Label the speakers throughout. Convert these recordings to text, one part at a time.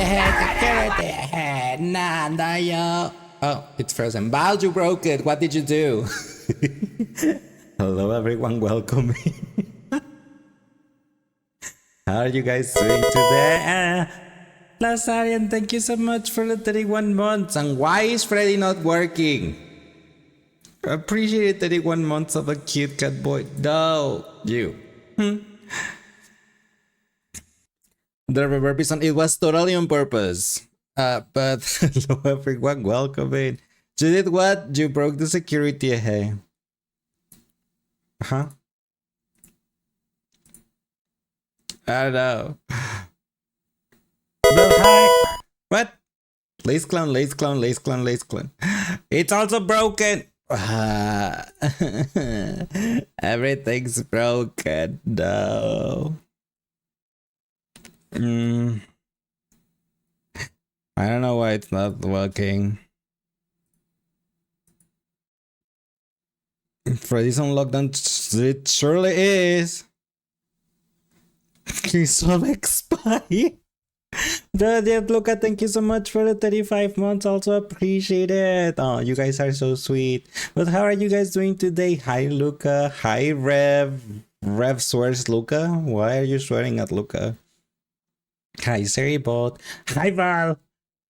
Speaker 1: security. Nanda, yo. Oh, it's frozen. Val, you broke it. What did you do? Hello, everyone. Welcome. How are you guys doing today? Lazarian, thank you so much for the 31 months. And why is Freddy not working? Appreciate 31 months of a cute cat boy. No, you. The reverb is on. It was totally on purpose. But hello everyone, welcome in. You did what? You broke the security, hey? Huh? I don't know. But hi. What? Lace clown, lace clown, lace clown, lace clown. It's also broken. Everything's broken. No. I don't know why it's not working. Freddy's on lockdown. It surely is. He's so expired. But Luca, thank you so much for the 35 months. Also appreciate it. Oh, you guys are so sweet. But how are you guys doing today? Hi, Luca. Hi, Rev. Rev swears Luca. Why are you swearing at Luca? Hi, Seribot. Hi, Val.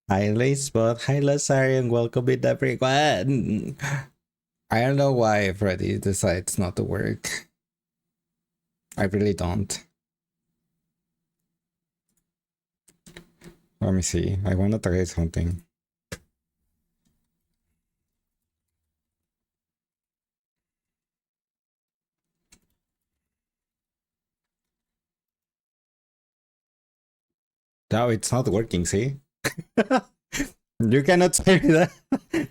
Speaker 1: Hi, Lacebot. Hi, Lazarian. Welcome in, everyone. I don't know why Freddy decides not to work. I really don't. Let me see. I want to try something. No, it's not working, see? You cannot say that.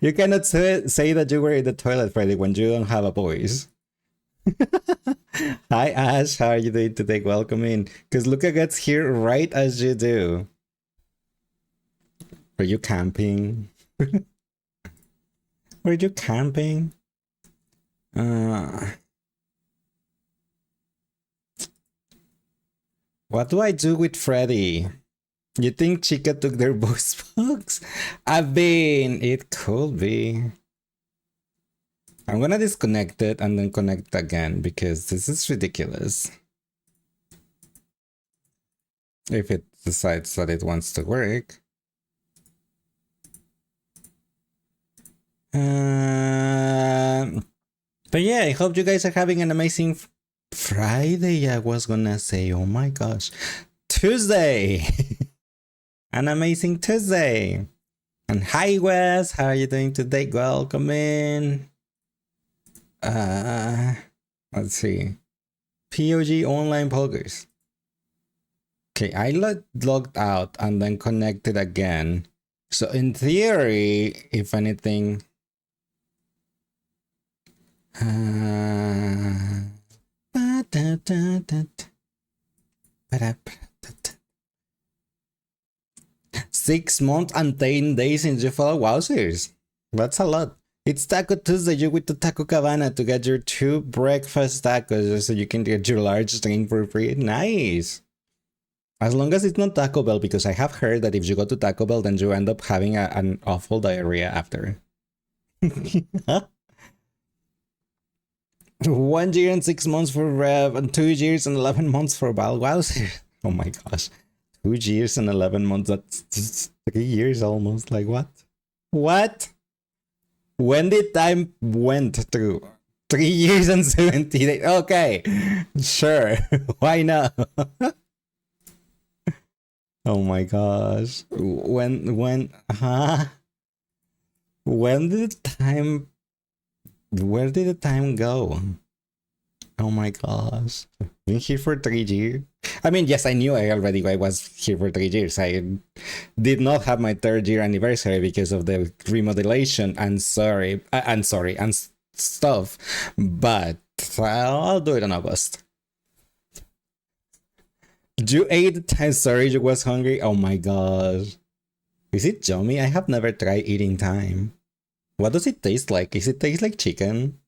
Speaker 1: You cannot say that you were in the toilet, Freddy, when you don't have a voice. Hi, Ash. How are you doing today? Welcome in. Because Luca gets here right as you do. Are you camping? Were you camping? What do I do with Freddy? You think Chica took their voice box? It could be. I'm gonna disconnect it and then connect again because this is ridiculous. If it decides that it wants to work. But yeah, I hope you guys are having an amazing Friday. I was gonna say, oh my gosh, Tuesday. An amazing Tuesday. And hi, Wes. How are you doing today? Welcome in. Let's see. POG online poggers. Okay, I logged out and then connected again. So in theory, if anything, 6 months and 10 days since you follow. Wowzers. That's a lot. It's Taco Tuesday. You went to Taco Cabana to get your 2 breakfast tacos so you can get your large drink for free. Nice. As long as it's not Taco Bell, because I have heard that if you go to Taco Bell, then you end up having an awful diarrhea after. 1 year and 6 months for Rev, and 2 years and 11 months for Val. Wow. Oh my gosh. 2 years and 11 months. That's 3 years almost. Like what? What? When did time went through? 3 years and 70 days. Okay. Sure. Why not? Oh my gosh. When did time, where did the time go? Oh my gosh. Been here for 3 years. I mean, yes, I knew I was here for 3 years. I did not have my 3rd year anniversary because of the remodelation and stuff, but I'll do it in August. You ate time. Sorry, you was hungry. Oh my gosh. Is it yummy? I have never tried eating thyme. What does it taste like? Does it taste like chicken?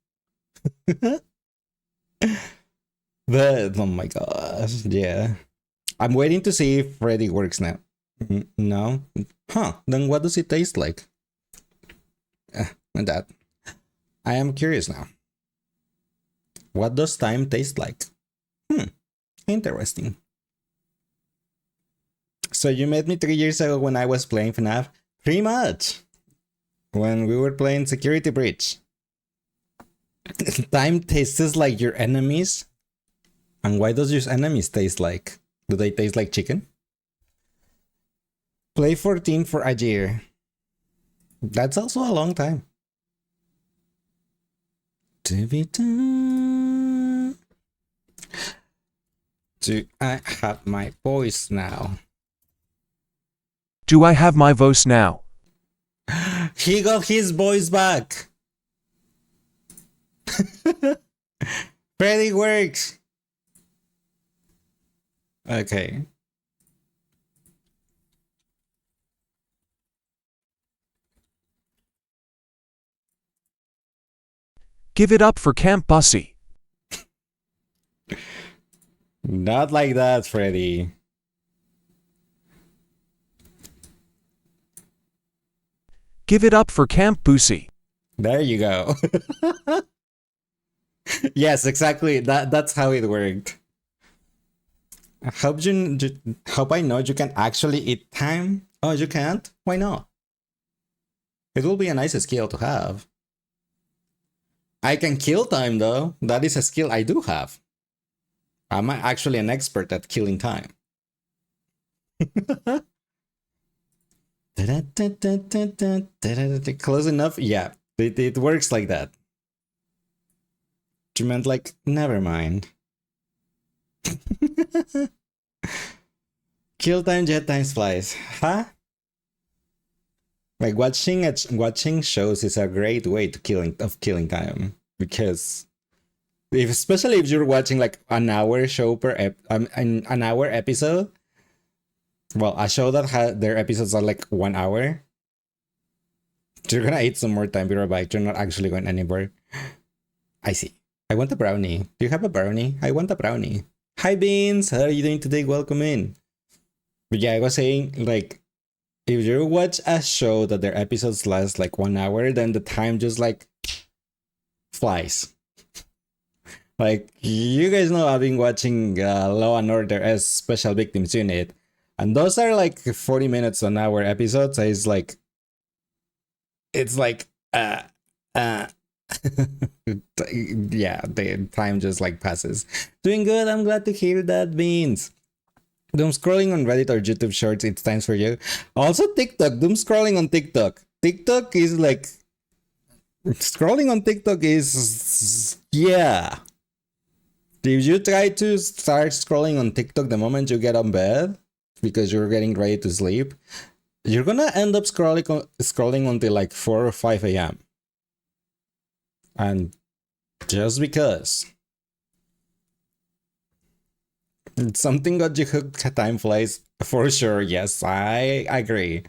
Speaker 1: But oh my gosh, yeah. I'm waiting to see if Freddy works now. No? Huh, then what does it taste like? That. I am curious now. What does time taste like? Interesting. So you met me 3 years ago when I was playing FNAF? Pretty much. When we were playing Security Breach. Time tastes like your enemies? And why does your enemies taste like? Do they taste like chicken? Play 14 for a year. That's also a long time. Do I have my voice now?
Speaker 2: Do I have my voice now?
Speaker 1: He got his voice back. Freddy works. Okay.
Speaker 2: Give it up for Camp Bussy.
Speaker 1: Not like that, Freddy.
Speaker 2: Give it up for Camp Bussy.
Speaker 1: There you go. Yes, exactly. That's how it worked. Hope I know you can actually eat time. Oh, you can't? Why not? It will be a nice skill to have. I can kill time though. That is a skill I do have. I'm actually an expert at killing time. Close enough? Yeah, it works like that. You meant like, never mind. Kill time, jet times flies. Huh? Like watching shows is a great way to killing time, because especially if you're watching like an hour show an hour episode. Well, a show that their episodes are like 1 hour. You're gonna eat some more time, be right back. You're not actually going anywhere. I see. I want a brownie. Do you have a brownie? I want a brownie. Hi Beans, how are you doing today? Welcome in. But yeah, I was saying, like, if you watch a show that their episodes last like 1 hour, then the time just like flies. Like, you guys know I've been watching Law and Order as Special Victims Unit, and those are like 40 minutes an hour episodes. So it's like yeah, the time just like passes. Doing good. I'm glad to hear that, Beans. Doom scrolling on Reddit or YouTube Shorts, it's time for you. Also TikTok. Doom scrolling on TikTok. TikTok is like, scrolling on TikTok is, yeah. If you try to start scrolling on TikTok the moment you get on bed because you're getting ready to sleep, you're gonna end up scrolling until like 4 or 5 a.m. And just because something got you hooked, time flies for sure. Yes, I agree.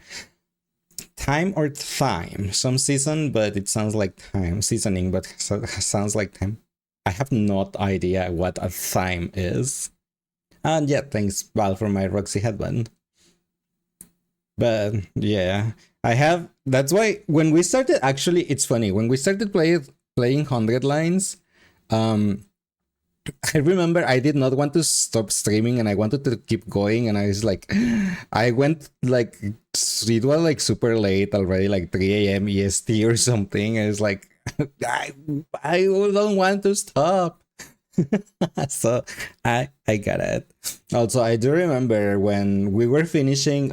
Speaker 1: Time or thyme? Some season, but it sounds like time. Seasoning, but sounds like time. I have no idea what a thyme is. And yeah, thanks Val for my Roxy headband. But yeah, I have. That's why when we started, actually, it's funny when we started playing 100 lines. I remember I did not want to stop streaming and I wanted to keep going, and I was like, I went like, it was like super late already, like 3 a.m. EST or something. I was like, I don't want to stop. So I got it. Also, I do remember when we were finishing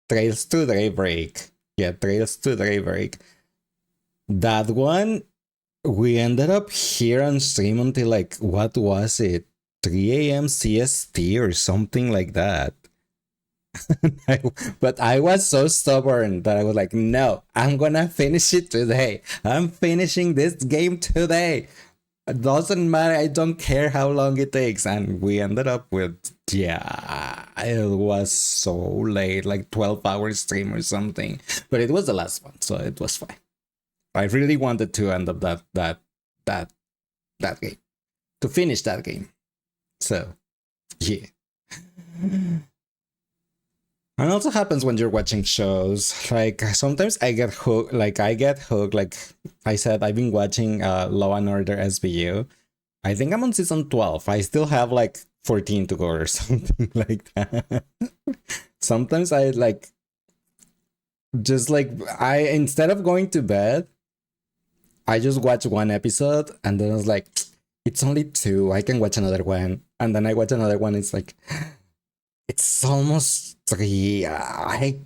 Speaker 1: Trails to Daybreak. Yeah, Trails to Daybreak. That one, we ended up here on stream until like, what was it? 3 a.m. CST or something like that. But I was so stubborn that I was like, no, I'm gonna finish it today. I'm finishing this game today. It doesn't matter. I don't care how long it takes. And we ended up with, yeah, it was so late, like 12-hour stream or something. But it was the last one, so it was fine. I really wanted to end up that game, to finish that game. So Yeah. And also happens when you're watching shows. Like sometimes I get hooked. Like I said, I've been watching Law and Order SVU. I think I'm on season 12. I still have like 14 to go or something like that. Sometimes I like just like I instead of going to bed, I just watch one episode and then I was like, it's only two. I can watch another one. And then I watch another one. It's like it's almost 3. I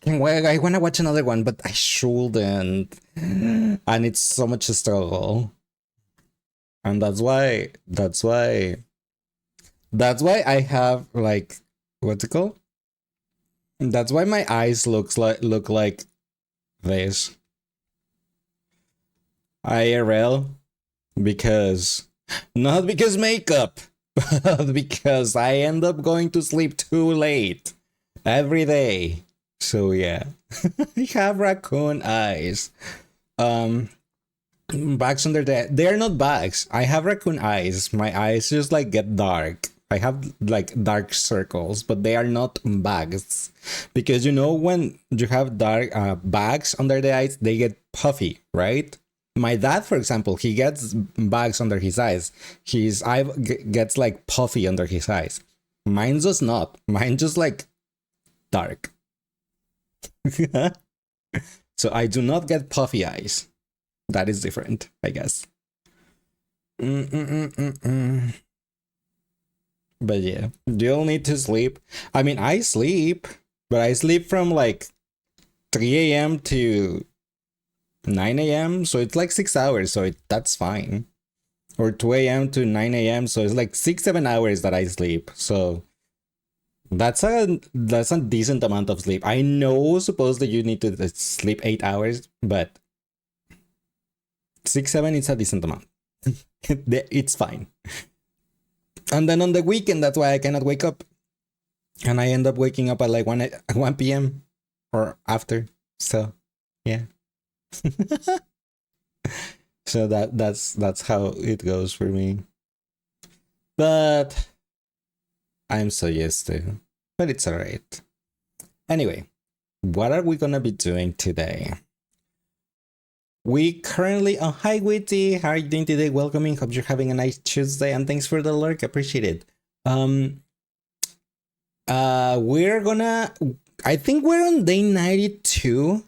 Speaker 1: want to watch another one, but I shouldn't. And it's so much a struggle. And that's why I have like what's it called? That's why my eyes look like this. IRL because not because makeup, but because I end up going to sleep too late every day. So yeah. I have raccoon eyes. Bags under they're not bags. I have raccoon eyes. My eyes just like get dark. I have like dark circles, but they are not bags. Because you know when you have dark bags under the eyes, they get puffy, right? My dad, for example, he gets bags under his eyes. His eye gets like puffy under his eyes. Mine just not. Mine just like dark. So I do not get puffy eyes. That is different, I guess. But yeah, you'll need to sleep. I mean, I sleep, but I sleep from like 3 a.m. to 9 a.m. So it's like 6 hours. So that's fine. Or 2 a.m. to 9 a.m. So it's like 6-7 hours that I sleep. So that's a decent amount of sleep. I know supposedly you need to sleep 8 hours, but 6-7 is a decent amount. It's fine. And then on the weekend, that's why I cannot wake up. And I end up waking up at like 1 p.m. or after. So, yeah. So that's how it goes for me. But I'm so used to. But it's alright. Anyway, what are we gonna be doing today? We currently hi Witty, how are you doing today? Welcoming, hope you're having a nice Tuesday and thanks for the lurk, appreciate it. We're gonna I think we're on day 92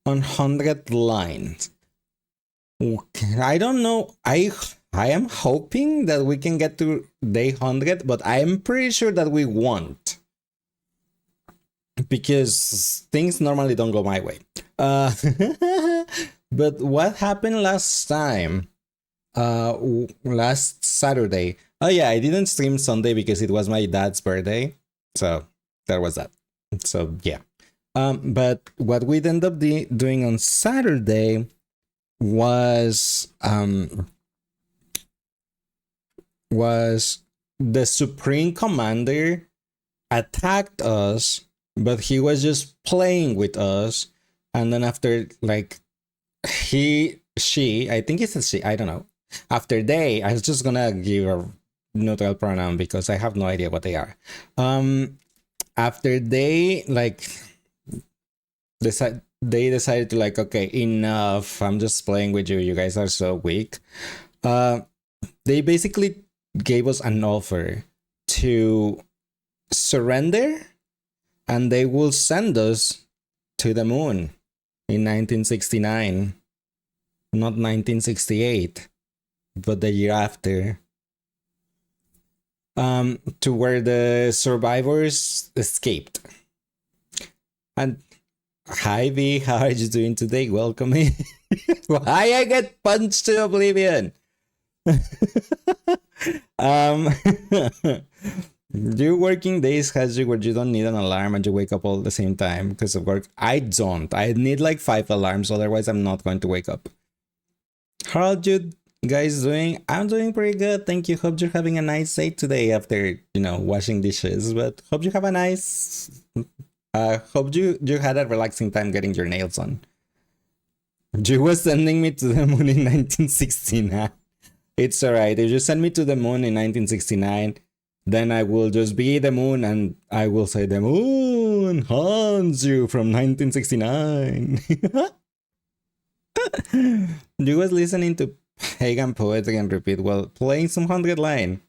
Speaker 1: on 100 lines. I don't know. I am hoping that we can get to day 100, but I'm pretty sure that we won't. Because things normally don't go my way. But what happened last time? Last Saturday. Oh yeah, I didn't stream Sunday because it was my dad's birthday. So there was that. So yeah. But what we'd end up doing on Saturday was the Supreme Commander attacked us, but he was just playing with us, and then after like she, I think it's a she, I don't know. After they, I was just gonna give a neutral pronoun because I have no idea what they are. After they like they decided to like, okay, enough. I'm just playing with you. You guys are so weak. They basically gave us an offer to surrender, and they will send us to the moon in 1969, not 1968, but the year after. To where the survivors escaped. And hi V, how are you doing today? Welcome in. Why I get punched to oblivion? Do working days has you where you don't need an alarm and you wake up all at the same time because of work? I don't. I need like 5 alarms, otherwise I'm not going to wake up. How are you guys doing? I'm doing pretty good, thank you. Hope you're having a nice day today after, washing dishes, but hope you have a nice hope you had a relaxing time getting your nails on. You was sending me to the moon in 1969. It's alright. If you send me to the moon in 1969, then I will just be the moon and I will say the moon haunts you from 1969. You was listening to pagan poetry and repeat while playing some 100 line.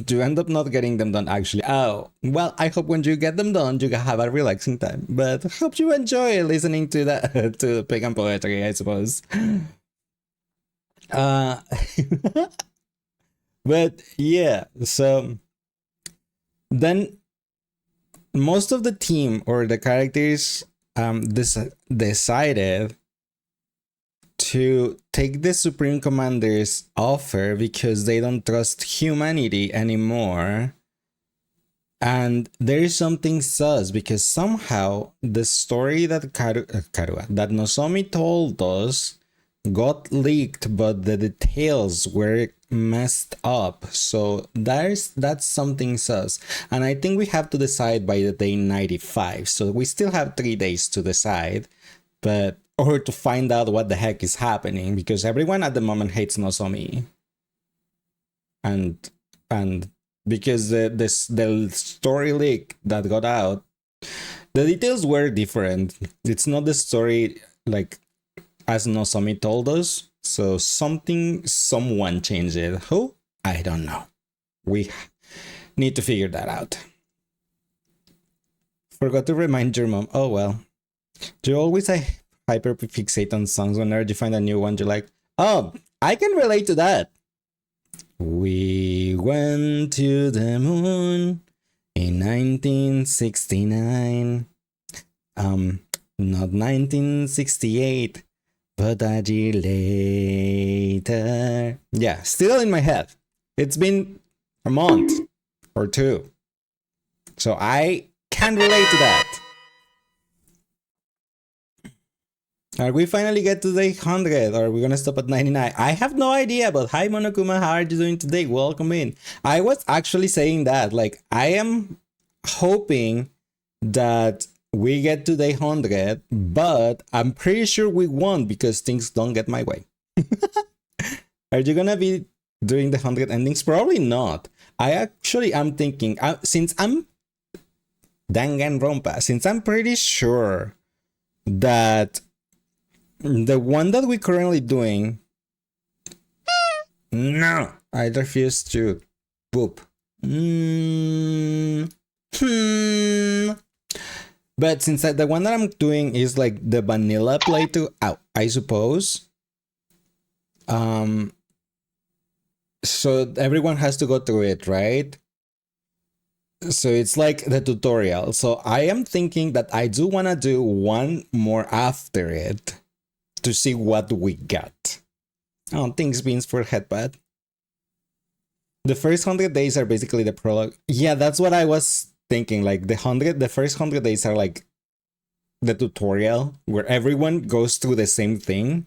Speaker 1: You end up not getting them done actually. Oh, well, I hope when you get them done, you have a relaxing time. But hope you enjoy listening to that to pagan poetry, I suppose. Uh, but yeah, so then most of the team or the characters decided to take the Supreme Commander's offer because they don't trust humanity anymore. And there is something sus because somehow the story that that Nozomi told us got leaked, but the details were messed up. So that's something sus. And I think we have to decide by the day 95. So we still have 3 days to decide, but or to find out what the heck is happening because everyone at the moment hates Nozomi. And because the story leak that got out, the details were different. It's not the story like as Nozomi told us. So someone changed it. Who? I don't know. We need to figure that out. Forgot to remind your mom. Oh well. You always hyperfixate on songs whenever you find a new one you like. Oh, I can relate to that. We went to the moon in 1969. Not 1968, but a year later. Yeah, still in my head. It's been a month or two. So I can relate to that. Are we finally get to day 100 or are we gonna stop at 99? I have no idea, but hi Monokuma, how are you doing today? Welcome in. I was actually saying that, like, I am hoping that we get to day 100, but I'm pretty sure we won't because things don't get my way. Are you gonna be doing the 100 endings? Probably not. I actually am thinking, since I'm Danganronpa, since I'm pretty sure that the one that we're currently doing, no, I refuse to poop. But since the one that I'm doing is like the vanilla playthrough, I suppose. So everyone has to go through it, right? So it's like the tutorial. So I am thinking that I do want to do one more after it to see what we got. Oh, thanks beans for headbutt. The first 100 days are basically the prologue. Yeah, that's what I was thinking. Like the first 100 days are like the tutorial where everyone goes through the same thing.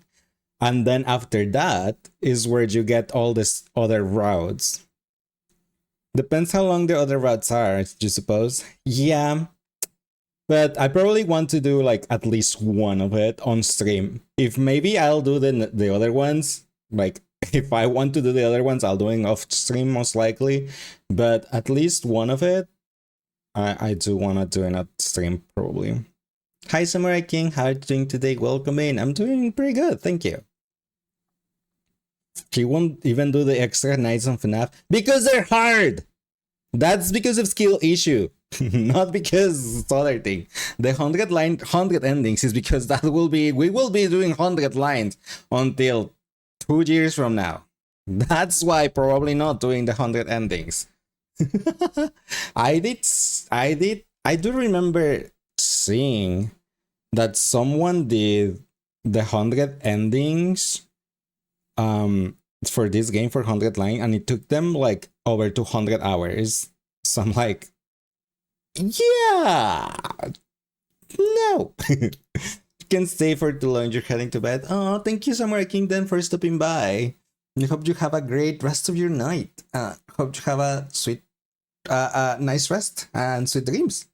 Speaker 1: And then after that is where you get all these other routes. Depends how long the other routes are, I suppose. Yeah. But I probably want to do like at least one of it on stream. If maybe I'll do the other ones, like if I want to do the other ones, I'll do it off stream most likely. But at least one of it, I do want to do it at stream probably. Hi Samurai King, how are you doing today? Welcome in. I'm doing pretty good, thank you. He won't even do the extra nights on FNAF because they're hard. That's because of skill issue. Not because it's other thing. The 100 endings is because we will be doing 100 lines until 2 years from now. That's why probably not doing the 100 endings. I do remember seeing that someone did the 100 endings for this game for 100 line and it took them like over 200 hours. So I'm like, yeah, no. You can stay for too long, you're heading to bed. Oh, thank you Samurai Kingdom for stopping by. I hope you have a great rest of your night. Hope you have a sweet nice rest and sweet dreams.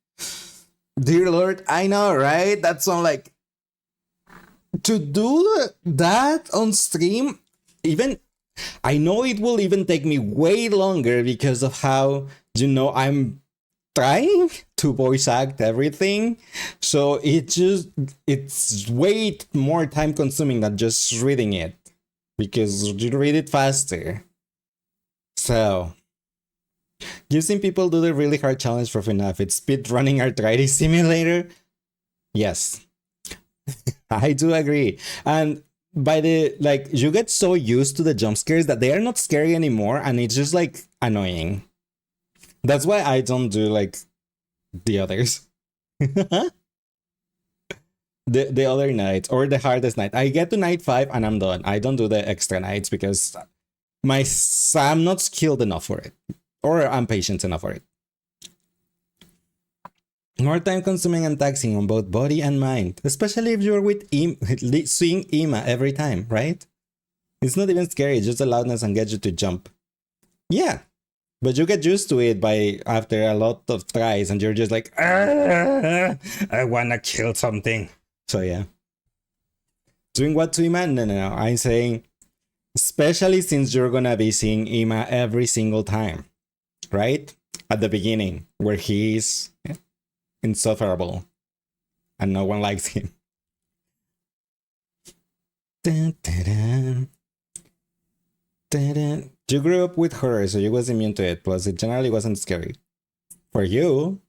Speaker 1: Dear Lord, I know, right? That's all like to do that on stream, even I know it will even take me way longer because of how, I'm trying to voice act everything. So it's way more time consuming than just reading it because you read it faster. So, you've seen people do the really hard challenge for FNAF. It's speed running arthritis simulator. Yes, I do agree. And by the you get so used to the jump scares that they are not scary anymore, and it's just like annoying. That's why I don't do like the others. the other nights or the hardest night. I get to night 5 and I'm done. I don't do the extra nights because I'm not skilled enough for it, or I'm patient enough for it. More time consuming and taxing on both body and mind, especially if you're seeing Ima every time, right? It's not even scary, it's just the loudness and gets you to jump. Yeah, but you get used to it by after a lot of tries, and you're just like, I wanna kill something. So yeah. Doing what to Ima? No. I'm saying, especially since you're gonna be seeing Ima every single time, right? At the beginning, where he's insufferable and no one likes him. Dun, dun, dun. Dun, dun. You grew up with horror, so you was immune to it. Plus, it generally wasn't scary. For you,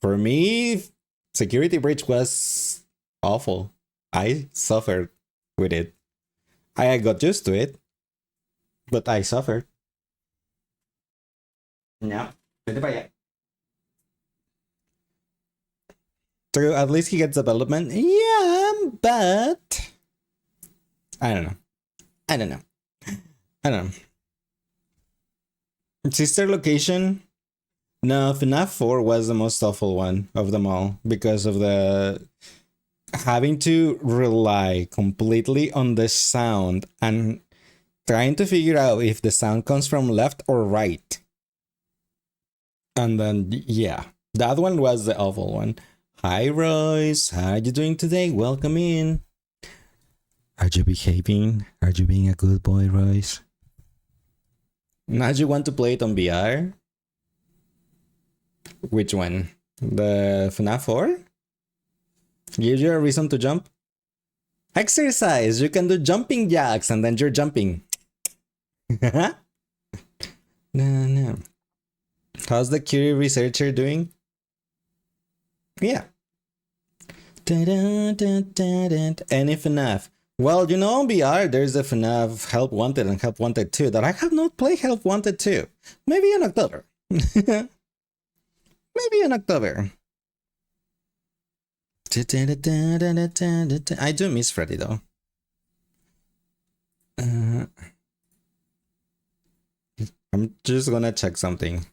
Speaker 1: for me, Security Breach was awful. I suffered with it. I got used to it, but I suffered. Yeah. True, at least he gets development. Yeah, but I don't know. I don't know. I don't know. Sister location. No, FNAF 4 was the most awful one of them all because of the having to rely completely on the sound and trying to figure out if the sound comes from left or right. And then, yeah, that one was the awful one. Hi, Royce. How are you doing today? Welcome in. Are you behaving? Are you being a good boy, Royce? Now you want to play it on VR? Which one? The FNAF 4? Gives you a reason to jump? Exercise! You can do jumping jacks and then you're jumping. No. How's the Curie researcher doing? Yeah. Any FNAF? Well, on VR, there's a FNAF Help Wanted and Help Wanted 2 that I have not played Help Wanted 2. Maybe in October. Maybe in October. I do miss Freddy though. I'm just gonna check something.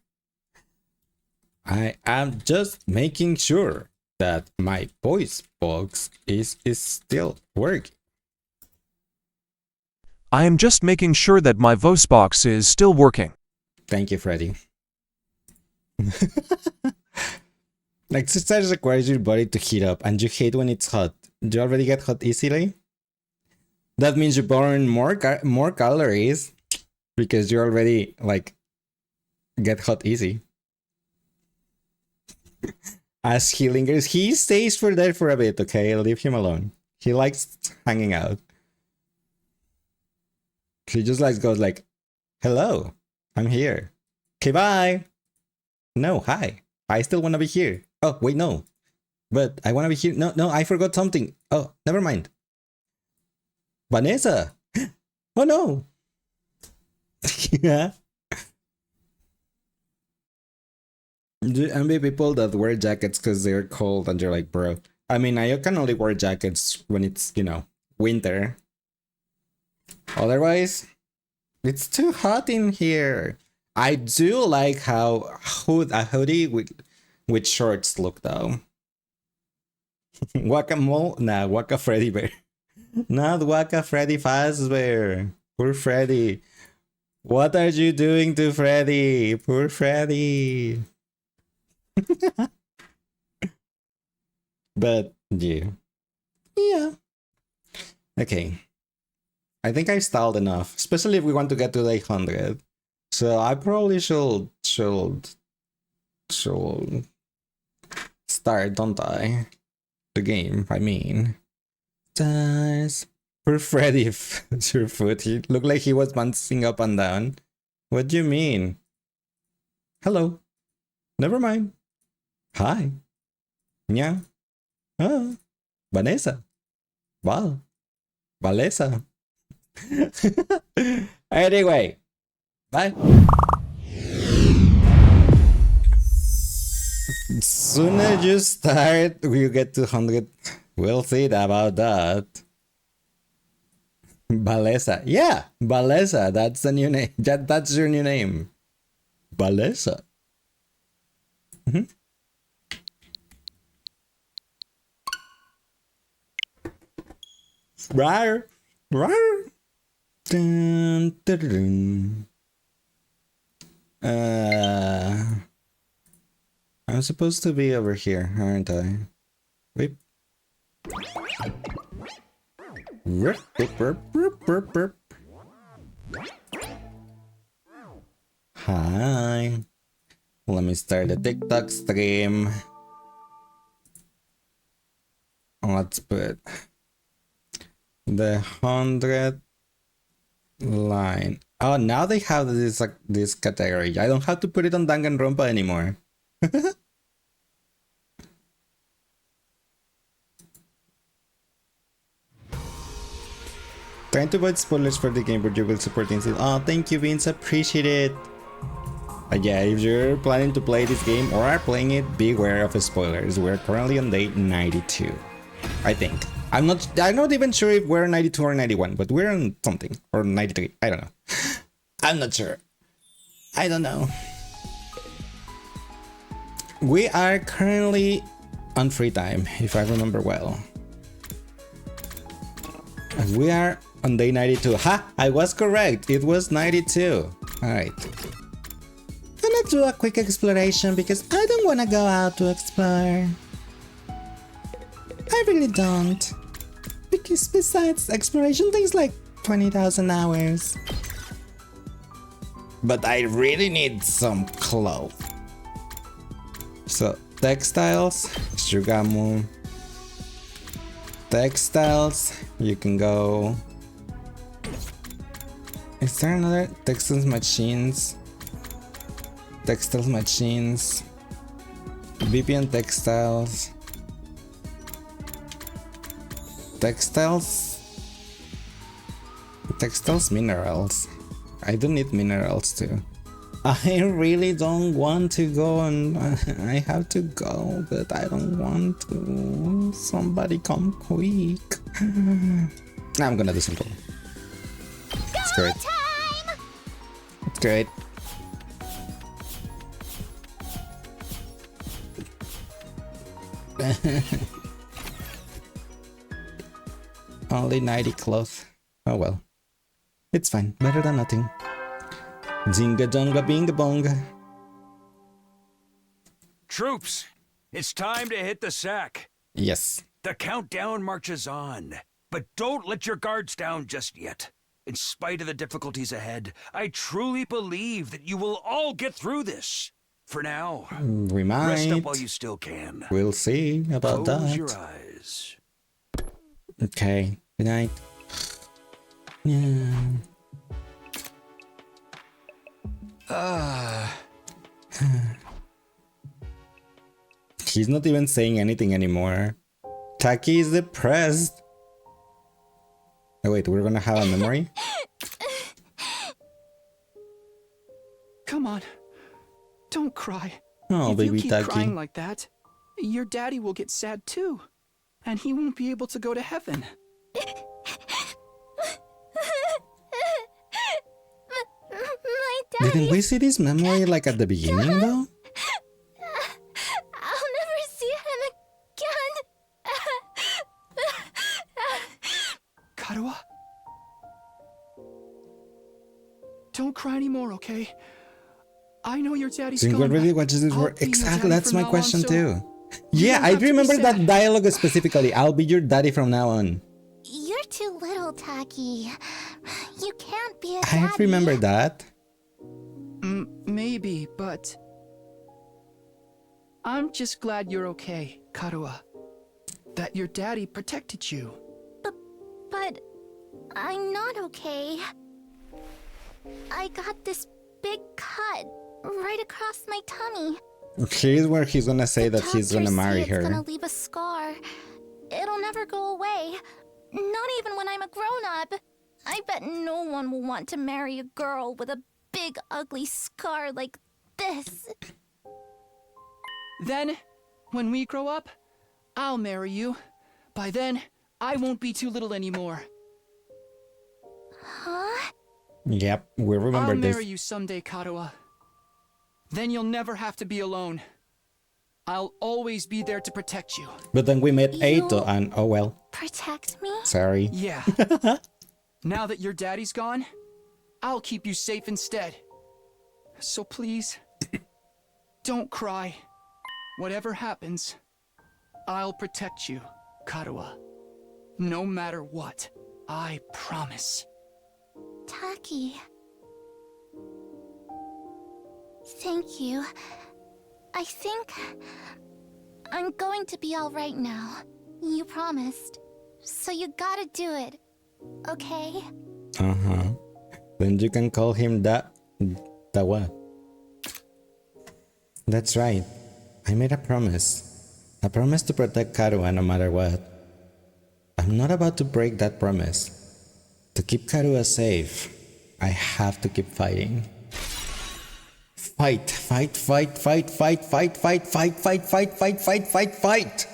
Speaker 1: I am just making sure that my voice box is still working.
Speaker 2: I am just making sure that my voice box is still working.
Speaker 1: Thank you, Freddy. Exercise requires your body to heat up, and you hate when it's hot. Do you already get hot easily? That means you burn more calories because you already get hot easy. As he lingers, he stays for there for a bit. Okay, leave him alone. He likes hanging out. He just goes like, "Hello, I'm here. Okay, bye." No, hi. I still want to be here. Oh, wait, no. But I want to be here. No, I forgot something. Oh, never mind. Vanessa. Oh, no. Yeah. Do you envy people that wear jackets because they're cold and you're like, bro? I mean, I can only wear jackets when it's, winter. Otherwise, it's too hot in here. I do like how a hoodie with shorts look though. Waka Freddy Bear. Not Waka Freddy Fazbear. Poor Freddy. What are you doing to Freddy? Poor Freddy. But yeah. Okay. I think I stalled enough, especially if we want to get to the 800. So I probably should start, don't I? The game, I mean. Guys, poor Freddy, your foot. He looked like he was bouncing up and down. What do you mean? Hello. Never mind. Hi. Yeah. Ah. Vanessa. Wow. Valesa. Anyway. Bye. Sooner you start, you get 200. We'll see about that. Valesa. Yeah, Valesa. That's the new name. That's your new name. Valesa. Rar. Rar. Dun, dun, dun. I'm supposed to be over here, aren't I? Wait. Burp, burp, burp, burp, burp, burp. Hi. Let me start the TikTok stream. Let's put the 100 line. Oh, now they have this this category. I don't have to put it on Danganronpa anymore. Trying to avoid spoilers for the game, but you will support it. Oh, thank you, Vince. Appreciate it. Yeah, if you're planning to play this game or are playing it, beware of spoilers. We're currently on day 92, I think. I'm not even sure if we're 92 or 91, but we're on something, or 93. I don't know. I'm not sure. I don't know. We are currently on free time, if I remember well. We are on day 92. Ha! I was correct. It was 92. Alright. I'm gonna do a quick exploration because I don't wanna go out to explore. I really don't. Because besides, exploration takes like 20,000 hours. But I really need some clothes. So, textiles, Shugamu. Textiles, you can go. Is there another textiles machines? Textiles machines. VPN textiles. Textiles. Textiles minerals. I don't need minerals too. I really don't want to go and I have to go, but I don't want to. Somebody come quick. I'm gonna do simple. It's great. It's great. Only 90 clothes. Oh well. It's fine. Better than nothing. Zinga donga binga bonga.
Speaker 3: Troops, it's time to hit the sack.
Speaker 1: Yes.
Speaker 3: The countdown marches on. But don't let your guards down just yet. In spite of the difficulties ahead, I truly believe that you will all get through this. For now,
Speaker 1: We might.
Speaker 3: rest up while you still can.
Speaker 1: We'll see about
Speaker 3: Close
Speaker 1: that.
Speaker 3: your eyes.
Speaker 1: Okay. Good night. Yeah. He's not even saying anything anymore. Taki is depressed. Oh wait, we're gonna have a memory?
Speaker 4: Come on. Don't cry.
Speaker 1: Oh,
Speaker 4: if
Speaker 1: baby
Speaker 4: you keep
Speaker 1: Taki.
Speaker 4: crying like that, your daddy will get sad too. And he won't be able to go to heaven.
Speaker 5: My daddy.
Speaker 1: Didn't we see this memory like at the beginning though?
Speaker 5: I'll never see him again.
Speaker 4: Karuha? Don't cry anymore, okay? I know your daddy's
Speaker 1: Single
Speaker 4: gone.
Speaker 1: really
Speaker 4: but
Speaker 1: watches this
Speaker 4: I'll
Speaker 1: work.
Speaker 4: be your
Speaker 1: Exactly,
Speaker 4: daddy
Speaker 1: that's
Speaker 4: from
Speaker 1: my
Speaker 4: now on,
Speaker 1: question
Speaker 4: so
Speaker 1: too.
Speaker 4: you
Speaker 1: Yeah,
Speaker 4: don't
Speaker 1: I
Speaker 4: have to be
Speaker 1: remember that
Speaker 4: sad.
Speaker 1: dialogue specifically. I'll be your daddy from now on.
Speaker 5: You're too little, Taki. You can't be a daddy.
Speaker 1: I remember that.
Speaker 4: Maybe, but I'm just glad you're okay, Karua. That your daddy protected you.
Speaker 5: But I'm not okay. I got this big cut right across my tummy.
Speaker 1: Here's where he's gonna say that he's gonna
Speaker 5: Doctors
Speaker 1: marry
Speaker 5: say it's
Speaker 1: her.
Speaker 5: gonna leave a scar. It'll never go away. Not even when I'm a grown-up. I bet no one will want to marry a girl with a big ugly scar like this.
Speaker 4: Then, when we grow up, I'll marry you. By then, I won't be too little anymore.
Speaker 5: Huh?
Speaker 1: Yep, we remember
Speaker 4: I'll
Speaker 1: this.
Speaker 4: marry you someday, Karua. Then you'll never have to be alone. I'll always be there to protect you.
Speaker 1: But then we met
Speaker 5: You-
Speaker 1: Eito and oh well.
Speaker 5: Protect me?
Speaker 1: Sorry.
Speaker 4: Yeah. Now that your daddy's gone, I'll keep you safe instead. So please, don't cry. Whatever happens, I'll protect you, Karua. No matter what, I promise.
Speaker 5: Taki. Thank you. I think I'm going to be all right now. You promised. So you gotta do it. Okay?
Speaker 1: Uh-huh. Then you can call him that what? That's right. I made a promise. A promise to protect Karua no matter what. I'm not about to break that promise. To keep Karua safe, I have to keep fighting. Fight, fight, fight, fight, fight, fight, fight, fight, fight, fight, fight, fight, fight, fight.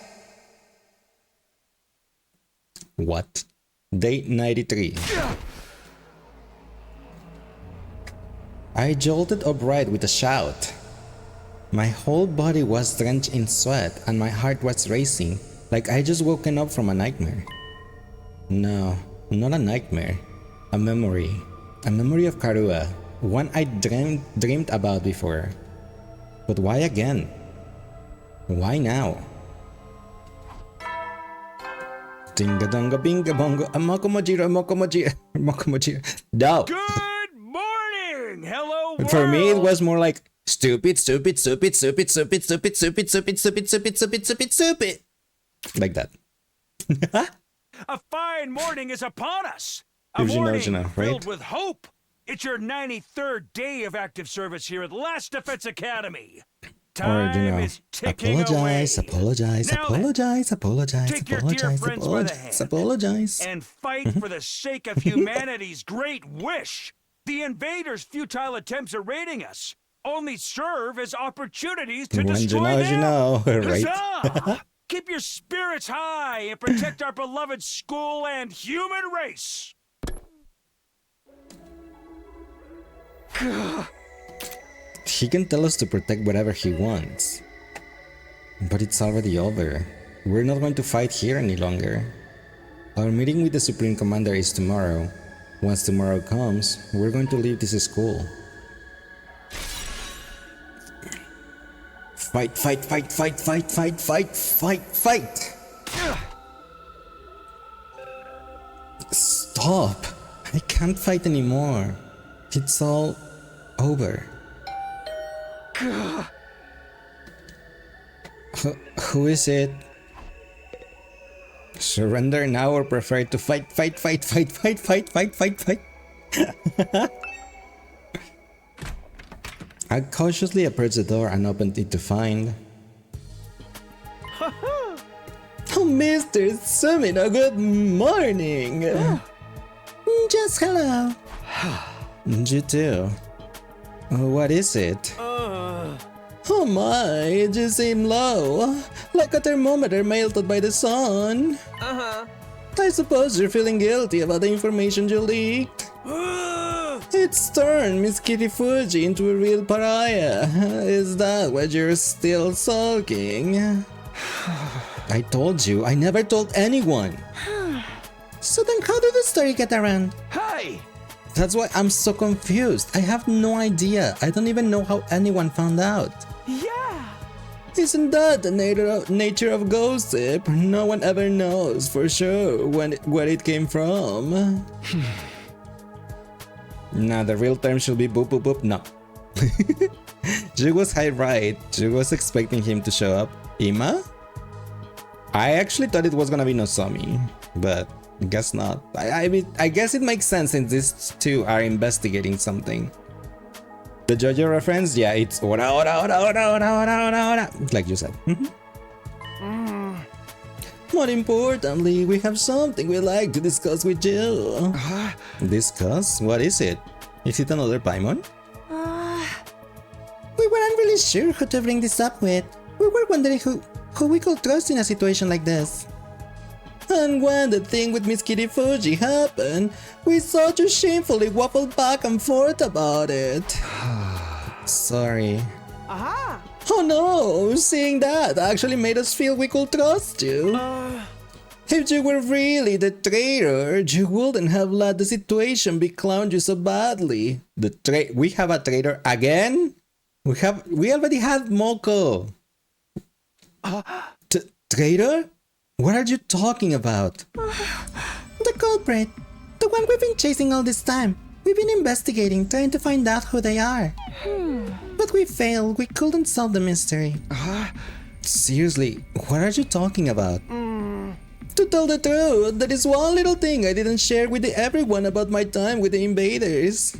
Speaker 1: What? Day 93. I jolted upright with a shout. My whole body was drenched in sweat and my heart was racing like I just woken up from a nightmare. No, not a nightmare. A memory. A memory of Karua. One I dreamed about before. But why again? Why now? Dinga donga binga bongo, a mokomojiro, mokomojiro, mokomojiro. No!
Speaker 3: Good morning! Hello, world!
Speaker 1: For me, it was more like stupid, stupid, stupid, stupid, stupid, stupid, stupid, stupid, stupid, stupid, stupid, stupid, stupid. Like that.
Speaker 3: A fine morning is upon us. A
Speaker 1: If you know,
Speaker 3: morning
Speaker 1: you know,
Speaker 3: filled
Speaker 1: right?
Speaker 3: with hope. It's your 93rd day of active service here at Last Defense Academy.
Speaker 1: Or,
Speaker 3: Time
Speaker 1: you know,
Speaker 3: is ticking
Speaker 1: apologize,
Speaker 3: away.
Speaker 1: apologize,
Speaker 3: Now then,
Speaker 1: apologize, apologize,
Speaker 3: take your dear
Speaker 1: apologize,
Speaker 3: friends by the
Speaker 1: apologize,
Speaker 3: hand
Speaker 1: apologize.
Speaker 3: and fight for the sake of humanity's great wish. The invaders' futile attempts at raiding us only serve as opportunities to
Speaker 1: When
Speaker 3: destroy them.
Speaker 1: you know, right?
Speaker 3: Huzzah! Keep your spirits high and protect our beloved school and human race.
Speaker 1: He can tell us to protect whatever he wants. But it's already over. We're not going to fight here any longer. Our meeting with the Supreme Commander is tomorrow. Once tomorrow comes, we're going to leave this school. Fight, fight, fight, fight, fight, fight, fight, fight, fight! Stop! I can't fight anymore. It's all over. Who is it? Surrender now or prefer to fight, fight, fight, fight, fight, fight, fight, fight, fight. I cautiously approached the door and opened it to find... Oh, Mr. Sumino, good morning! Just hello. You too. What is it? Oh my, you seem low. Like a thermometer melted by the sun. I suppose you're feeling guilty about the information you leaked. It's turned Miss Kitty Fuji into a real pariah. Is that why you're still sulking? I told you, I never told anyone. So then how did the story get around?
Speaker 3: Hey!
Speaker 1: That's why I'm so confused. I have no idea. I don't even know how anyone found out.
Speaker 4: Yeah!
Speaker 1: Isn't that the nature of gossip? No one ever knows for sure where it came from. Nah, the real term should be boop boop boop. No. She was high right. She was expecting him to show up. Ima? I actually thought it was gonna be Nozomi, but guess not. I guess it makes sense since these two are investigating something. The JoJo reference? Yeah, it's ora ora ora ora ora ora ora ora, like you said. More importantly, we have something we'd like to discuss with you. Discuss? What is it? Is it another Paimon? We weren't really sure who to bring this up with. We were wondering who we could trust in a situation like this. And when the thing with Miss Kitty Fuji happened, we saw you shamefully waffle back and forth about it. Sorry.
Speaker 6: Aha!
Speaker 1: Oh no! Seeing that actually made us feel we could trust you. If you were really the traitor, you wouldn't have let the situation be clowned you so badly. We have a traitor again? We already had Moko. Traitor? What are you talking about? The culprit. The one we've been chasing all this time. We've been investigating, trying to find out who they are. But we failed. We couldn't solve the mystery. Seriously, what are you talking about? To tell the truth, there is one little thing I didn't share with everyone about my time with the invaders.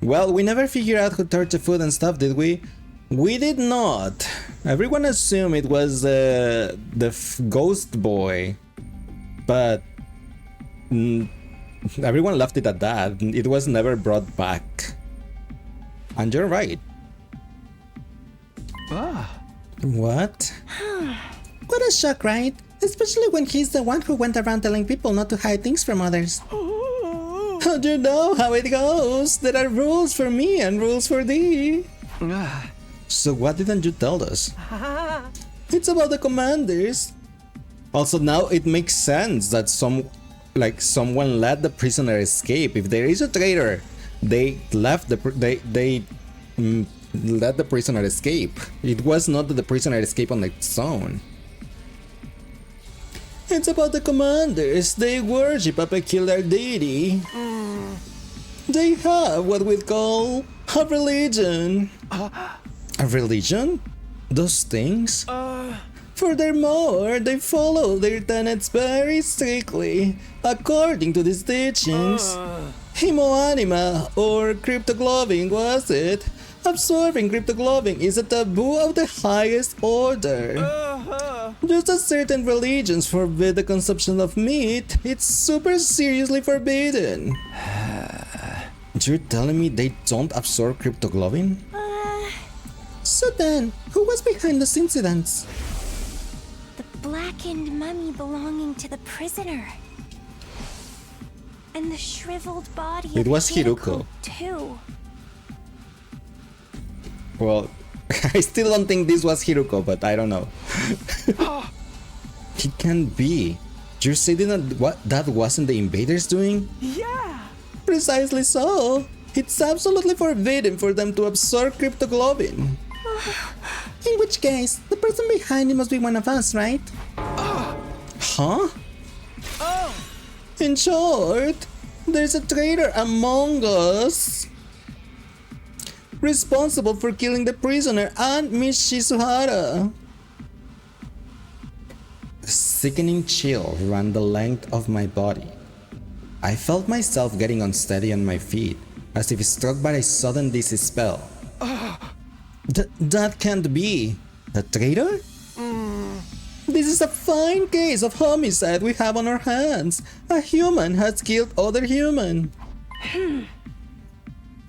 Speaker 1: Well, we never figured out who touched the food and stuff, did we? We did not. Everyone assumed it was the ghost boy. But everyone left it at that. It was never brought back. And you're right. What? What a shock, right? Especially when he's the one who went around telling people not to hide things from others. How do you know how it goes? There are rules for me and rules for thee. So what didn't you tell us? It's about the commanders. Also, now it makes sense that someone let the prisoner escape. If there is a traitor, they let the prisoner escape. It was not that the prisoner escaped on its own. It's about the commanders. They worship a peculiar deity. They have what we call a religion. A religion? Those things? Furthermore, they follow their tenets very strictly, according to these teachings. Hemoanima, or cryptogloving, was it? Absorbing cryptogloving is a taboo of the highest order. Just as certain religions forbid the consumption of meat, it's super seriously forbidden. You're telling me they don't absorb cryptoglovin? So then, who was behind those incidents?
Speaker 5: The blackened mummy belonging to the prisoner. And the shriveled body
Speaker 1: It
Speaker 5: of
Speaker 1: was Hiruko.
Speaker 5: too.
Speaker 1: Well, I still don't think this was Hiruko, but I don't know. It can't be. You're saying that wasn't the invaders doing?
Speaker 6: Yeah!
Speaker 1: Precisely so. It's absolutely forbidden for them to absorb cryptoglovin. In which case, the person behind it must be one of us, right? Huh? In short, there's a traitor among us, responsible for killing the prisoner and Miss Shizuhara. A sickening chill ran the length of my body. I felt myself getting unsteady on my feet, as if struck by a sudden dizzy spell. That can't be. The traitor? This is a fine case of homicide we have on our hands. A human has killed other human.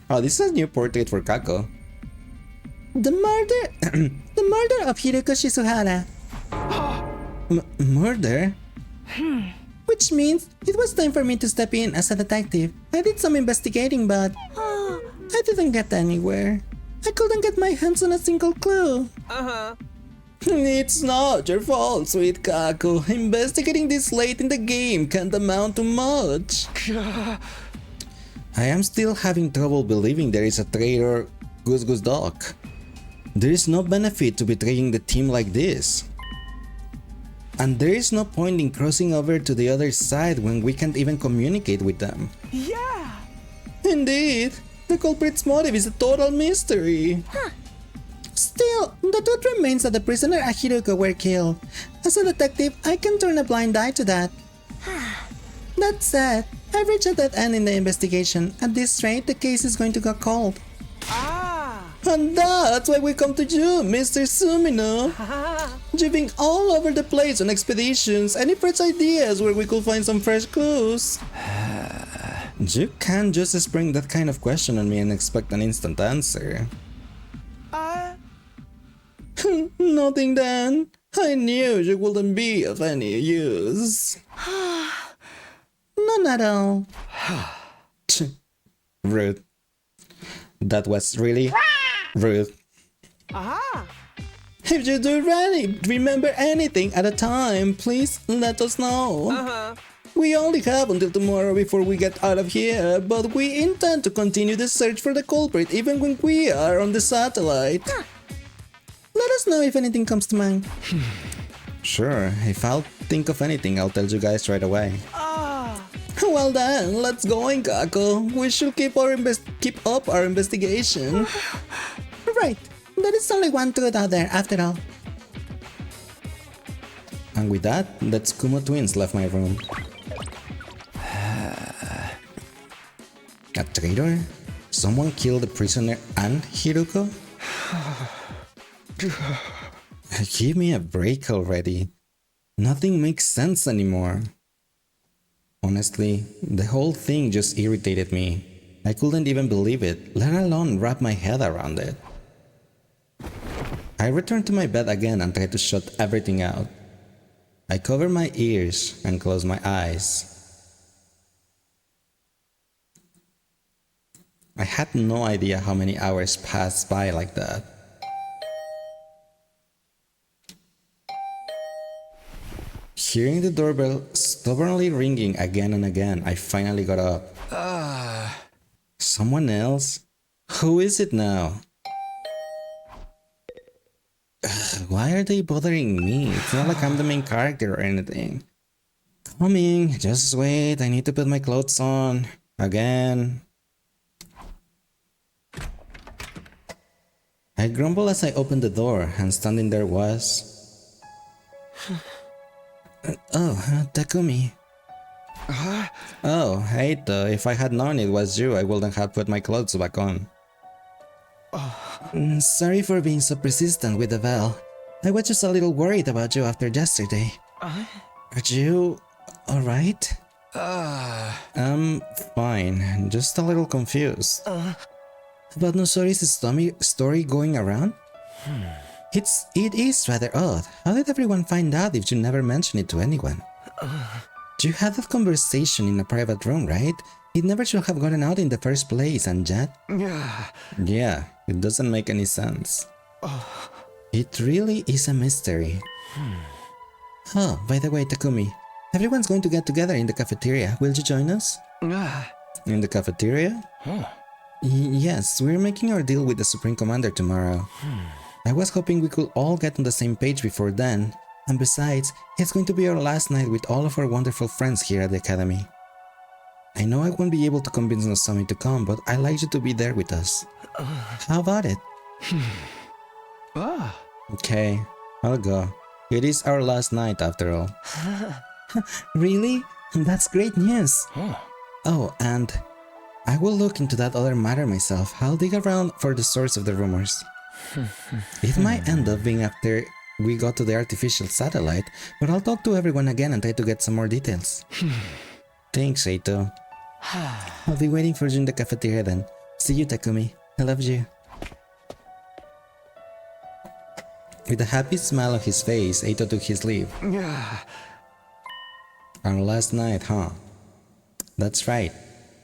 Speaker 1: Oh, this is a new portrait for Kako. The murder of Hiruko Shizuhara. Murder? Which means it was time for me to step in as a detective. I did some investigating, but I didn't get anywhere. I couldn't get my hands on a single clue. It's not your fault, sweet Kaku. Investigating this late in the game can't amount to much. I am still having trouble believing there is a traitor Goose Goose Dog. There is no benefit to betraying the team like this. And there is no point in crossing over to the other side when we can't even communicate with them.
Speaker 6: Yeah!
Speaker 1: Indeed, the culprit's motive is a total mystery. Still, the truth remains that the prisoner and Hiruko were killed. As a detective, I can turn a blind eye to that. That said, I've reached a dead end in the investigation. At this rate, the case is going to go cold. And that's why we come to you, Mr. Sumino. You've been all over the place on expeditions. Any fresh ideas where we could find some fresh clues? You can't just spring that kind of question on me and expect an instant answer. Nothing then. I knew you wouldn't be of any use. None at all. Rude. That was really rude. If you do remember anything at a time, please let us know. We only have until tomorrow before we get out of here, but we intend to continue the search for the culprit even when we are on the satellite. Let us know if anything comes to mind. Sure, if I'll think of anything, I'll tell you guys right away. Well then, let's go, Kako. We should keep up our investigation. Right, there is only one truth out there after all. And with that, the Tsukumo twins left my room. A traitor? Someone killed the prisoner and Hiruko? Give me a break already. Nothing makes sense anymore. Honestly, the whole thing just irritated me. I couldn't even believe it, let alone wrap my head around it. I returned to my bed again and tried to shut everything out. I covered my ears and closed my eyes. I had no idea how many hours passed by like that. Hearing the doorbell stubbornly ringing again and again, I finally got up. Someone else? Who is it now? Why are they bothering me? It's not like I'm the main character or anything. Coming, just wait, I need to put my clothes on. Again. I grumbled as I opened the door, and standing there was... Takumi. Oh, Eito, if I had known it was you, I wouldn't have put my clothes back on. Sorry for being so persistent with the bell. I was just a little worried about you after yesterday. Are you alright? I'm fine, just a little confused. About Nosori's story going around? It is rather odd. How did everyone find out if you never mentioned it to anyone? You had that conversation in a private room, right? It never should have gotten out in the first place, and yet... Yeah, it doesn't make any sense. It really is a mystery. Oh, by the way, Takumi, everyone's going to get together in the cafeteria. Will you join us? In the cafeteria? Yes, we're making our deal with the Supreme Commander tomorrow. I was hoping we could all get on the same page before then. And besides, it's going to be our last night with all of our wonderful friends here at the academy. I know I won't be able to convince Nozomi to come, but I'd like you to be there with us. How about it? Okay, I'll go. It is our last night after all. Really? That's great news. Oh, and I will look into that other matter myself. I'll dig around for the source of the rumors. It might end up being after we go to the artificial satellite, but I'll talk to everyone again and try to get some more details. Thanks, Eito. I'll be waiting for you in the cafeteria then. See you, Takumi. I love you. With a happy smile on his face, Eito took his leave. Our last night, huh? That's right.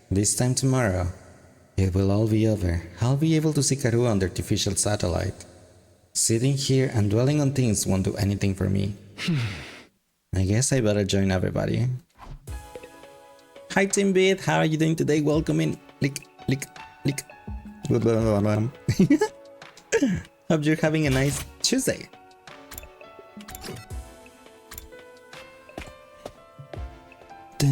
Speaker 1: This time tomorrow, it will all be over. I'll be able to see Karu on the artificial satellite. Sitting here and dwelling on things won't do anything for me. I guess I better join everybody. Hi Timbit, how are you doing today? Welcome in. Lick. Hope you're having a nice Tuesday. The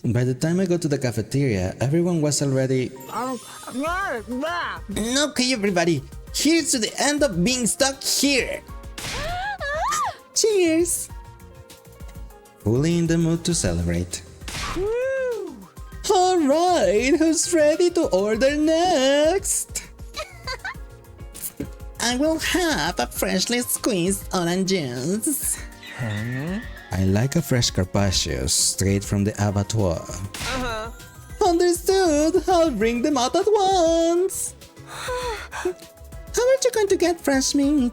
Speaker 1: By the time I got to the cafeteria, everyone was already... Okay, everybody, here's to the end of being stuck here! Cheers! Fully in the mood to celebrate. Alright, who's ready to order next? I will have a freshly squeezed orange juice. I like a fresh carpaccio straight from the abattoir. Understood! I'll bring them out at once! How aren't you going to get fresh meat?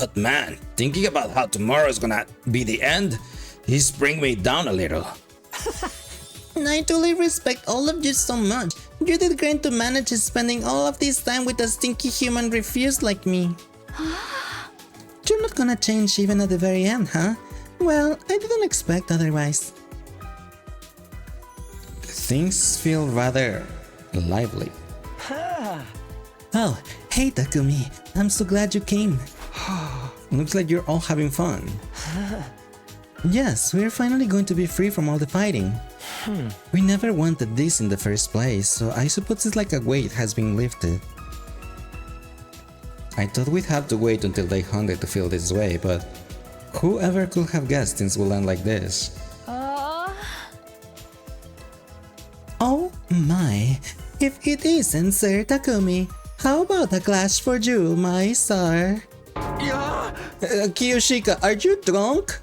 Speaker 1: But man, thinking about how tomorrow's gonna be the end is bring me down a little. I truly respect all of you so much. You did great to manage spending all of this time with a stinky human refuse like me. You're not gonna change even at the very end, huh? Well, I didn't expect otherwise. Things feel rather lively. Oh, hey Takumi, I'm so glad you came. Looks like you're all having fun. Yes, we're finally going to be free from all the fighting. We never wanted this in the first place, so I suppose it's like a weight has been lifted. I thought we'd have to wait until day 100 to feel this way, but whoever could have guessed things will end like this? Oh my, if it isn't Sir Takumi, how about a glass for you, my star? Kiyoshika, are you drunk?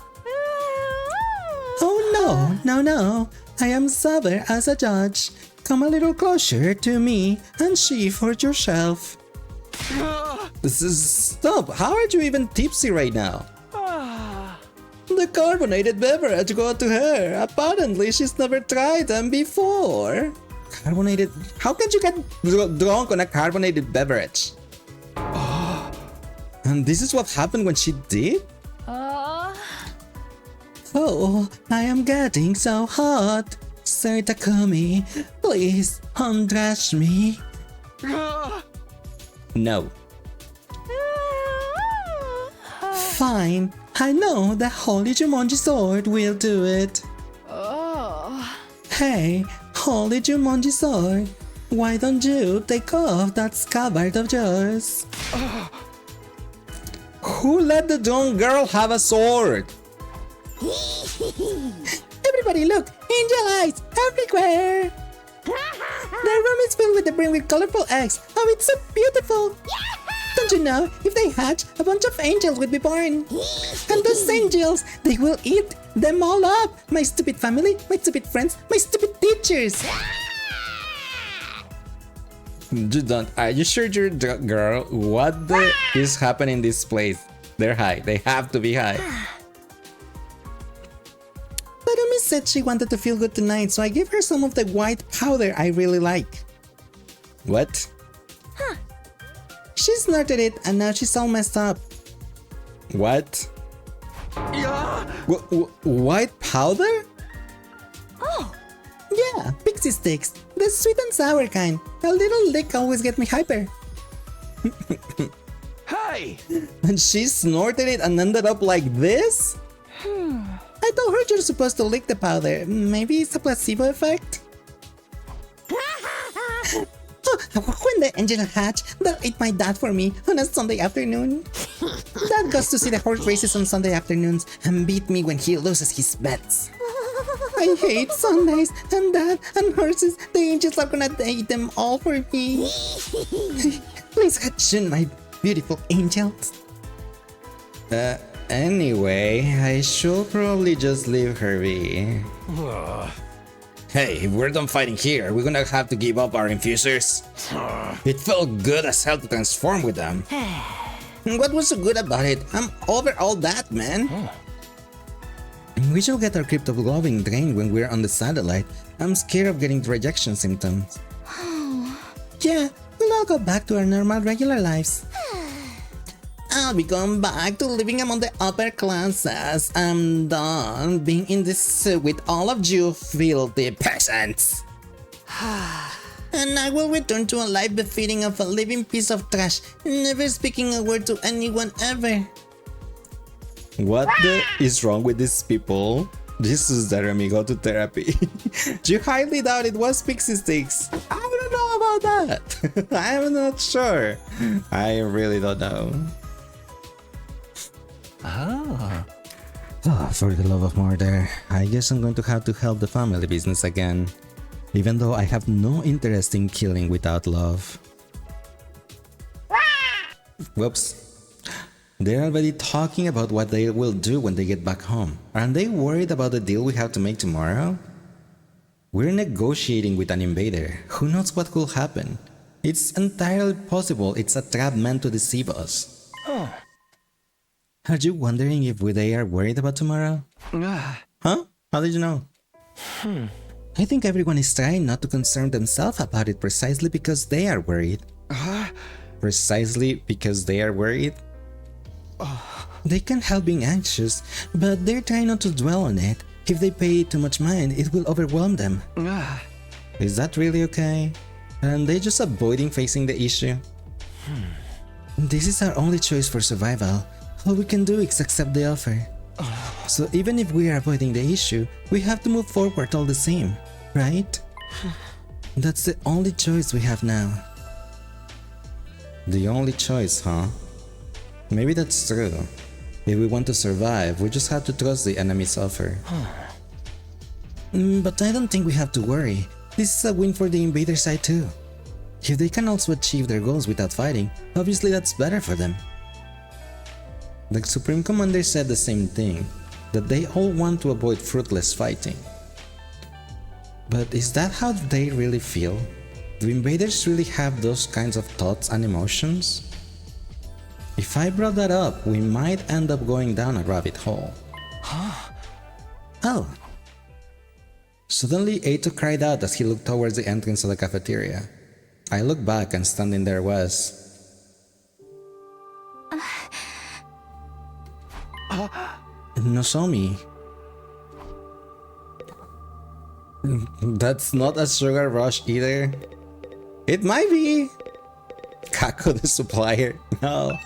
Speaker 1: Oh no, I am sober as a judge. Come a little closer to me and see for yourself. Stop, how are you even tipsy right now? The carbonated beverage got to her. Apparently she's never tried them before. Carbonated? How can you get drunk on a carbonated beverage? And this is what happened when she did? Oh, I am getting so hot. Sir Takumi, please undress me. No. Fine, I know the Holy Jumonji sword will do it. Hey, Holy Jumonji sword, why don't you take off that scabbard of yours? Who let the drunk girl have a sword? Everybody look! Angel eyes everywhere! The room is filled with the brim with colorful eggs. Oh, it's so beautiful! Don't you know, if they hatch, a bunch of angels will be born. And those angels, they will eat them all up. My stupid family, my stupid friends, my stupid teachers. You don't. Are you sure you're girl? What the is happening in this place? They're high. They have to be high. Narumi said she wanted to feel good tonight, so I gave her some of the white powder I really like. What? She snorted it and now she's all messed up. What? White powder?
Speaker 5: Oh.
Speaker 1: Yeah, pixie sticks. The sweet and sour kind. A little lick always get me hyper.
Speaker 3: Hey!
Speaker 1: And she snorted it and ended up like this? I told her you're supposed to lick the powder. Maybe it's a placebo effect? When the angel hatch, they'll eat my dad for me on a Sunday afternoon. Dad goes to see the horse races on Sunday afternoons and beat me when he loses his bets. I hate Sundays and Dad and horses. The angels are gonna eat them all for me. Please hatch soon, my beautiful angels. Anyway, I should probably just leave her be. Hey, if we're done fighting here, we're gonna have to give up our infusers. It felt good as hell to transform with them. What was so good about it? I'm over all that, man. We should get our cryptoglobin drained when we're on the satellite. I'm scared of getting rejection symptoms. Yeah, we'll all go back to our normal regular lives. I'll be going back to living among the upper classes. I'm done being in this suit with all of you filthy peasants. And I will return to a life befitting of a living piece of trash, never speaking a word to anyone ever. What the is wrong with these people? Jesus, Jeremy, go to therapy. You highly doubt it was Pixie Sticks. I don't know about that. I'm not sure. I really don't know. Oh, for the love of murder, I guess I'm going to have to help the family business again. Even though I have no interest in killing without love. Whoops. They're already talking about what they will do when they get back home. Aren't they worried about the deal we have to make tomorrow? We're negotiating with an invader. Who knows what could happen? It's entirely possible it's a trap meant to deceive us. Are you wondering if they are worried about tomorrow? Huh? How did you know? I think everyone is trying not to concern themselves about it precisely because they are worried. Precisely because they are worried? They can't help being anxious, but they're trying not to dwell on it. If they pay too much mind, it will overwhelm them. Is that really okay? And they just avoiding facing the issue? This is our only choice for survival. All we can do is accept the offer. So even if we are avoiding the issue, we have to move forward all the same, right? That's the only choice we have now. The only choice, huh? Maybe that's true. If we want to survive, we just have to trust the enemy's offer. But I don't think we have to worry. This is a win for the invader side too. If they can also achieve their goals without fighting, obviously that's better for them. The Supreme Commander said the same thing, that they all want to avoid fruitless fighting. But is that how they really feel? Do invaders really have those kinds of thoughts and emotions? If I brought that up, we might end up going down a rabbit hole. Oh. Suddenly, Ato cried out as he looked towards the entrance of the cafeteria. I looked back and standing there was... Nozomi. That's not a sugar rush either. It might be. Kako the supplier. No.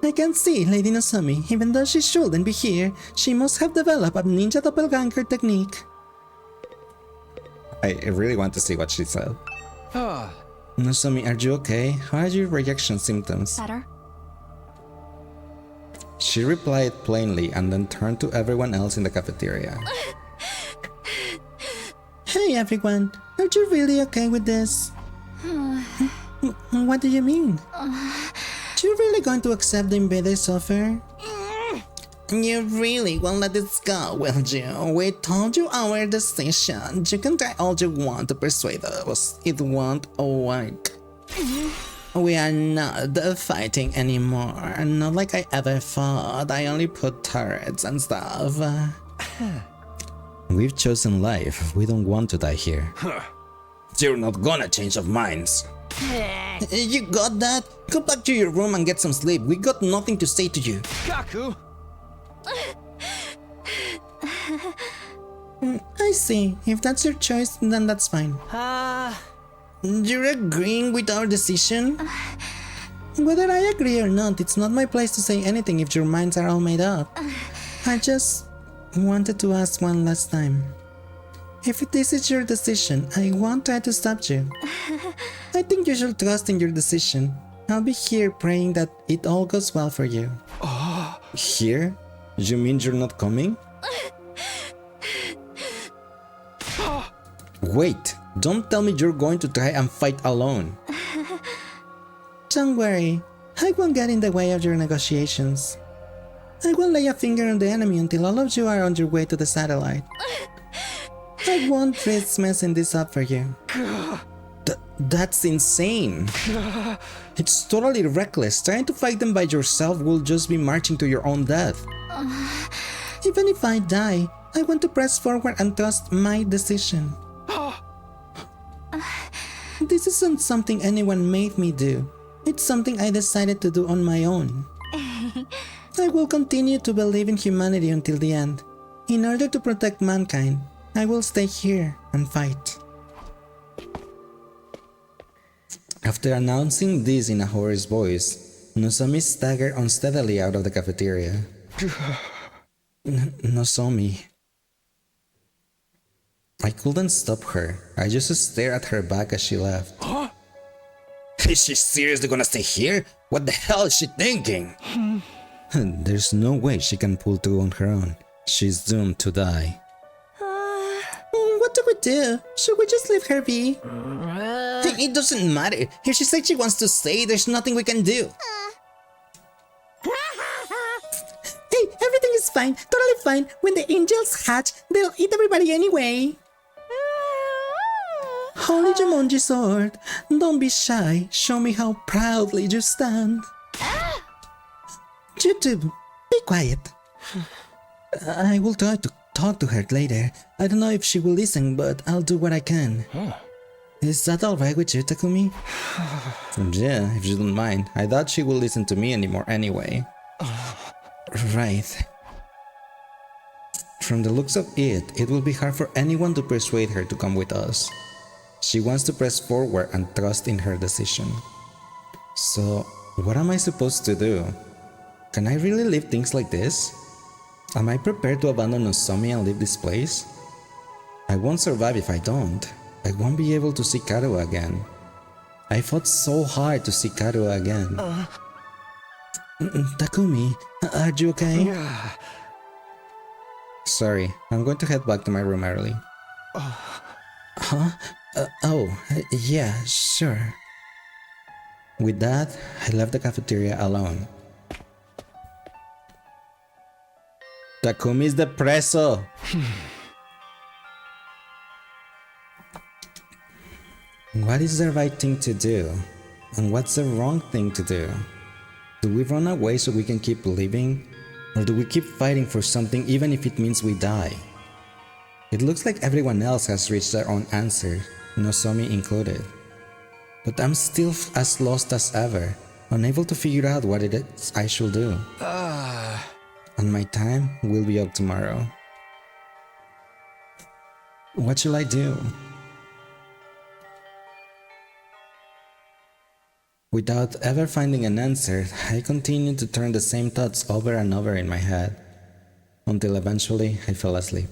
Speaker 1: I can see, Lady Nozomi. Even though she shouldn't be here, she must have developed a ninja doppelganger technique. I really want to see what she said. Nozomi, are you okay? How are your reaction symptoms?
Speaker 5: Better.
Speaker 1: She replied plainly and then turned to everyone else in the cafeteria. Hey everyone, are you really okay with this? What do you mean? You really going to accept the invader's offer? You really won't let this go, will you? We told you our decision. You can try all you want to persuade us. It won't work. We are not fighting anymore. Not like I ever fought. I only put turrets and stuff. We've chosen life. We don't want to die here. You're not gonna change of minds. You got that? Go back to your room and get some sleep. We got nothing to say to you.
Speaker 3: Kaku!
Speaker 1: I see. If that's your choice, then that's fine. You're agreeing with our decision? Whether I agree or not, it's not my place to say anything if your minds are all made up. I just wanted to ask one last time. If this is your decision, I won't try to stop you. I think you should trust in your decision. I'll be here praying that it all goes well for you. Here? You mean you're not coming? Wait, don't tell me you're going to try and fight alone. Don't worry, I won't get in the way of your negotiations. I won't lay a finger on the enemy until all of you are on your way to the satellite. I won't risk messing this up for you. That's insane. It's totally reckless. Trying to fight them by yourself will just be marching to your own death. Even if I die, I want to press forward and trust my decision. This isn't something anyone made me do. It's something I decided to do on my own. I will continue to believe in humanity until the end. In order to protect mankind, I will stay here and fight. After announcing this in a hoarse voice, Nozomi staggered unsteadily out of the cafeteria. Nozomi. I couldn't stop her. I just stared at her back as she left.
Speaker 3: Huh?
Speaker 1: Is she seriously gonna stay here? What the hell is she thinking? There's no way she can pull through on her own. She's doomed to die. What do we do? Should we just leave her be? It doesn't matter. If she said she wants to stay, there's nothing we can do. Hey, everything is fine. Totally fine. When the angels hatch, they'll eat everybody anyway. Holy Jumonji sword, don't be shy. Show me how proudly you stand. YouTube, be quiet. I will try to talk to her later. I don't know if she will listen, but I'll do what I can. Is that alright with you, Takumi? Yeah, if you don't mind. I doubt she will listen to me anymore anyway. Right. From the looks of it, it will be hard for anyone to persuade her to come with us. She wants to press forward and trust in her decision. So, what am I supposed to do? Can I really leave things like this? Am I prepared to abandon Nozomi and leave this place? I won't survive if I don't. I won't be able to see Karu again. I fought so hard to see Karu again. Takumi, are you okay?
Speaker 4: Yeah.
Speaker 1: Sorry, I'm going to head back to my room early. Huh? Yeah, sure. With that, I left the cafeteria alone. Takumi's depreso. What is the right thing to do? And what's the wrong thing to do? Do we run away so we can keep living? Or do we keep fighting for something even if it means we die? It looks like everyone else has reached their own answer, Nozomi included. But I'm still as lost as ever, unable to figure out what it is I should do. And my time will be up tomorrow. What shall I do? Without ever finding an answer, I continued to turn the same thoughts over and over in my head, until eventually I fell asleep.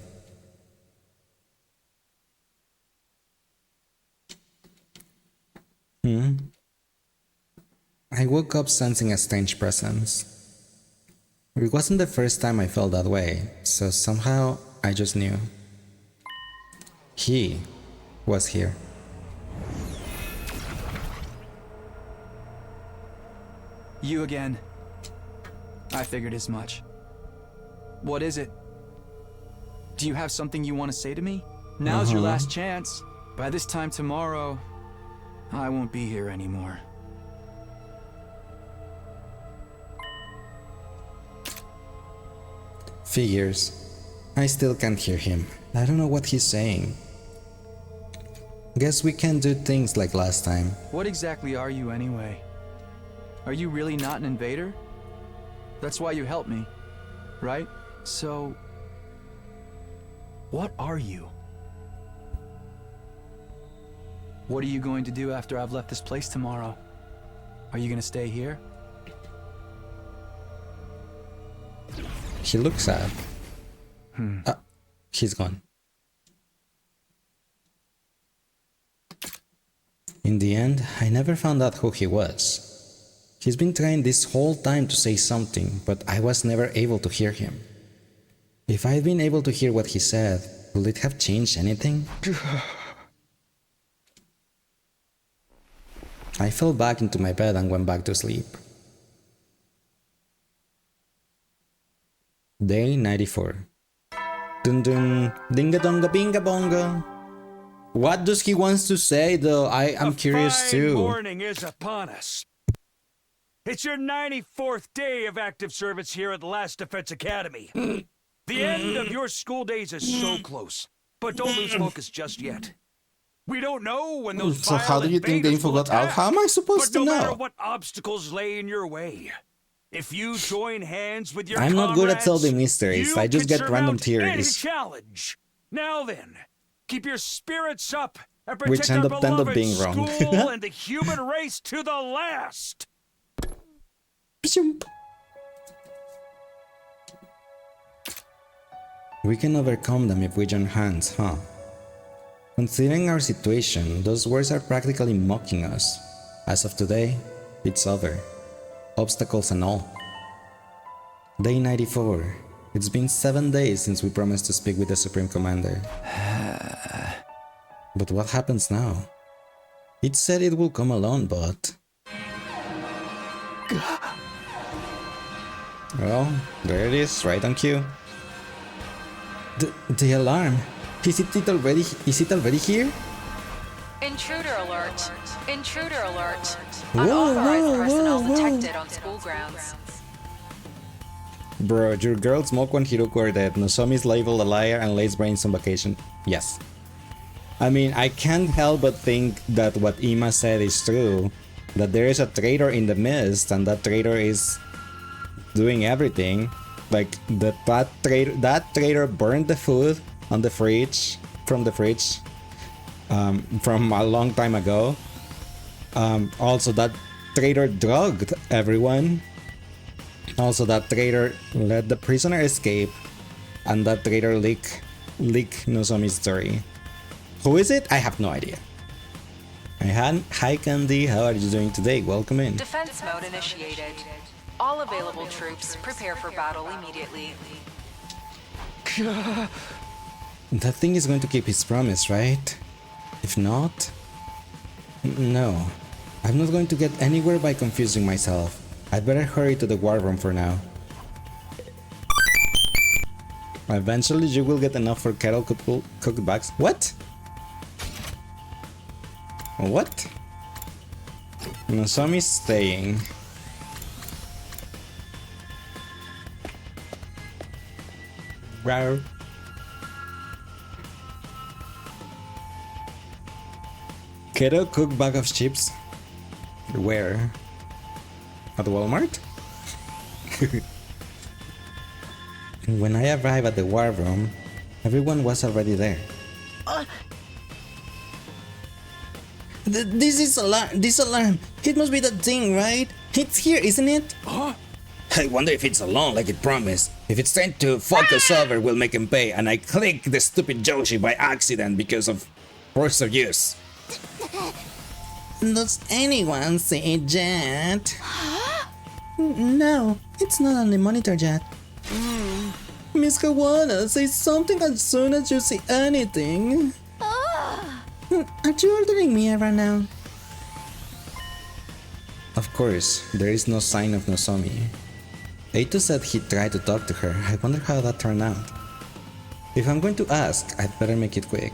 Speaker 1: I woke up sensing a strange presence. It wasn't the first time I felt that way, so somehow I just knew. He was here.
Speaker 4: You again. I figured as much. What is it? Do you have something you want to say to me? Now's your last chance. By this time tomorrow, I won't be here anymore.
Speaker 1: Figures. I still can't hear him. I don't know what he's saying. Guess we can't do things like last time.
Speaker 4: What exactly are you anyway? Are you really not an invader? That's why you helped me, right? So, what are you? What are you going to do after I've left this place tomorrow? Are you gonna stay here?
Speaker 1: He looks sad. He's gone. In the end, I never found out who he was. He's been trying this whole time to say something, but I was never able to hear him. If I'd been able to hear what he said, would it have changed anything? I fell back into my bed and went back to sleep. Day 94. Dun dun, dinga donga binga bonga. What does he wants to say though? I'm curious too.
Speaker 3: The morning is upon us. It's your 94th day of active service here at the Last Defense Academy. The end of your school days is so close, but don't lose focus just yet. We don't know when those
Speaker 1: So how do you think the info got out? How am I supposed to
Speaker 3: no matter
Speaker 1: know?
Speaker 3: what obstacles lay in your way, if you join hands with your
Speaker 1: I'm not good at
Speaker 3: comrades,
Speaker 1: solving mysteries.
Speaker 3: you
Speaker 1: I just
Speaker 3: can
Speaker 1: get random
Speaker 3: surmount any
Speaker 1: theories.
Speaker 3: challenge. Now then, keep your spirits up and
Speaker 1: Which
Speaker 3: protect our
Speaker 1: end up
Speaker 3: beloved
Speaker 1: being wrong.
Speaker 3: school and the human race to the last.
Speaker 1: We can overcome them if we join hands, huh? Considering our situation, those words are practically mocking us. As of today, it's over. Obstacles and all. Day 94. It's been 7 days since we promised to speak with the Supreme Commander. But what happens now? It said it will come alone, but... Well, there it is, right on cue. The alarm! Is it already here?
Speaker 6: Intruder alert! Intruder alert!
Speaker 1: Whoa,
Speaker 6: Unauthorized
Speaker 1: whoa,
Speaker 6: personnel
Speaker 1: whoa, whoa.
Speaker 6: detected on school grounds.
Speaker 1: Bro, your girl Smoke and Hiroku are dead. Nozomi's labeled a liar and Lace Brains on vacation. Yes. I mean, I can't help but think that what Ima said is true. That there is a traitor in the mist, and that traitor is doing everything. Like, that traitor burned the food on the fridge, from the fridge, from a long time ago. Also, that traitor drugged everyone. Also, that traitor let the prisoner escape, and that traitor leak Nozomi's story. Who is it? I have no idea. Hi Candy, how are you doing today? Welcome in.
Speaker 6: Defense mode initiated. All available troops prepare for battle immediately.
Speaker 1: That thing is going to keep his promise, right? If not... No. I'm not going to get anywhere by confusing myself. I'd better hurry to the war room for now. Eventually you will get enough for kettle cooked bags. What? What? Nozomi's staying. Rawr. Kettle cooked bag of chips? Where? At Walmart? When I arrived at the war room, everyone was already there. This alarm! It must be that thing, right? It's here, isn't it? Huh? I wonder if it's alone like it promised. If it's trying to fuck us over, we'll make him pay, and I clicked the stupid Joshi by accident because of force of use. Does anyone see a jet? No, it's not on the monitor jet. Miss Kawana, say something as soon as you see anything. Are you ordering me right now? Of course, there is no sign of Nozomi. Eito said he tried to talk to her. I wonder how that turned out. If I'm going to ask, I'd better make it quick.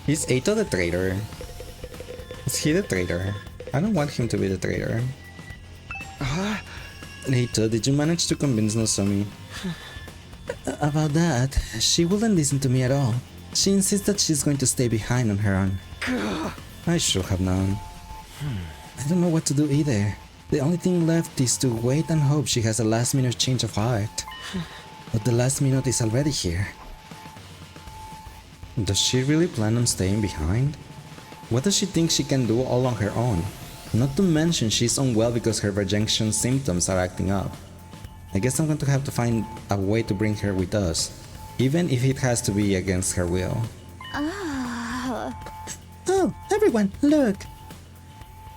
Speaker 1: Is Eito the traitor? Is he the traitor? I don't want him to be the traitor. Eito, did you manage to convince Nozomi? About that, she wouldn't listen to me at all. She insists that she's going to stay behind on her own. I should have known. I don't know what to do either. The only thing left is to wait and hope she has a last-minute change of heart. But the last minute is already here. Does she really plan on staying behind? What does she think she can do all on her own? Not to mention she's unwell because her rejection symptoms are acting up. I guess I'm going to have to find a way to bring her with us, even if it has to be against her will. Oh, everyone, look!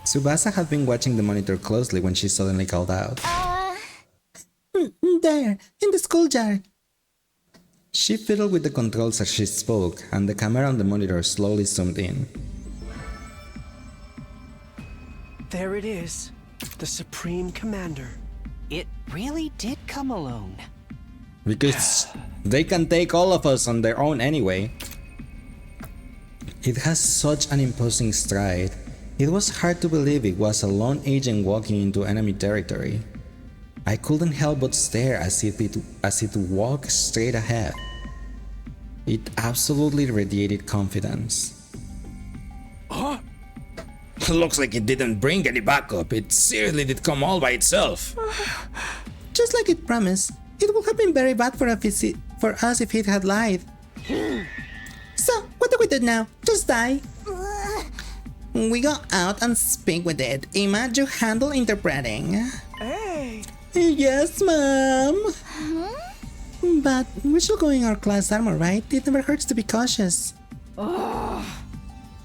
Speaker 1: Tsubasa had been watching the monitor closely when she suddenly called out. There, in the school jar! She fiddled with the controls as she spoke, and the camera on the monitor slowly zoomed in.
Speaker 7: There it is, the Supreme Commander.
Speaker 8: It really did come alone.
Speaker 1: Because they can take all of us on their own anyway. It has such an imposing stride. It was hard to believe it was a lone agent walking into enemy territory. I couldn't help but stare as it walked straight ahead. It absolutely radiated confidence.
Speaker 3: Huh?
Speaker 1: Looks like it didn't bring any backup. It seriously did come all by itself. Just like it promised. It would have been very bad for us if it had lied. So, what do we do now? Just die? We go out and speak with it. Emma, you handle interpreting.
Speaker 7: Hey!
Speaker 1: Yes, ma'am. But we should go in our class armor, right? It never hurts to be cautious.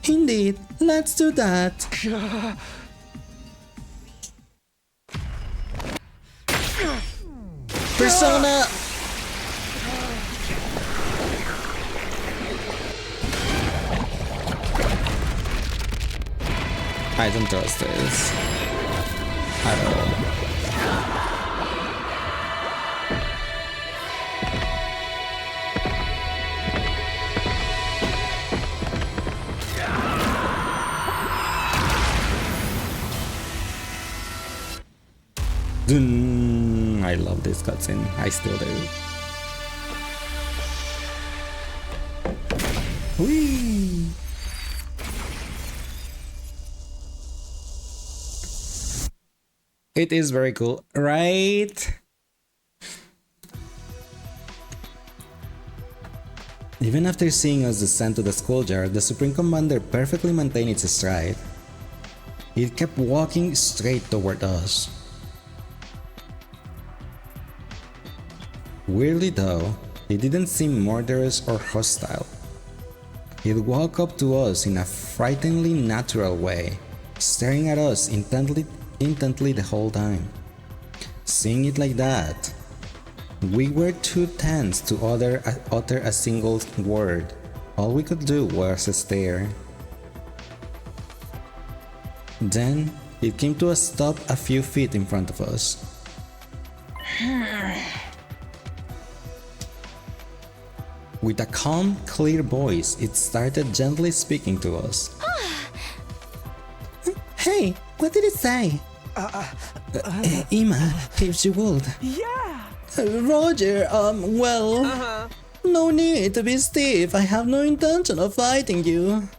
Speaker 1: Indeed, let's do that. Persona! I don't trust this at all. Dun. I love this cutscene. I still do. Whee! It is very cool, right? Even after seeing us descend to the schoolyard, the Supreme Commander perfectly maintained its stride. It kept walking straight toward us. Weirdly though, it didn't seem murderous or hostile. It walked up to us in a frighteningly natural way, staring at us intently the whole time. Seeing it like that, we were too tense to utter a single word. All we could do was stare. Then, it came to a stop a few feet in front of us. With a calm, clear voice, it started gently speaking to us. Hey, what did it say? Emma, if you would.
Speaker 7: Yeah!
Speaker 1: Roger, well... No need to be stiff, I have no intention of fighting you.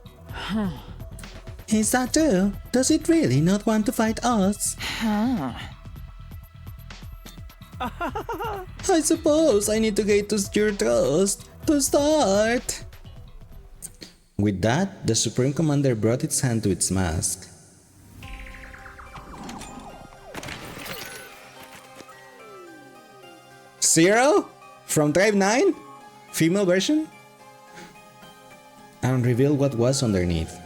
Speaker 1: Is that true? Does it really not want to fight us? I suppose I need to get to your trust to start. With that, the Supreme Commander brought its hand to its mask. Zero? From Drive 9? Female version? And revealed what was underneath.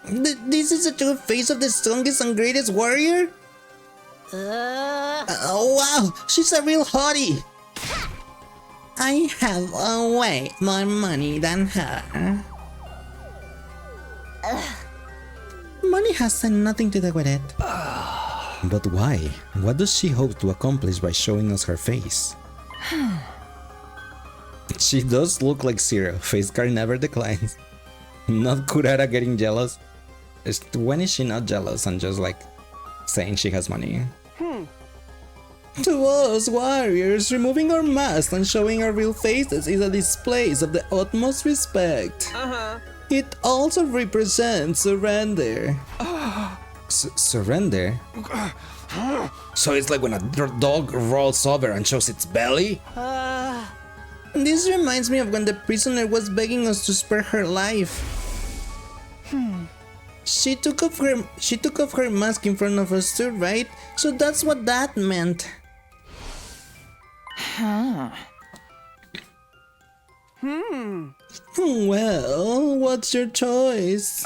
Speaker 1: This is the true face of the strongest and greatest warrior? Oh wow, she's a real hottie! I have way more money than her. Money has nothing to do with it. But why? What does she hope to accomplish by showing us her face? She does look like Zero. Face card never declines. Not Kurara getting jealous. When is she not jealous and just like saying she has money? To us warriors, removing our masks and showing our real faces is a display of the utmost respect. It also represents surrender. Surrender? So it's like when a dog rolls over and shows its belly? This reminds me of when the prisoner was begging us to spare her life. She took off her mask in front of us too, right? So that's what that meant. Well, what's your choice?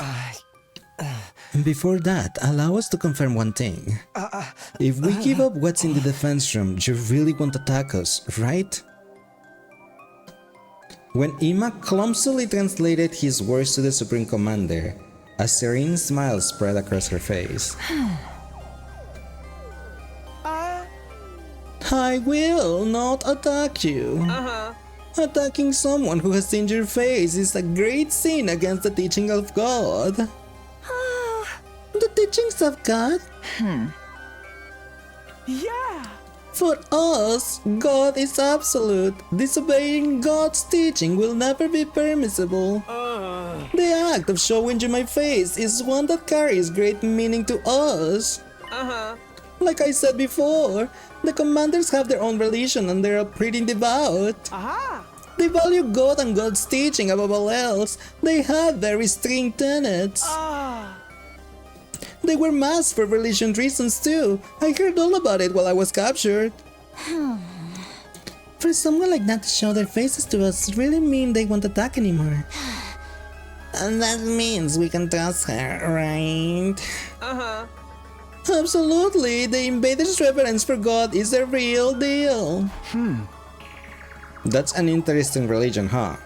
Speaker 1: Before that, allow us to confirm one thing. If we give up what's in the defense room, you really won't attack us, right? When Emma clumsily translated his words to the Supreme Commander, a serene smile spread across her face. I will not attack you. Attacking someone who has seen your face is a great sin against the teaching of God. The teachings of God?
Speaker 7: Yeah!
Speaker 1: For us, God is absolute. Disobeying God's teaching will never be permissible. The act of showing you my face is one that carries great meaning to us. Like I said before, the commanders have their own religion and they're pretty devout. They value God and God's teaching above all else. They have very strict tenets. They wear masks for religion reasons too. I heard all about it while I was captured. For someone like that to show their faces to us really mean they won't attack anymore. And that means we can trust her, right? Absolutely, the invader's reverence for God is the real deal. That's an interesting religion, huh?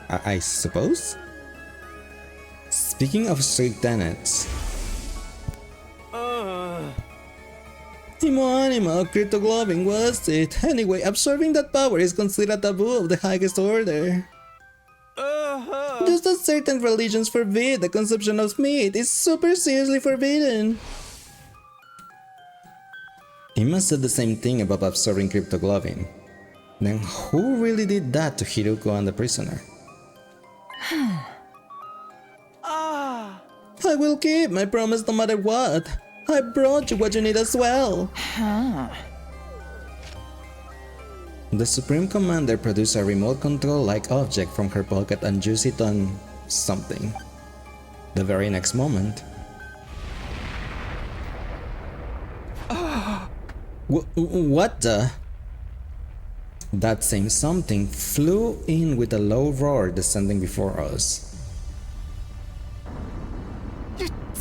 Speaker 1: I suppose? Speaking of strict tenets. Animo, cryptogloving was it? Anyway, absorbing that power is considered a taboo of the highest order. Just as certain religions forbid the consumption of meat, is super seriously forbidden. Ima said the same thing about absorbing cryptogloving. Then who really did that to Hiruko and the prisoner? I will keep my promise no matter what. I brought you what you need as well. The Supreme Commander produced a remote control-like object from her pocket and used it on something. The very next moment... What the? That same something flew in with a low roar descending before us.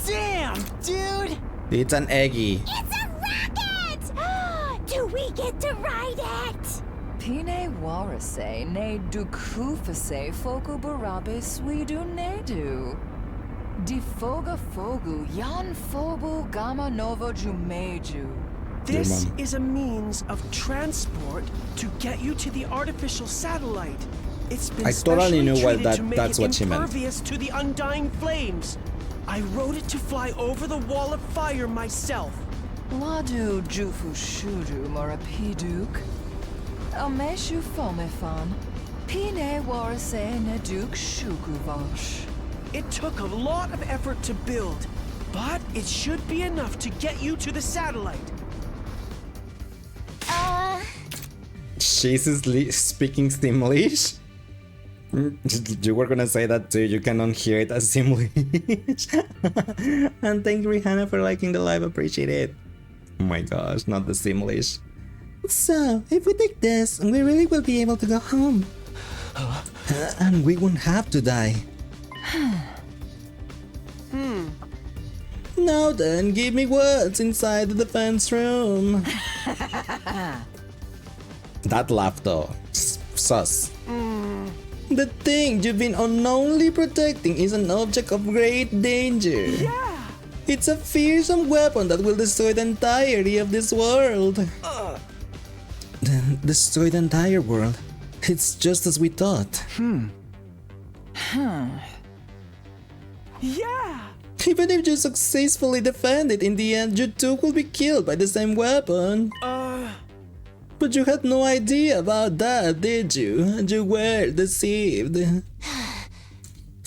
Speaker 7: Damn, dude!
Speaker 1: It's an Eggy.
Speaker 5: It's a rocket! Do we get to ride it?
Speaker 9: Pine warase ne dukufase foku barabe swidu nedu. Di foga fogu yan fobu gamma nova jumeju.
Speaker 7: This is a means of transport to get you to the artificial satellite. It's been
Speaker 1: I totally knew
Speaker 7: treated
Speaker 1: what
Speaker 7: to make
Speaker 1: that's
Speaker 7: it
Speaker 1: what she meant.
Speaker 7: impervious to the undying flames. I wrote it to fly over the wall of fire myself.
Speaker 9: Ladu jufu shudu morapiduk. Ameshu fomefan. Pine warase ne duk shukuvash.
Speaker 7: It took a lot of effort to build, but it should be enough to get you to the satellite.
Speaker 1: She's speaking Simlish? You were gonna say that too, you cannot hear it as Simlish. And thank you, Rihanna, for liking the live, appreciate it. Oh my gosh, not the Simlish. So, if we take this, we really will be able to go home. And we won't have to die. Now then, give me what's inside the defense room. That laugh though, sus. The thing you've been unknowingly protecting is an object of great danger.
Speaker 7: Yeah!
Speaker 1: It's a fearsome weapon that will destroy the entirety of this world. Destroy the entire world? It's just as we thought.
Speaker 7: Yeah!
Speaker 1: Even if you successfully defend it, in the end you too will be killed by the same weapon. But you had no idea about that, did you? You were deceived.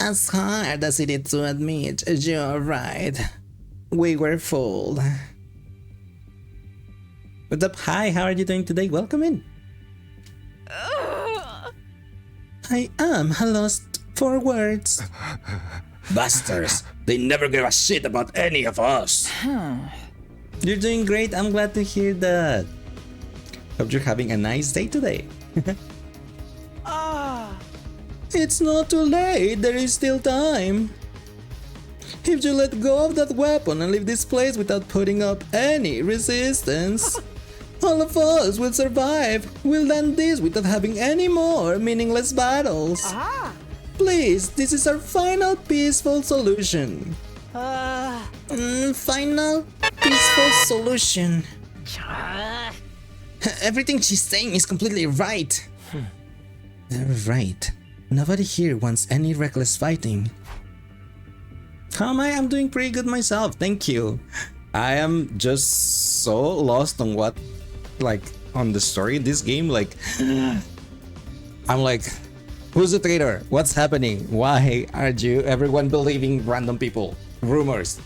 Speaker 1: As hard as it is to admit, you're right. We were fooled. What's up? Hi, how are you doing today? Welcome in. I am lost for words. Bastards! They never give a shit about any of us. You're doing great. I'm glad to hear that. Hope you're having a nice day today. It's not too late. There is still time. If you let go of that weapon and leave this place without putting up any resistance, all of us will survive. We'll end this without having any more meaningless battles. Please, this is our final peaceful solution. Final peaceful solution. Everything she's saying is completely right. Right. Nobody here wants any reckless fighting. How am I? I'm doing pretty good myself, thank you. I am just so lost on what, like, on the story in this game, like, I'm like, who's the traitor? What's happening? Why are you everyone believing random people? Rumors.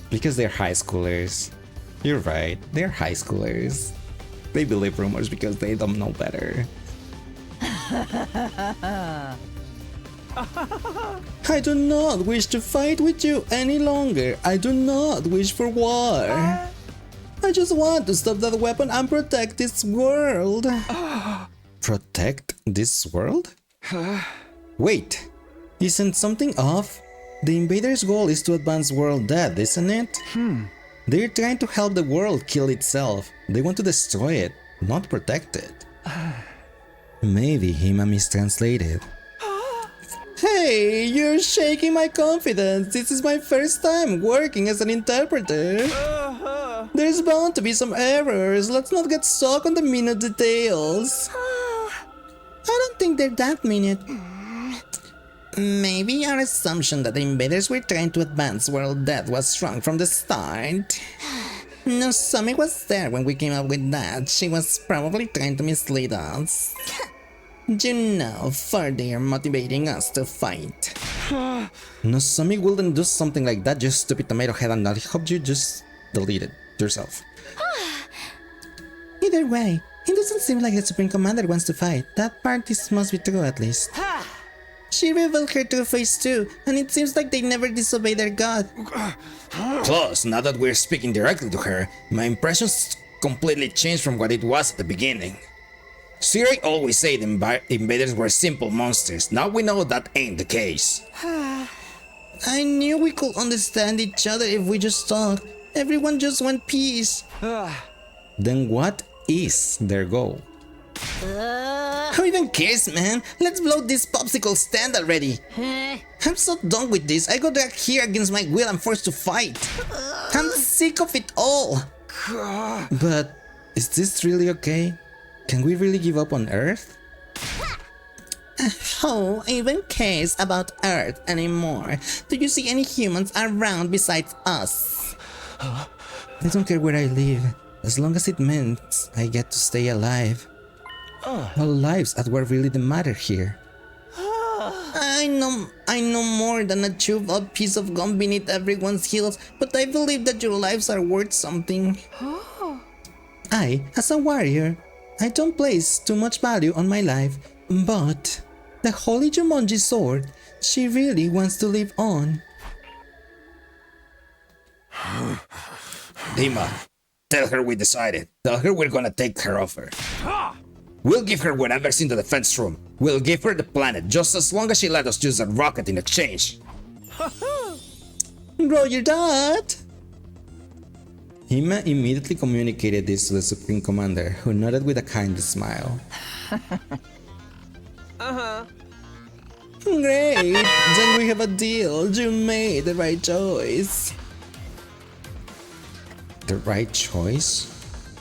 Speaker 1: Because they're high schoolers. You're right, they're high schoolers. They believe rumors because they don't know better. I do not wish to fight with you any longer. I do not wish for war. I just want to stop that weapon and protect this world. Protect this world? Wait, isn't something off? The invaders' goal is to advance world death, isn't it? They're trying to help the world kill itself. They want to destroy it, not protect it. Maybe Hima mistranslated. Hey, you're shaking my confidence. This is my first time working as an interpreter. There's bound to be some errors. Let's not get stuck on the minute details. I don't think they're that minute. Maybe our assumption that the invaders were trying to advance world death was wrong from the start. No, Sami was there when we came up with that. She was probably trying to mislead us. You know, further motivating us to fight. No, Sami wouldn't do something like that, you stupid tomato head, and I hope you just delete it yourself. Either way, it doesn't seem like the Supreme Commander wants to fight. That part must be true at least. She revealed her true face too, and it seems like they never disobey their god. Plus, now that we're speaking directly to her, my impressions completely changed from what it was at the beginning. Siri always said the invaders were simple monsters. Now we know that ain't the case. I knew we could understand each other if we just talked. Everyone just want peace. Then what is their goal? Who even cares, man? Let's blow this popsicle stand already. I'm so done with this. I got dragged here against my will and forced to fight. I'm sick of it all. But is this really okay? Can we really give up on Earth? Who even cares about Earth anymore? Do you see any humans around besides us? I don't care where I live, as long as it means I get to stay alive. Our lives are what really the matter here. I know more than a chewed up piece of gum beneath everyone's heels, but I believe that your lives are worth something. I, as a warrior, I don't place too much value on my life, but the Holy Jumonji sword, she really wants to live on. Dima, tell her we decided. Tell her we're gonna take her offer. We'll give her whatever's in the defense room. We'll give her the planet, just as long as she let us use a rocket in exchange. Roger that! Hima immediately communicated this to the Supreme Commander, who nodded with a kind smile. Great! Then we have a deal. You made the right choice. The right choice?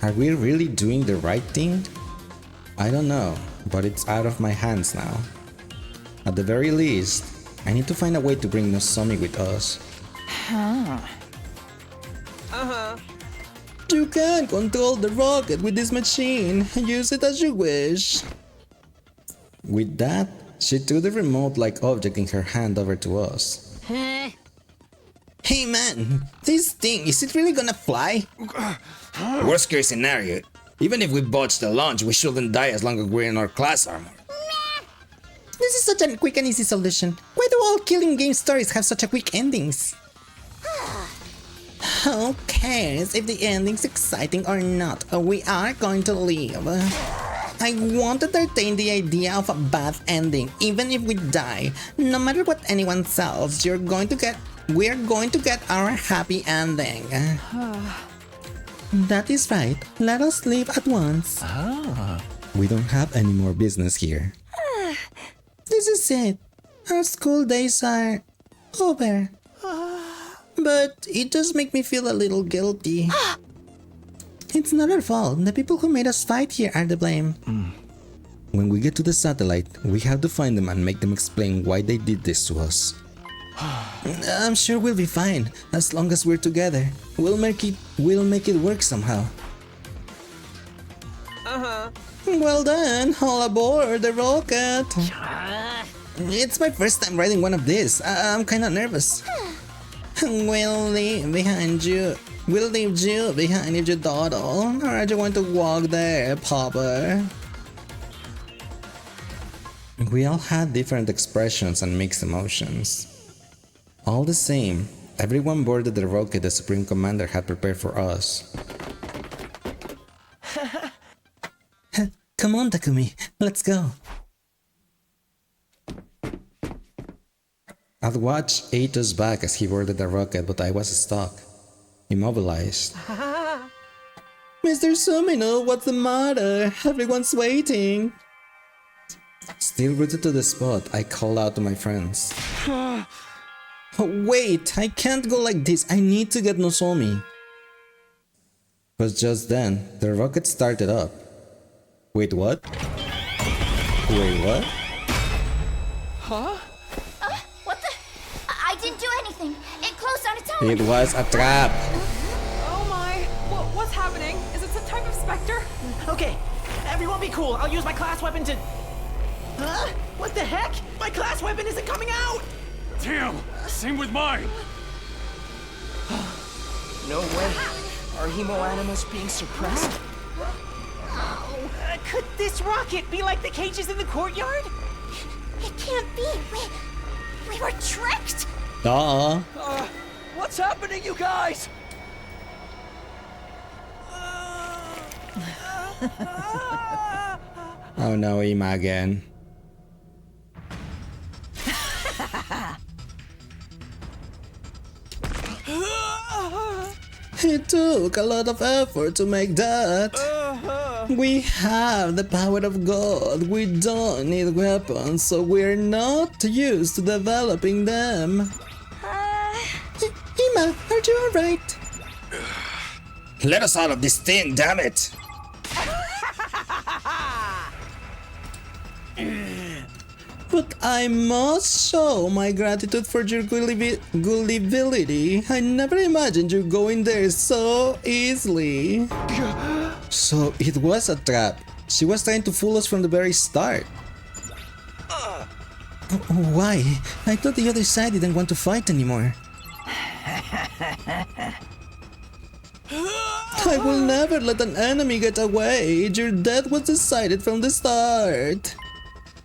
Speaker 1: Are we really doing the right thing? I don't know, but it's out of my hands now. At the very least, I need to find a way to bring Nozomi with us. You can control the rocket with this machine. Use it as you wish. With that, she threw the remote-like object in her hand over to us. Hey man, this thing, is it really gonna fly? Worst case scenario, even if we botch the launch, we shouldn't die as long as we're in our class armor. This is such a quick and easy solution. Why do all killing game stories have such a quick endings? Who cares if the ending's exciting or not? We are going to live. I won't entertain the idea of a bad ending, even if we die. No matter what anyone says, we're going to get our happy ending. That is right. Let us leave at once. We don't have any more business here. This is it. Our school days are over. But it does make me feel a little guilty. It's not our fault. The people who made us fight here are to blame. When we get to the satellite, we have to find them and make them explain why they did this to us. I'm sure we'll be fine, as long as we're together. We'll make it work somehow. Well done, all aboard the rocket. It's my first time riding one of these. I'm kinda nervous. We'll leave you behind if you dawdle, or do you want to walk there, Papa? We all had different expressions and mixed emotions. All the same, everyone boarded the rocket the Supreme Commander had prepared for us. Come on, Takumi, let's go. I'd watched Ato's back as he boarded the rocket, but I was stuck, immobilized. Mr. Sumino, what's the matter? Everyone's waiting. Still rooted to the spot, I called out to my friends. Oh, wait, I can't go like this. I need to get Nozomi. But just then, the rocket started up. Wait, what? Wait, what?
Speaker 5: What the? I didn't do anything. It closed on its own.
Speaker 1: It was a trap.
Speaker 10: Oh my! What's happening? Is it some type of specter?
Speaker 7: Okay, everyone be cool. I'll use my class weapon to... Huh? What the heck? My class weapon isn't coming out!
Speaker 3: Damn! Same with mine!
Speaker 4: No way. Are hemoanimas being suppressed?
Speaker 7: Could this rocket be like the cages in the courtyard?
Speaker 5: It can't be. We were tricked.
Speaker 1: Duh.
Speaker 3: What's happening, you guys?
Speaker 1: Oh no, Ima again. It took a lot of effort to make that. We have the power of God. We don't need weapons, so we're not used to developing them. Ima, are you alright? Let us out of this thing, damn it! But I must show my gratitude for your gullibility. I never imagined you going there so easily. So it was a trap. She was trying to fool us from the very start. Why? I thought the other side didn't want to fight anymore. I will never let an enemy get away. Your death was decided from the start.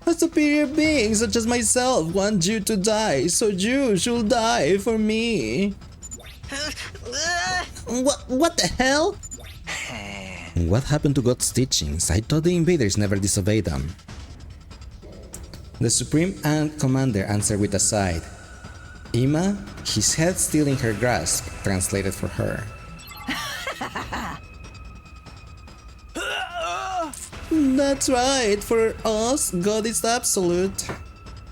Speaker 1: A superior being such as myself wants you to die, so you should die for me. What the hell? What happened to God's teachings? I thought the invaders never disobeyed them. The Supreme Ant Commander answered with a sigh. Ima, his head still in her grasp, translated for her. That's right, for us, God is absolute.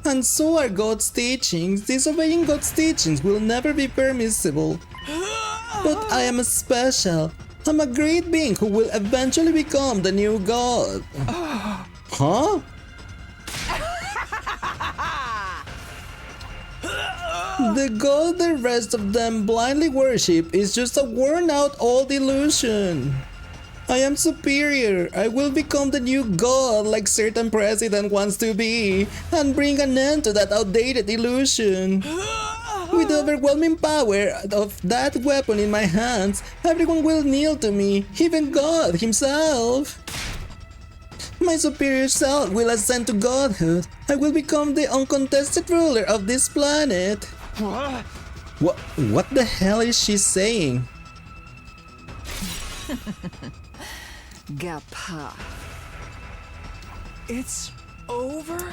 Speaker 1: And so are God's teachings. Disobeying God's teachings will never be permissible. But I am special. I'm a great being who will eventually become the new God. Huh? The God the rest of them blindly worship is just a worn-out old illusion. I am superior. I will become the new God like certain president wants to be and bring an end to that outdated illusion. With the overwhelming power of that weapon in my hands, everyone will kneel to me, even God himself. My superior self will ascend to godhood. I will become the uncontested ruler of this planet. What the hell is she saying?
Speaker 9: Gapa.
Speaker 4: It's over?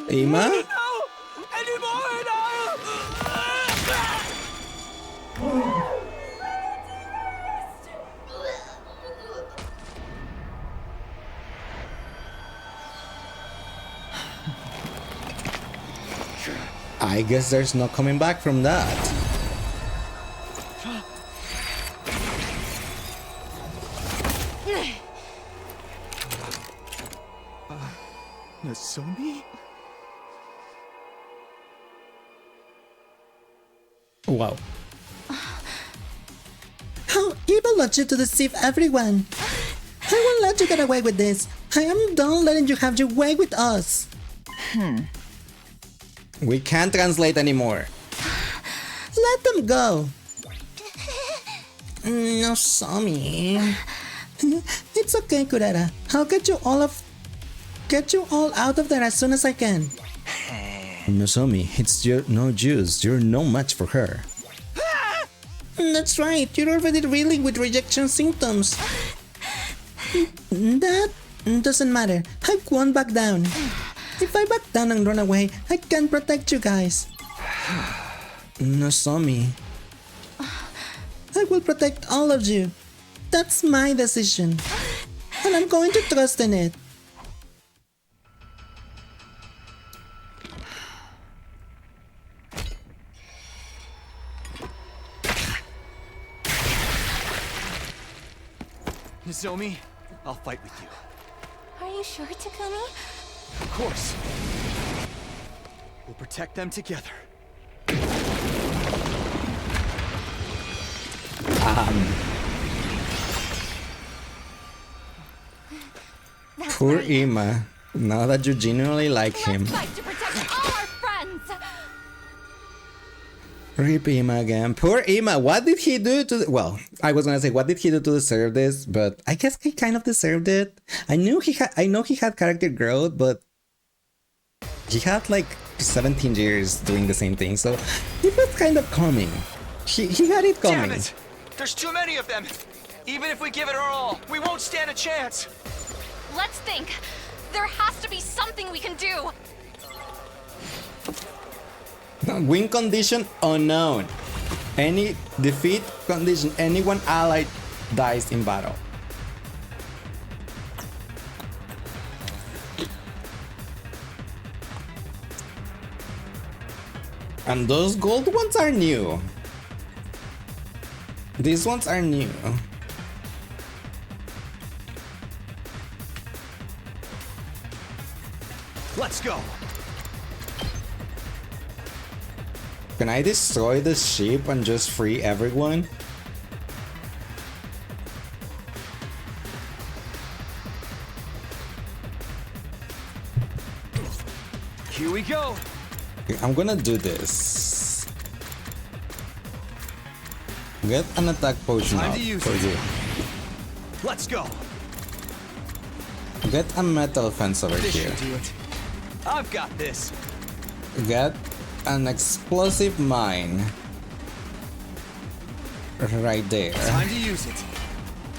Speaker 1: Ima?
Speaker 3: No! Anymore! No!
Speaker 1: I guess there's no coming back from that.
Speaker 4: Nozomi?
Speaker 1: Wow. How evil of you to deceive everyone! I won't let you get away with this. I am done letting you have your way with us. We can't translate anymore. Let them go. Nozomi. It's okay, Kurara. I'll get you all out of there as soon as I can. Nozomi, it's no use. You're no match for her. That's right. You're already reeling with rejection symptoms. That doesn't matter. I won't back down. If I back down and run away, I can't protect you guys. Nozomi, I will protect all of you. That's my decision. And I'm going to trust in it.
Speaker 4: Nozomi, I'll fight with you.
Speaker 5: Are you sure, Takumi?
Speaker 4: Of course. We'll protect them together.
Speaker 1: Poor Ima. Now that you genuinely like him.
Speaker 5: Let's fight to protect all our friends!
Speaker 1: Rip Ima again. Poor Ima. What did he do to... Well, I was gonna say, what did he do to deserve this? But I guess he kind of deserved it. I know he had character growth, but he had like 17 years doing the same thing, so it was kind of coming. He had it coming.
Speaker 4: Damn it! There's too many of them! Even if we give it our all, we won't stand a chance!
Speaker 5: Let's think. There has to be something we can do.
Speaker 1: Win condition unknown. Any defeat condition, anyone allied dies in battle. And those gold ones are new. These ones are new.
Speaker 4: Let's go!
Speaker 1: Can I destroy the ship and just free everyone?
Speaker 4: Here we go!
Speaker 1: I'm gonna do this. Get an attack potion
Speaker 4: Time
Speaker 1: out
Speaker 4: to use
Speaker 1: for
Speaker 4: it.
Speaker 1: you.
Speaker 4: Let's go!
Speaker 1: Get a metal fence over
Speaker 4: This
Speaker 1: here.
Speaker 4: should do it. I've got this!
Speaker 1: Get an explosive mine right there.
Speaker 4: Time to use it.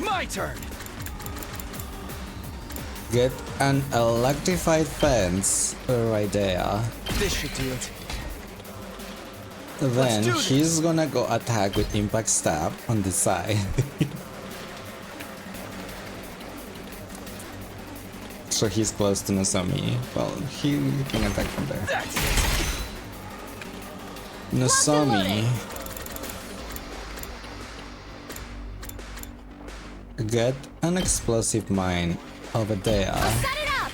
Speaker 4: My turn!
Speaker 1: Get an electrified fence right there.
Speaker 4: This should do it.
Speaker 1: Then
Speaker 4: do this.
Speaker 1: he's gonna go attack with impact stab on the side. So he's close to Nozomi. Well, he can attack from there.
Speaker 4: That's it!
Speaker 1: Nozomi. Get an explosive mine over there.
Speaker 5: Set it up!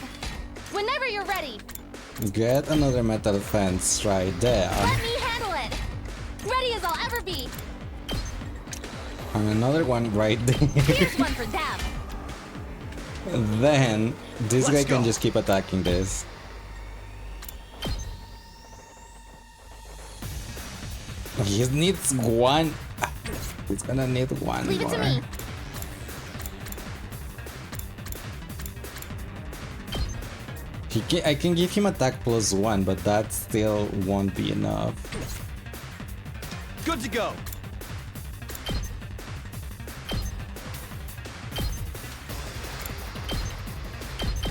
Speaker 5: Whenever you're ready.
Speaker 1: Get another metal fence right there.
Speaker 5: Let me handle it. Ready as I'll ever be.
Speaker 1: And another one right there.
Speaker 5: Here's one for them.
Speaker 1: Then this guy
Speaker 4: Let's
Speaker 1: can
Speaker 4: go.
Speaker 1: just keep attacking this. He needs one. He's gonna need one
Speaker 5: Leave it to
Speaker 1: more.
Speaker 5: me.
Speaker 1: I can give him attack +1, but that still won't be enough.
Speaker 4: Good to go!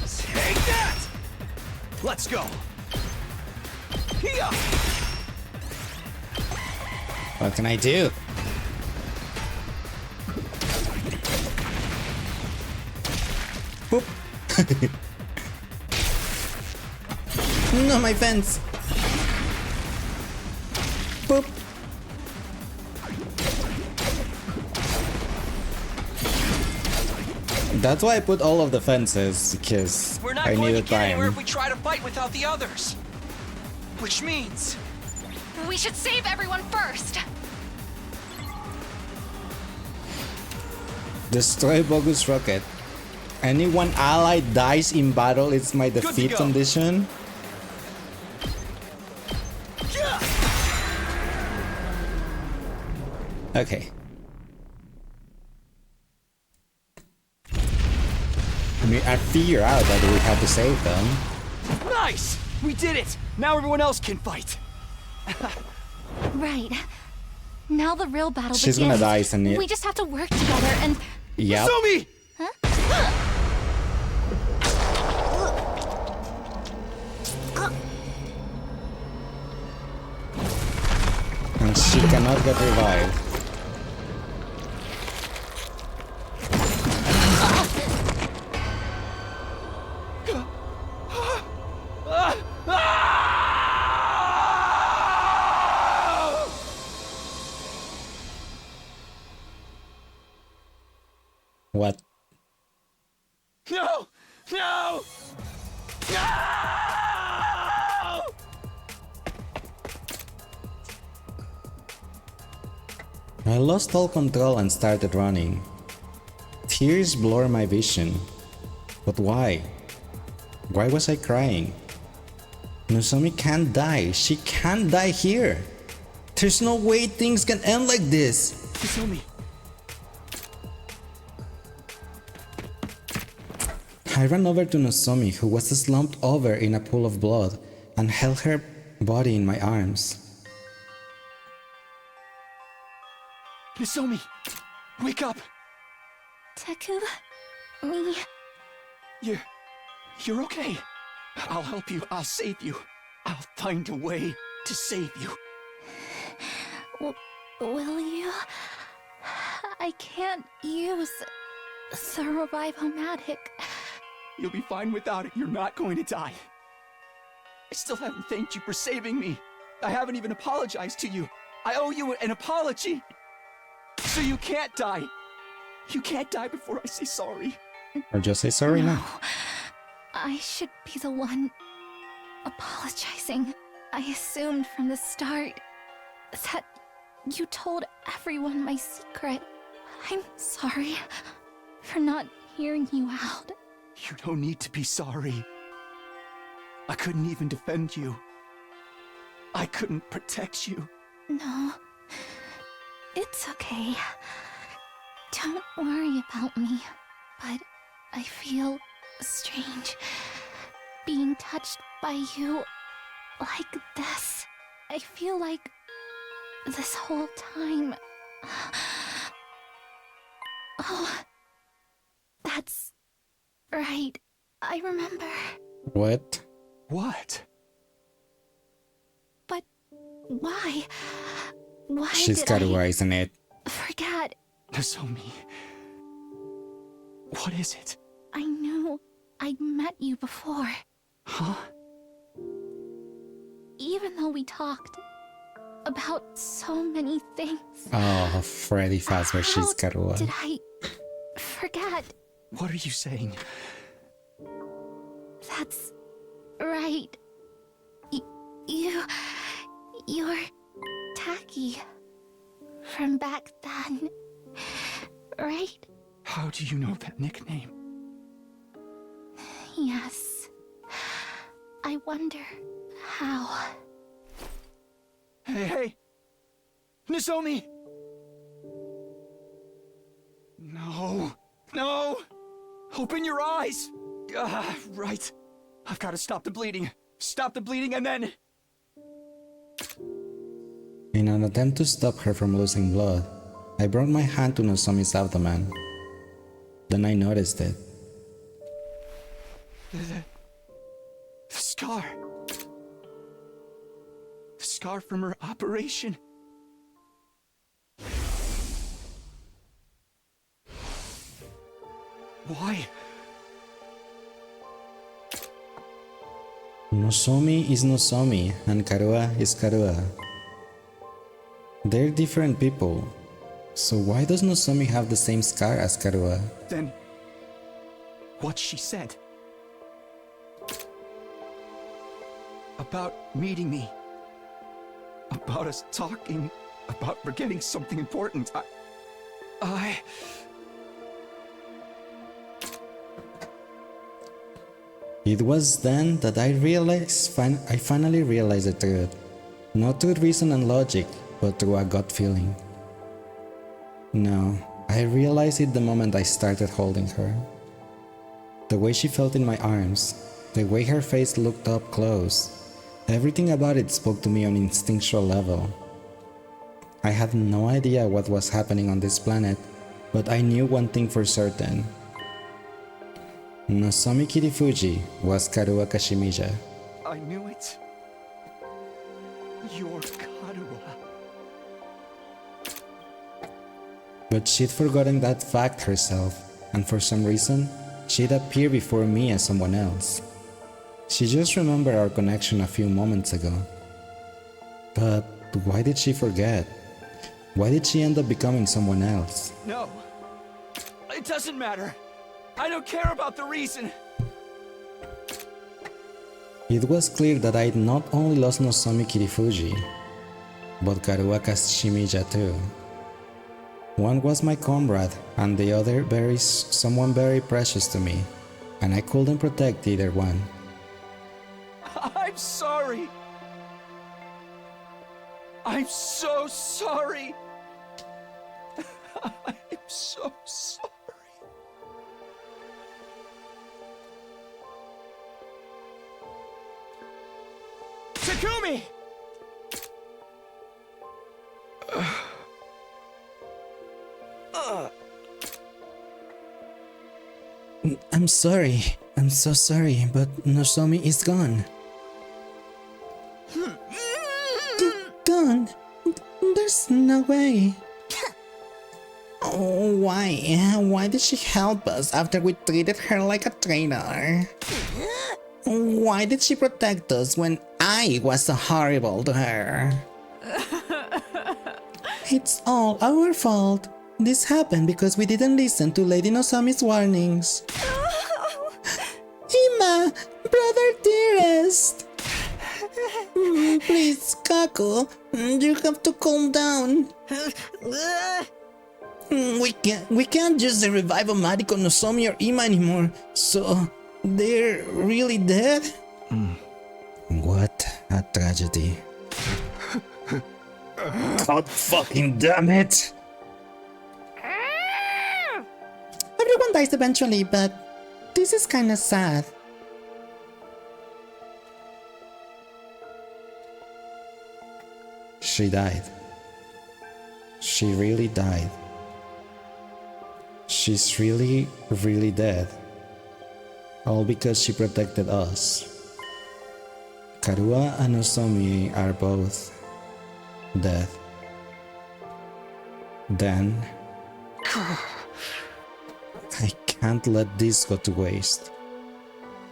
Speaker 4: Take that! Let's go! Here!
Speaker 1: What can I do? Boop. No, my fence. Boop. That's why I put all of the fences, because
Speaker 4: We're not
Speaker 1: I
Speaker 4: going to
Speaker 1: needed
Speaker 4: get anywhere if
Speaker 1: time.
Speaker 4: we try to fight without the others. Which means...
Speaker 5: We should save everyone first.
Speaker 1: Destroy bogus rocket. Anyone allied dies in battle, it's my
Speaker 4: to
Speaker 1: defeat
Speaker 4: go.
Speaker 1: condition.
Speaker 4: Yeah!
Speaker 1: Okay. I figured out that we had to save them.
Speaker 4: Nice! We did it! Now everyone else can fight.
Speaker 5: Right. Now the real battle
Speaker 1: She's
Speaker 5: begins.
Speaker 1: gonna die, isn't it?
Speaker 5: We just have to work together and...
Speaker 1: Yep.
Speaker 4: Sumi!
Speaker 1: And she cannot get revived. What?
Speaker 4: No! No! No!
Speaker 1: I lost all control and started running. Tears blur my vision. But why? Why was I crying? Nozomi can't die. She can't die here. There's no way things can end like this.
Speaker 4: Sumi.
Speaker 1: I ran over to Nozomi, who was slumped over in a pool of blood, and held her body in my arms.
Speaker 4: Nozomi, wake up!
Speaker 5: Teku? Me?
Speaker 4: You're okay. I'll help you. I'll save you. I'll find a way to save you.
Speaker 5: Will you? I can't use the revive-o-matic.
Speaker 4: You'll be fine without it. You're not going to die. I still haven't thanked you for saving me. I haven't even apologized to you. I owe you an apology. So you can't die. You can't die before I say sorry.
Speaker 1: Or just say sorry now.
Speaker 5: I should be the one apologizing. I assumed from the start that you told everyone my secret. I'm sorry for not hearing you out.
Speaker 4: You don't need to be sorry. I couldn't even defend you. I couldn't protect you.
Speaker 5: No, it's okay. Don't worry about me. But I feel strange being touched by you like this. I feel like this whole time... Oh, that's right. I remember.
Speaker 1: What?
Speaker 4: What?
Speaker 5: But why? Why
Speaker 1: She's
Speaker 5: did
Speaker 1: got
Speaker 5: I
Speaker 1: wise in it.
Speaker 5: forget?
Speaker 4: Nozomi. What is it?
Speaker 5: I knew I'd met you before.
Speaker 4: Huh?
Speaker 5: Even though we talked about so many things.
Speaker 1: Oh, Freddy Fazbear, she's got one.
Speaker 5: Did I forget?
Speaker 4: What are you saying?
Speaker 5: That's right. You're Tacky from back then, right?
Speaker 4: How do you know that nickname?
Speaker 5: Yes. I wonder how.
Speaker 4: Hey! Nozomi! No! Open your eyes! Right. I've got to stop the bleeding. Stop the bleeding and then...
Speaker 1: In an attempt to stop her from losing blood, I brought my hand to Nozomi's abdomen. Then I noticed it.
Speaker 4: The scar. The scar from her operation. Why?
Speaker 1: Nozomi is Nozomi and Karua is Karua. They're different people. So why does Nozomi have the same scar as Karua?
Speaker 4: Then, what she said about meeting me, about us talking, about forgetting something important, I...
Speaker 1: It was then that I finally realized the truth. Not through reason and logic, but through a gut feeling. No, I realized it the moment I started holding her. The way she felt in my arms, the way her face looked up close, everything about it spoke to me on instinctual level. I had no idea what was happening on this planet, but I knew one thing for certain. Nozomi Kirifuji was Karuwa Kashimija.
Speaker 4: I knew it. You're Karuwa.
Speaker 1: But she'd forgotten that fact herself, and for some reason, she'd appear before me as someone else. She just remembered our connection a few moments ago. But why did she forget? Why did she end up becoming someone else?
Speaker 4: No. It doesn't matter. I don't care about the reason.
Speaker 1: It was clear that I'd not only lost Nozomi Kirifuji, but Karuwa Kashimija too. One was my comrade, and the other someone very precious to me, and I couldn't protect either one.
Speaker 4: I'm sorry. I'm so sorry. I'm so sorry. Takumi!
Speaker 1: I'm sorry. I'm so sorry, but Nozomi is gone. Gone? There's no way. Oh, why? Why did she help us after we treated her like a traitor? Why did she protect us when I was so horrible to her? It's all our fault. This happened because we didn't listen to Lady Nozomi's warnings. Ima, brother dearest. Please, Kaku, you have to calm down. We can't use the revive-o-matic on Nozomi or Ima anymore, so they're really dead? What a tragedy. God fucking damn it! Everyone dies eventually, but this is kinda sad. She died. She really died. She's really, really dead. All because she protected us. Karuwa and Nozomi are both dead. Then I can't let this go to waste.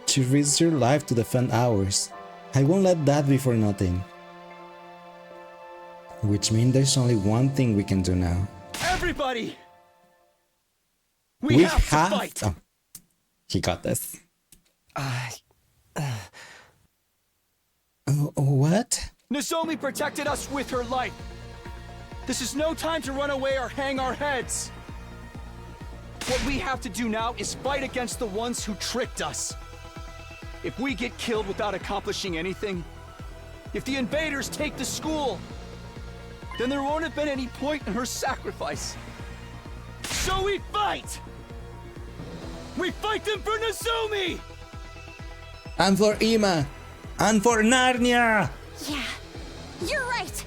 Speaker 1: She risked her life to defend ours. I won't let that be for nothing. Which means there's only one thing we can do now.
Speaker 4: Everybody! We have to fight!
Speaker 1: Oh, he got this. What?
Speaker 4: Nozomi protected us with her life. This is no time to run away or hang our heads. What we have to do now is fight against the ones who tricked us. If we get killed without accomplishing anything, if the invaders take the school, then there won't have been any point in her sacrifice. So we fight! We fight them for Nozomi!
Speaker 1: And for Ima! And for Narnia!
Speaker 5: Yeah, you're right.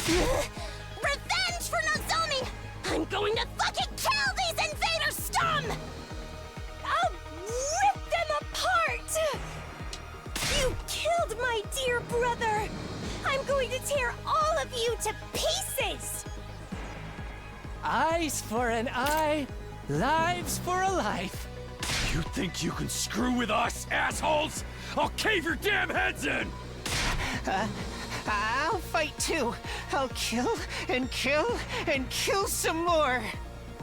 Speaker 5: Revenge for Nozomi! I'm going to fucking kill these invader scum! I'll rip them apart! You killed my dear brother! I'm going to tear all of you to pieces!
Speaker 7: Eyes for an eye, lives for a life.
Speaker 3: You think you can screw with us, assholes? I'll cave your damn heads in!
Speaker 8: I'll fight too. I'll kill and kill and kill some more.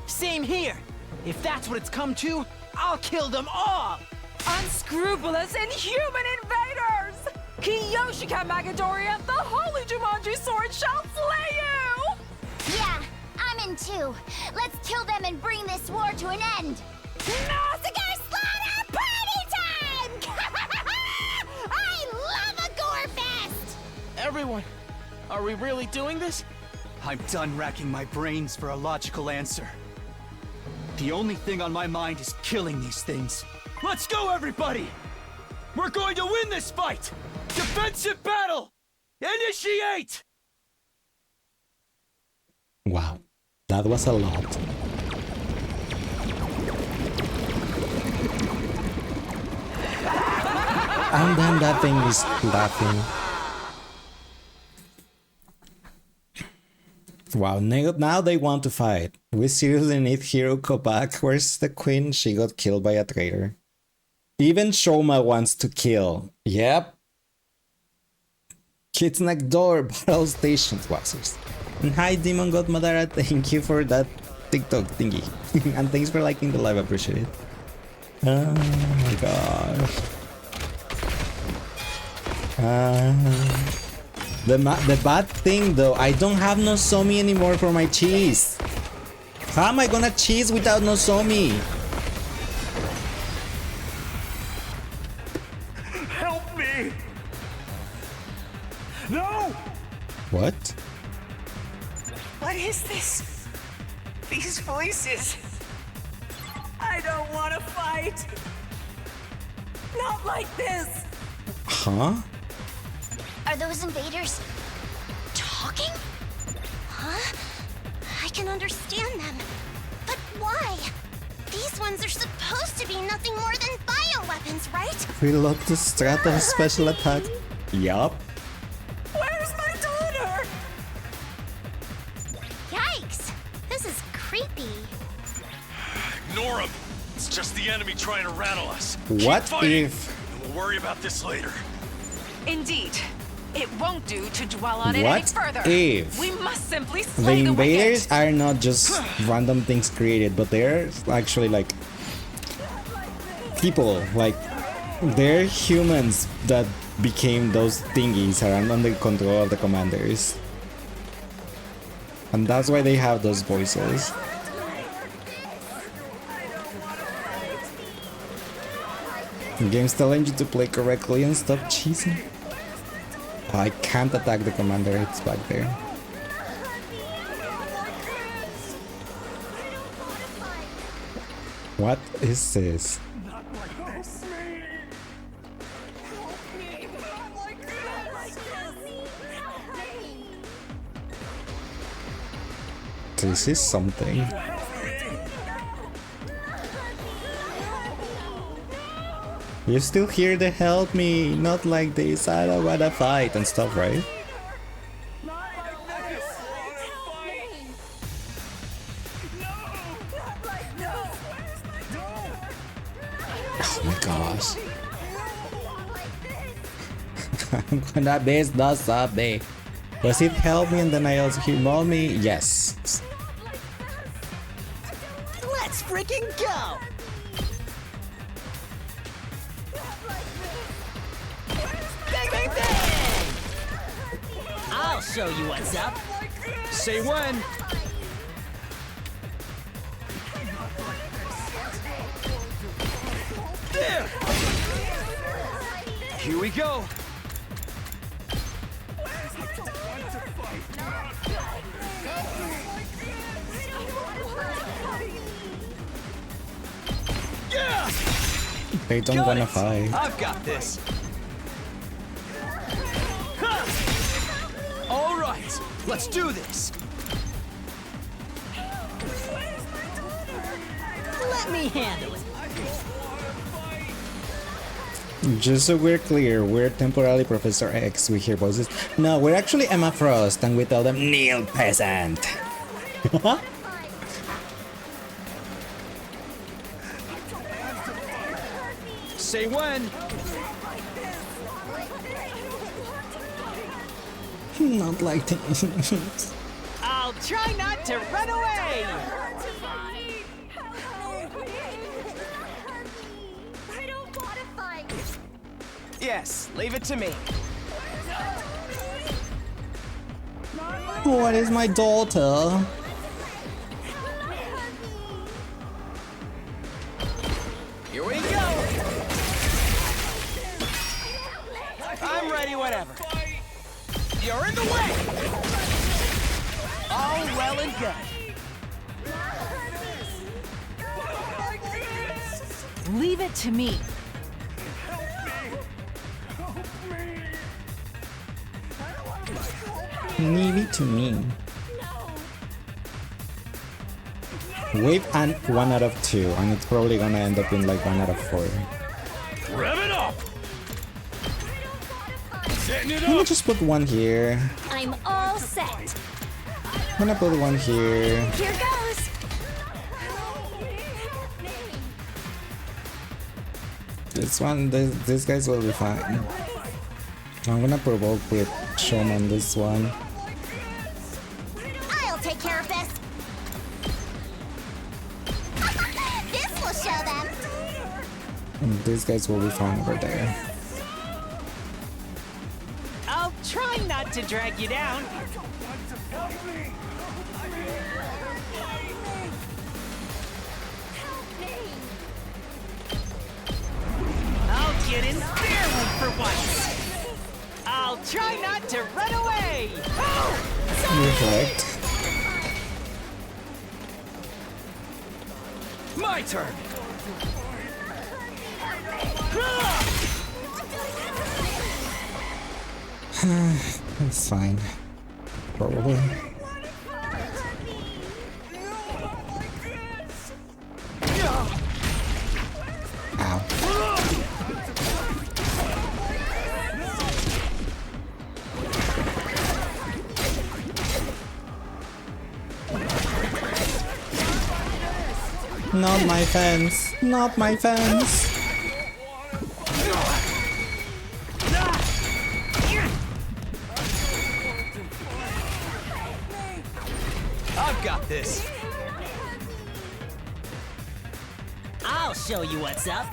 Speaker 7: Same here. If that's what it's come to, I'll kill them all. Unscrupulous, inhuman invaders! Kiyoshika Magadoria, the holy Jumanji sword shall slay you!
Speaker 5: Yeah, I'm in too. Let's kill them and bring this war to an end. Massacre slaughter party time! I love a gore fest!
Speaker 4: Everyone, are we really doing this? I'm done racking my brains for a logical answer. The only thing on my mind is killing these things. Let's go, everybody! We're going to win this fight! Defensive battle! Initiate!
Speaker 1: Wow, that was a lot. And then that thing is laughing. Wow, now they want to fight. We seriously need Hiroko back. Where's the queen? She got killed by a traitor. Even Shoma wants to kill. Yep. Kids next door, battle stations, Waxers. And hi, Demon God Madara. Thank you for that TikTok thingy. And thanks for liking the live. I appreciate it. Oh my gosh. The bad thing though, I don't have Nozomi anymore for my cheese. How am I gonna cheese without Nozomi?
Speaker 3: Help me! No!
Speaker 1: What?
Speaker 8: What is this? These voices.
Speaker 7: I don't want to fight. Not like this.
Speaker 1: Huh?
Speaker 5: Are those invaders talking? Huh? I can understand them. But why? These ones are supposed to be nothing more than bioweapons, right?
Speaker 1: Reload the Stratos special attack. Yup.
Speaker 7: Where's my daughter?
Speaker 5: Yikes! This is creepy.
Speaker 3: Ignore him. It's just the enemy trying to rattle us.
Speaker 1: What
Speaker 3: Keep fighting,
Speaker 1: if...
Speaker 3: and we'll worry about this later.
Speaker 6: Indeed. It won't do to dwell on it any
Speaker 1: What
Speaker 6: further.
Speaker 1: if
Speaker 6: We must simply
Speaker 1: the
Speaker 6: slay the
Speaker 1: invaders
Speaker 6: wicked.
Speaker 1: are not just random things created, but they're actually like people, like they're humans that became those thingies around under control of the commanders, and that's why they have those voices. The game's telling you to play correctly and stop cheesing. I can't attack the commander, it's back there. What is this? This is something. You're still here to help me, not like this, I don't wanna fight and stuff, right? Oh my gosh. I'm gonna base this up there. Does it help me and then I also hear mommy? Yes.
Speaker 7: Let's freaking go! Bang, bang, bang! I'll show you what's up.
Speaker 4: Say when. There! Here we go. Yeah!
Speaker 1: They don't
Speaker 4: Got
Speaker 1: wanna
Speaker 4: it.
Speaker 1: fight.
Speaker 4: I've got this. Ha! All right, let's do this.
Speaker 7: Let me handle it.
Speaker 1: Just so we're clear, we're temporarily Professor X, we hear voices. No, we're actually Emma Frost and we tell them, kneel peasant!
Speaker 4: Say when.
Speaker 1: Not like this.
Speaker 7: I'll try not to run away!
Speaker 5: I don't want to fight.
Speaker 7: Yes, leave it to me.
Speaker 1: What is my daughter?
Speaker 7: Here we go! I'm ready, whatever. You're in the way! All well and good. Leave it to me.
Speaker 1: Leave it to me. Wave and 1 out of 2, and it's probably gonna end up in like 1 out of 4.
Speaker 3: Rev it up! Setting it
Speaker 1: Let me
Speaker 3: up!
Speaker 1: just put 1 here.
Speaker 5: I'm all set.
Speaker 1: I'm gonna put 1 here.
Speaker 5: Here goes.
Speaker 1: This one, these guys will be fine. I'm gonna provoke with Sean on this one.
Speaker 5: I'll take care of this. This will show them.
Speaker 1: And these guys will be fine over there.
Speaker 8: I'll try not to drag you down. I'll get in their way for once. I'll try not to run away.
Speaker 1: Reflect.
Speaker 3: My turn!
Speaker 1: It's fine. Probably. Ow. Not my fence. Not my fence.
Speaker 3: I've got this!
Speaker 8: I'll show you what's up.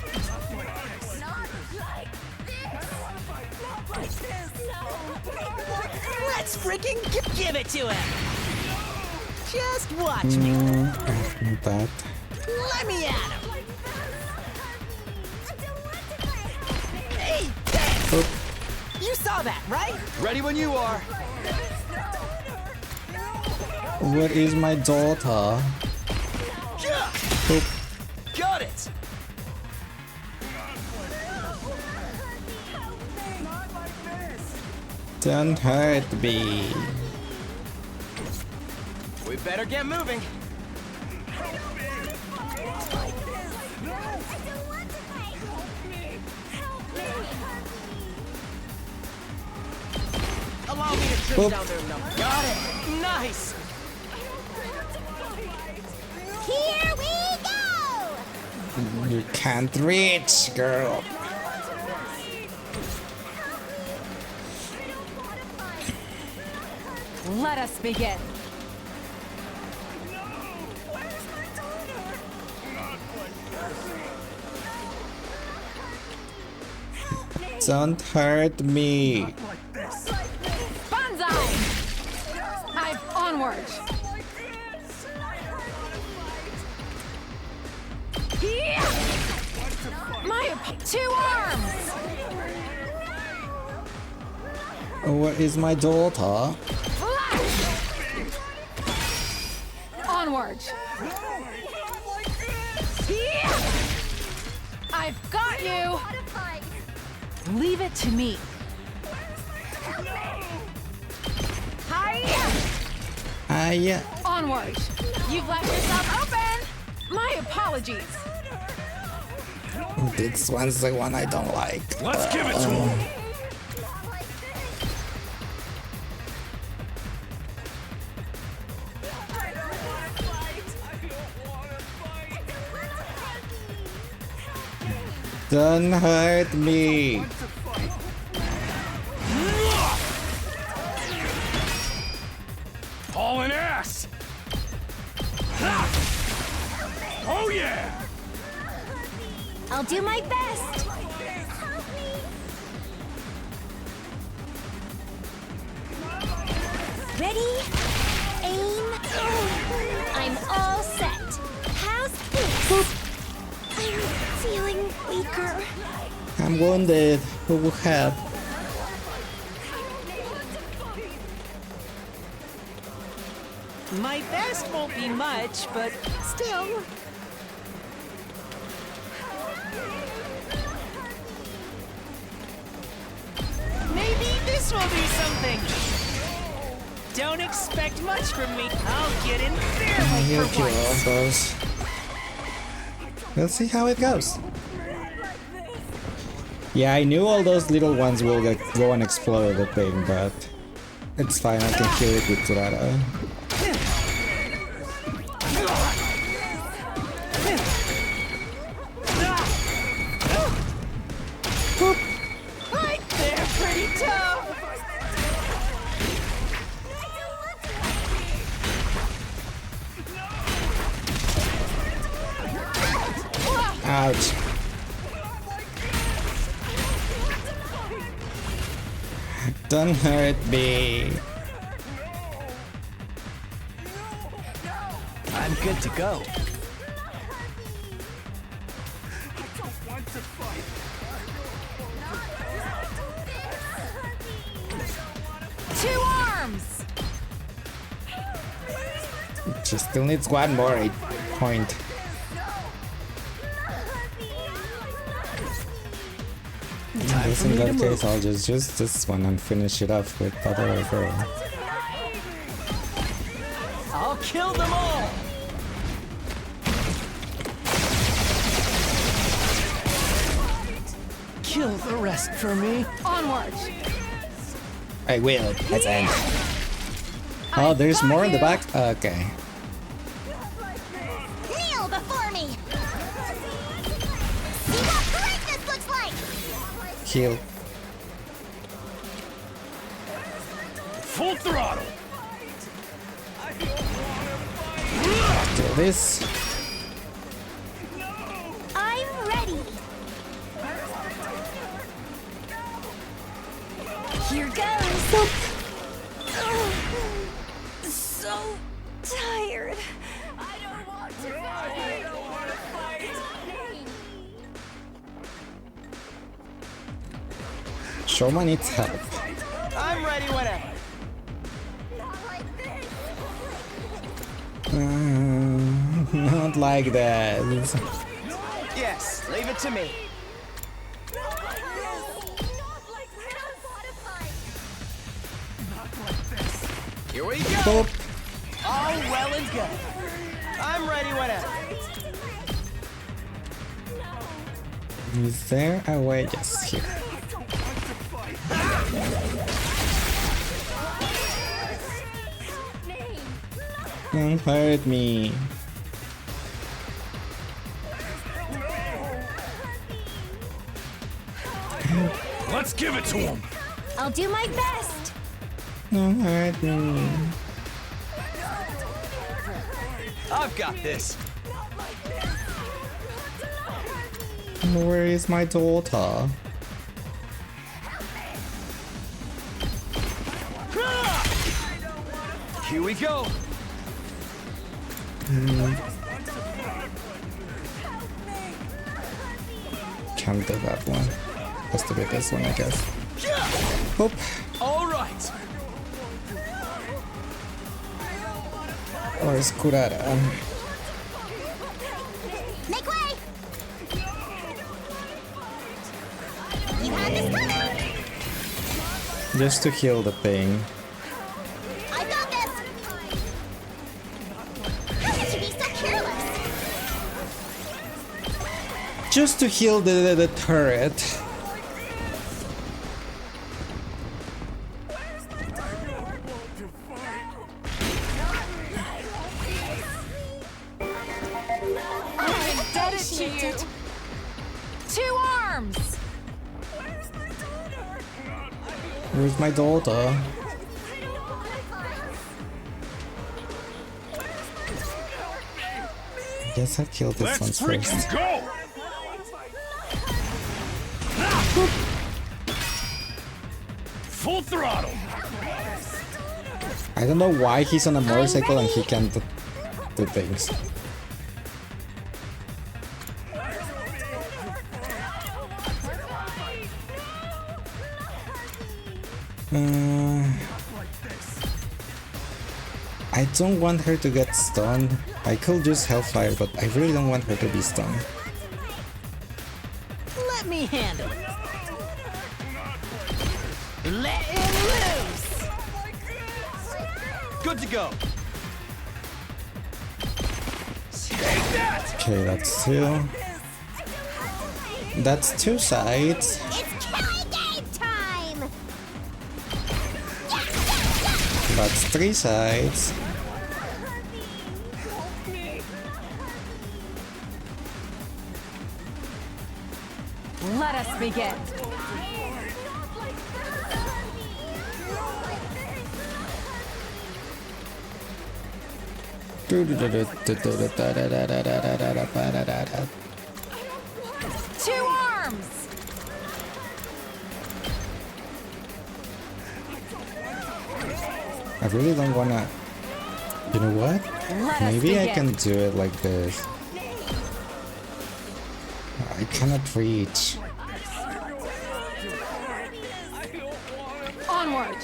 Speaker 8: Let's freaking give it to him. Just watch me.
Speaker 1: That.
Speaker 8: Let me at him. Hey,
Speaker 1: Oop.
Speaker 8: you saw that, right?
Speaker 3: Ready when you are!
Speaker 1: Where is my daughter? Oop.
Speaker 3: Got it!
Speaker 1: Don't hurt me.
Speaker 3: We better get moving!
Speaker 8: Allow me to trim
Speaker 1: Oop.
Speaker 8: down their number. Got it. Nice.
Speaker 5: Here we go.
Speaker 1: You can't reach, girl.
Speaker 7: Let us begin.
Speaker 1: Don't hurt me.
Speaker 7: Banzai! I'm onward. Yeah! My 2 arms!
Speaker 1: Where is my daughter?
Speaker 7: Flash! Onward. Yeah! I've got you! Leave it to me. Hiya!
Speaker 1: Yeah.
Speaker 7: Onward. You've left yourself open. My apologies.
Speaker 1: This one's the one I don't like.
Speaker 3: Let's give it to him!
Speaker 1: Don't hurt me.
Speaker 3: Hauling ass! Ha! Oh yeah!
Speaker 5: I'll do my best. Ready? Aim. I'm all set. How's this? I'm feeling weaker.
Speaker 1: I'm wounded. Who will help?
Speaker 8: My best won't be much, but still. will be something. Don't expect much from me. I'll get in there
Speaker 1: He'll
Speaker 8: for
Speaker 1: kill all
Speaker 8: once.
Speaker 1: of those. We'll see how it goes. Yeah, I knew all those little ones will go and explode the thing, but it's fine, I can kill it with Turara.
Speaker 7: Right there, pretty tough.
Speaker 1: Ouch. Don't hurt me.
Speaker 8: I'm good to go.
Speaker 7: Two arms.
Speaker 1: She still needs one more 8 point. I guess in that case I'll just use this one and finish it off with the other girl.
Speaker 8: I'll kill them all. Kill the rest for me.
Speaker 7: Onward.
Speaker 1: I will. Let's end. Oh, there's more in the back? Okay.
Speaker 5: Kneel before me! See what greatness looks like!
Speaker 1: Heal.
Speaker 3: Full throttle!
Speaker 1: Do this.
Speaker 5: I'm ready! Here goes! So tired. I don't want to fight. I don't want to fight.
Speaker 1: Shoma needs help.
Speaker 8: I'm ready whenever.
Speaker 5: Not like this.
Speaker 1: Not like that.
Speaker 8: Yes, leave it to me.
Speaker 5: Not like this. Not like this. I don't want to fight.
Speaker 8: Here we go.
Speaker 1: Boop.
Speaker 8: All well and good. I'm ready whenever.
Speaker 1: Is there a way? Yes, here. Don't hurt me.
Speaker 3: Let's give it to him!
Speaker 5: I'll do my best.
Speaker 1: Don't hurt me.
Speaker 8: I've got this.
Speaker 1: Where is my daughter?
Speaker 8: Here we go.
Speaker 1: Can't do that one. Has to be this one, I guess. Oop.
Speaker 8: All right.
Speaker 1: Or is Kurara?
Speaker 5: Make way! You had this coming!
Speaker 1: Just to heal the thing.
Speaker 5: I got this! How could you be so careless?
Speaker 1: Just to heal the turret.
Speaker 7: I'm indebted to you. Two arms.
Speaker 1: Where's my daughter? I guess I'll kill this one
Speaker 3: Let's
Speaker 1: first.
Speaker 3: freaking go! Full throttle!
Speaker 1: I don't know why he's on a motorcycle and he can't do things. I don't want her to get stunned. I could use Hellfire, but I really don't want her to be stunned.
Speaker 8: Let me handle it. Let him loose!
Speaker 4: Good to go.
Speaker 1: Okay, that's 2. That's 2 sides.
Speaker 5: It's killing game time!
Speaker 1: That's 3 sides.
Speaker 7: Let us begin. Two arms!
Speaker 1: I really don't wanna. You know what?
Speaker 7: Let us
Speaker 1: Maybe I
Speaker 7: begin.
Speaker 1: can do it like this. I cannot reach.
Speaker 7: Onward!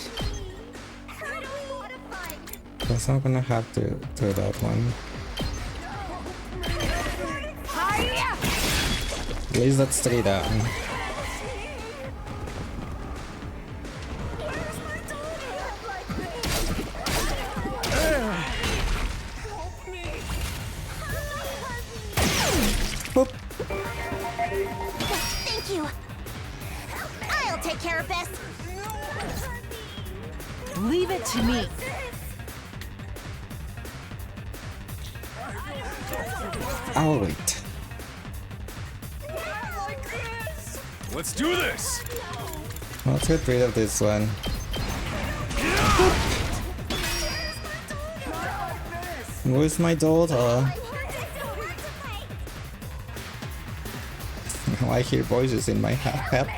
Speaker 1: Guess I'm gonna have to do that one.
Speaker 7: Hiya!
Speaker 1: At least that's 3 down. Boop.
Speaker 5: Thank you. I'll take care of this.
Speaker 7: Leave it to me.
Speaker 1: I'll wait.
Speaker 3: Let's do this!
Speaker 1: Let's get rid of this one. Where's my daughter? Now I hear voices in my head.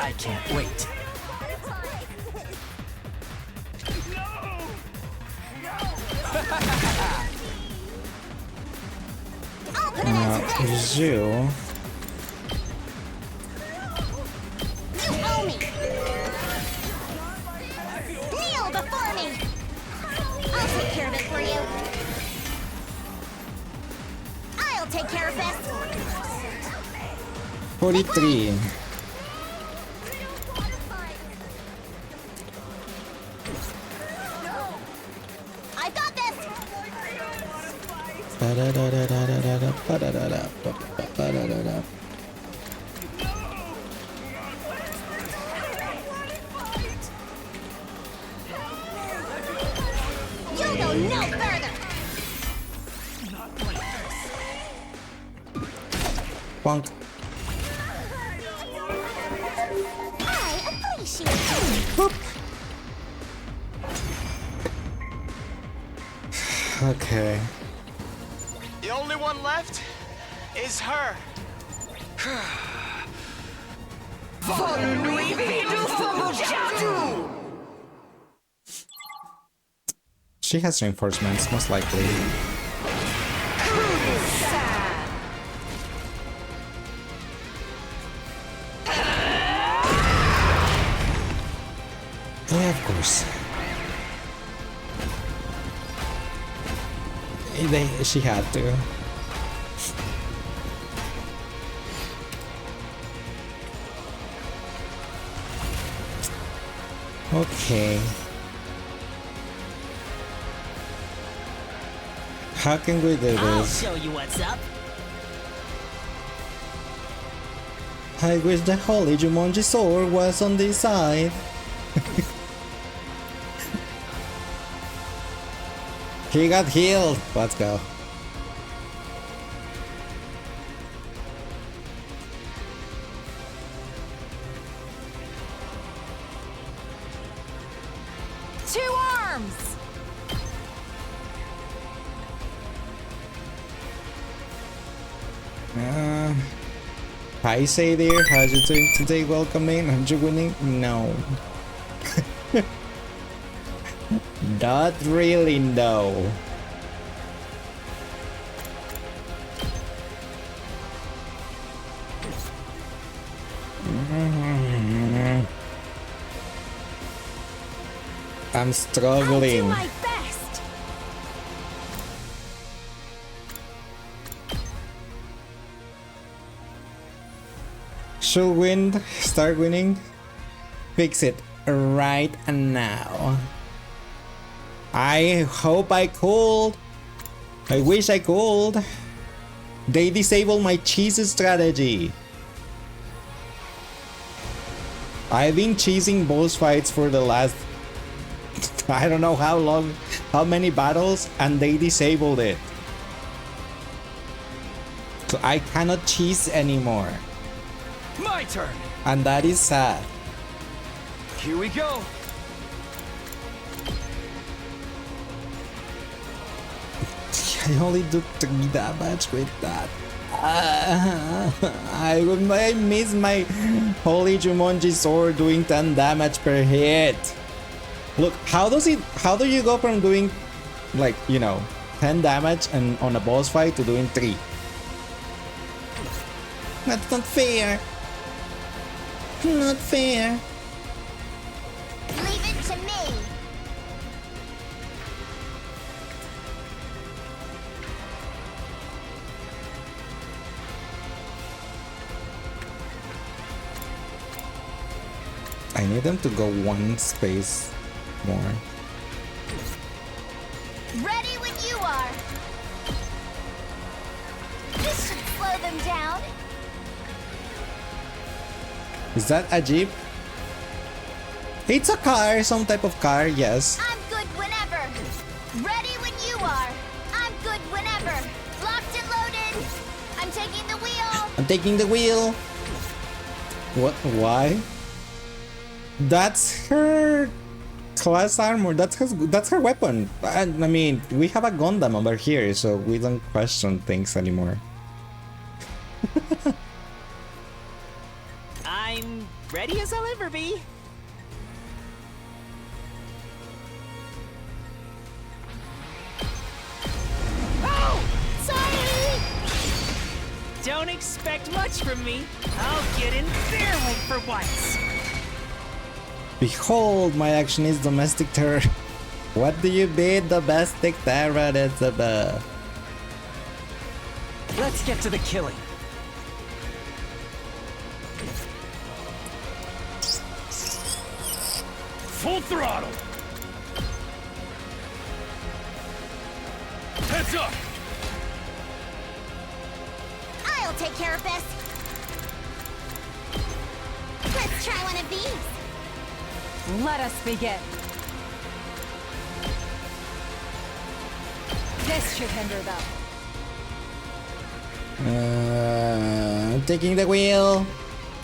Speaker 8: I can't wait.
Speaker 1: You.
Speaker 5: You owe me. Kneel before me. I'll take care of it for you. I'll take care of this.
Speaker 1: 43.
Speaker 5: I got this. You'll go no further.
Speaker 1: Bonk.
Speaker 5: I appreciate it.
Speaker 1: Okay.
Speaker 4: The only one left is her.
Speaker 1: She has reinforcements, most likely. Yeah, of course. She had to. Okay. How can we do
Speaker 8: I'll
Speaker 1: this?
Speaker 8: show you what's up.
Speaker 1: I wish the holy Jumanji sword was on this side. He got healed. Let's go.
Speaker 7: Two arms!
Speaker 1: Hi, say there. How's you doing today? Welcoming. Are you winning? No. Not really, no. I'm struggling.
Speaker 5: I'll do my best.
Speaker 1: Should win. Start winning. Fix it right now. I hope I could. I wish I could. They disabled my cheese strategy. I've been cheesing boss fights for the last I don't know how long, how many battles, and they disabled it. So I cannot cheese anymore.
Speaker 3: My turn.
Speaker 1: And that is sad.
Speaker 3: Here we go.
Speaker 1: I only do 3 damage with that. I miss my Holy Jumanji sword doing 10 damage per hit. Look, how do you go from doing, like, you know, 10 damage and on a boss fight to doing 3? That's not fair. Not fair.
Speaker 5: Leave it to me.
Speaker 1: I need them to go 1 space more.
Speaker 5: Ready when you are. This should slow them down.
Speaker 1: Is that a jeep? It's a car, some type of car, yes.
Speaker 5: I'm good whenever. Ready when you are. I'm good whenever. Locked and loaded. I'm taking the wheel.
Speaker 1: I'm taking the wheel. What? Why? That's her class armor. That's her weapon. And I mean, we have a Gundam over here, so we don't question things anymore.
Speaker 8: I'm ready as I'll ever be. Oh! Sorry! Don't expect much from me. I'll get in their way for once.
Speaker 1: Behold, my action is domestic terror. What do you bid domestic terror is about?
Speaker 8: Let's get to the killing.
Speaker 3: Full throttle. Heads up.
Speaker 5: I'll take care of this. Let's try one of these.
Speaker 7: Let us begin. This should hinder them.
Speaker 1: Taking the wheel.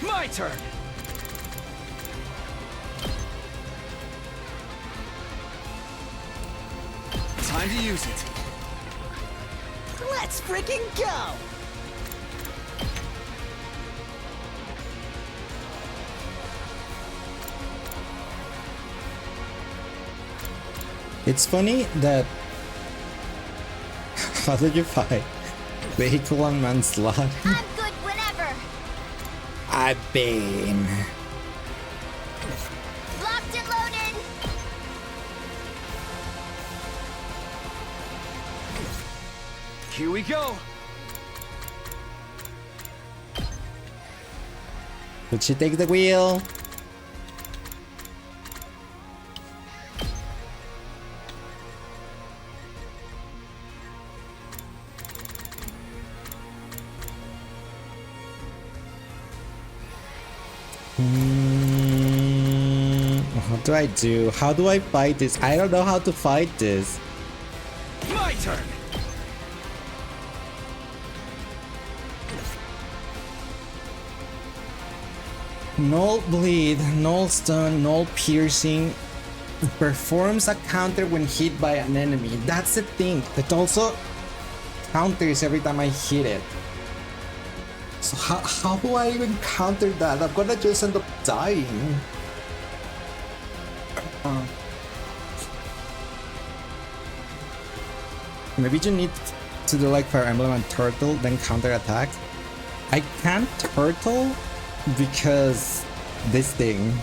Speaker 3: My turn.
Speaker 4: Time to use it.
Speaker 8: Let's freaking go!
Speaker 1: It's funny that how did you fight vehicle and manslaughter?
Speaker 5: I'm good whenever.
Speaker 1: I've been.
Speaker 5: Locked and loaded.
Speaker 3: Here we go.
Speaker 1: Did she take the wheel? What do I do? How do I fight this? I don't know how to fight this.
Speaker 3: My turn.
Speaker 1: Null bleed, null stun, null piercing. Performs a counter when hit by an enemy. That's the thing. It also counters every time I hit it. So how do I even counter that? I'm gonna just end up dying. Maybe you need to do like Fire Emblem and Turtle, then counter attack. I can't Turtle because this thing.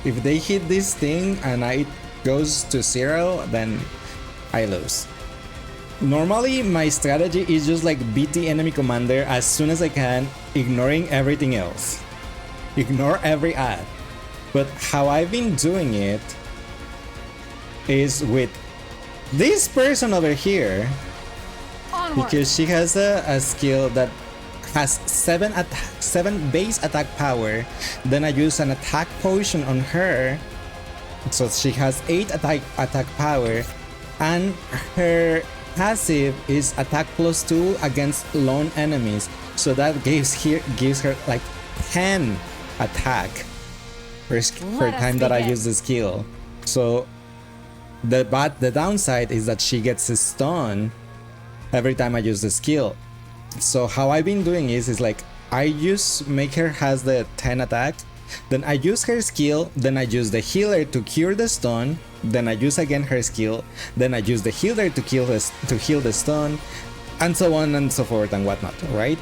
Speaker 1: If they hit this thing and it goes to 0, then I lose. Normally, my strategy is just like beat the enemy commander as soon as I can, ignoring everything else. Ignore every ad. But how I've been doing it is with this person over here, because she has a skill that has 7 base attack power. Then I use an attack potion on her, so she has 8 attack power, and her passive is attack +2 against lone enemies. So that gives her like 10 attack per time that I use the skill. So the downside is that she gets a stun every time I use the skill. So how I've been doing is like I make her has the 10 attack, then I use her skill, then I use the healer to cure the stun, then I use again her skill, then I use the healer to heal the stun, and so on and so forth and whatnot, right?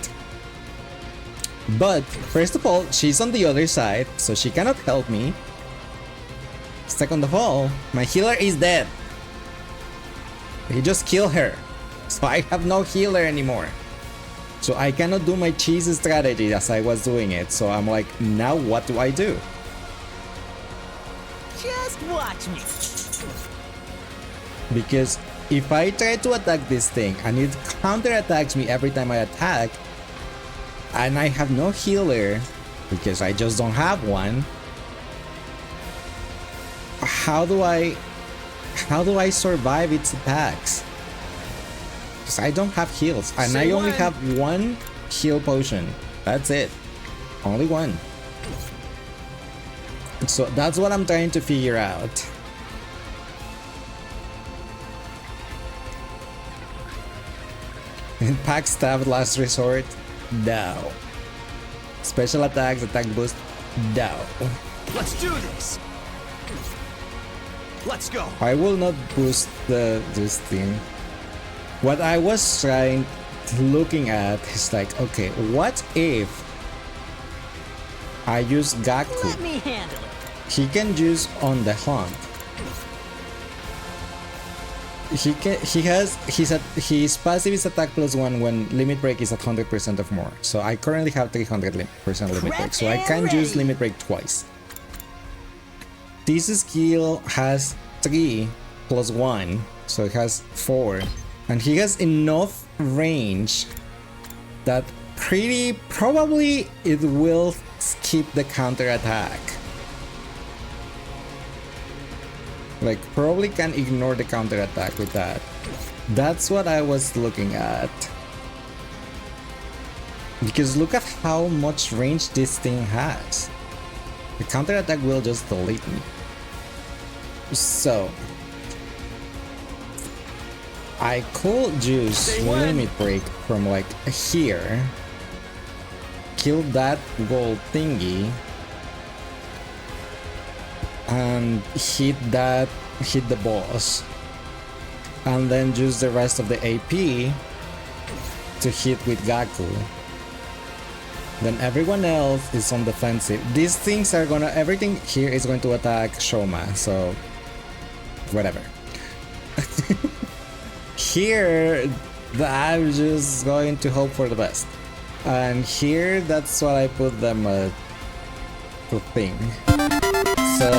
Speaker 1: But first of all, she's on the other side, so she cannot help me. Second of all, my healer is dead. He just killed her, so I have no healer anymore. So I cannot do my cheese strategy as I was doing it. So I'm like, now what do I do?
Speaker 8: Just watch me.
Speaker 1: Because if I try to attack this thing and it counterattacks me every time I attack, and I have no healer because I just don't have one, how do I survive its attacks? Because I don't have heals, and I only have 1 heal potion. That's it. Only 1. So that's what I'm trying to figure out. Pack stab last resort? No. Special attacks, attack boost? No.
Speaker 3: Let's do this. Let's go.
Speaker 1: I will not boost this thing. What I was looking at is like, okay, what if I use Gaku?
Speaker 8: Let me handle it.
Speaker 1: He can use on the hunt. His passive is attack +1 when limit break is at 100% or more. So I currently have 300% limit break, so I can use limit break twice. This skill has 3 + 1, so it has 4. And he has enough range that probably it will skip the counter attack. Like, probably can ignore the counter attack with that. That's what I was looking at. Because look at how much range this thing has. The counter attack will just delete me. So I could use limit break from like here, kill that gold thingy, and hit the boss, and then use the rest of the AP to hit with Gaku. Then everyone else is on defensive. These things are gonna, everything here is going to attack Shoma, so whatever. Here, I'm just going to hope for the best. And here, that's what I put them the thing. So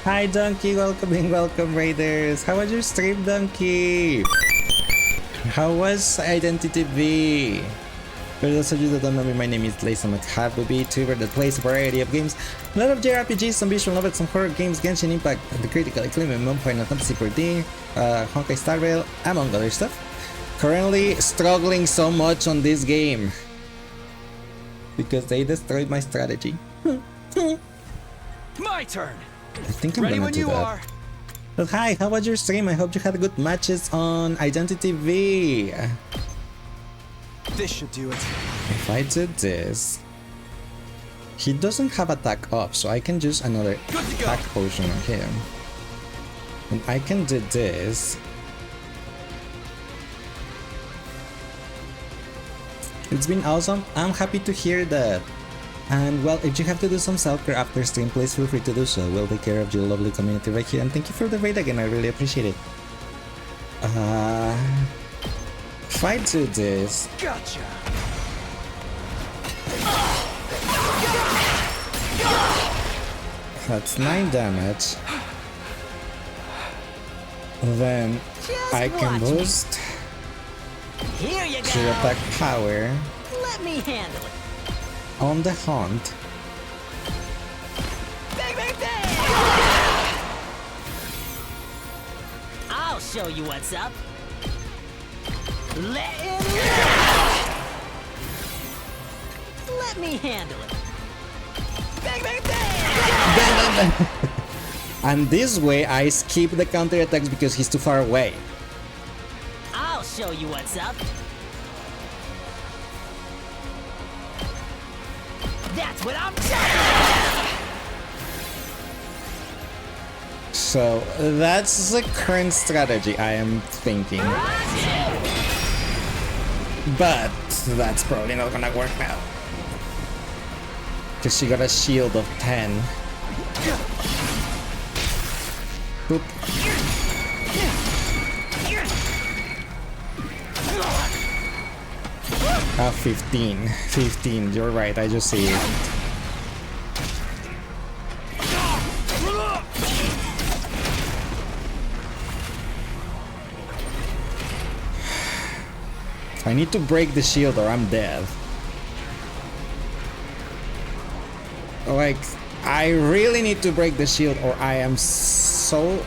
Speaker 1: hi Donkey, welcome Raiders. How was your stream, Donkey? How was Identity V? For those of you that don't know me, my name is leissz. I'm a VTuber that plays a variety of games. A lot of JRPGs, some visual novels, some horror games, Genshin Impact, the critical acclaim, Final Fantasy XIV, Honkai Star Rail, among other stuff. Currently struggling so much on this game because they destroyed my strategy.
Speaker 3: My turn.
Speaker 1: I think I'm gonna do that. But hi, how was your stream? I hope you had good matches on Identity V.
Speaker 4: This should do it.
Speaker 1: If I do this, he doesn't have attack up, so I can use another attack potion on him. And I can do this. It's been awesome. I'm happy to hear that. And well, if you have to do some self-care after stream, please feel free to do so. We'll take care of your lovely community right here. And thank you for the raid again, I really appreciate it. If I do this...
Speaker 3: Gotcha.
Speaker 1: That's 9 damage. Then I can boost
Speaker 8: Here you
Speaker 1: to
Speaker 8: go.
Speaker 1: attack power
Speaker 8: Let me handle it.
Speaker 1: on the hunt.
Speaker 8: Bang, bang, bang! I'll show you what's up. Let me handle it. Bang, bang, bang!
Speaker 1: And this way I skip the counter attacks because he's too far away.
Speaker 8: I'll show you what's up. That's what I'm talking about!
Speaker 1: So that's the current strategy I am thinking. But that's probably not gonna work now. Because she got a shield of 10. Boop. 15. 15, you're right, I just see it. I need to break the shield or I'm dead. Like, I really need to break the shield or I am so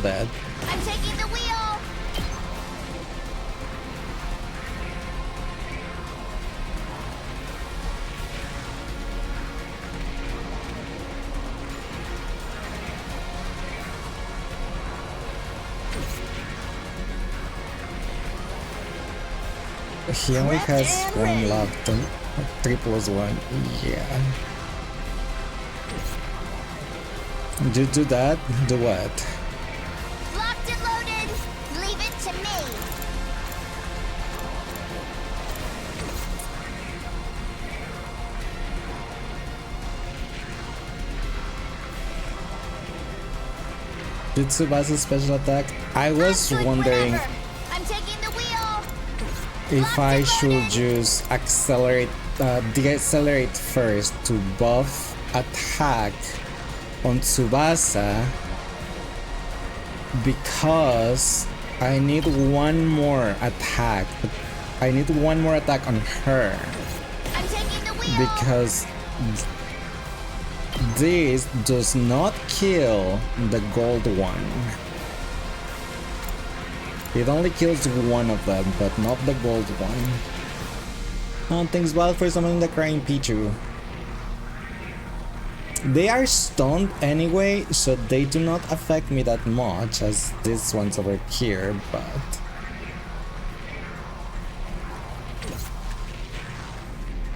Speaker 1: dead.
Speaker 5: I'm taking the wheel.
Speaker 1: He only has one left. 3 plus 1. Yeah. Do that? Do what?
Speaker 5: Locked and loaded. Leave it to me.
Speaker 1: Did Tsubasa's special attack? I was wondering
Speaker 5: Whatever. I'm taking the wheel.
Speaker 1: if I should just accelerate, decelerate first to buff attack on Tsubasa because I need one more attack. I need one more attack on her
Speaker 5: I'm taking the wheel.
Speaker 1: because this does not kill the gold one. It only kills one of them, but not the gold one. Oh, thanks Val for summoning the crying Pichu. They are stunned anyway, so they do not affect me that much as this one's over here, but...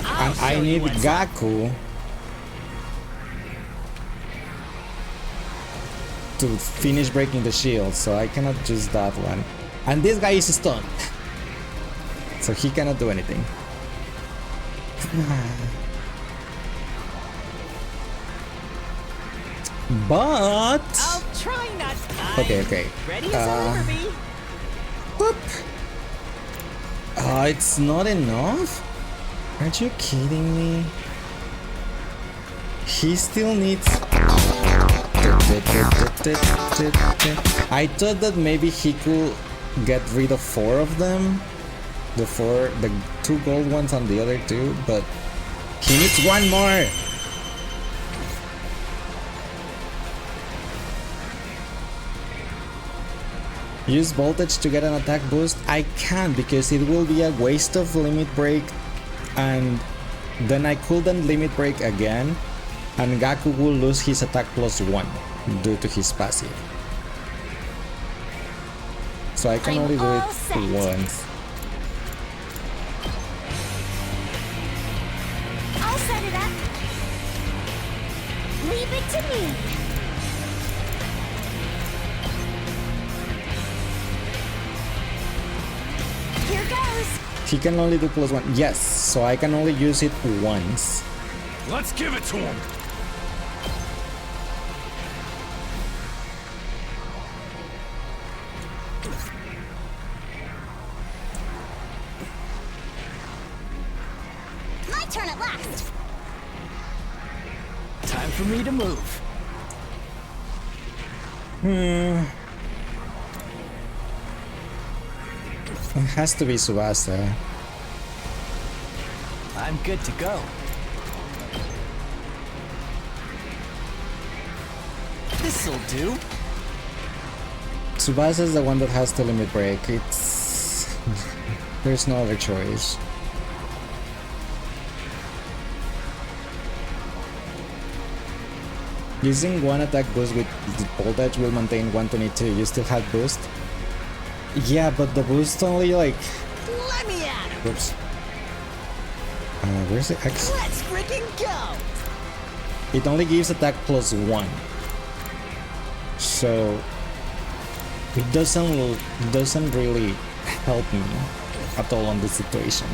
Speaker 1: And I need Gaku to finish breaking the shield, so I cannot use that one. And this guy is stunned, so he cannot do anything. But
Speaker 8: I'll try not to.
Speaker 1: okay.
Speaker 8: Ready as I'll ever be.
Speaker 1: Whoop. It's not enough? Aren't you kidding me? He still needs... I thought that maybe he could get rid of 4 of them. The 2 gold ones and the other 2, but he needs 1 more! Use voltage to get an attack boost? I can't because it will be a waste of limit break and then I couldn't limit break again and Gaku will lose his attack plus 1 due to his passive. So I can only do it once.
Speaker 5: I'll set it up. Leave it to me. Here goes.
Speaker 1: He can only do plus 1. Yes, so I can only use it once.
Speaker 3: Let's give it to him!
Speaker 5: My turn at last.
Speaker 7: Time for me to move.
Speaker 1: It has to be Tsubasa.
Speaker 7: I'm good to go. This'll do.
Speaker 1: Tsubasa is the one that has the limit break. It's... There's no other choice. Using one attack boost with the voltage will maintain 122. You still have boost? Yeah, but the boost only like...
Speaker 7: Let me at him.
Speaker 1: Oops. Where's the X?
Speaker 7: Let's freaking go.
Speaker 1: It only gives attack plus 1. So... It doesn't really help me at all on this situation.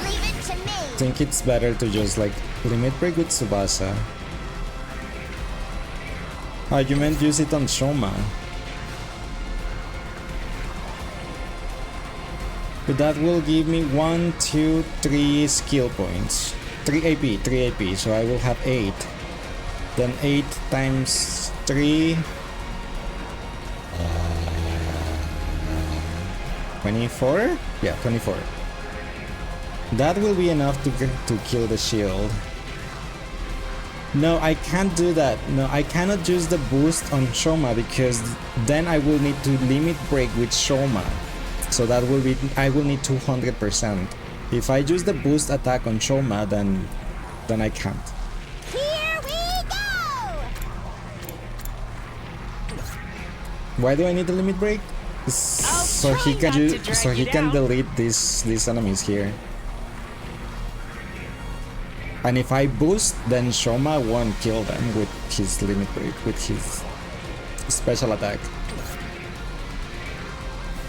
Speaker 5: Leave it to me.
Speaker 1: I think it's better to just like limit break with Tsubasa. Oh, you meant use it on Shoma. But that will give me 1, 2, 3 skill points. 3 AP, so I will have 8. Then 8 times 3... 24? Yeah, 24. That will be enough to kill the shield. No, I can't do that. No, I cannot use the boost on Shoma because then I will need to limit break with Shoma. So that will be, I will need 200%. If I use the boost attack on Shoma, then I can't.
Speaker 5: Here we go.
Speaker 1: Why do I need the limit break? So he can delete these enemies here. And if I boost, then Shoma won't kill them with his limit break, with his special attack.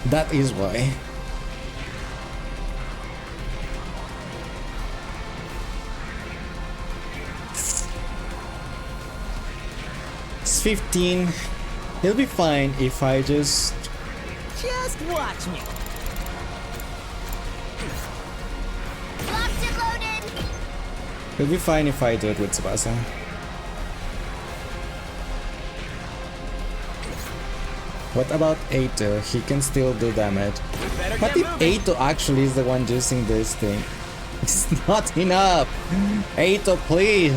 Speaker 1: That is why. It's 15. He'll be fine if I just
Speaker 7: watch me.
Speaker 5: Locked and loaded.
Speaker 1: He'll be fine if I do it with Tsubasa. What about Eito? He can still do damage. But if Eito actually is the one using this thing, it's not enough! Eito, please!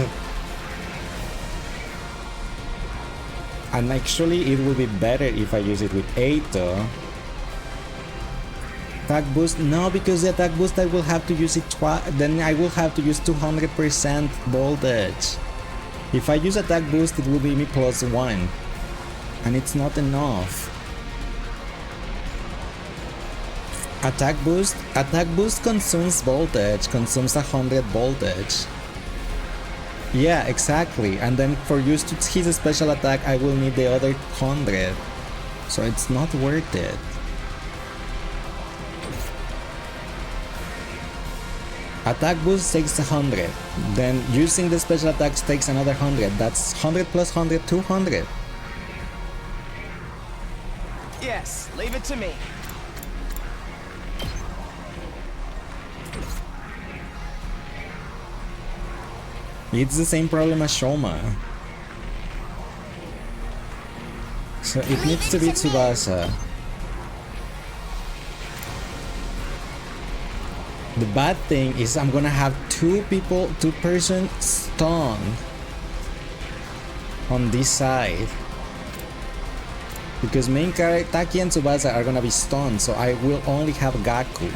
Speaker 1: And actually, it will be better if I use it with Eito. Attack boost? No, because the attack boost I will have to use it twice. Then I will have to use 200% voltage. If I use attack boost, it will be me plus 1. And it's not enough. Attack boost consumes voltage, consumes 100 voltage. Yeah, exactly. And then for use to his special attack, I will need the other 100. So it's not worth it. Attack boost takes 100. Then using the special attacks takes another 100. That's 100 plus 100, 200.
Speaker 7: Yes, leave it to me.
Speaker 1: It's the same problem as Shoma. So it needs to be Tsubasa. The bad thing is I'm gonna have two person stunned on this side. Because main character Taki and Tsubasa are gonna be stunned, so I will only have Gaku.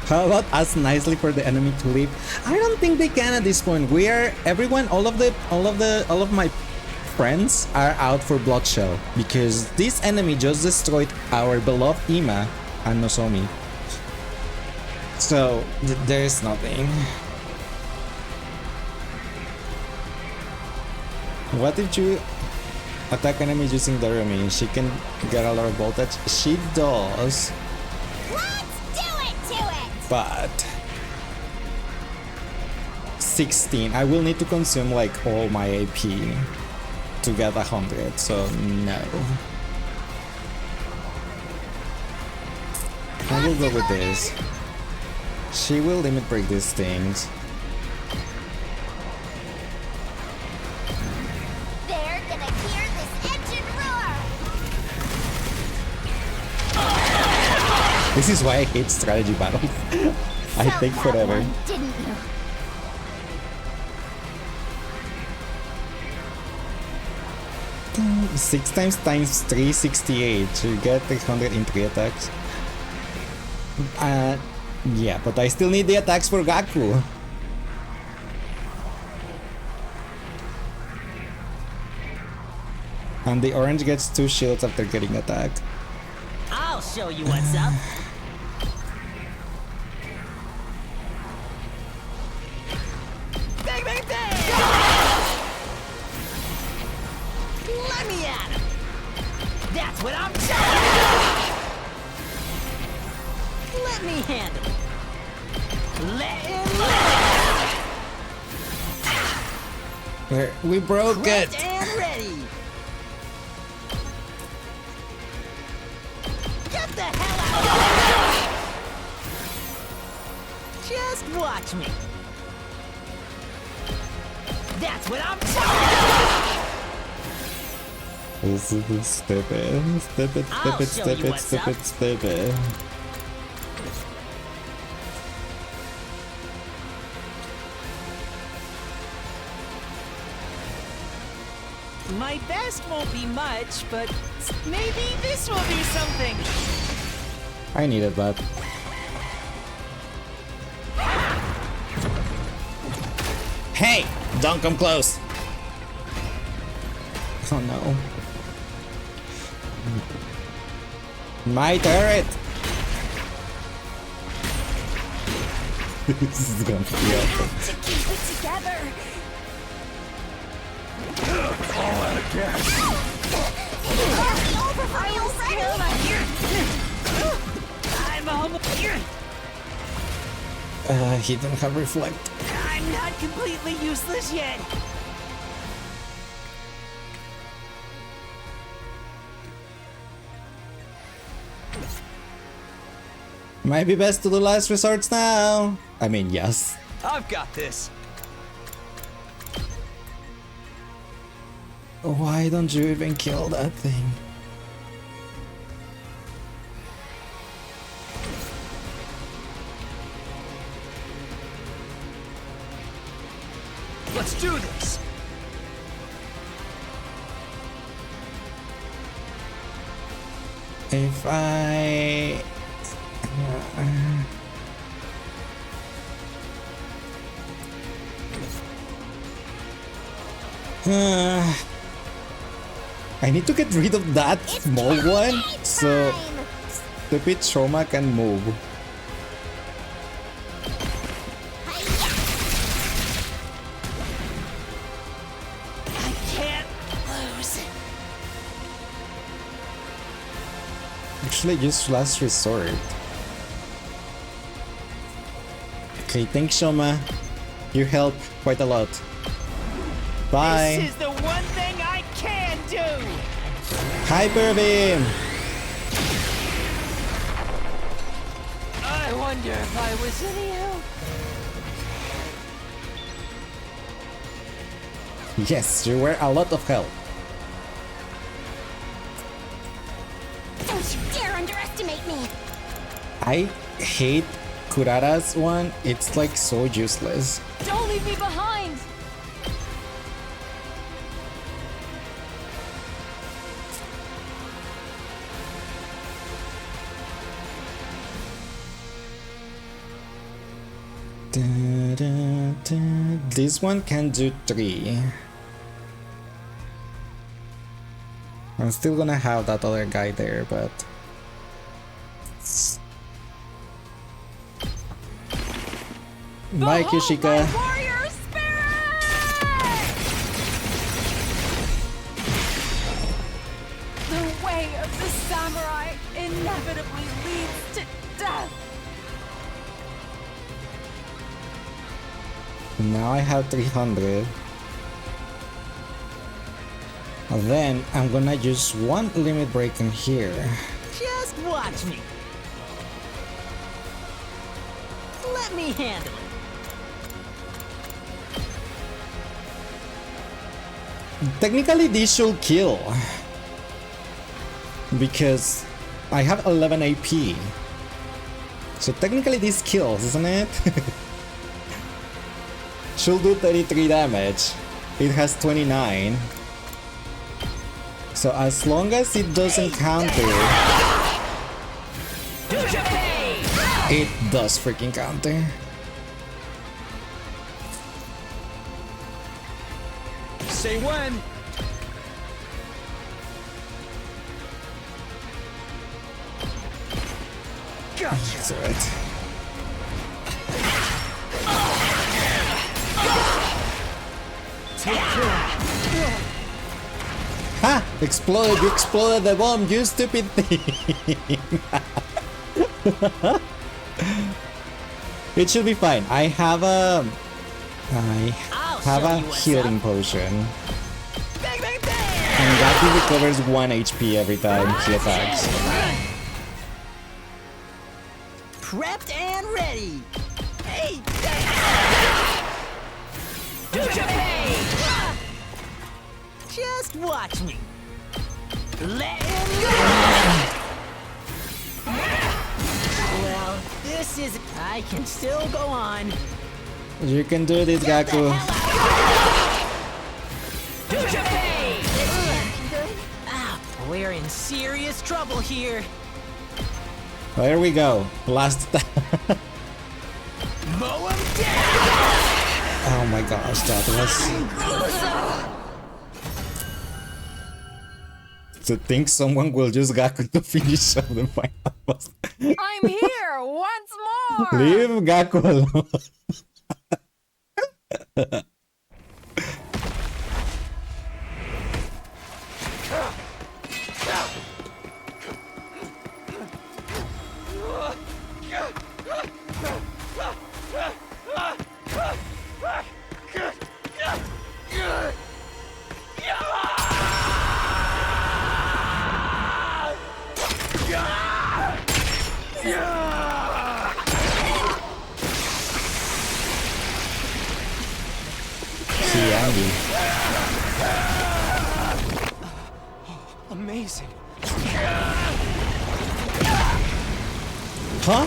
Speaker 1: How about ask nicely for the enemy to leave? I don't think they can at this point. We are all of my friends are out for Bloodshell because this enemy just destroyed our beloved Ima and Nozomi. So there's nothing. What if you attack enemies using Darumi? She can get a lot of voltage. She does.
Speaker 5: Let's do it to it.
Speaker 1: But 16. I will need to consume like all my AP to get 100, so no. I will go with this. She will limit break these things.
Speaker 5: They're gonna hear this engine roar!
Speaker 1: This is why I hate strategy battles. I take forever.
Speaker 5: Didn't you?
Speaker 1: 6 times 3, 68. You get 300 in 3 attacks. Yeah, but I still need the attacks for Gaku. And the orange gets 2 shields after getting attacked.
Speaker 8: I'll show you what's up. Bang, bang, bang! Let me at him. That's what I'm talking about. Let me handle it. Let him live.
Speaker 1: We broke it.
Speaker 8: And ready. Get the hell out of here. Just watch me. That's what I'm talking about.
Speaker 1: This is stupid. Stupid,
Speaker 8: I'll
Speaker 1: stupid,
Speaker 8: show you
Speaker 1: stupid,
Speaker 8: what's
Speaker 1: stupid,
Speaker 8: up.
Speaker 1: stupid.
Speaker 8: My best won't be much, but maybe this will be something.
Speaker 1: I needed that. Hey! Don't come close! Oh no. My turret! This is gonna be awful.
Speaker 5: To keep it together!
Speaker 3: All out of gas.
Speaker 5: Hurry over for me already!
Speaker 8: I'm almost here.
Speaker 1: He didn't have reflect.
Speaker 8: I'm not completely useless yet.
Speaker 1: Might be best to do last resorts now. I mean, yes.
Speaker 4: I've got this.
Speaker 1: Why don't you even kill that thing?
Speaker 4: Let's do this.
Speaker 1: If I... I need to get rid of that small one so stupid Shoma can move.
Speaker 8: I can't lose.
Speaker 1: Actually, just last resort. Okay, thanks Shoma. You help quite a lot. Bye.
Speaker 8: This is the one thing I can do.
Speaker 1: Hyper Beam.
Speaker 8: I wonder if I was any help.
Speaker 1: Yes, you were a lot of help.
Speaker 5: Don't you dare underestimate me!
Speaker 1: I hate Kurara's one. It's like so useless.
Speaker 10: Don't leave me behind!
Speaker 1: This one can do 3. I'm still gonna have that other guy there, but... Bye, Kishika.
Speaker 10: Warrior spirit! The way of the samurai inevitably leads to death.
Speaker 1: Now I have 300. Then I'm gonna use one limit break in here.
Speaker 8: Just watch me. Let me handle it.
Speaker 1: Technically this should kill. Because I have 11 AP. So technically this kills, isn't it? Should do 33 damage. It has 29. So as long as it doesn't counter, it does freaking counter.
Speaker 3: Say when.
Speaker 1: That's right. Ha! Exploded! You exploded the bomb, you stupid thing! It should be fine. I have a healing potion.
Speaker 8: Bang, bang, bang!
Speaker 1: And that recovers 1 HP every time he attacks.
Speaker 8: Prepped and ready. Hey! Just watch me. Let him go! Well, this is... I can still go on.
Speaker 1: You can do this, Gaku.
Speaker 8: We're in serious trouble here.
Speaker 1: There we go. Last time.
Speaker 8: Mow him down!
Speaker 1: Oh my gosh, that was... To think someone will use Gaku to finish off the final boss.
Speaker 7: I'm here once more.
Speaker 1: Leave Gaku alone.
Speaker 4: Amazing.
Speaker 1: Huh?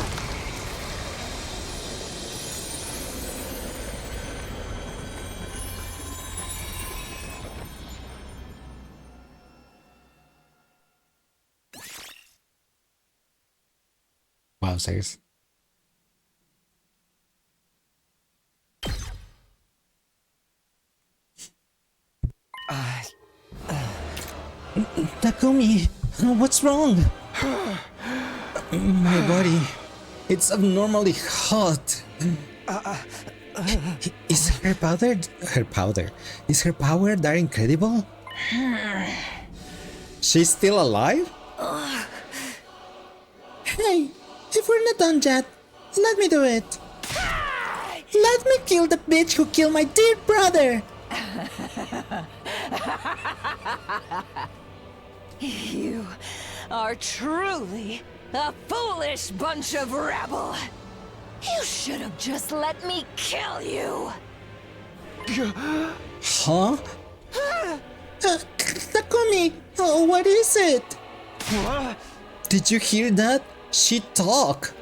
Speaker 1: Wowzers. Takumi, what's wrong? My body, it's abnormally hot. Is her powder Is her power that incredible? She's still alive? Hey, if we're not done yet, let me do it. Let me kill the bitch who killed my dear brother.
Speaker 7: You are truly a foolish bunch of rabble. You should have just let me kill you.
Speaker 1: Huh? Takumi, what is it? Did you hear that? She talk.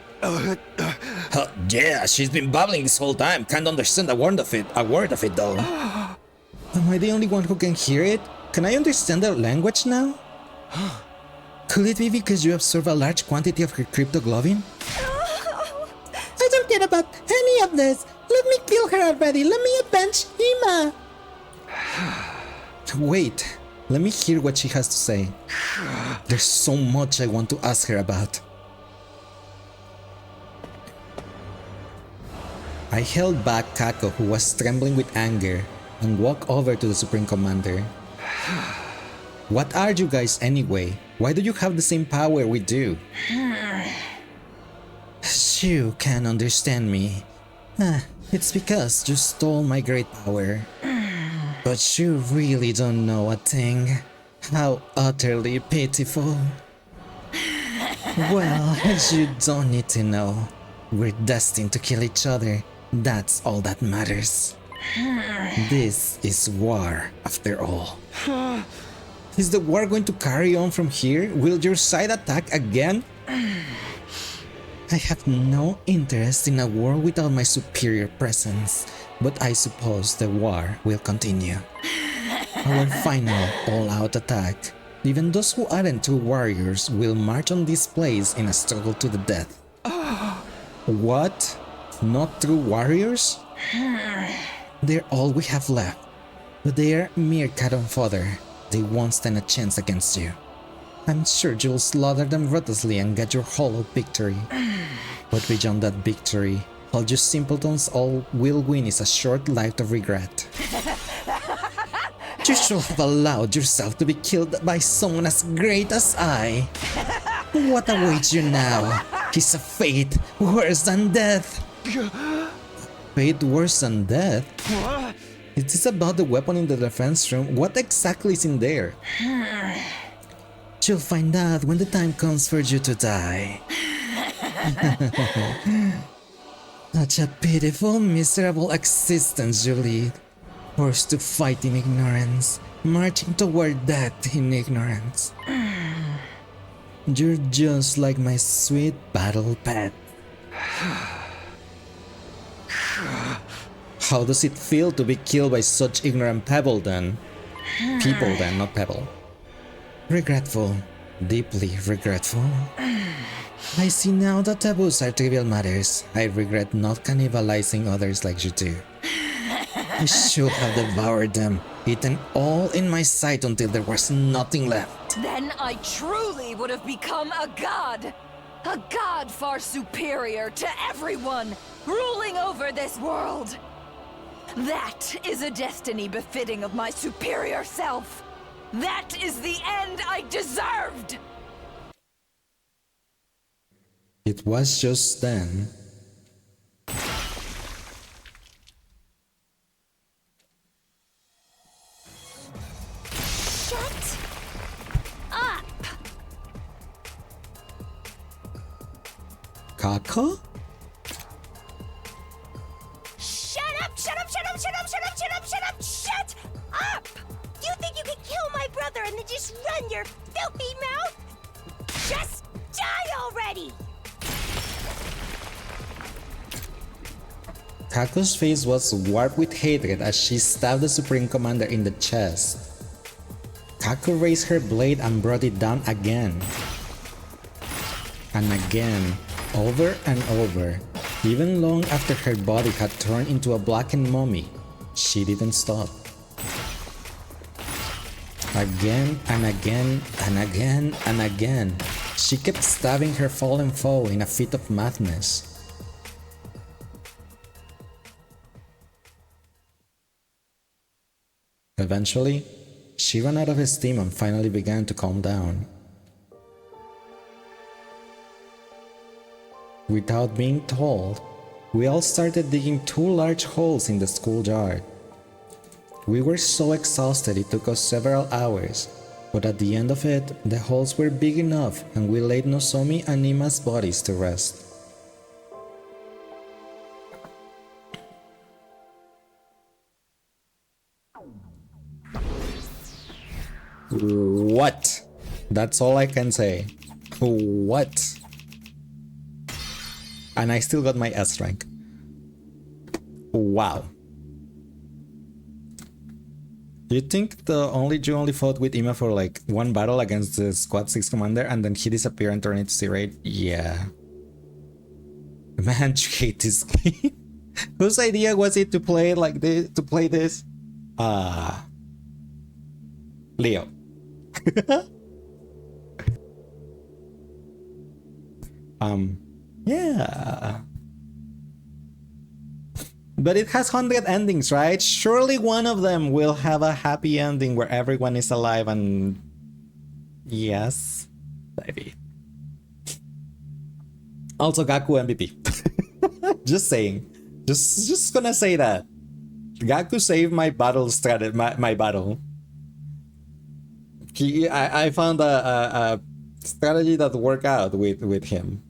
Speaker 1: Yeah, she's been babbling this whole time. Can't understand a word of it though. Am I the only one who can hear it? Can I understand their language now? Could it be because you absorb a large quantity of her cryptoglobin? I don't care about any of this. Let me kill her already. Let me avenge Hima. Wait, let me hear what she has to say. There's so much I want to ask her about. I held back Kako, who was trembling with anger, and walked over to the Supreme Commander. What are you guys anyway? Why do you have the same power we do? You can't understand me. It's because you stole my great power. But you really don't know a thing. How utterly pitiful. Well, you don't need to know. We're destined to kill each other. That's all that matters. This is war, after all. Is the war going to carry on from here? Will your side attack again? I have no interest in a war without my superior presence, but I suppose the war will continue. Our final all-out attack. Even those who aren't true warriors will march on this place in a struggle to the death. What? Not true warriors? They're all we have left, but they're mere cannon fodder. They won't stand a chance against you. I'm sure you'll slaughter them ruthlessly and get your hollow victory. But beyond that victory, all you simpletons all will win is a short life of regret. You should have allowed yourself to be killed by someone as great as I. What awaits you now is a fate worse than death. Fate worse than death? Is this about the weapon in the defense room? What exactly is in there? You'll find out when the time comes for you to die. Such a pitiful, miserable existence you lead. Forced to fight in ignorance, marching toward death in ignorance. You're just like my sweet battle pet. How does it feel to be killed by such ignorant people then, not pebble? Regretful, deeply regretful. I see now that taboos are trivial matters. I regret not cannibalizing others like you do. I should have devoured them, eaten all in my sight until there was nothing left.
Speaker 9: Then I truly would have become a god! A god far superior to everyone, ruling over this world! That is a destiny befitting of my superior self! That is the end I deserved!
Speaker 1: It was just then.
Speaker 5: Shut up!
Speaker 1: Kako?
Speaker 5: Shut up! Shut up! Shut up! Shut up! Shut up! Shut up! Shut up! Shut up! You think you can kill my brother and then just run your filthy mouth? Just die already!
Speaker 1: Kako's face was warped with hatred as she stabbed the Supreme Commander in the chest. Kako raised her blade and brought it down again. And again, over and over, even long after her body had turned into a blackened mummy. She didn't stop. Again and again and again and again, she kept stabbing her fallen foe in a fit of madness. Eventually, she ran out of steam and finally began to calm down. Without being told, we all started digging 2 large holes in the schoolyard. We were so exhausted it took us several hours, but at the end of it, the holes were big enough and we laid Nozomi and Ima's bodies to rest. What? That's all I can say. What? And I still got my S rank. Wow. You think you only fought with Ima for like 1 battle against the Squad 6 commander and then he disappeared and turned into C-Raid? Yeah. Man, you hate this game. Whose idea was it to play like this? To play this? Leo. Yeah. But it has 100 endings, right? Surely one of them will have a happy ending where everyone is alive and... Yes, maybe. Also, Gaku MVP. Just saying. Just gonna say that. Gaku saved my battle strategy. My battle. I found a strategy that worked out with him.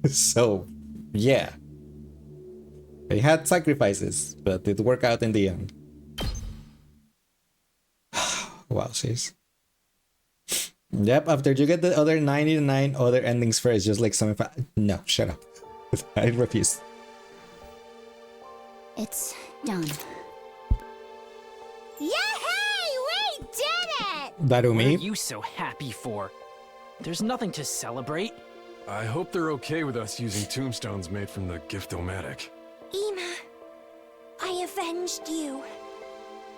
Speaker 1: So, yeah. They had sacrifices, but it worked out in the end. Wow, sis. Yep, after you get the other 99 other endings first, just like some... No, shut up. I refuse.
Speaker 5: It's done. Yay! We did it!
Speaker 8: What are
Speaker 1: Darumi?
Speaker 8: you so happy for? There's nothing to celebrate.
Speaker 11: I hope they're okay with us using tombstones made from the Gift-O-Matic.
Speaker 5: Ima, I avenged you.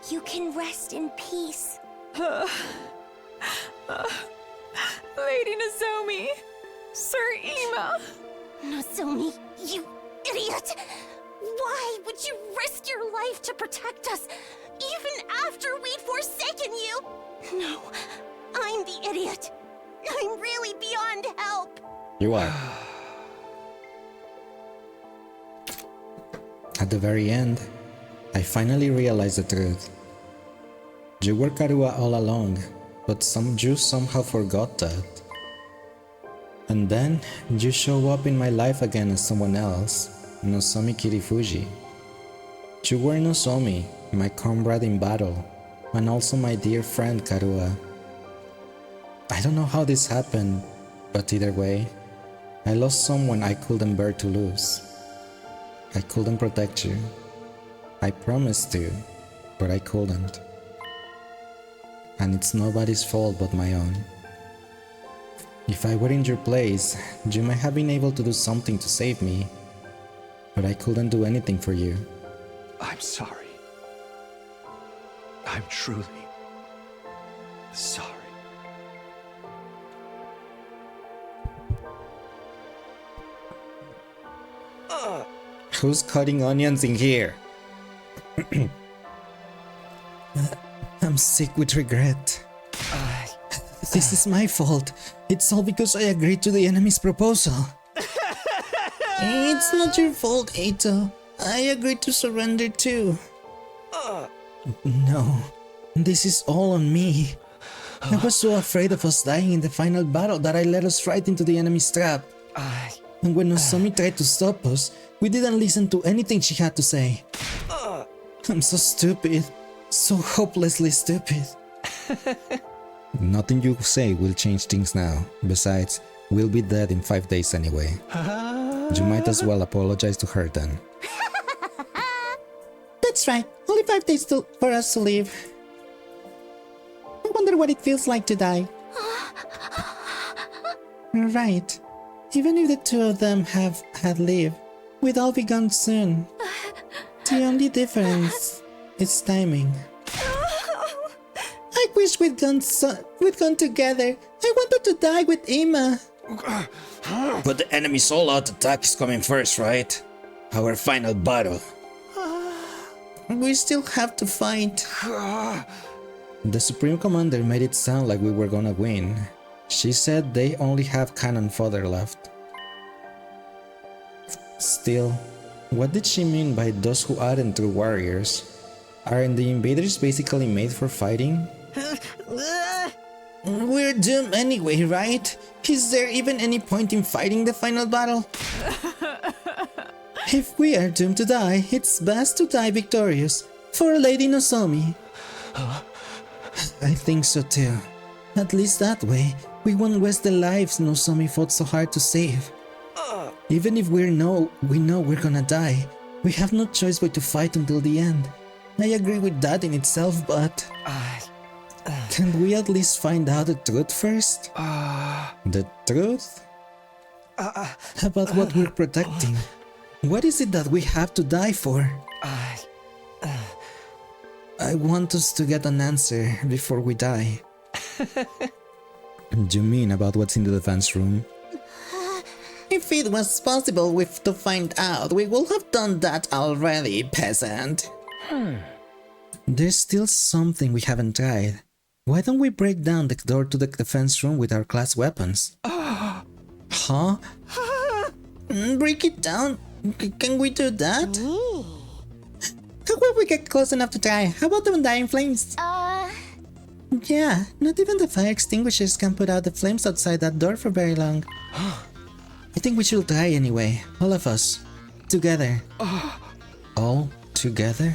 Speaker 5: You can rest in peace.
Speaker 10: Lady Nozomi! Sir Ima!
Speaker 5: Nozomi, you idiot! Why would you risk your life to protect us, even after we'd forsaken you? No, I'm the idiot. I'm really beyond help.
Speaker 1: You are. At the very end, I finally realized the truth. You were Karua all along, but you somehow forgot that. And then, you show up in my life again as someone else, Nozomi Kirifuji. You were Nozomi, my comrade in battle, and also my dear friend Karua. I don't know how this happened, but either way, I lost someone I couldn't bear to lose. I couldn't protect you. I promised to, but I couldn't. And it's nobody's fault but my own. If I were in your place, you might have been able to do something to save me, but I couldn't do anything for you.
Speaker 11: I'm sorry. I'm truly sorry.
Speaker 1: Who's cutting onions in here? I'm sick with regret. This is my fault. It's all because I agreed to the enemy's proposal. It's not your fault, Eito. I agreed to surrender too. No, this is all on me. I was so afraid of us dying in the final battle that I led us right into the enemy's trap. And when Nozomi tried to stop us, we didn't listen to anything she had to say. I'm so stupid. So hopelessly stupid. Nothing you say will change things now. Besides, we'll be dead in 5 days anyway. You might as well apologize to her then. That's right. Only 5 days for us to live. I wonder what it feels like to die. Right. Even if the two of them had lived, we'd all be gone soon. The only difference is timing. I wish we'd gone together. I wanted to die with Ima. But the enemy's all-out attack is coming first, right? Our final battle. We still have to fight. The Supreme Commander made it sound like we were gonna win. She said they only have cannon fodder left. Still, what did she mean by those who aren't true warriors? Aren't the invaders basically made for fighting? We're doomed anyway, right? Is there even any point in fighting the final battle? If we are doomed to die, it's best to die victorious. For Lady Nozomi. I think so too. At least that way, we won't waste the lives Nozomi fought so hard to save. Even if we know we're gonna die, we have no choice but to fight until the end. I agree with that in itself, but... Can we at least find out the truth first? The truth? About what we're protecting. What is it that we have to die for? I want us to get an answer before we die. Do you mean about what's in the defense room? If it was possible to find out, we would have done that already, peasant. There's still something we haven't tried. Why don't we break down the door to the defense room with our class weapons? Huh? Break it down? Can we do that? How will we get close enough to try? How about the undying flames? Yeah, not even the fire extinguishers can put out the flames outside that door for very long. I think we should try anyway. All of us. Together. All together?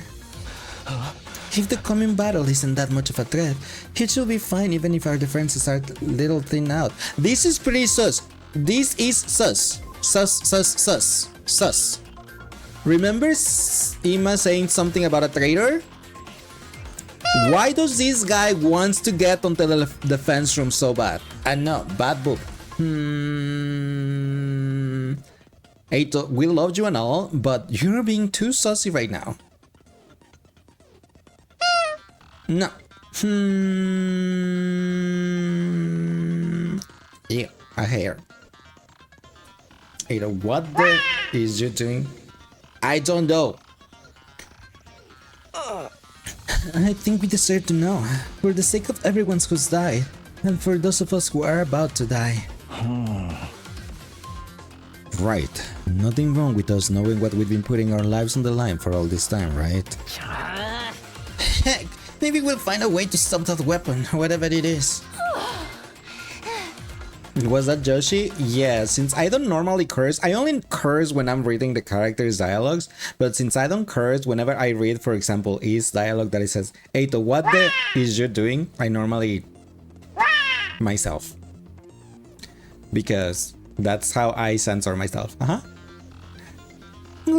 Speaker 1: If the coming battle isn't that much of a threat, it should be fine even if our defenses are a little thin out. This is pretty sus. This is sus. Sus. Remember Ima saying something about a traitor? Why does this guy wants to get onto the defense room so bad? And no, bad book. Eito, we loved you and all, but you're being too saucy right now. No. Yeah, a hair. Eito, what the is you doing? I don't know. I think we deserve to know, for the sake of everyone who's died, and for those of us who are about to die. Right, nothing wrong with us knowing what we've been putting our lives on the line for all this time, right? Heck, maybe we'll find a way to stop that weapon, whatever it is. Was that Joshi? Yeah, since I don't normally curse, I only curse when I'm reading the characters' dialogues, but since I don't curse, whenever I read, for example, Is dialogue that it says, Eito, what the is you doing? I normally myself. Because that's how I censor myself. Well,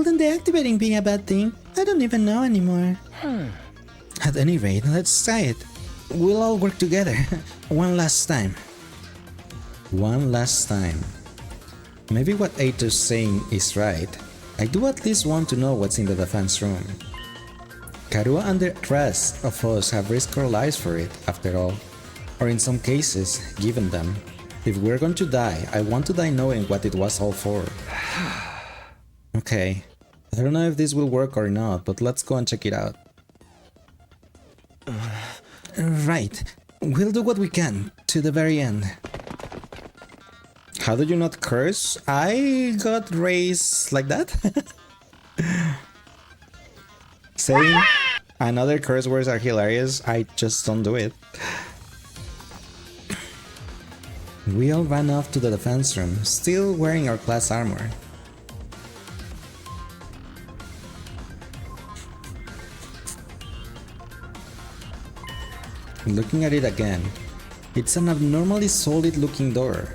Speaker 1: then deactivating being a bad thing, I don't even know anymore. At any rate, let's try it. We'll all work together. One last time. One last time. Maybe what Eito's saying is right. I do at least want to know what's in the defense room. Karua and the rest of us have risked our lives for it, after all. Or in some cases, given them. If we're going to die, I want to die knowing what it was all for. Okay. I don't know if this will work or not, but let's go and check it out. Right. We'll do what we can, to the very end. How did you not curse? I got raised like that? Saying another curse words are hilarious, I just don't do it. We all ran off to the defense room, still wearing our class armor. Looking at it again, it's an abnormally solid looking door.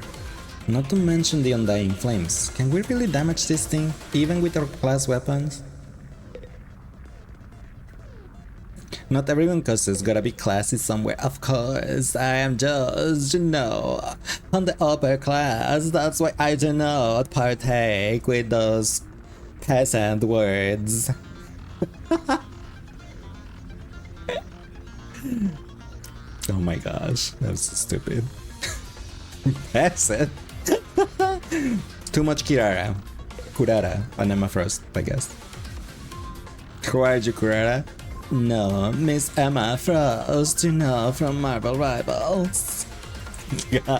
Speaker 1: Not to mention the undying flames. Can we really damage this thing, even with our class weapons? Not everyone cusses gotta be classy somewhere, of course. I am just, on the upper class. That's why I do not partake with those peasant words. Oh my gosh, that was so stupid. Peasant? Too much Kurara on Emma Frost, I guess. Who are you, Kurara? No, Miss Emma Frost, from Marvel Rivals. Yeah.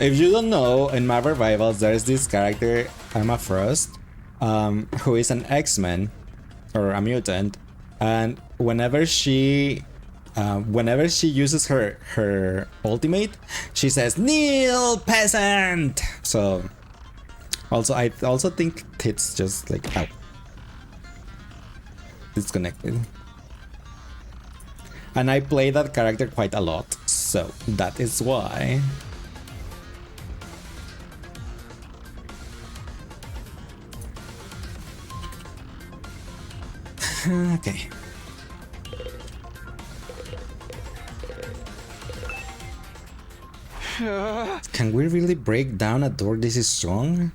Speaker 1: If you don't know, in Marvel Rivals, there's this character, Emma Frost, who is an X-Men, or a mutant, and whenever she uses her ultimate, she says "Kneel, peasant." So, I also think it's just like disconnected. And I play that character quite a lot, so that is why. Okay. Can we really break down a door this is strong?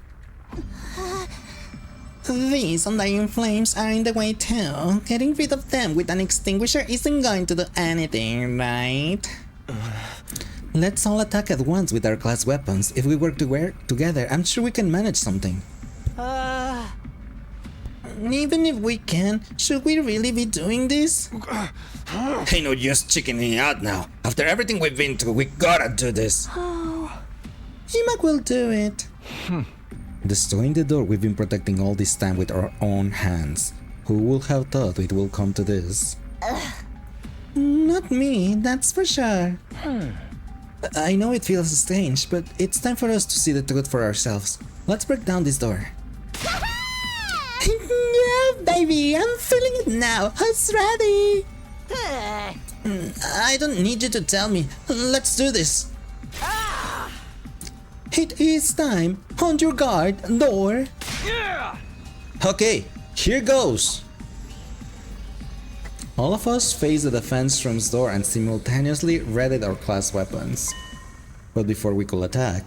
Speaker 1: These undying flames are in the way too. Getting rid of them with an extinguisher isn't going to do anything, right? Let's all attack at once with our class weapons. If we work together, I'm sure we can manage something. Even if we can, should we really be doing this? Hey, no use chickening out now. After everything we've been through, we gotta do this. Ima will do it. Destroying the door we've been protecting all this time with our own hands. Who would have thought it will come to this? Not me, that's for sure. I know it feels strange, but it's time for us to see the truth for ourselves. Let's break down this door. Yeah, baby, I'm feeling it now. Who's ready? I don't need you to tell me. Let's do this. It is time. On your guard, door.
Speaker 3: Yeah!
Speaker 1: Okay, here goes. All of us face the defense room's door and simultaneously readied our class weapons. But before we could attack,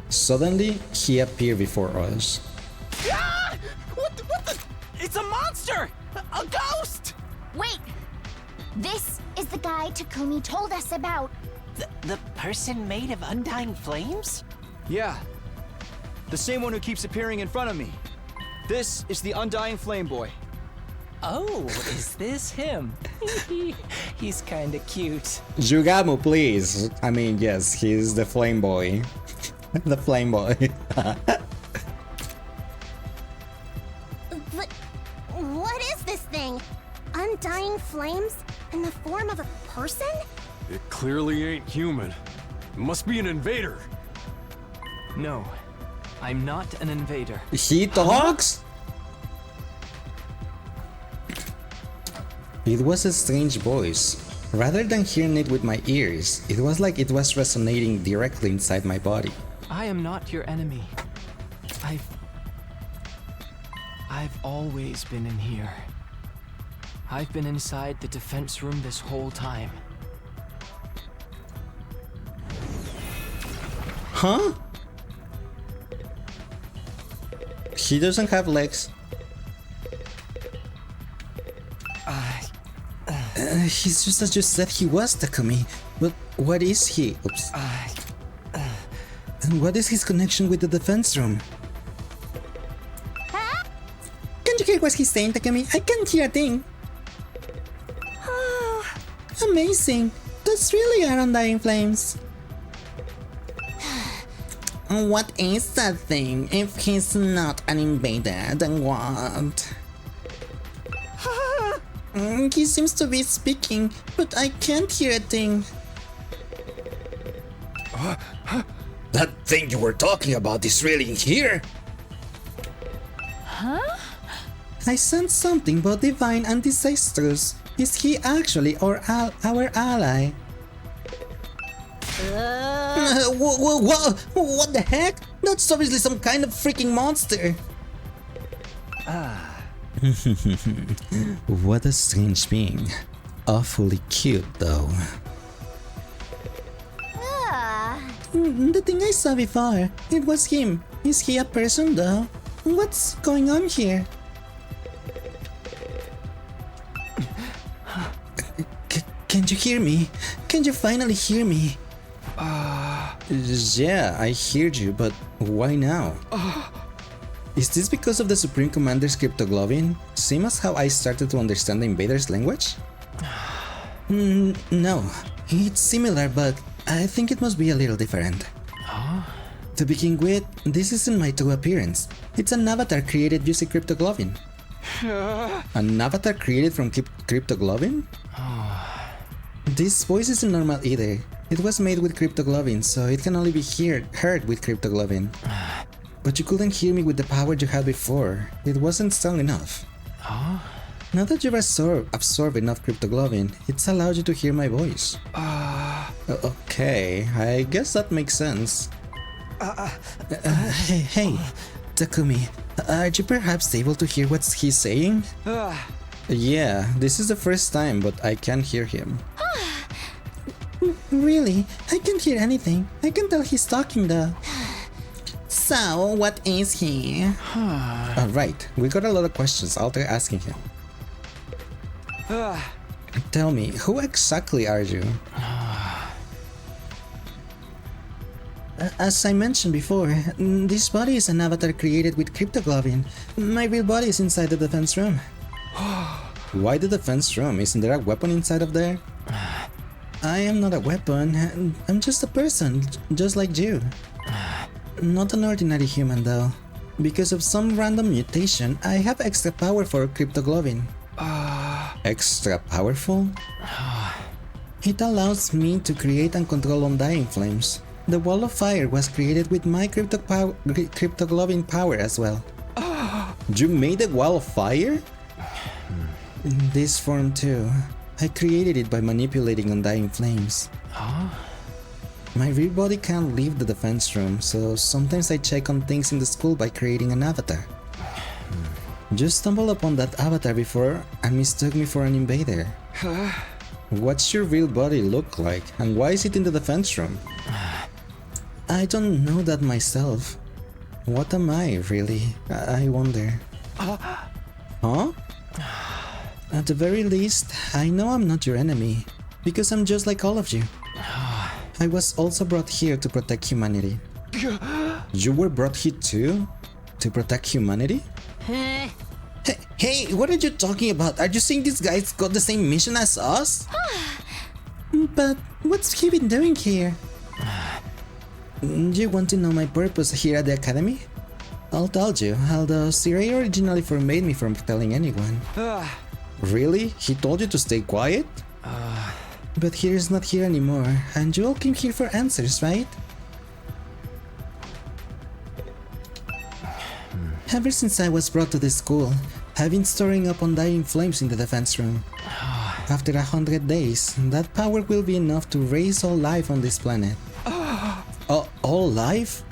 Speaker 1: suddenly he appeared before us.
Speaker 4: Ah! What the? It's a monster! A ghost!
Speaker 5: Wait! This is the guy Takumi told us about.
Speaker 8: The person made of undying flames?
Speaker 4: Yeah. The same one who keeps appearing in front of me. This is the Undying Flame Boy.
Speaker 8: Oh, is this him? He's kinda cute.
Speaker 1: Jugamu, please. I mean, yes, he's the flame boy. The flame boy.
Speaker 5: What is this thing? Undying flames in the form of a person?
Speaker 11: It clearly ain't human. It must be an invader.
Speaker 4: No, I'm not an invader.
Speaker 1: He talks? It was a strange voice. Rather than hearing it with my ears, it was like it was resonating directly inside my body.
Speaker 4: I am not your enemy. I've always been in here. I've been inside the defense room this whole time.
Speaker 1: Huh? He doesn't have legs. He's just as you said he was, Takumi. But what is he? Oops. And what is his connection with the defense room?
Speaker 5: Huh?
Speaker 1: Can't you hear what he's saying, Takumi? I can't hear a thing. Amazing. Those really are undying flames. What is that thing? If he's not an invader, then what? He seems to be speaking, but I can't hear a thing. That thing you were talking about is really in here?
Speaker 5: Huh?
Speaker 1: I sense something both divine and disastrous. Is he actually our ally? What the heck? That's obviously some kind of freaking monster. What a strange being. Awfully cute though. The thing I saw before, it was him. Is he a person though? What's going on here? Can you hear me? Can you finally hear me? Yeah, I heard you, but why now? Is this because of the Supreme Commander's cryptoglobin? Same as how I started to understand the invader's language? No, it's similar, but I think it must be a little different. To begin with, this isn't my true appearance. It's an avatar created using cryptoglobin. An avatar created from cryptoglobin? This voice isn't normal either. It was made with cryptoglobin, so it can only be heard with cryptoglobin. But you couldn't hear me with the power you had before. It wasn't strong enough. Now that you've absorbed enough cryptoglobin, it's allowed you to hear my voice. Okay, I guess that makes sense. Hey, Takumi, are you perhaps able to hear what he's saying? Yeah, this is the first time, but I can hear him. Really? I can't hear anything. I can tell he's talking though. So, what is he? Alright, we got a lot of questions. I'll try asking him. Tell me, who exactly are you? As I mentioned before, this body is an avatar created with cryptoglobin. My real body is inside the defense room. Why the defense room? Isn't there a weapon inside of there? I am not a weapon. I'm just a person, just like you. Not an ordinary human though. Because of some random mutation, I have extra power for cryptoglobin. Extra powerful? It allows me to create and control undying flames. The wall of fire was created with my cryptoglobin power as well. You made a wall of fire? This form too. I created it by manipulating undying flames. My real body can't leave the defense room, so sometimes I check on things in the school by creating an avatar. You stumbled upon that avatar before and mistook me for an invader. What's your real body look like, and why is it in the defense room? I don't know that myself. What am I, really? I wonder. Huh? At the very least, I know I'm not your enemy, because I'm just like all of you. I was also brought here to protect humanity. You were brought here too? To protect humanity? Hey, what are you talking about? Are you saying these guys got the same mission as us? But what's he been doing here? You want to know my purpose here at the academy? I'll tell you, although Siri originally forbade me from telling anyone. Really? He told you to stay quiet? But he's not here anymore, and you all came here for answers, right? Ever since I was brought to this school, I've been storing up undying flames in the defense room. After 100 days, that power will be enough to raise all life on this planet. All life?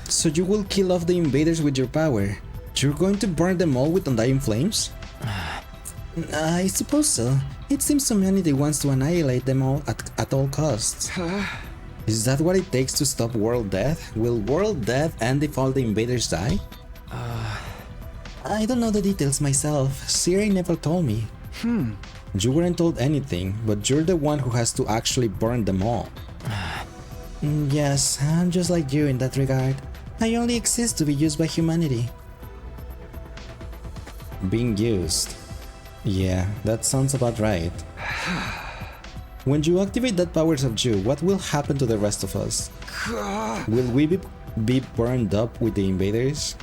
Speaker 1: So you will kill off the invaders with your power? You're going to burn them all with undying flames? I suppose so. It seems humanity wants to annihilate them all at all costs. Is that what it takes to stop world death? Will world death end if all the invaders die? I don't know the details myself. Siri never told me. You weren't told anything, but you're the one who has to actually burn them all. Yes, I'm just like you in that regard. I only exist to be used by humanity. Being used. Yeah, that sounds about right. When you activate that powers of you, what will happen to the rest of us? Will we be burned up with the invaders?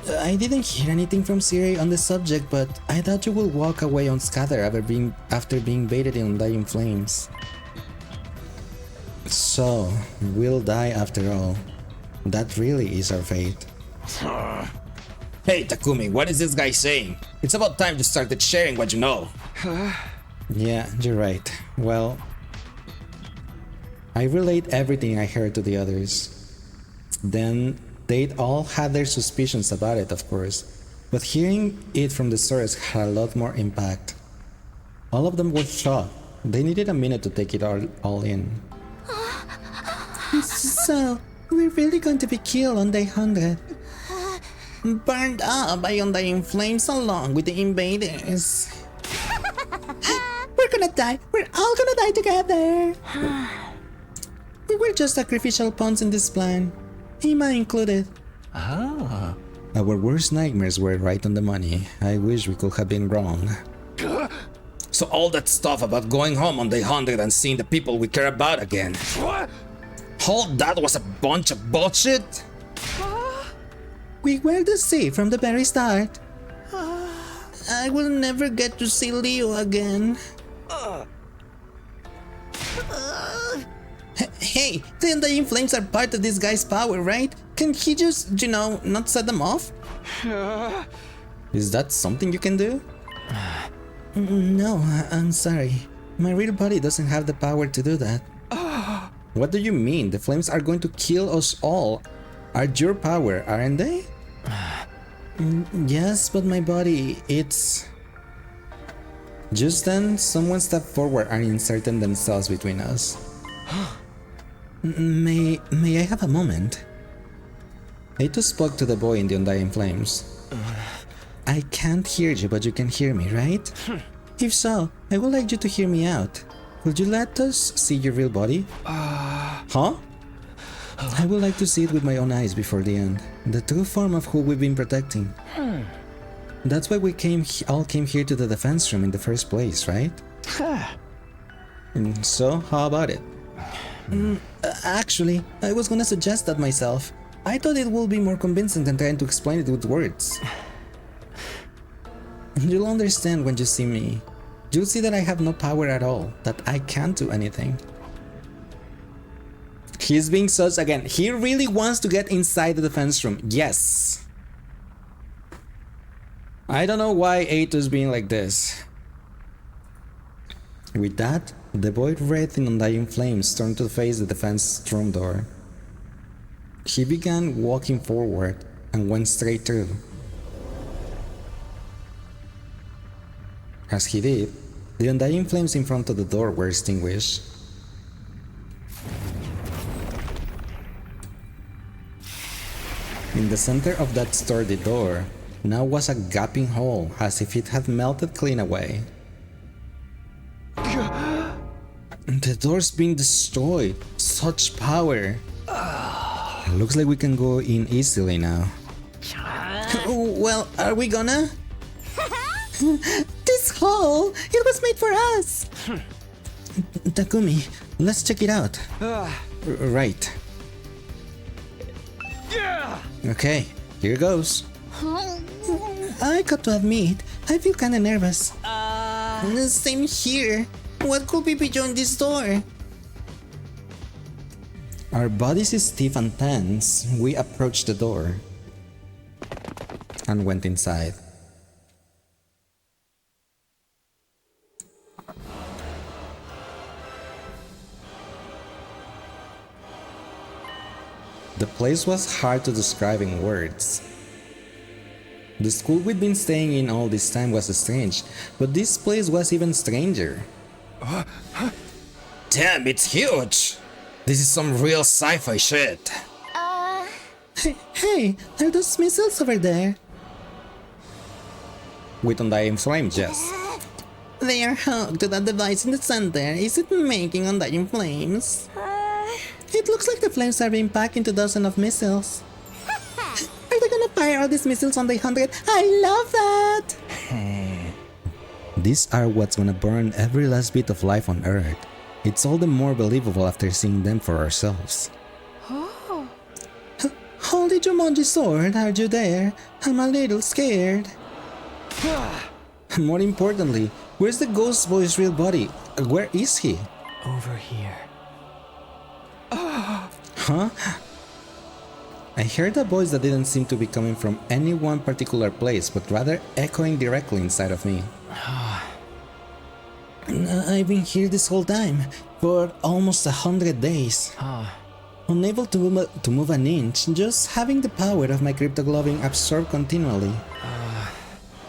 Speaker 1: I didn't hear anything from Siri on the subject, but I thought you will walk away unscathed after being bathed in undying flames. So, we'll die after all. That really is our fate. Hey Takumi, what is this guy saying? It's about time you started sharing what you know. Yeah, you're right. Well, I relayed everything I heard to the others. Then they'd all had their suspicions about it, of course, but hearing it from the source had a lot more impact. All of them were shocked. They needed a minute to take it all in. So, we're really going to be killed on day 100. Burned up by undying flames along with the invaders. We're gonna die. We're all gonna die together. We were just sacrificial pawns in this plan. Ima included. Our worst nightmares were right on the money. I wish we could have been wrong. So all that stuff about going home on day 100 and seeing the people we care about again. What? All that was a bunch of bullshit? We were the same from the very start. I will never get to see Leo again. Hey, the undying flames are part of this guy's power, right? Can he just, not set them off? Is that something you can do? No, I'm sorry. My real body doesn't have the power to do that. What do you mean? The flames are going to kill us all. Are your power, aren't they? Yes, but my body, it's... Just then, someone stepped forward and inserted themselves between us. May I have a moment? Ato spoke to the boy in the undying flames. I can't hear you, but you can hear me, right? If so, I would like you to hear me out. Would you let us see your real body? Huh? I would like to see it with my own eyes before the end. The true form of who we've been protecting. That's why we all came here to the defense room in the first place, right? So, how about it? Actually, I was gonna suggest that myself. I thought it would be more convincing than trying to explain it with words. You'll understand when you see me. You'll see that I have no power at all, that I can't do anything. He's being such again. He really wants to get inside the defense room. Yes. I don't know why Ato's being like this. With that, the boy wreathed in undying flames turned to face the defense room door. He began walking forward and went straight through. As he did, the undying flames in front of the door were extinguished. In the center of that sturdy door now was a gaping hole, as if it had melted clean away. The door's being destroyed. Such power. Looks like we can go in easily now. Well, are we gonna? This hole, it was made for us. Takumi, let's check it out. Right. Okay, here goes. I got to admit, I feel kinda nervous. Same here. What could be beyond this door? Our bodies stiff and tense, we approached the door and went inside. The place was hard to describe in words. The school we'd been staying in all this time was strange, but this place was even stranger. Damn, it's huge! This is some real sci-fi shit. Hey, are those missiles over there? With undying flames, yes. They are hooked to that device in the center. Is it making undying flames? It looks like the flames are being packed into dozens of missiles. Are they gonna fire all these missiles on the 100? I love that! These are what's gonna burn every last bit of life on Earth. It's all the more believable after seeing them for ourselves.
Speaker 10: Oh.
Speaker 1: Holy Jumanji sword, are you there? I'm a little scared. More importantly, where's the ghost boy's real body? Where is he?
Speaker 4: Over here.
Speaker 1: Huh? I heard a voice that didn't seem to be coming from any one particular place, but rather echoing directly inside of me. I've been here this whole time, for almost 100 days. Unable to move an inch, just having the power of my cryptoglobin absorbed continually.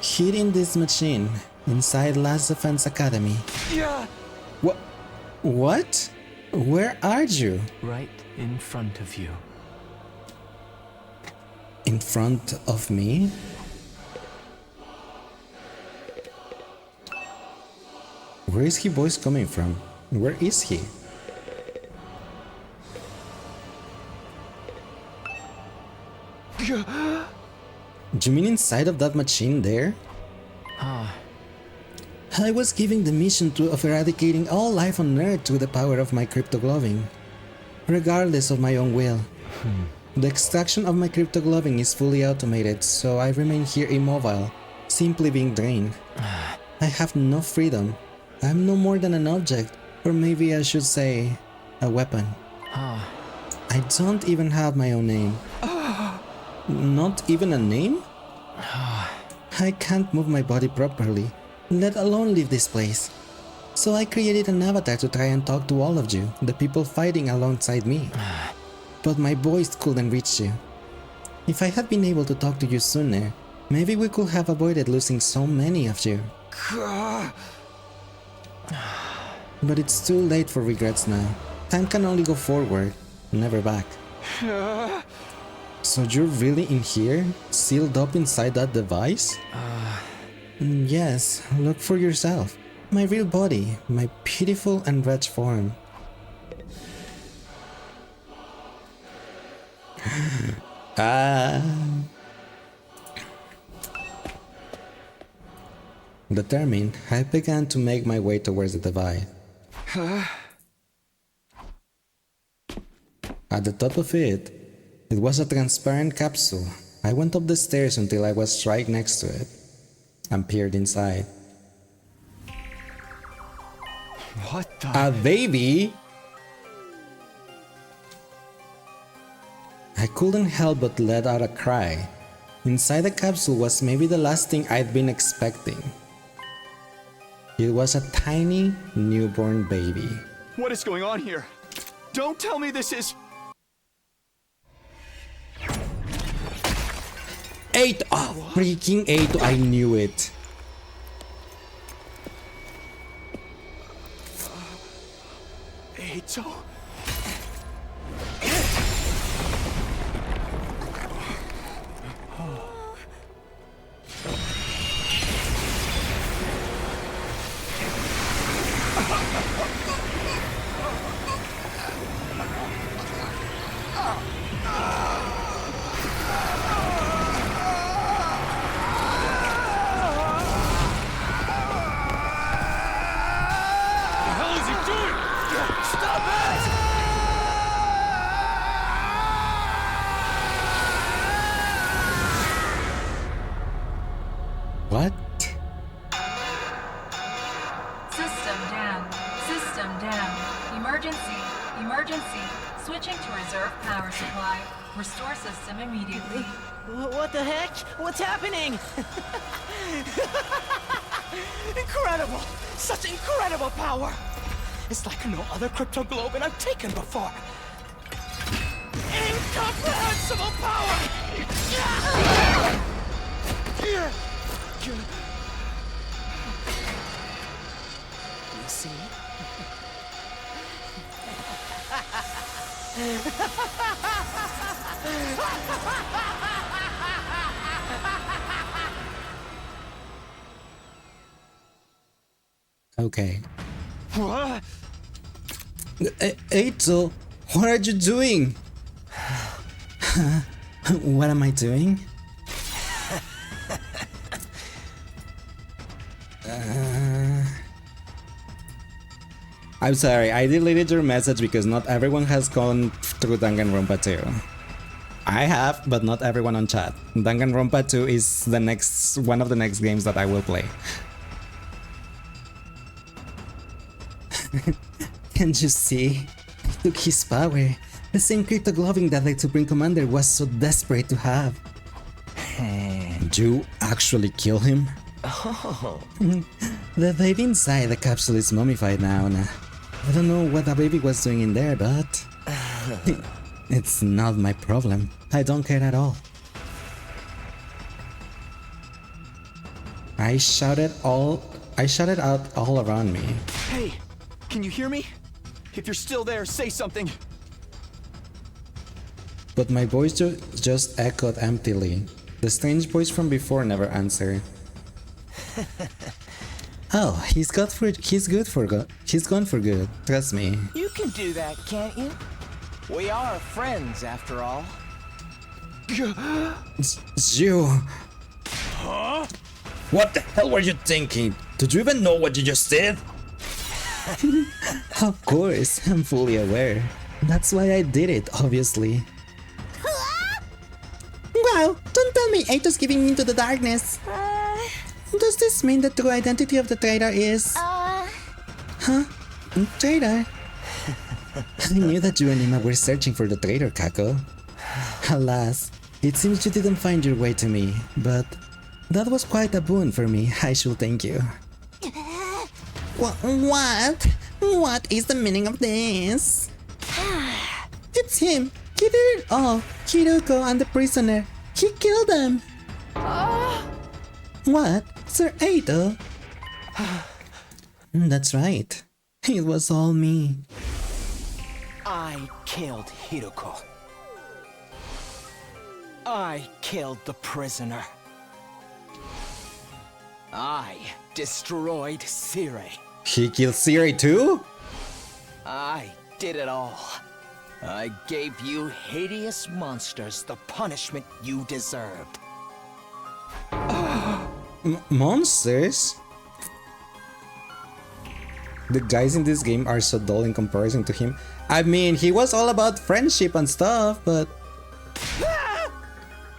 Speaker 1: Hitting this machine inside Last Defense Academy. What? Where are you?
Speaker 4: Right in front of you.
Speaker 1: In front of me? Where is his voice coming from? Where is he? You mean inside of that machine there? I was given the mission of eradicating all life on Earth through the power of my cryptoglobin, regardless of my own will. The extraction of my cryptoglobin is fully automated, so I remain here immobile, simply being drained. I have no freedom. I'm no more than an object, or maybe I should say, a weapon. I don't even have my own name. Not even a name? I can't move my body properly, let alone leave this place. So I created an avatar to try and talk to all of you, the people fighting alongside me. But my voice couldn't reach you. If I had been able to talk to you sooner, maybe we could have avoided losing so many of you. But it's too late for regrets now. Time can only go forward, never back. So you're really in here? Sealed up inside that device? Yes, look for yourself. My real body, my pitiful and wretched form. Determined, I began to make my way towards the device. At the top of it, it was a transparent capsule. I went up the stairs until I was right next to it and peered inside.
Speaker 4: What the?
Speaker 1: A baby? I couldn't help but let out a cry. Inside the capsule was maybe the last thing I'd been expecting. It was a tiny newborn baby.
Speaker 4: What is going on here? Don't tell me this is...
Speaker 1: 8! Oh, freaking 8! I knew it.
Speaker 4: Eito?
Speaker 1: What?
Speaker 6: System down. System down. Emergency. Emergency. Switching to reserve power supply. Restore system immediately.
Speaker 8: What the heck? What's happening?
Speaker 7: Incredible! Such incredible power! It's like no other crypto globe I've taken before. Incomprehensible power! You see?
Speaker 1: Okay.
Speaker 4: What?
Speaker 1: Eito, what are you doing? What am I doing? I'm sorry, I deleted your message because not everyone has gone through Danganronpa 2. I have, but not everyone on chat. Danganronpa 2 is the next one of the next games that I will play. Can't you see? He took his power. The same cryptogloving that the Supreme Commander was so desperate to have. You actually kill him?
Speaker 7: Oh.
Speaker 1: The baby inside the capsule is mummified now. I don't know what the baby was doing in there, but it's not my problem. I don't care at all. I shouted out all around me.
Speaker 4: Hey, can you hear me? If you're still there, say something.
Speaker 1: But my voice just echoed emptily. The strange voice from before never answered. Oh, he's gone for good. He's gone for good. Trust me.
Speaker 7: You can do that, can't you? We are friends, after all.
Speaker 1: It's you.
Speaker 7: Huh?
Speaker 1: What the hell were you thinking? Did you even know what you just did? Of course, I'm fully aware. That's why I did it, obviously. Wow, don't tell me Eito's giving into the darkness. Does this mean the true identity of the traitor is... Huh? Traitor? I knew that you and Ima were searching for the traitor, Kako. Alas, it seems you didn't find your way to me, but that was quite a boon for me, I should thank you. What? What is the meaning of this? It's him! He did it all! Hiruko and the prisoner! He killed them! What? Sir Eito? That's right. It was all me.
Speaker 7: I killed Hiruko. I killed the prisoner. I destroyed Sire.
Speaker 1: He killed Siri too?
Speaker 7: I did it all. I gave you hideous monsters the punishment you deserved.
Speaker 1: Monsters? The guys in this game are so dull in comparison to him. I mean, he was all about friendship and stuff, but...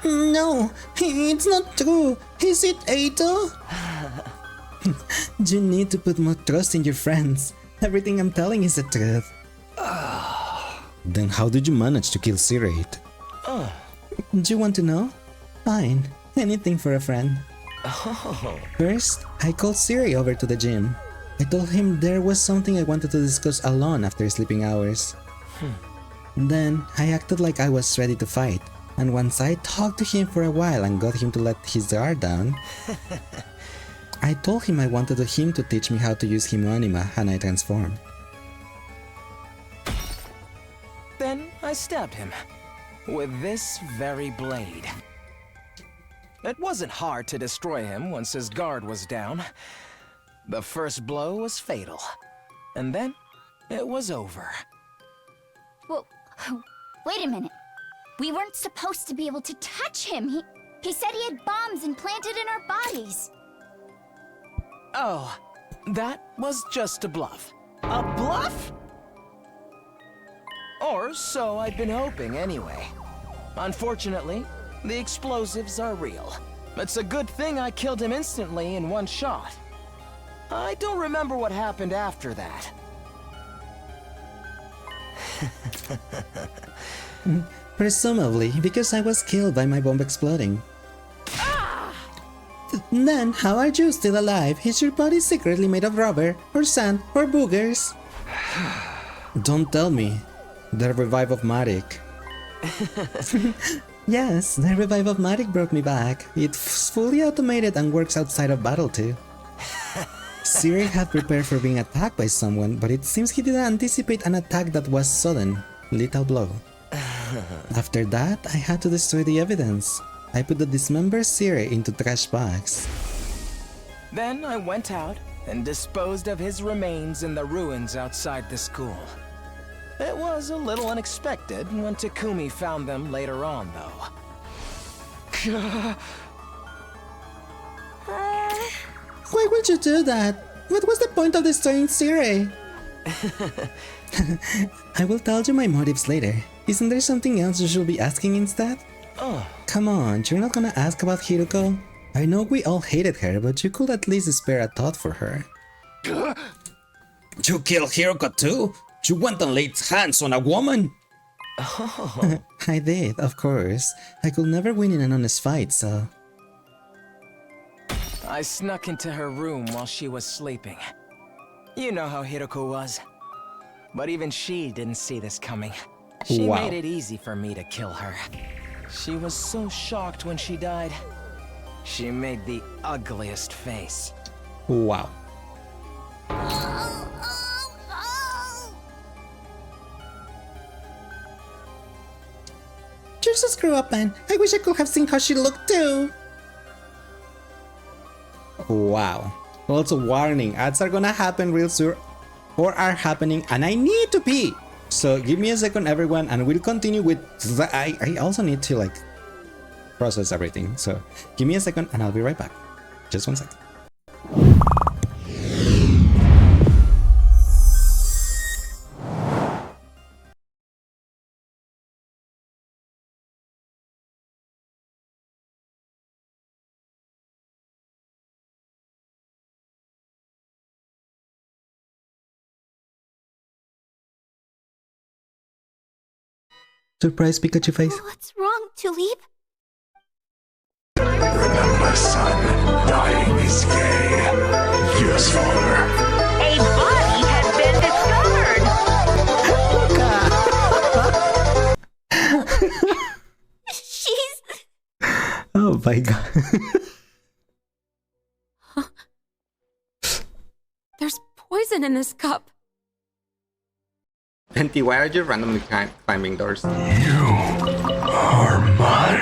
Speaker 1: No, it's not true. Is it, Eito? You need to put more trust in your friends. Everything I'm telling is the truth. Then how did you manage to kill Sirate? Do you want to know? Fine, anything for a friend. First, I called Siri over to the gym. I told him there was something I wanted to discuss alone after sleeping hours. Then, I acted like I was ready to fight, and once I talked to him for a while and got him to let his guard down, I told him I wanted him to teach me how to use Himoanima, and I transformed.
Speaker 12: Then I stabbed him with this very blade. It wasn't hard to destroy him once his guard was down. The first blow was fatal, and then it was over.
Speaker 5: Well, wait a minute. We weren't supposed to be able to touch him. He said he had bombs implanted in our bodies.
Speaker 12: Oh, that was just a bluff. A bluff? Or so I'd been hoping anyway. Unfortunately, the explosives are real. It's a good thing I killed him instantly in one shot. I don't remember what happened after that.
Speaker 1: Presumably, because I was killed by my bomb exploding. Then, how are you still alive? Is your body secretly made of rubber, or sand, or boogers? Don't tell me. The revive of Marik. Yes, the revive of Marik brought me back. It's fully automated and works outside of battle too. Siri had prepared for being attacked by someone, but it seems he didn't anticipate an attack that was sudden. Lethal blow. After that, I had to destroy the evidence. I put the dismembered Siri into trash bags.
Speaker 12: Then I went out and disposed of his remains in the ruins outside the school. It was a little unexpected when Takumi found them later on, though.
Speaker 1: Why would you do that? What was the point of destroying Siri? I will tell you my motives later. Isn't there something else you should be asking instead? Come on, you're not gonna ask about Hiruko? I know we all hated her, but you could at least spare a thought for her. You killed Hiruko too? You went and laid hands on a woman? I did, of course. I could never win in an honest fight, so...
Speaker 12: I snuck into her room while she was sleeping. You know how Hiruko was. But even she didn't see this coming. She made it easy for me to kill her. She was so shocked when she died. She made the ugliest face.
Speaker 1: Wow. You're so screw up, man. I wish I could have seen how she looked too. Wow. Also, warning, ads are gonna happen real soon, or are happening, and I need to pee. So give me a second, everyone, and we'll continue with the... I also need to like process everything. So give me a second, and I'll be right back. Just 1 second. Surprise Pikachu face.
Speaker 5: What's wrong, Tulip?
Speaker 13: Remember, son, dying is gay. Yes, father.
Speaker 14: A body has been discovered!
Speaker 5: She's...
Speaker 1: Oh my god.
Speaker 10: There's poison in this cup.
Speaker 1: Venti, why are you randomly climbing doors?
Speaker 13: You are my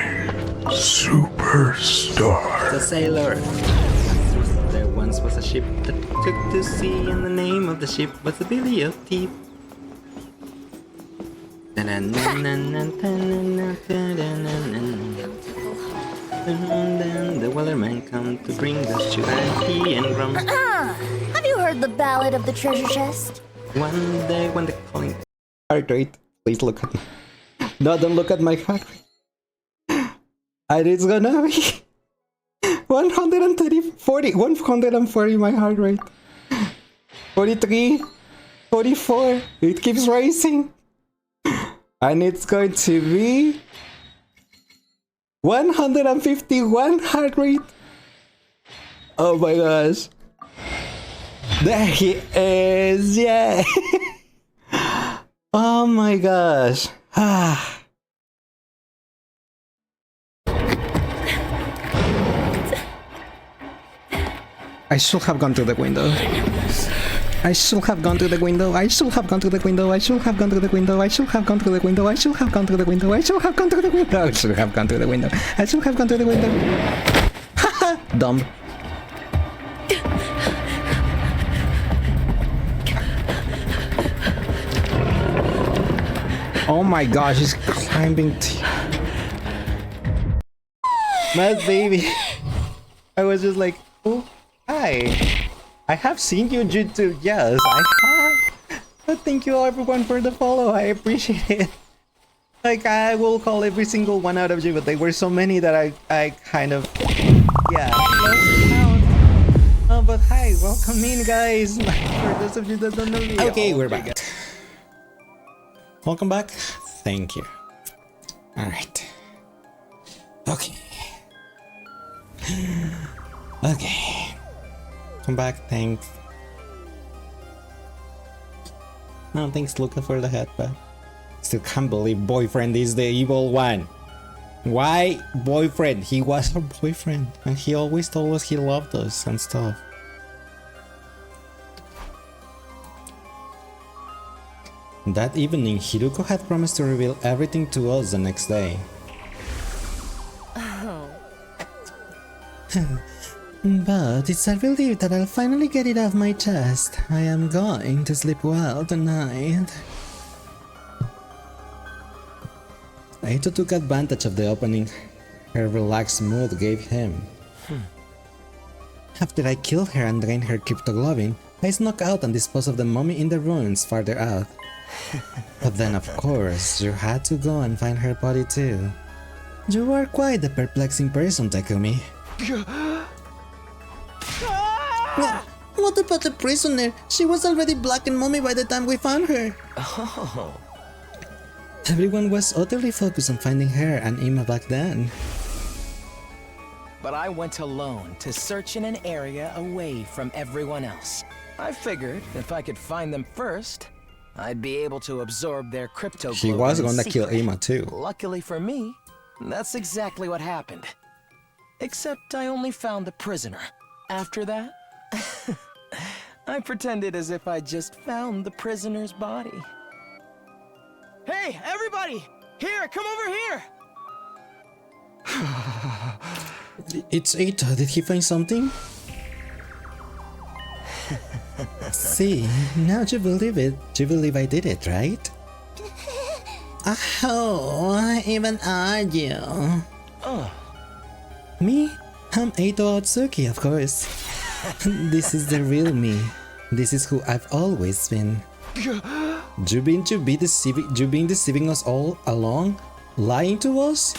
Speaker 13: superstar.
Speaker 1: The sailor. There once was a ship that took to sea, and the name of the ship was the Billy of Thief. Then the wellerman come to bring us to tea and rum.
Speaker 5: Have you heard heard the ballad of the treasure chest?
Speaker 1: One day when the calling heart rate. Please look at me. No, don't look at my heart rate. And it's gonna be 140 my heart rate. 43, 44. It keeps rising. And it's going to be 151 heart rate. Oh my gosh. There he is. Yeah. Oh my gosh. I should have gone to the window. I should have gone to the window. I should have gone to the window. I should have gone to the window. I should have gone to the window. I should have gone to the window. I should have gone to the window. I should have gone to the window. I should have gone to the window. Haha. Dumb. Oh my gosh, he's climbing. Mad baby. I was just like, oh, hi. I have seen you YouTube. Yes, I have. But thank you everyone for the follow. I appreciate it. Like, I will call every single one out of you, but there were so many that I kind of, yeah, lost count. Oh, but hi, welcome in, guys. For those of you that don't know me. Okay, we're back. Welcome back. Thank you. Alright. Okay. Okay. Come back, thanks. No, thanks Luca for the headband. Still can't believe boyfriend is the evil one. Why boyfriend? He was our boyfriend. And he always told us he loved us and stuff. That evening, Hiruko had promised to reveal everything to us the next day.
Speaker 9: Oh.
Speaker 1: But it's a relief that I'll finally get it off my chest. I am going to sleep well tonight. Aito took advantage of the opening her relaxed mood gave him. After I killed her and drained her cryptoglobin, I snuck out and disposed of the mummy in the ruins farther out. But then of course, you had to go and find her body too. You are quite a perplexing person, Takumi. What about the prisoner? She was already black and mummy by the time we found her.
Speaker 12: Oh.
Speaker 1: Everyone was utterly focused on finding her and Ima back then.
Speaker 12: But I went alone to search in an area away from everyone else. I figured if I could find them first, I'd be able to absorb their crypto.
Speaker 1: She was gonna kill Ima too.
Speaker 12: Luckily for me, that's exactly what happened. Except I only found the prisoner. After that, I pretended as if I just found the prisoner's body.
Speaker 7: Hey, everybody! Here, come over here!
Speaker 1: It's Aito. Did he find something? See, now you believe it. You believe I did it, right? Oh, even are you?
Speaker 12: Oh.
Speaker 1: Me? I'm Aito Otsuki, of course. This is the real me. This is who I've always been. You've been deceiving us all along? Lying to us?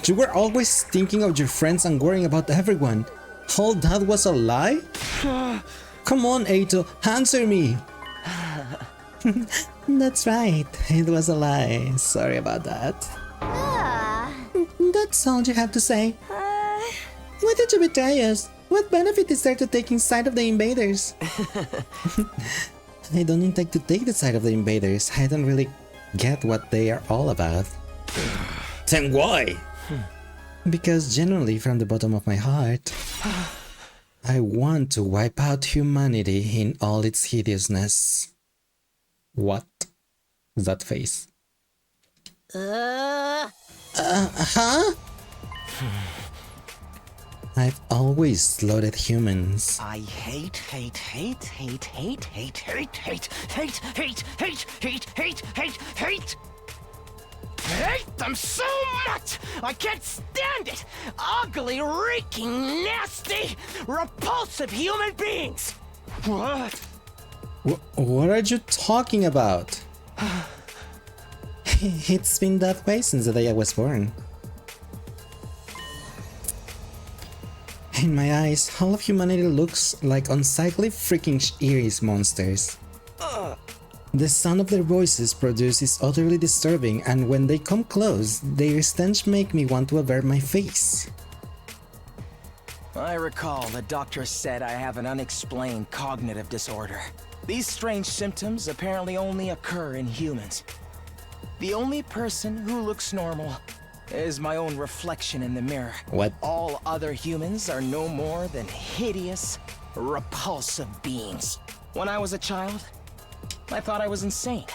Speaker 1: You were always thinking of your friends and worrying about everyone. All that was a lie? Come on, Aito, answer me! That's right, it was a lie. Sorry about that. That's all you have to say. Why did you betray us? What benefit is there to taking side of the invaders? I don't intend to take the side of the invaders. I don't really get what they are all about. Then why? Because genuinely from the bottom of my heart, I want to wipe out humanity in all its hideousness. What? That face. Huh? I've always slaughtered humans.
Speaker 12: I hate them so much! I can't stand it! Ugly, reeking, nasty, repulsive human beings!
Speaker 1: What are you talking about? It's been that way since the day I was born. In my eyes, all of humanity looks like unsightly freaking eerie monsters. The sound of their voices produced is utterly disturbing, and when they come close, their stench make me want to avert my face.
Speaker 12: I recall the doctor said I have an unexplained cognitive disorder. These strange symptoms apparently only occur in humans. The only person who looks normal is my own reflection in the mirror.
Speaker 1: What?
Speaker 12: All other humans are no more than hideous, repulsive beings. When I was a child, I thought I was insane.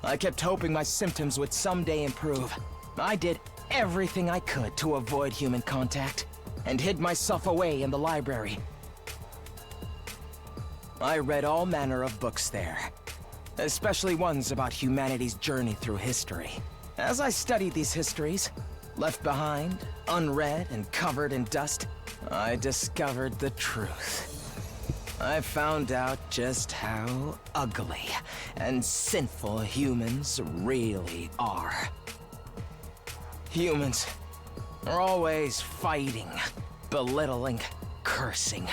Speaker 12: I kept hoping my symptoms would someday improve. I did everything I could to avoid human contact, and hid myself away in the library. I read all manner of books there, especially ones about humanity's journey through history. As I studied these histories, left behind, unread, and covered in dust, I discovered the truth. I found out just how ugly and sinful humans really are. Humans are always fighting, belittling, cursing,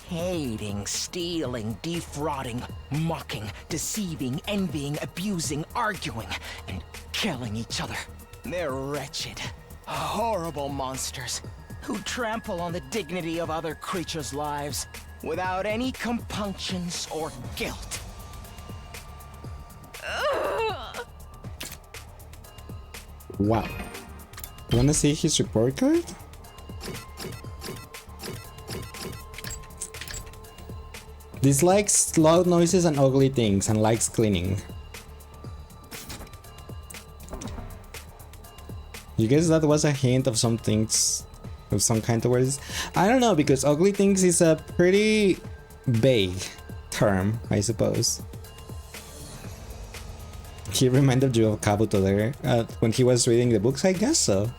Speaker 12: hating, stealing, defrauding, mocking, deceiving, envying, abusing, arguing, and killing each other. They're wretched, horrible monsters who trample on the dignity of other creatures' lives without any compunctions or guilt.
Speaker 1: Wow. Wanna see his report card? Dislikes loud noises and ugly things and likes cleaning. You guess that was a hint of some things, of some kind of words? I don't know, because ugly things is a pretty vague term, I suppose. He reminded you of Kabuto there when he was reading the books, I guess so.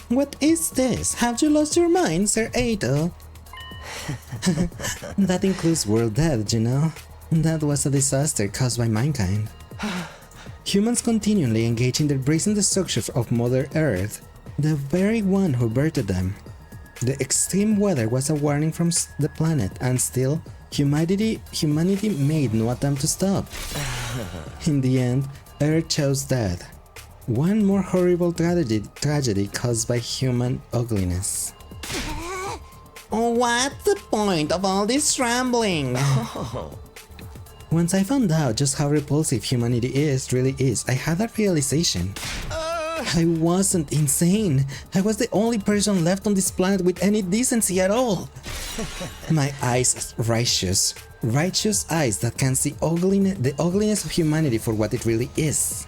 Speaker 1: What is this? Have you lost your mind, Sir Eito? That includes world death, you know? That was a disaster caused by mankind. Humans continually engage in the brazen destruction of Mother Earth, the very one who birthed them. The extreme weather was a warning from the planet, and still, humanity made no attempt to stop. In the end, Earth chose death. One more horrible tragedy caused by human ugliness. What's the point of all this rambling? Once I found out just how repulsive humanity really is, I had a realization. I wasn't insane. I was the only person left on this planet with any decency at all. My eyes righteous eyes that can see the ugliness of humanity for what it really is.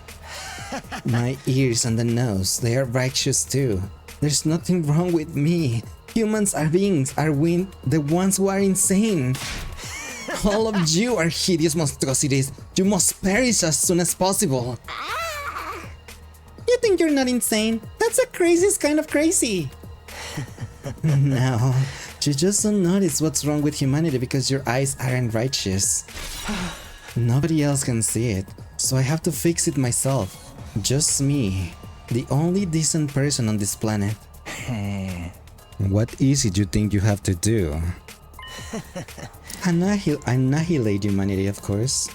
Speaker 1: My ears and the nose, they are righteous too. There's nothing wrong with me. Humans are the ones who are insane. All of you are hideous monstrosities. You must perish as soon as possible. You think you're not insane? That's the craziest kind of crazy. No, you just don't notice what's wrong with humanity because your eyes aren't righteous. Nobody else can see it, so I have to fix it myself. Just me, the only decent person on this planet. What is it you think you have to do? Annihilate humanity, of course.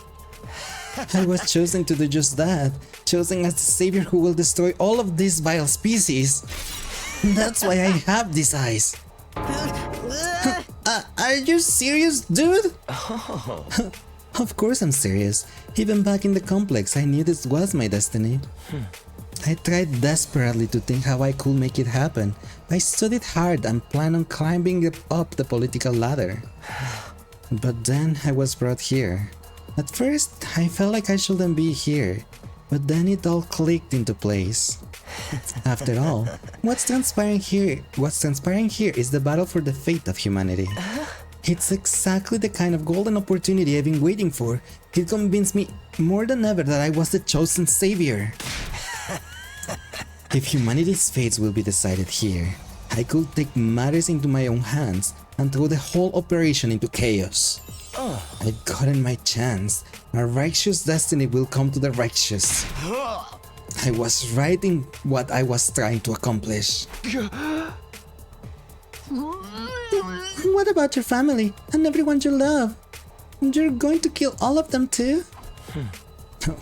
Speaker 1: I was chosen to do just that, chosen as the savior who will destroy all of these vile species. That's why I have these eyes. Are you serious, dude? Of course I'm serious. Even back in the complex, I knew this was my destiny. I tried desperately to think how I could make it happen. I studied hard and planned on climbing up the political ladder. But then I was brought here. At first, I felt like I shouldn't be here, but then it all clicked into place. After all, what's transpiring here is the battle for the fate of humanity. It's exactly the kind of golden opportunity I've been waiting for. It convinced me more than ever that I was the chosen savior. If humanity's fates will be decided here, I could take matters into my own hands and throw the whole operation into chaos. I've gotten my chance. A righteous destiny will come to the righteous. I was right in what I was trying to accomplish. What about your family and everyone you love? You're going to kill all of them too?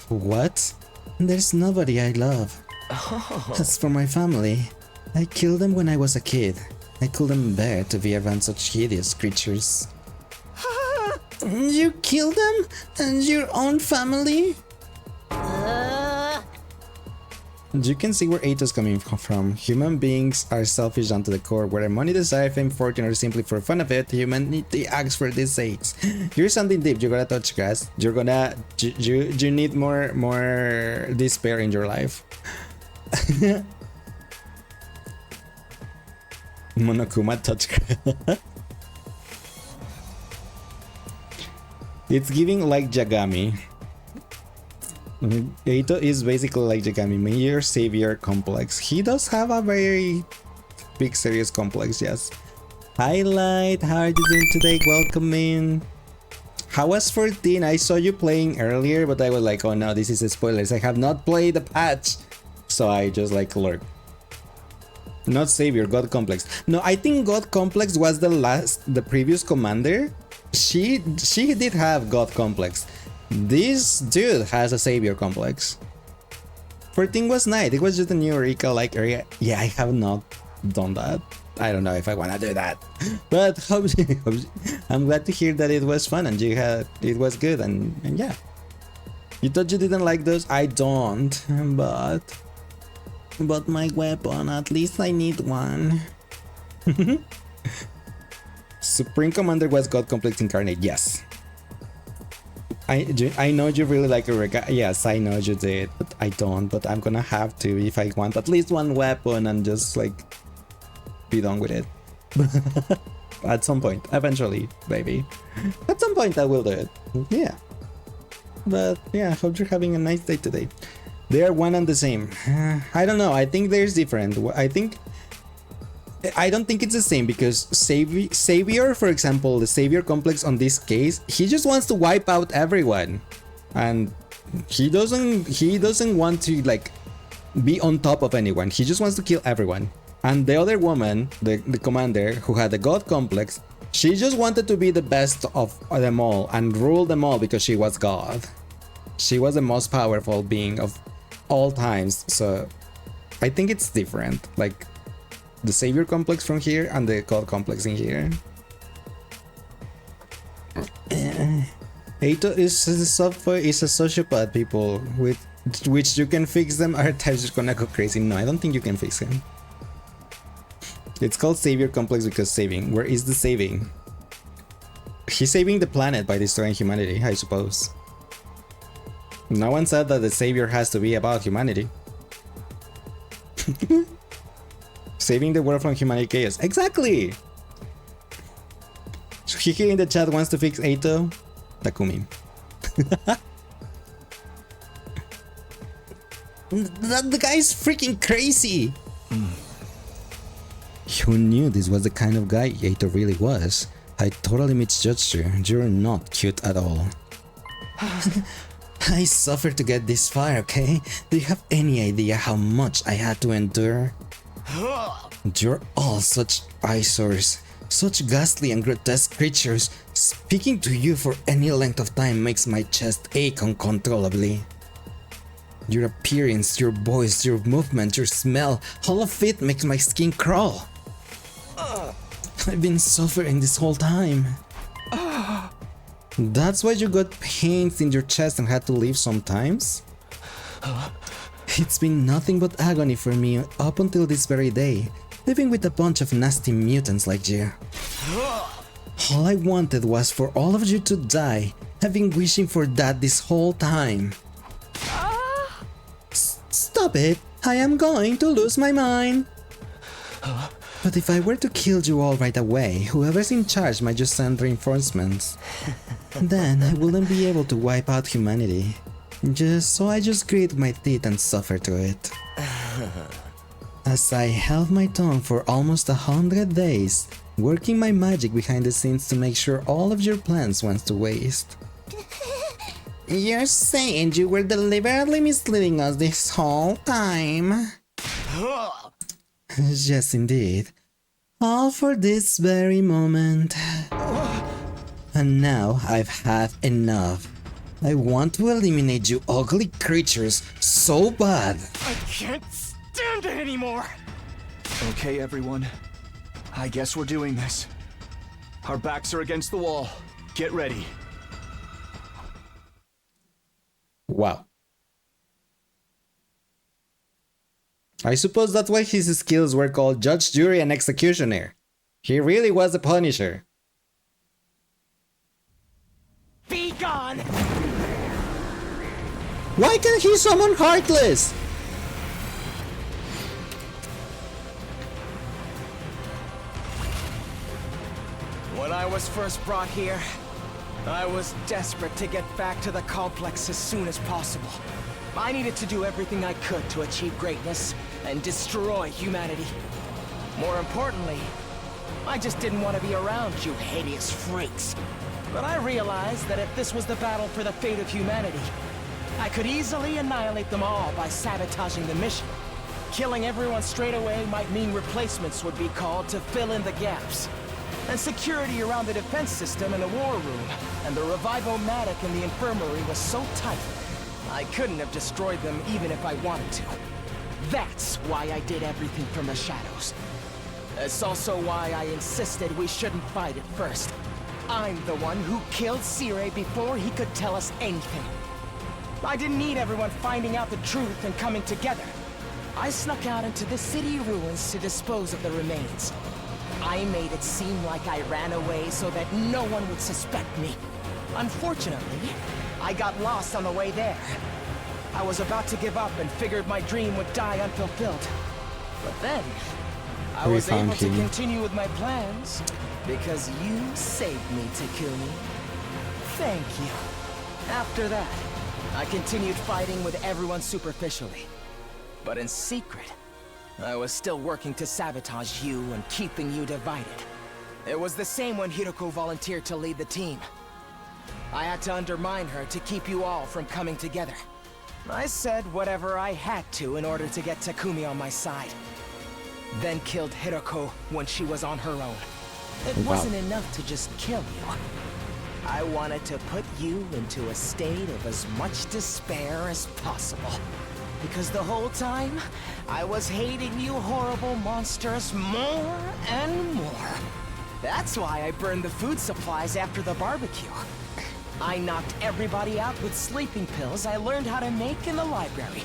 Speaker 1: What? There's nobody I love. As for my family, I killed them when I was a kid. I couldn't bear to be around such hideous creatures. You killed them? And your own family? You can see where Ato's coming from. Human beings are selfish down to the core. Whether money, desire, fame, fortune, or simply for fun of it, humanity acts for these sakes. Here's something deep. You're gonna touch grass. You're gonna... You need more despair in your life. Monokuma touch grass. It's giving like Jagami. Eito is basically like Jagami, Mayor Savior complex. He does have a very big serious complex, yes. Highlight, how are you doing today? Welcome in. How was 14? I saw you playing earlier, but I was like, oh no, this is spoilers. I have not played the patch. So I just like lurk. Not Savior, God Complex. No, I think God Complex was the previous commander. She did have God Complex. This dude has a Savior Complex. 14 was nice. It was just a new Eureka like area. Yeah, I have not done that. I don't know if I want to do that. But I'm glad to hear that it was fun and it was good and yeah. You thought you didn't like those? I don't, but my weapon, at least I need one. Supreme Commander was God Complex Incarnate, yes. I know you really like Eureka. Yes, I know you did, but I don't. But I'm gonna have to if I want at least one weapon and just like be done with it. At some point, eventually, maybe. At some point I will do it. Yeah. But yeah, I hope you're having a nice day today. They are one and the same. I don't know. I think there's different. I don't think it's the same because Savior, for example, the Savior complex on this case, he just wants to wipe out everyone, and he doesn't want to like be on top of anyone. He just wants to kill everyone. And the other woman, the commander who had the God complex, she just wanted to be the best of them all and rule them all because she was God. She was the most powerful being of all times. So I think it's different. Like the Savior complex from here and the God complex in here. Eito is a sociopath, people, with which you can fix them. Our types just gonna go crazy. No, I don't think you can fix him. It's called Savior complex because saving. Where is the saving? He's saving the planet by destroying humanity, I suppose. No one said that the Savior has to be about humanity. Saving the world from humanity chaos. Exactly! Hiki in the chat wants to fix Eito. Takumi. The guy's freaking crazy! Who knew this was the kind of guy Eito really was? I totally misjudged you. You're not cute at all. I suffered to get this far, okay? Do you have any idea how much I had to endure? You're all such eyesores, such ghastly and grotesque creatures. Speaking to you for any length of time makes my chest ache uncontrollably. Your appearance, your voice, your movement, your smell, all of it makes my skin crawl. I've been suffering this whole time. That's why you got pains in your chest and had to leave sometimes? It's been nothing but agony for me up until this very day, living with a bunch of nasty mutants like you. All I wanted was for all of you to die. I've been wishing for that this whole time. Stop it! I am going to lose my mind! But if I were to kill you all right away, whoever's in charge might just send reinforcements. Then I wouldn't be able to wipe out humanity. So I just grit my teeth and suffer to it. As I held my tongue for almost 100 days, working my magic behind the scenes to make sure all of your plans went to waste. You're saying you were deliberately misleading us this whole time? Yes, indeed. All for this very moment. And now I've had enough. I want to eliminate you ugly creatures so bad.
Speaker 4: I can't stand it anymore! Okay, everyone. I guess we're doing this. Our backs are against the wall. Get ready.
Speaker 1: Wow. I suppose that's why his skills were called Judge, Jury, and Executioner. He really was a Punisher.
Speaker 7: Be gone!
Speaker 1: Why can't he summon Heartless?
Speaker 12: When I was first brought here, I was desperate to get back to the complex as soon as possible. I needed to do everything I could to achieve greatness and destroy humanity. More importantly, I just didn't want to be around you hideous freaks. But I realized that if this was the battle for the fate of humanity, I could easily annihilate them all by sabotaging the mission. Killing everyone straight away might mean replacements would be called to fill in the gaps. And security around the defense system and the war room and the revivomatic in the infirmary was so tight, I couldn't have destroyed them even if I wanted to. That's why I did everything from the shadows. It's also why I insisted we shouldn't fight at first. I'm the one who killed Sire before he could tell us anything. I didn't need everyone finding out the truth and coming together. I snuck out into the city ruins to dispose of the remains. I made it seem like I ran away so that no one would suspect me. Unfortunately, I got lost on the way there. I was about to give up and figured my dream would die unfulfilled. But then, I was able to continue with my plans because you saved me, Takumi. Thank you. After that, I continued fighting with everyone superficially. But in secret, I was still working to sabotage you and keeping you divided. It was the same when Hiroko volunteered to lead the team. I had to undermine her to keep you all from coming together. I said whatever I had to in order to get Takumi on my side. Then killed Hiroko when she was on her own. It wasn't enough to just kill you. I wanted to put you into a state of as much despair as possible. Because the whole time, I was hating you horrible monsters more and more. That's why I burned the food supplies after the barbecue. I knocked everybody out with sleeping pills I learned how to make in the library.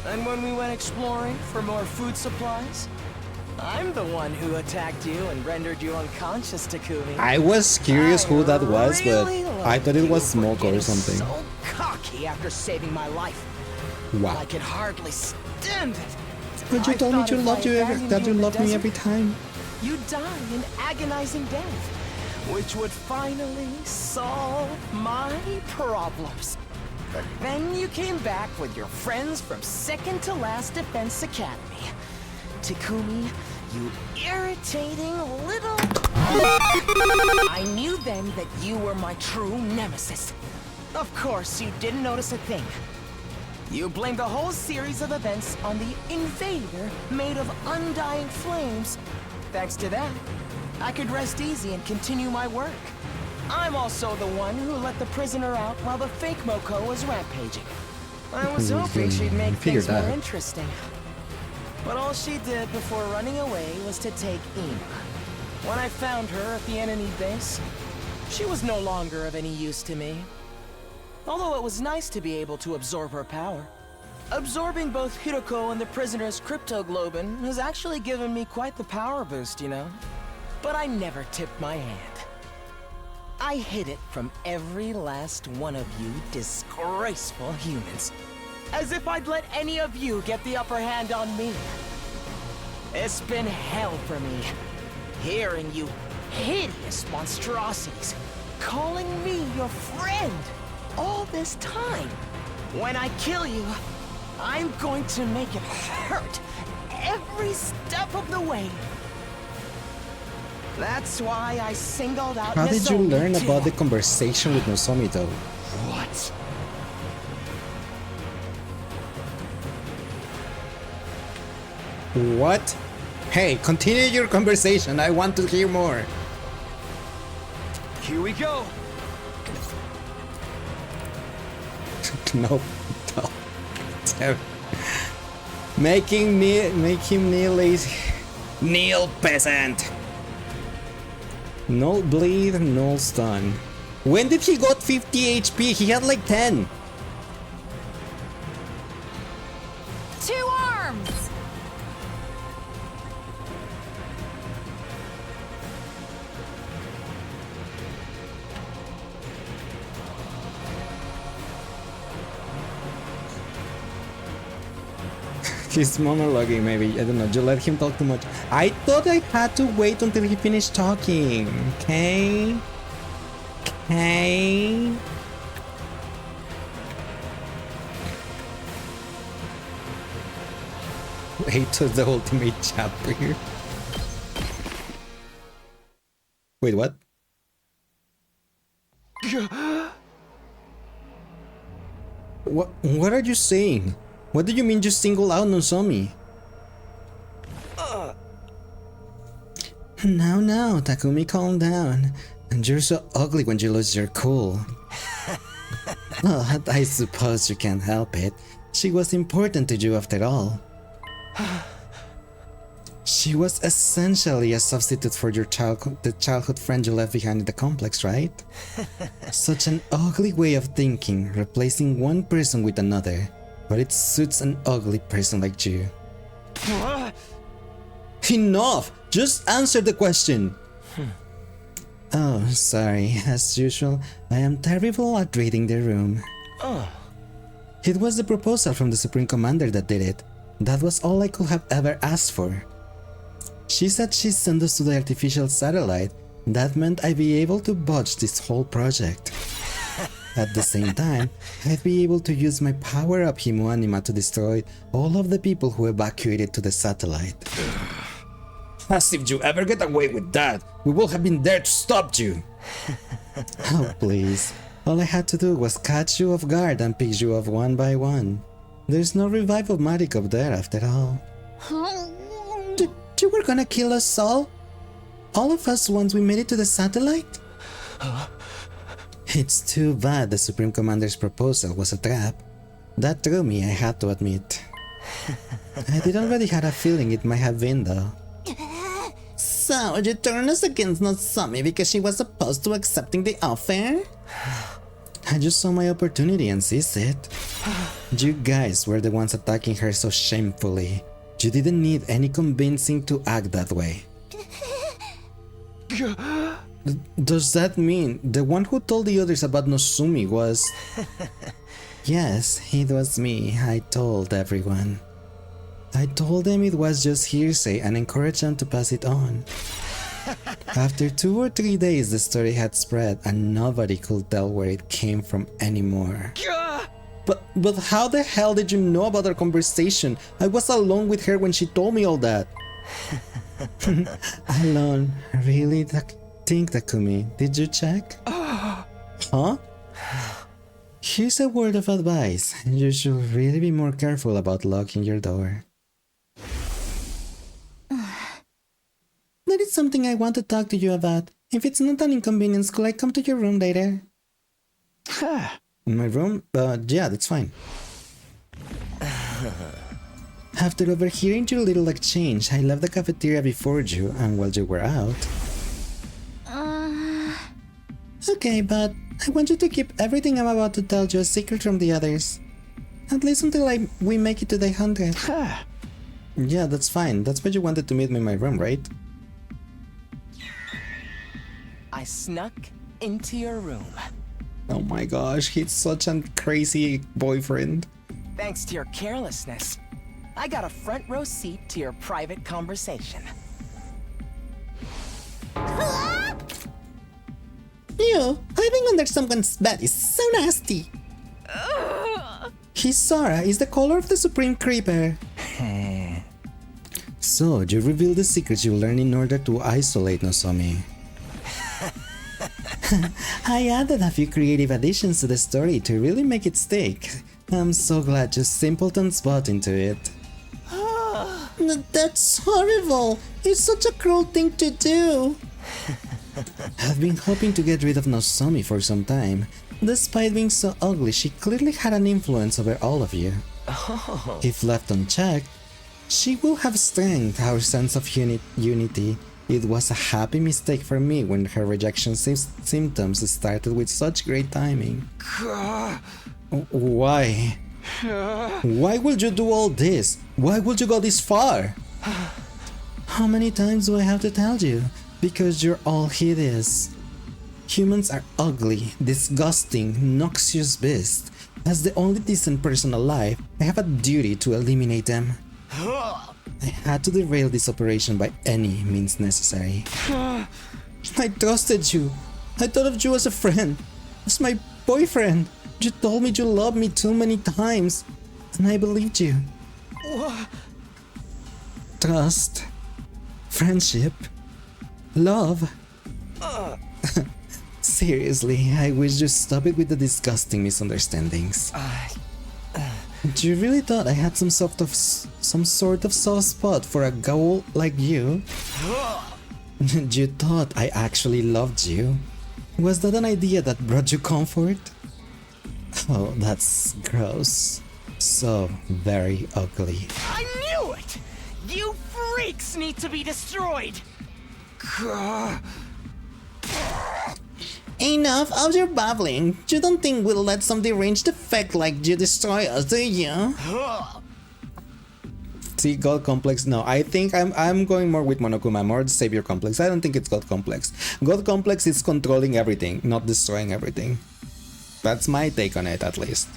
Speaker 12: And when we went exploring for more food supplies, I'm the one who attacked you and rendered you unconscious, Takumi.
Speaker 1: I was curious who that was, but I thought it was Smoke or something.
Speaker 12: So cocky after saving my life.
Speaker 1: Wow.
Speaker 12: I could hardly stand it.
Speaker 1: But you told me you loved that you loved me every time.
Speaker 12: You'd die an agonizing death, which would finally solve my problems. But then you came back with your friends from second to last Defense Academy. Takumi, you irritating little... I knew then that you were my true nemesis. Of course, you didn't notice a thing. You blamed the whole series of events on the invader made of undying flames. Thanks to that, I could rest easy and continue my work. I'm also the one who let the prisoner out while the fake Moko was rampaging. I was hoping she'd make things more interesting. But all she did before running away was to take Ina. When I found her at the enemy base, she was no longer of any use to me. Although it was nice to be able to absorb her power. Absorbing both Hiroko and the prisoner's cryptoglobin has actually given me quite the power boost, you know? But I never tipped my hand. I hid it from every last one of you disgraceful humans. As if I'd let any of you get the upper hand on me. It's been hell for me, hearing you hideous monstrosities calling me your friend all this time. When I kill you, I'm going to make it hurt every step of the way. That's why I singled out
Speaker 1: How did you
Speaker 12: Nozomi
Speaker 1: learn
Speaker 12: too.
Speaker 1: about the conversation with Nozomi though?
Speaker 12: What?
Speaker 1: What? Hey, continue your conversation. I want to hear more.
Speaker 3: Here we go.
Speaker 1: No, no. Sorry. Make him kneel, lazy. Kneel, peasant. No bleed, no stun. When did he got 50 HP? He had like 10.
Speaker 9: 2 arms!
Speaker 1: He's monologuing maybe, I don't know, you let him talk too much. I thought I had to wait until he finished talking, okay? Okay? Wait till the ultimate chapter. Wait, what? What are you saying? What do you mean you single out Nozomi? No, Takumi, calm down. And you're so ugly when you lose your cool. Oh, I suppose you can't help it. She was important to you after all. She was essentially a substitute for your the childhood friend you left behind in the complex, right? Such an ugly way of thinking, replacing one person with another. But it suits an ugly person like you. Enough! Just answer the question! Oh, sorry. As usual, I am terrible at reading the room. It was the proposal from the Supreme Commander that did it. That was all I could have ever asked for. She said she'd send us to the artificial satellite. That meant I'd be able to botch this whole project. At the same time, I'd be able to use my power-up Himoanima to destroy all of the people who evacuated to the satellite. As if you ever get away with that, we would have been there to stop you! Oh please, all I had to do was catch you off guard and pick you off one by one. There's no revival magic up there after all. You were gonna kill us all? All of us once we made it to the satellite? It's too bad the Supreme Commander's proposal was a trap. That threw me, I had to admit. I did already had a feeling it might have been though. So, you turned us against Nozomi because she was opposed to accepting the offer? I just saw my opportunity and seized it. You guys were the ones attacking her so shamefully. You didn't need any convincing to act that way. Does that mean the one who told the others about Nozomi was... Yes, it was me. I told everyone. I told them it was just hearsay and encouraged them to pass it on. After 2 or 3 days, the story had spread and nobody could tell where it came from anymore. But how the hell did you know about our conversation? I was alone with her when she told me all that. Alone? Really? Think, Takumi. Did you check? Huh? Here's a word of advice. You should really be more careful about locking your door. That is something I want to talk to you about. If it's not an inconvenience, could I come to your room later? In my room? Yeah, that's fine. After overhearing your little exchange, I left the cafeteria before you and while you were out. Okay, but I want you to keep everything I'm about to tell you a secret from the others. At least until we make it to the 100. Yeah, that's fine. That's why you wanted to meet me in my room, right?
Speaker 12: I snuck into your room.
Speaker 1: Oh my gosh, he's such a crazy boyfriend.
Speaker 12: Thanks to your carelessness, I got a front row seat to your private conversation.
Speaker 1: Ew, hiding under someone's bed is so nasty. His Sora is the color of the Supreme Creeper. So, you reveal the secrets you learned in order to isolate Nozomi. I added a few creative additions to the story to really make it stick. I'm so glad you simpletons bought into it. That's horrible! It's such a cruel thing to do! I've been hoping to get rid of Nozomi for some time. Despite being so ugly, she clearly had an influence over all of you. If left unchecked, she will have strengthened our sense of unity. It was a happy mistake for me when her rejection symptoms started with such great timing. Why? Why would you do all this? Why would you go this far? How many times do I have to tell you? Because you're all hideous. Humans are ugly, disgusting, noxious beasts. As the only decent person alive, I have a duty to eliminate them. I had to derail this operation by any means necessary. I trusted you. I thought of you as a friend, as my boyfriend. You told me you loved me too many times, and I believed you. Trust, friendship, love. Seriously, I wish you'd stop it with the disgusting misunderstandings. You really thought I had some sort of soft spot for a ghoul like you? You thought I actually loved you? Was that an idea that brought you comfort? Oh, that's gross. So very ugly.
Speaker 8: I knew it! You freaks need to be destroyed!
Speaker 1: Enough of your babbling. You don't think we'll let some deranged effect like you destroy us, do you? See, God Complex? No, I think I'm going more with Monokuma, more Savior Complex. I don't think it's God Complex. God Complex is controlling everything, not destroying everything. That's my take on it, at least.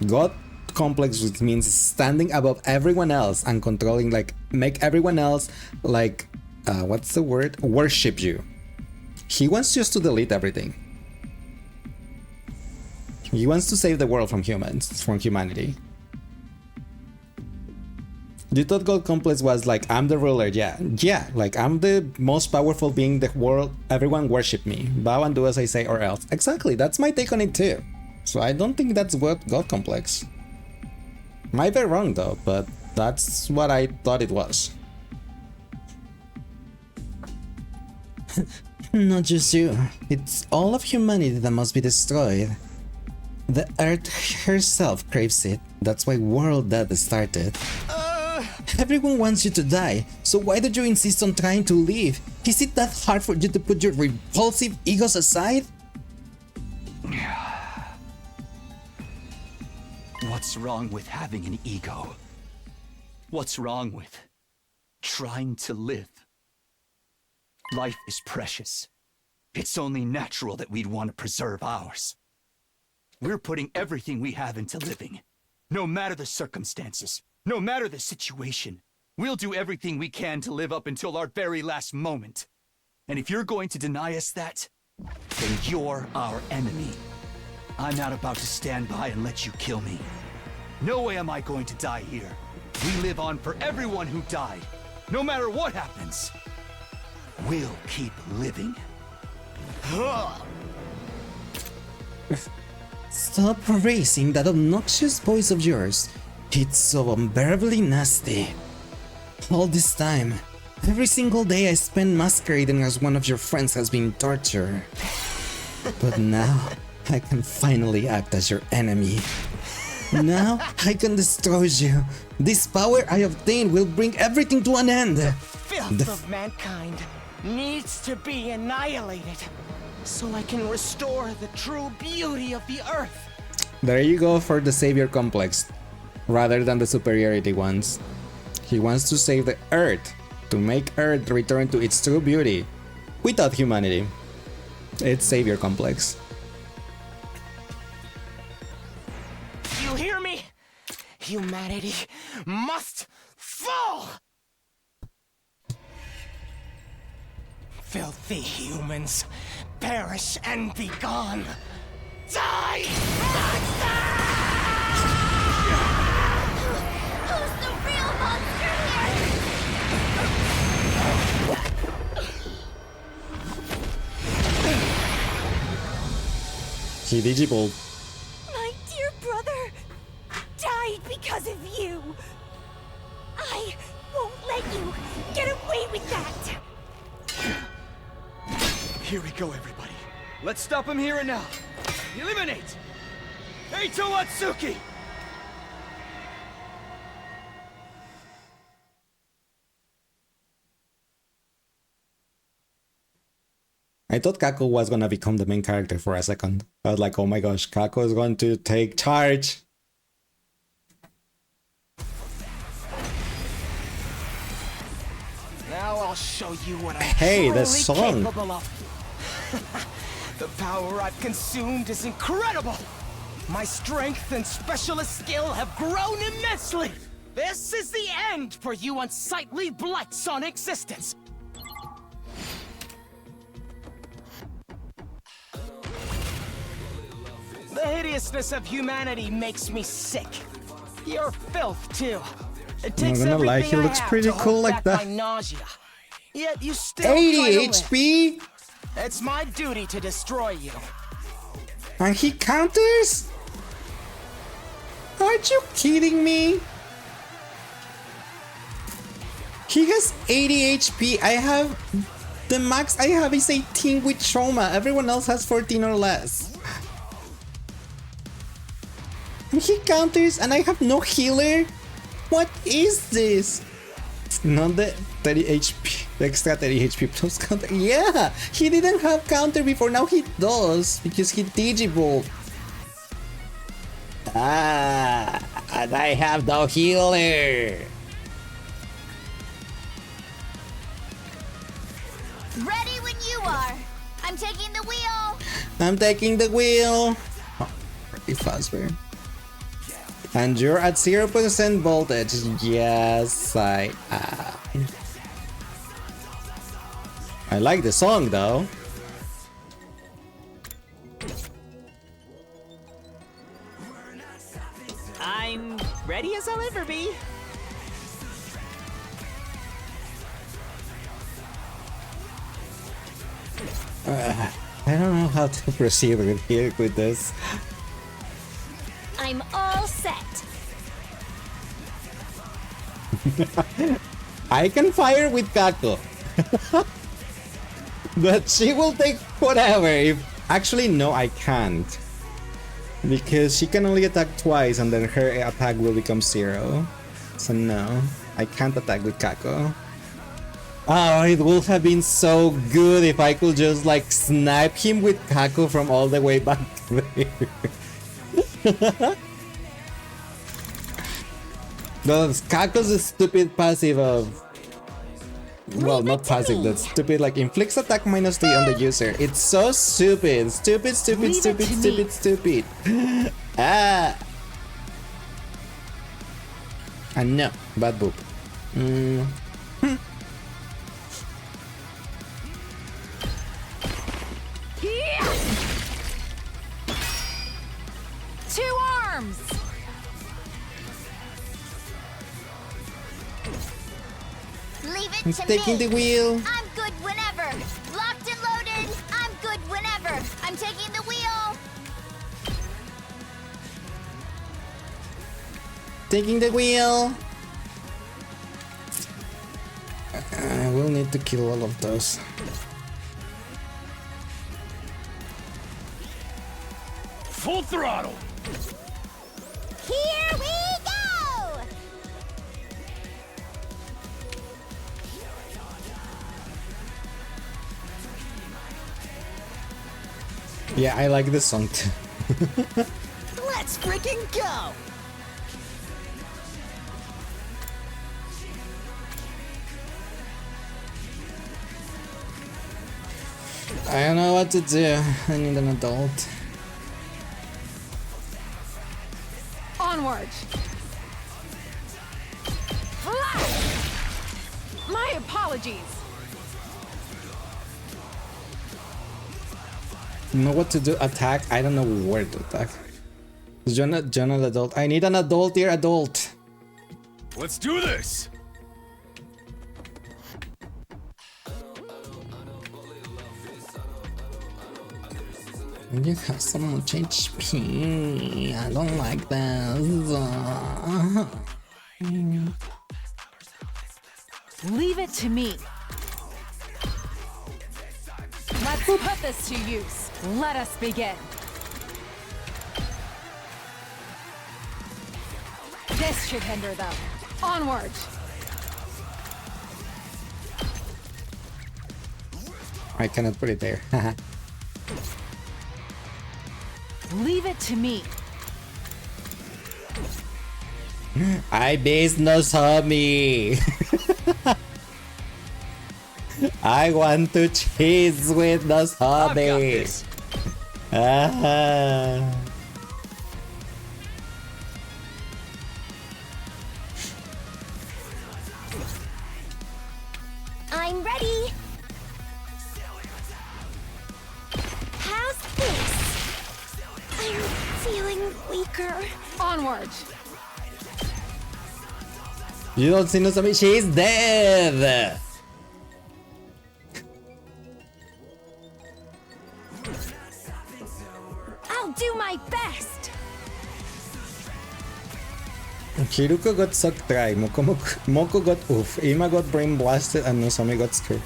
Speaker 1: God Complex, which means standing above everyone else and controlling, like, make everyone else, like, what's the word? Worship you. He wants just to delete everything. He wants to save the world from humans, from humanity. You thought God Complex was like, I'm the ruler, yeah, like I'm the most powerful being in the world, everyone worship me, bow and do as I say or else. Exactly, that's my take on it too. So I don't think that's what God Complex. Might be wrong though, but that's what I thought it was. Not just you, it's all of humanity that must be destroyed. The Earth herself craves it, that's why world death started. Everyone wants you to die, so why do you insist on trying to live? Is it that hard for you to put your repulsive egos aside?
Speaker 4: What's wrong with having an ego? What's wrong with trying to live? Life is precious. It's only natural that we'd want to preserve ours. We're putting everything we have into living. No matter the circumstances, no matter the situation, we'll do everything we can to live up until our very last moment. And if you're going to deny us that, then you're our enemy. I'm not about to stand by and let you kill me. No way am I going to die here. We live on for everyone who died. No matter what happens, we'll keep living.
Speaker 1: Stop raising that obnoxious voice of yours. It's so unbearably nasty. All this time, every single day I spend masquerading as one of your friends has been torture. But now, I can finally act as your enemy. Now, I can destroy you. This power I obtained will bring everything to an end.
Speaker 8: Filth of mankind needs to be annihilated, so I can restore the true beauty of the earth.
Speaker 1: There you go for the savior complex, rather than the superiority ones. He wants to save the earth, to make earth return to its true beauty, without humanity. It's savior complex.
Speaker 8: You hear me? Humanity must fall! Filthy humans, perish and be gone! Die, monster!
Speaker 5: Who's the real monster here?
Speaker 1: He digivolved.
Speaker 9: My dear brother died because of you. I won't let you get away with that.
Speaker 3: Here we go, everybody. Let's stop him here and now. Eliminate! Eito Atsuki!
Speaker 1: I thought Kako was gonna become the main character for a second. I was like, oh my gosh, Kako is going to take charge.
Speaker 12: Now I'll show you what I'm
Speaker 1: Hey, the
Speaker 12: truly
Speaker 1: song.
Speaker 12: capable of. The power I've consumed is incredible. My strength and specialist skill have grown immensely. This is the end for you unsightly blights on existence. The hideousness of humanity makes me sick. Your filth, too. It takes
Speaker 1: gonna lie,
Speaker 12: everything
Speaker 1: he
Speaker 12: I
Speaker 1: looks
Speaker 12: have
Speaker 1: pretty
Speaker 12: to
Speaker 1: cool
Speaker 12: hold
Speaker 1: like
Speaker 12: back
Speaker 1: that.
Speaker 12: my nausea. Yet you still
Speaker 1: 80
Speaker 12: try to live.
Speaker 1: HP?
Speaker 12: It's my duty to destroy you.
Speaker 1: And he counters? Aren't you kidding me? He has 80 HP. I have... The max I have is 18 with trauma. Everyone else has 14 or less. And he counters and I have no healer? What is this? Not the 30 HP. The extra 30 HP plus counter. Yeah! He didn't have counter before. Now he does. Because he digivolved. Ah, and I have no healer.
Speaker 5: Ready when you are. I'm taking the wheel.
Speaker 1: I'm taking the wheel. Oh, pretty fast, man. And you're at 0% voltage. Yes, I am. I like the song though.
Speaker 8: I'm ready as I'll ever be.
Speaker 1: I don't know how to proceed with this.
Speaker 5: I'm all set.
Speaker 1: I can fire with Kako. But she will take whatever. Actually, no, I can't. Because she can only attack twice and then her attack will become 0. So no, I can't attack with Kako. Oh, it would have been so good if I could just like snipe him with Kako from all the way back there. Those Kako's stupid passive of... Well, not passive, that's stupid, like inflicts attack -3 on the user. It's so stupid. Stupid. Ah! And no, bad boop.
Speaker 9: Two arms.
Speaker 5: Leave it
Speaker 1: I'm
Speaker 5: to
Speaker 1: taking
Speaker 5: me.
Speaker 1: the wheel.
Speaker 5: I'm good whenever. Locked and loaded. I'm good whenever. I'm taking the wheel.
Speaker 1: Taking the wheel. I will need to kill all of those.
Speaker 3: Full throttle!
Speaker 5: Here we go!
Speaker 1: Yeah, I like this song too.
Speaker 9: Let's freaking go!
Speaker 1: I don't know what to do. I need an adult.
Speaker 10: Onward. Flash! My apologies.
Speaker 1: Know what to do? Attack? I don't know where to attack. John adult. I need an adult here, adult.
Speaker 11: Let's do this!
Speaker 1: You have so much HP. I don't like this.
Speaker 7: Leave it to me.
Speaker 9: Let's put this to use. Let us begin. This should hinder them. Onward.
Speaker 1: I cannot put it there.
Speaker 7: Leave it to me.
Speaker 1: I base Nozomi. I want to cheese with Nozomi.
Speaker 5: I'm ready. How's this? I'm feeling weaker.
Speaker 9: Onward.
Speaker 1: You don't see Nozomi? She's dead.
Speaker 5: I'll do my best.
Speaker 1: Hiruko got sucked dry. Moko got oof. Ima got brain blasted and Nozomi got screwed.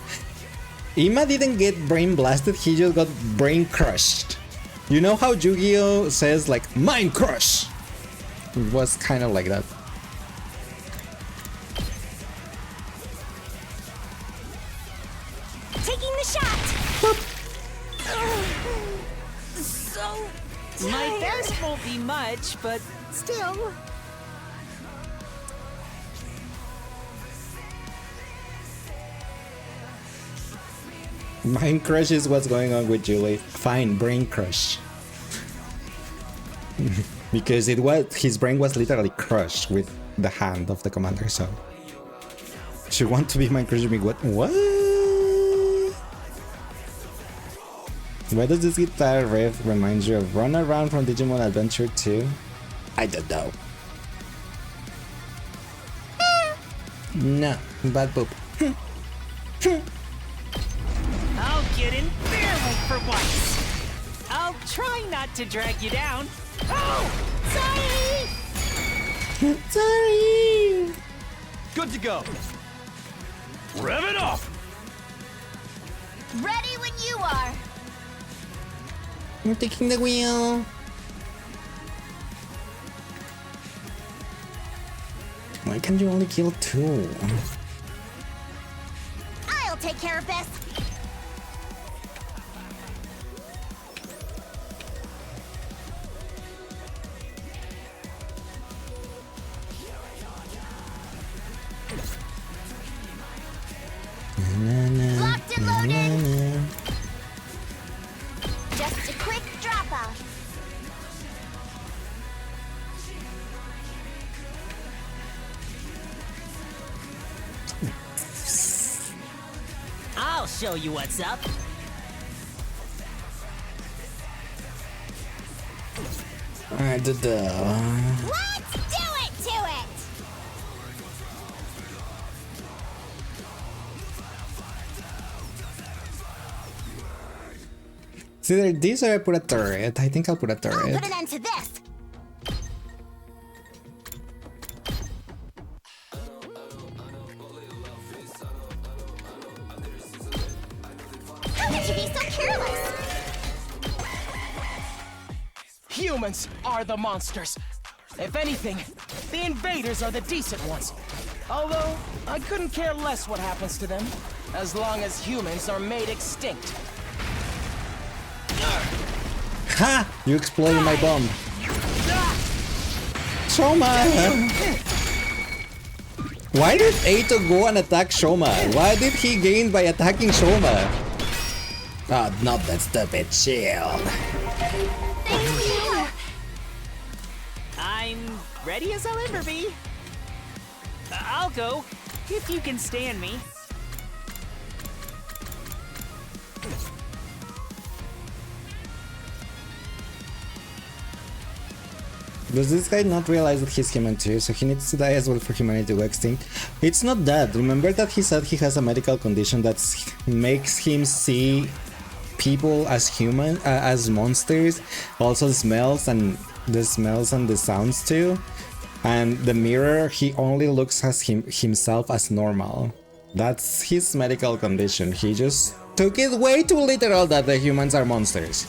Speaker 1: Ima didn't get brain blasted, he just got brain crushed. You know how Yu-Gi-Oh says like mind crush? It was kind of like that.
Speaker 5: Taking the shot. So
Speaker 8: My
Speaker 5: tired.
Speaker 8: best won't be much, but still.
Speaker 1: Mind crush is what's going on with Julie. Fine, brain crush. Because it was his brain was literally crushed with the hand of the commander, so she want to be mind crush me. What? Why does this guitar riff remind you of Run Around from Digimon Adventure 2? I don't know. No, bad poop.
Speaker 8: I'll get in barely for once. I'll try not to drag you down. Oh!
Speaker 5: Sorry.
Speaker 1: Sorry.
Speaker 3: Good to go. Rev it up.
Speaker 5: Ready when you are.
Speaker 1: I'm taking the wheel. Why can't you only kill 2?
Speaker 5: I'll take care of this. Locked and loaded. Just a quick drop off.
Speaker 8: I'll show you what's up.
Speaker 1: Let's do
Speaker 5: it to it.
Speaker 1: It's either this or I put a turret. I think I'll put a turret.
Speaker 5: I'll put an end to this. How could you be so careless?
Speaker 12: Humans are the monsters. If anything, the invaders are the decent ones. Although, I couldn't care less what happens to them, as long as humans are made extinct.
Speaker 1: Ha! You exploded my bomb. Shoma! Why did Eito go and attack Shoma? Why did he gain by attacking Shoma? Ah, not that stupid shield.
Speaker 8: I'm ready as I'll ever be. I'll go, if you can stand me.
Speaker 1: Does this guy not realize that he's human too, so he needs to die as well for humanity to go extinct? It's not that. Remember that he said he has a medical condition that makes him see people as human, as monsters, also smells and the smells and the sounds too. And the mirror, he only looks as himself as normal. That's his medical condition. He just took it way too literal that the humans are monsters,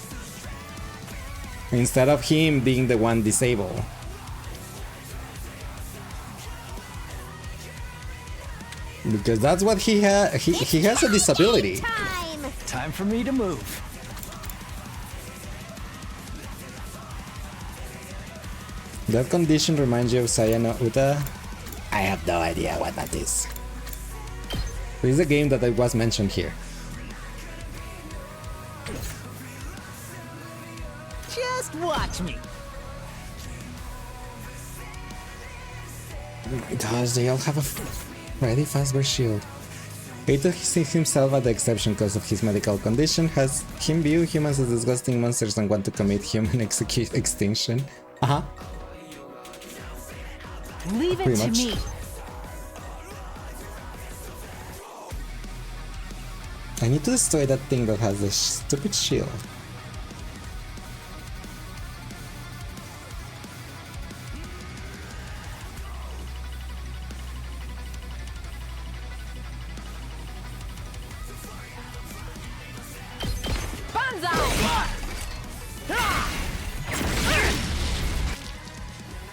Speaker 1: instead of him being the one disabled. Because that's what he has. He has a disability.
Speaker 7: Time for me to move.
Speaker 1: That condition reminds you of Sayano Uta? I have no idea what that is. It is a game that was mentioned here.
Speaker 8: Just watch me.
Speaker 1: Does they all have a really fast burst shield? Eito sees himself at the exception because of his medical condition, has him view humans as disgusting monsters and want to commit human extinction.
Speaker 7: Leave it
Speaker 1: Pretty
Speaker 7: to
Speaker 1: much.
Speaker 7: me.
Speaker 1: I need to destroy that thing that has the stupid shield.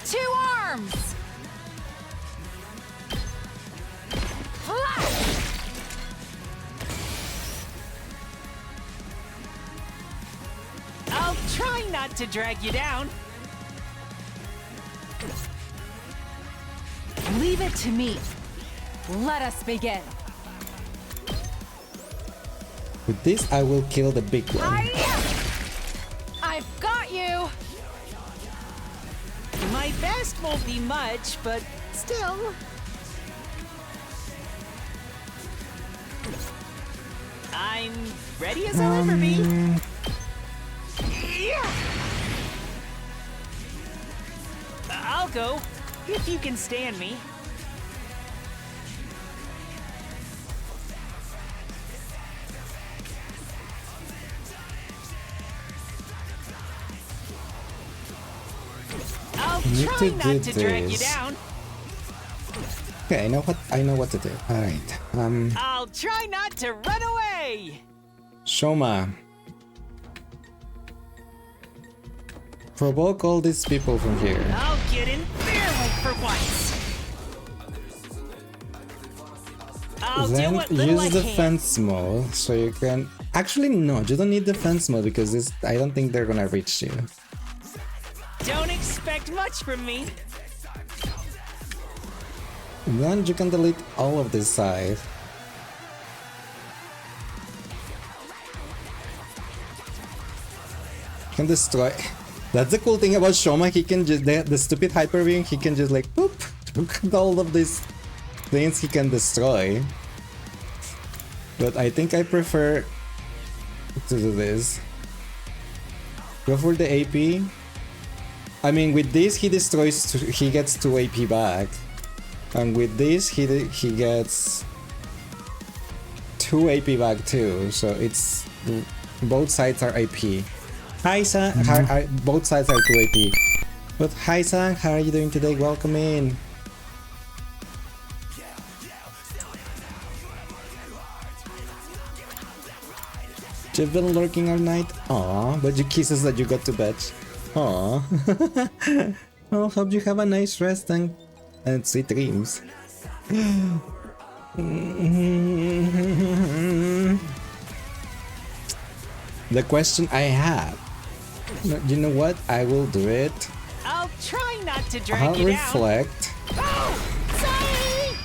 Speaker 9: Two arms!
Speaker 8: I'll try not to drag you down.
Speaker 7: Leave it to me. Let us begin.
Speaker 1: With this, I will kill the big one.
Speaker 7: I've got you.
Speaker 8: My best won't be much, but still. I'm ready as I'll ever be. I'll go, if you can stand me. I'll
Speaker 1: Need
Speaker 8: try
Speaker 1: to
Speaker 8: not
Speaker 1: do
Speaker 8: to drag you
Speaker 1: this.
Speaker 8: down.
Speaker 1: Okay, I know what to do. Alright.
Speaker 8: I'll try not to run away.
Speaker 1: Shoma. Provoke all these people from here.
Speaker 8: I'll get in their way for once. I'll do
Speaker 1: Then
Speaker 8: what little I
Speaker 1: use
Speaker 8: can.
Speaker 1: defense mode so you can... Actually, no, you don't need defense mode because I don't think they're gonna reach you.
Speaker 8: Don't expect much from me.
Speaker 1: Then you can delete all of this side. You can destroy... That's the cool thing about Shoma, he can just... The stupid hyper beam, he can just like, boop! Look at all of these things he can destroy. But I think I prefer to do this. Go for the AP. I mean, with this he destroys... He gets 2 AP back. And with this he gets 2 AP back too. So it's... Both sides are AP. Hi Sang, both sides are 2 AP. But hi Sang, how are you doing today? Welcome in. You've been lurking all night? Aw, but you kisses that you got to bed. Aw. Well, hope you have a nice rest and sweet dreams. The question I have. You know what? I will do it.
Speaker 8: I'll try not to drag
Speaker 1: I'll
Speaker 8: you
Speaker 1: reflect.
Speaker 8: down. Oh, sorry.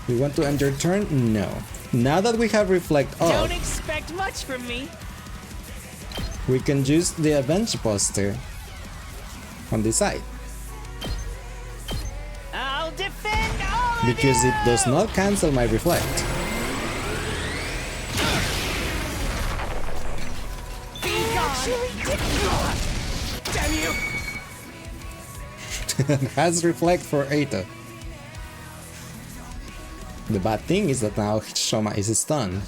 Speaker 1: You want to end your turn? No. Now that we have reflect off,
Speaker 8: Don't expect much from me.
Speaker 1: we can use the avenge poster on the side.
Speaker 8: I'll defend all
Speaker 1: Because it does not cancel my reflect.
Speaker 8: Damn you!
Speaker 1: Has reflect for Eita. The bad thing is that now Shoma is stunned.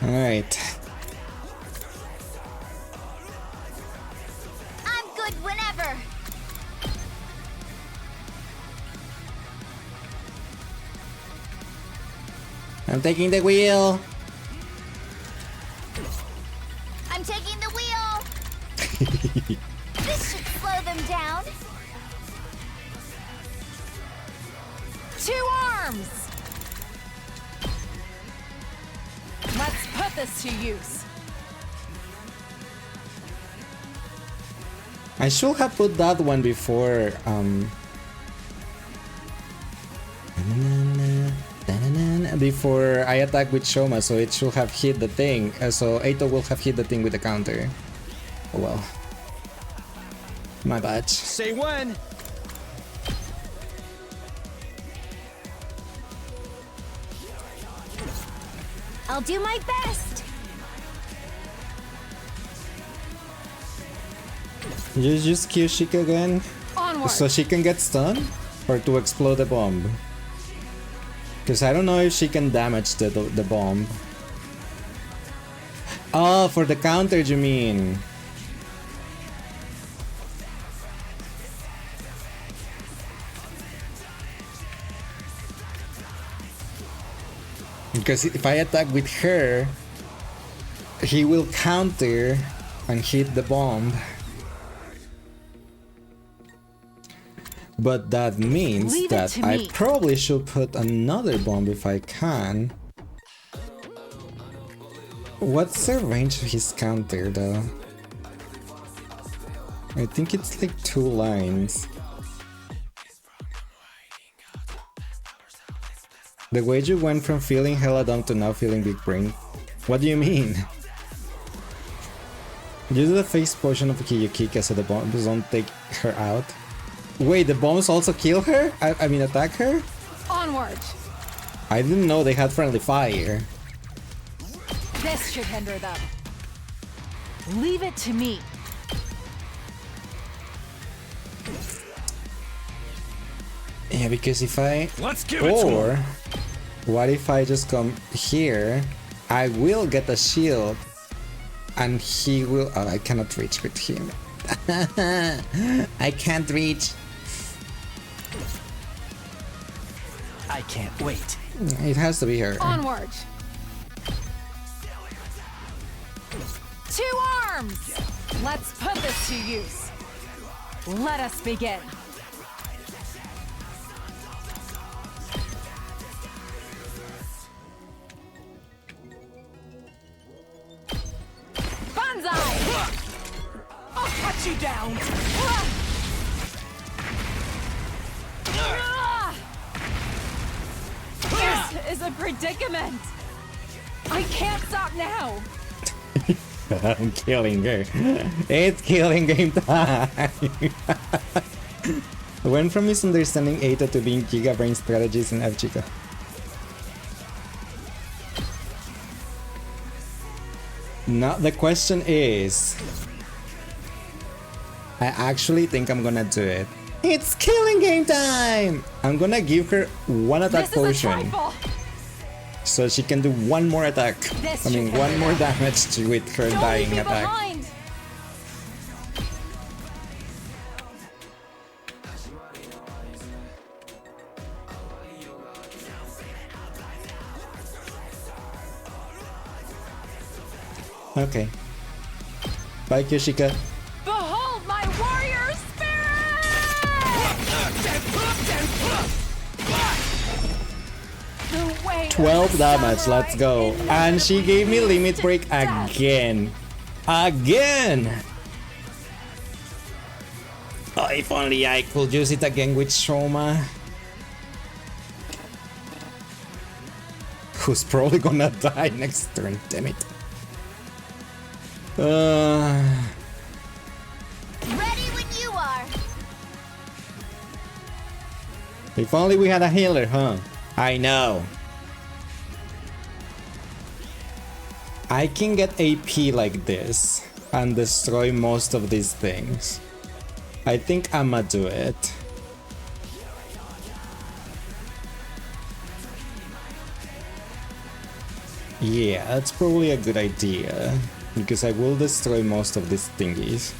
Speaker 1: Alright.
Speaker 5: I'm good whenever.
Speaker 1: I'm taking the wheel.
Speaker 5: I'm taking the wheel. This should slow them down.
Speaker 7: 2 arms! Let's put this to use.
Speaker 1: I should have put that one before before I attack with Shoma, so it should have hit the thing. So Eito will have hit the thing with the counter. Oh well. My bad.
Speaker 4: Say when.
Speaker 5: I'll do my best.
Speaker 1: You just kill Shika again?
Speaker 7: Onward.
Speaker 1: So she can get stunned? Or to explode the bomb? Because I don't know if she can damage the bomb. Oh, for the counter you mean? Because if I attack with her, he will counter and hit the bomb. But that means
Speaker 7: Leave it
Speaker 1: that
Speaker 7: to
Speaker 1: I
Speaker 7: me.
Speaker 1: probably should put another bomb if I can. What's the range of his counter though? I think it's like 2 lines. The way you went from feeling hella dumb to now feeling big brain. What do you mean? Use the face potion of Kiyukika so the bombs don't take her out. Wait, the bombs also kill her? I mean attack her?
Speaker 7: Onward.
Speaker 1: I didn't know they had friendly fire.
Speaker 7: This should hinder them. Leave it to me.
Speaker 1: Yeah, because if I...
Speaker 3: Let's give it to
Speaker 1: Or...
Speaker 3: him.
Speaker 1: What if I just come here? I will get a shield. And he will... Oh, I cannot reach with him. I can't reach.
Speaker 4: I can't wait.
Speaker 1: It has to be her.
Speaker 7: Onward. 2 arms! Let's put this to use. Let us begin. Banzai! I'll cut you down! This is a predicament! I can't stop now!
Speaker 1: I'm killing her. It's killing game time. Went from misunderstanding Eito to being Giga Brain strategies in F-Chica. Now the question is... I actually think I'm gonna do it. It's killing game time! I'm gonna give her 1 attack potion. So she can do 1 more attack. I mean 1 more damage with her dying attack.
Speaker 7: Behind.
Speaker 1: Okay. Bye, Kyoshika.
Speaker 7: Behold my warrior spirit!
Speaker 1: 12 damage, let's go. And she gave me limit break again. Again! Oh, if only I could use it again with Shoma. Who's probably gonna die next turn, damn it.
Speaker 5: Ready when you are.
Speaker 1: If only we had a healer, huh? I know. I can get AP like this and destroy most of these things. I think I'ma do it. Yeah, that's probably a good idea, because I will destroy most of these thingies.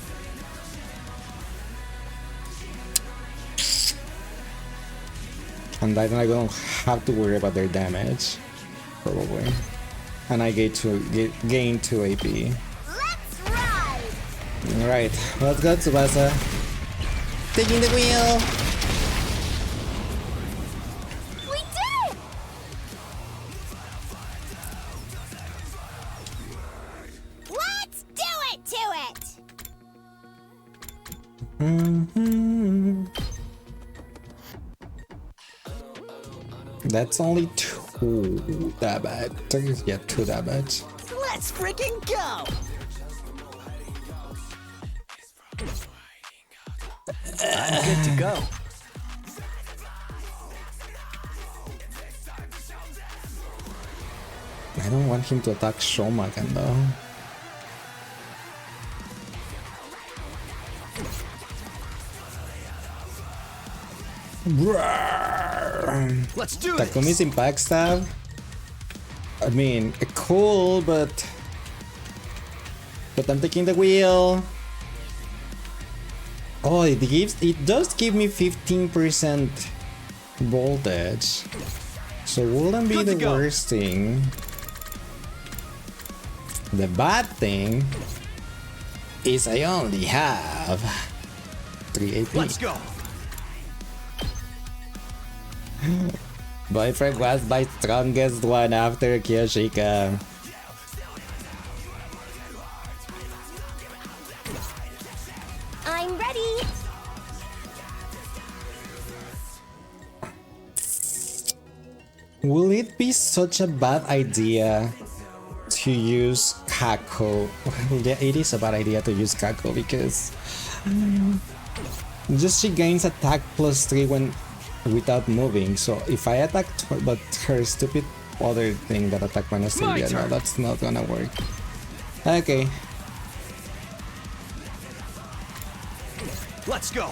Speaker 1: And then I don't have to worry about their damage, probably. And I gain 2 AP.
Speaker 5: Let's ride!
Speaker 1: Alright, let's go, Tsubasa. Taking the wheel!
Speaker 5: We did! Let's do it to it!
Speaker 1: That's only 2 damage. Yeah, 2 damage.
Speaker 7: Let's freaking go!
Speaker 4: I'm good to go.
Speaker 1: I don't want him to attack Shomagan though.
Speaker 3: Let's do this.
Speaker 1: Takumi's impact stab. I mean, cool, but I'm taking the wheel. Oh, it does give me 15% voltage, so wouldn't be the worst thing. The bad thing is I only have 3 AP.
Speaker 3: Let's go.
Speaker 1: Boyfriend was my strongest one after Kyoshika.
Speaker 5: I'm ready!
Speaker 1: Will it be such a bad idea to use Kako? Yeah, it is a bad idea to use Kako because just she gains attack +3 when without moving. So if I attack her, but her stupid other thing that attack -3, yeah, no, that's not gonna work. Okay.
Speaker 3: Let's go.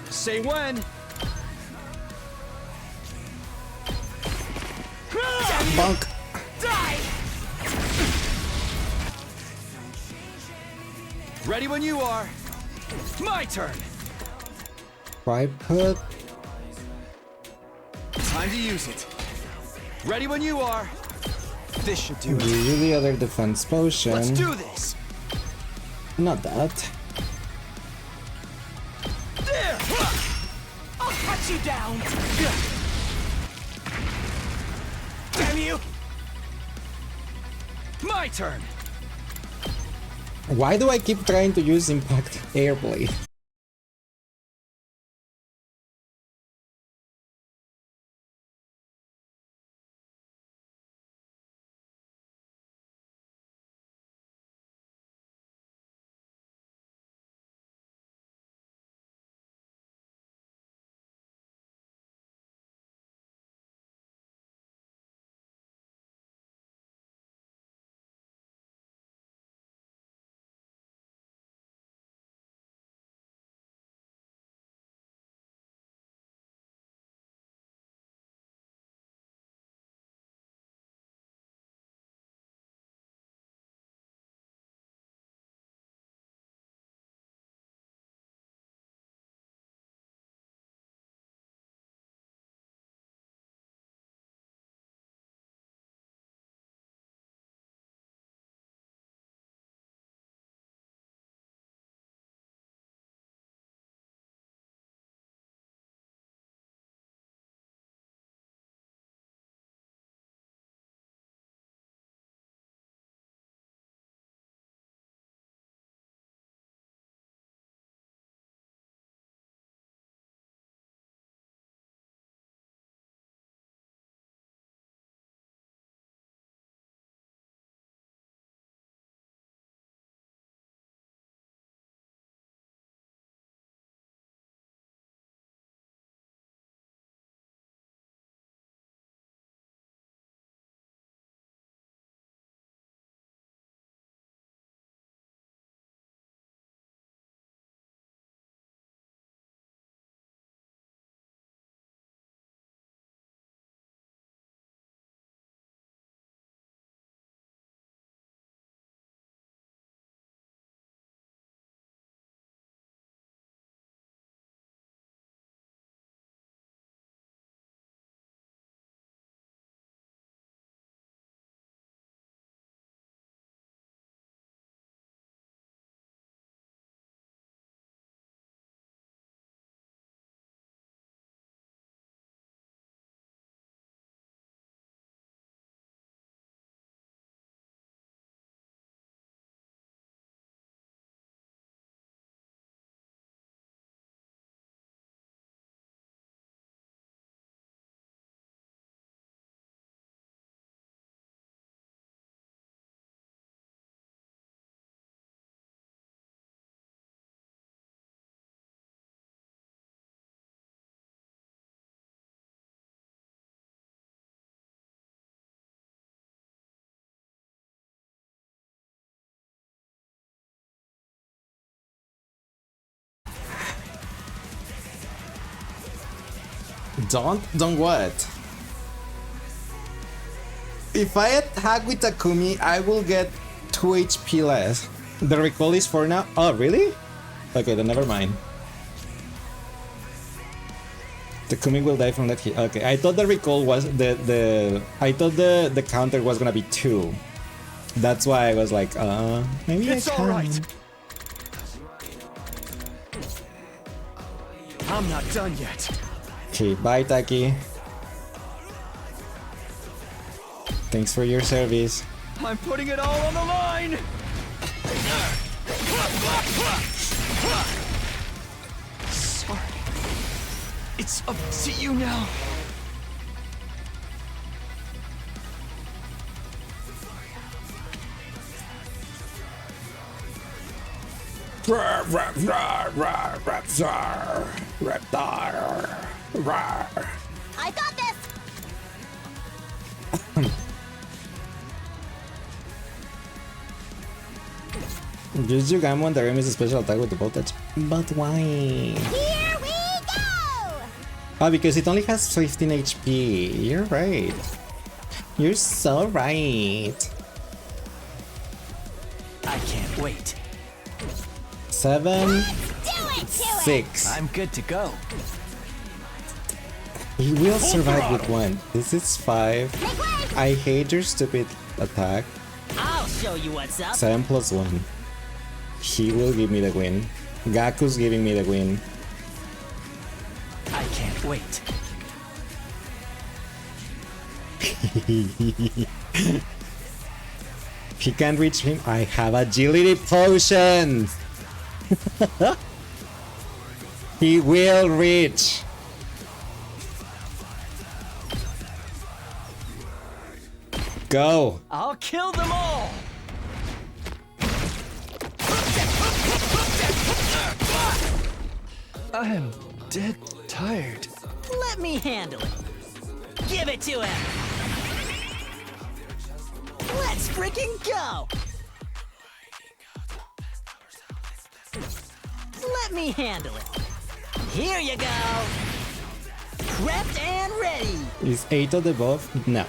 Speaker 3: Say when.
Speaker 1: Bonk.
Speaker 3: Die. Ready when you are. My turn.
Speaker 1: Tripod.
Speaker 3: Time to use it. Ready when you are. This should do it.
Speaker 1: Use the other defense potion.
Speaker 3: Let's do this.
Speaker 1: Not that.
Speaker 3: There.
Speaker 7: I'll cut you down!
Speaker 3: Damn you. My turn.
Speaker 1: Why do I keep trying to use Impact Airblade? Don't what? If I attack with Takumi, I will get 2 HP less. The recall is 4 now? Oh, really? Okay, then never mind. Takumi will die from that hit. Okay, I thought the recall was I thought the counter was gonna be 2. That's why I was like, maybe
Speaker 3: It's
Speaker 1: I can.
Speaker 3: alright. I'm not done yet.
Speaker 1: Okay, bye Taki. Thanks for your service.
Speaker 3: I'm putting it all on the line.
Speaker 4: Sorry. It's up to you now.
Speaker 5: I got this!
Speaker 1: Juju Gaimon Darim is a special attack with the voltage. But why?
Speaker 5: Here we go!
Speaker 1: Oh, because it only has 15 HP. You're right. You're so right.
Speaker 7: I can't wait.
Speaker 1: 7, 6.
Speaker 7: I'm good to go.
Speaker 1: He will survive with 1. This is 5. I hate your stupid attack.
Speaker 8: I'll show you what's up.
Speaker 1: 7 plus 1. He will give me the win. Gaku's giving me the win.
Speaker 7: I can't wait.
Speaker 1: He can't reach him. I have agility potion. He will reach. Go.
Speaker 8: I'll kill them all.
Speaker 4: I am dead tired.
Speaker 8: Let me handle it. Give it to him. Let's freaking go. Let me handle it. Here you go. Prepped and ready.
Speaker 1: Is 8 of the above? No.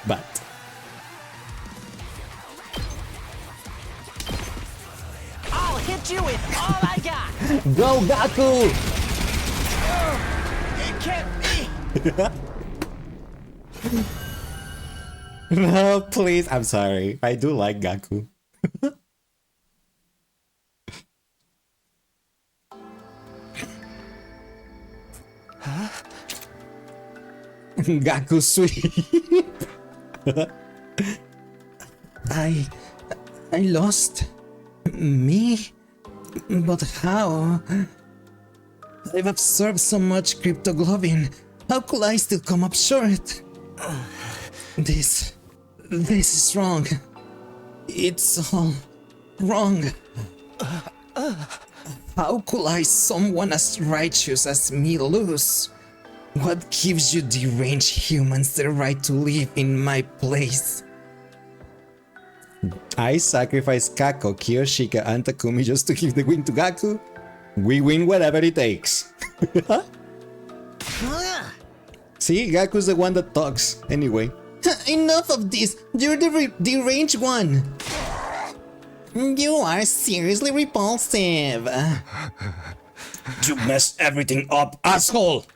Speaker 1: But
Speaker 8: I'll hit you with all I got.
Speaker 1: go Gaku!
Speaker 8: It can't be.
Speaker 1: No, please. I'm sorry. I do like Gaku. Gaku sweep. I lost me, but how? I've absorbed so much cryptoglobin. How could I still come up short? This is wrong. It's all wrong. How could I, someone as righteous as me, lose? What gives you deranged humans the right to live in my place? I sacrifice Kako, Kiyoshika, and Takumi just to give the win to Gaku. We win whatever it takes. See, Gaku's the one that talks. Anyway. Enough of this! You're the deranged one! You are seriously repulsive! You messed everything up, asshole!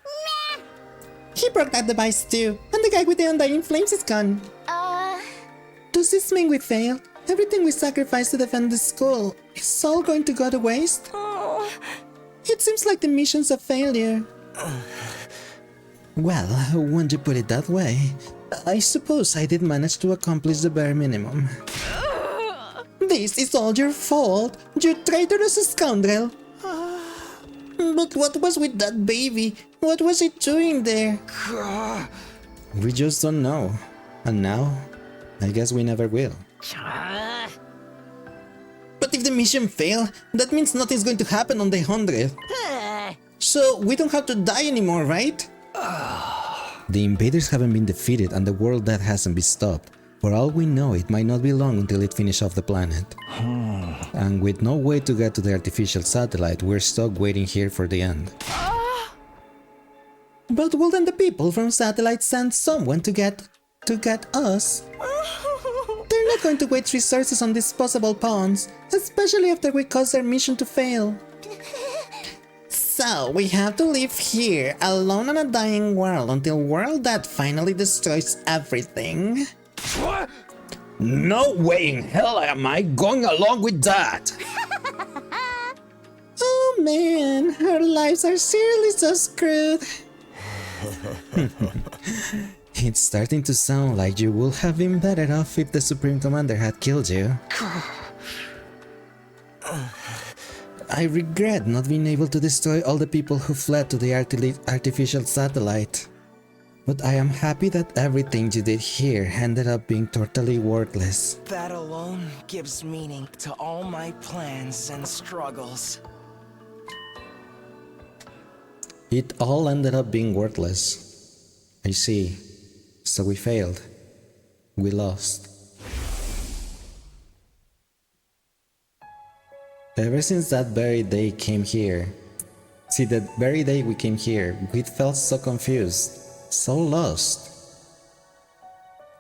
Speaker 1: He broke that device too, and the guy with the undying flames is gone. Does this mean we failed? Everything we sacrificed to defend the school is all going to go to waste? It seems like the mission's a failure. Well, when you put it that way, I suppose I did manage to accomplish the bare minimum. This is all your fault, you traitorous scoundrel! But what was with that baby? What was it doing there? We just don't know. And now, I guess we never will. But if the mission failed, that means nothing's going to happen on the 100th. So we don't have to die anymore, right? The invaders haven't been defeated and the world death hasn't been stopped. For all we know, it might not be long until it finishes off the planet. And with no way to get to the artificial satellite, we're stuck waiting here for the end. But wouldn't the people from satellite send someone to get us? They're not going to waste resources on disposable pawns, especially after we caused their mission to fail. So we have to live here, alone on a dying world until World Death finally destroys everything.
Speaker 3: What?
Speaker 1: No way in hell am I going along with that! Oh man, our lives are seriously so screwed. It's starting to sound like you would have been better off if the Supreme Commander had killed you. I regret not being able to destroy all the people who fled to the artificial satellite. But I am happy that everything you did here ended up being totally worthless.
Speaker 12: That alone gives meaning to all my plans and struggles.
Speaker 1: It all ended up being worthless. I see. So we failed. We lost. Ever since that very day came here, that very day we came here, we felt so confused, so lost.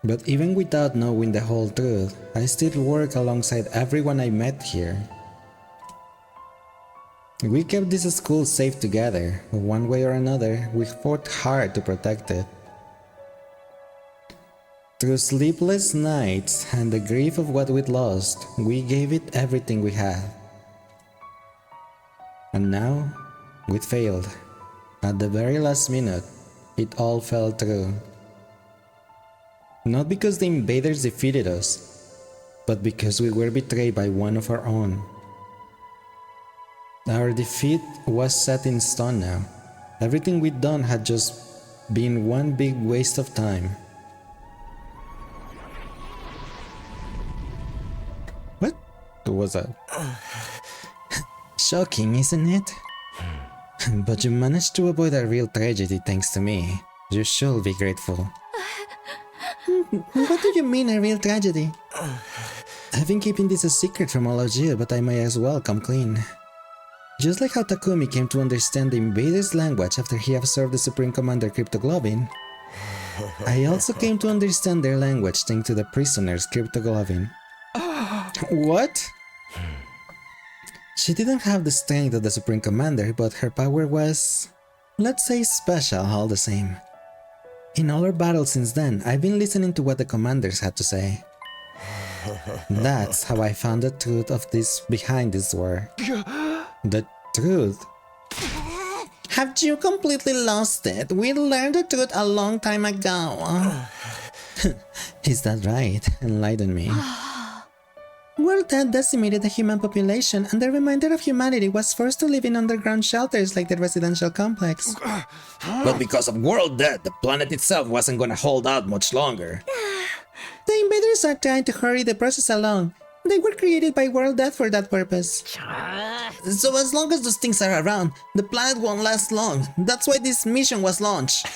Speaker 1: But even without knowing the whole truth, I still work alongside everyone I met here. We kept this school safe together. One way or another, we fought hard to protect it. Through sleepless nights and the grief of what we'd lost, we gave it everything we had. And now, we failed. At the very last minute, it all fell through. Not because the invaders defeated us, but because we were betrayed by one of our own. Our defeat was set in stone now. Everything we'd done had just been one big waste of time. What was that? Shocking, isn't it? But you managed to avoid a real tragedy thanks to me. You should be grateful. What do you mean, a real tragedy? I've been keeping this a secret from all of you, but I might as well come clean. Just like how Takumi came to understand the invaders' language after he absorbed the Supreme Commander Cryptoglobin, I also came to understand their language thanks to the prisoners' Cryptoglobin. What? She didn't have the strength of the Supreme Commander, but her power was, let's say, special all the same. In all our battles since then, I've been listening to what the commanders had to say. That's how I found the truth of behind this war. The truth? Have you completely lost it? We learned the truth a long time ago. Is that right? Enlighten me. World Death decimated the human population, and the remainder of humanity was forced to live in underground shelters like the residential complex. But because of World Death, the planet itself wasn't gonna hold out much longer. The invaders are trying to hurry the process along. They were created by World Death for that purpose. So as long as those things are around, the planet won't last long. That's why this mission was launched.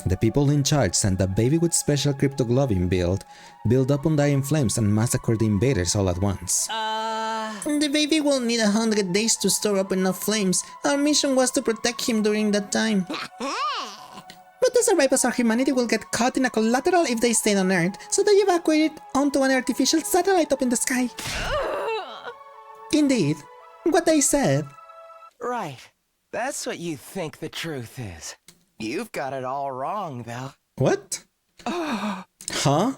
Speaker 1: The people in charge sent a baby with special cryptoglobin built up on dying flames and massacred the invaders all at once. The baby will need 100 days to store up enough flames. Our mission was to protect him during that time. But the survivors of humanity will get caught in a collateral if they stay on Earth, so they evacuated onto an artificial satellite up in the sky. Indeed, what I said.
Speaker 12: Right. That's what you think the truth is. You've got it all wrong, though.
Speaker 1: What? Huh?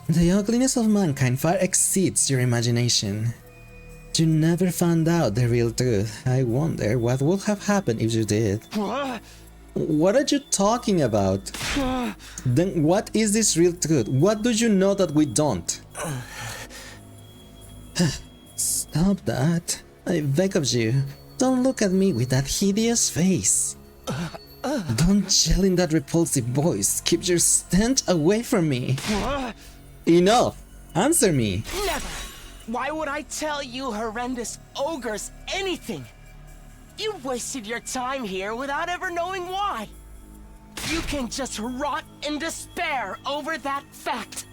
Speaker 1: The ugliness of mankind far exceeds your imagination. You never found out the real truth. I wonder what would have happened if you did. What are you talking about? Then what is this real truth? What do you know that we don't? Stop that. I beg of you. Don't look at me with that hideous face. Don't yell in that repulsive voice. Keep your stench away from me. Enough! Answer me!
Speaker 12: Never! Why would I tell you horrendous ogres anything? You wasted your time here without ever knowing why. You can just rot in despair over that fact.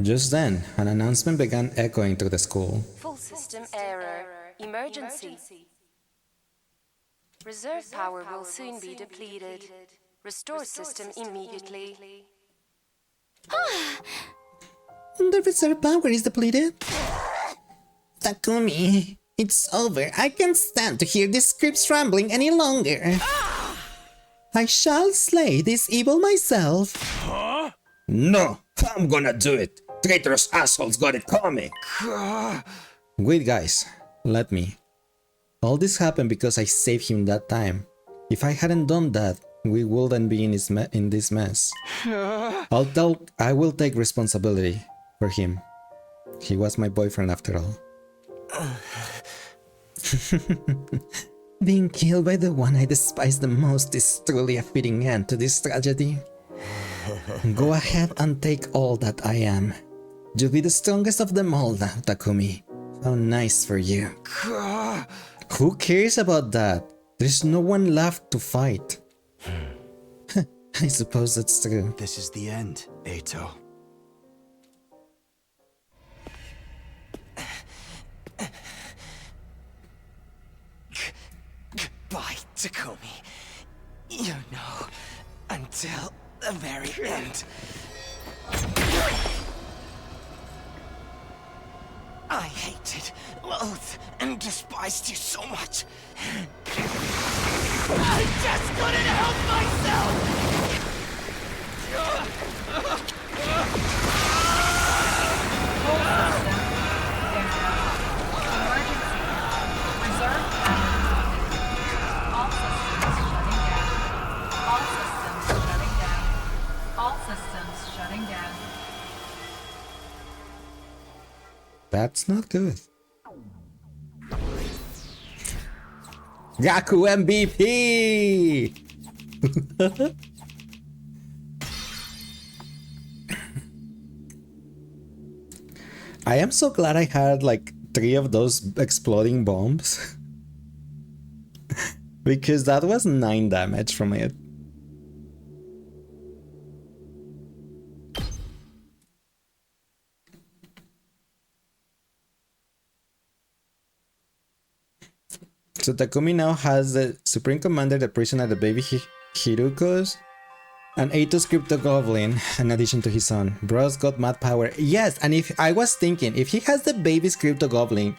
Speaker 1: Just then, an announcement began echoing through the school.
Speaker 15: Full system error. Emergency. Reserve power will soon be depleted. Restore system immediately.
Speaker 1: The reserve power is depleted. Takumi, it's over. I can't stand to hear these scripts rambling any longer. I shall slay this evil myself.
Speaker 3: Huh?
Speaker 1: No, I'm gonna do it. Traitorous assholes got it coming. Wait, guys, let me. All this happened because I saved him that time. If I hadn't done that, we wouldn't be in this mess. I will take responsibility for him. He was my boyfriend after all. Being killed by the one I despise the most is truly a fitting end to this tragedy. Go ahead and take all that I am. You'll be the strongest of them all now, Takumi. How nice for you. Who cares about that? There's no one left to fight. I suppose that's true.
Speaker 16: This is the end, Eito.
Speaker 12: Goodbye, Takumi. You know, until the very end. I hated, loathed, and despised you so much. I just couldn't help myself!
Speaker 1: That's not good. Gaku MVP! I am so glad I had like 3 of those exploding bombs. Because that was 9 damage from it. So Takumi now has the Supreme Commander, the prisoner, the baby Hiruko's, and Eito's Crypto Goblin, in addition to his own. Bro's got mad power. Yes, and if I was thinking, if he has the baby's Crypto Goblin,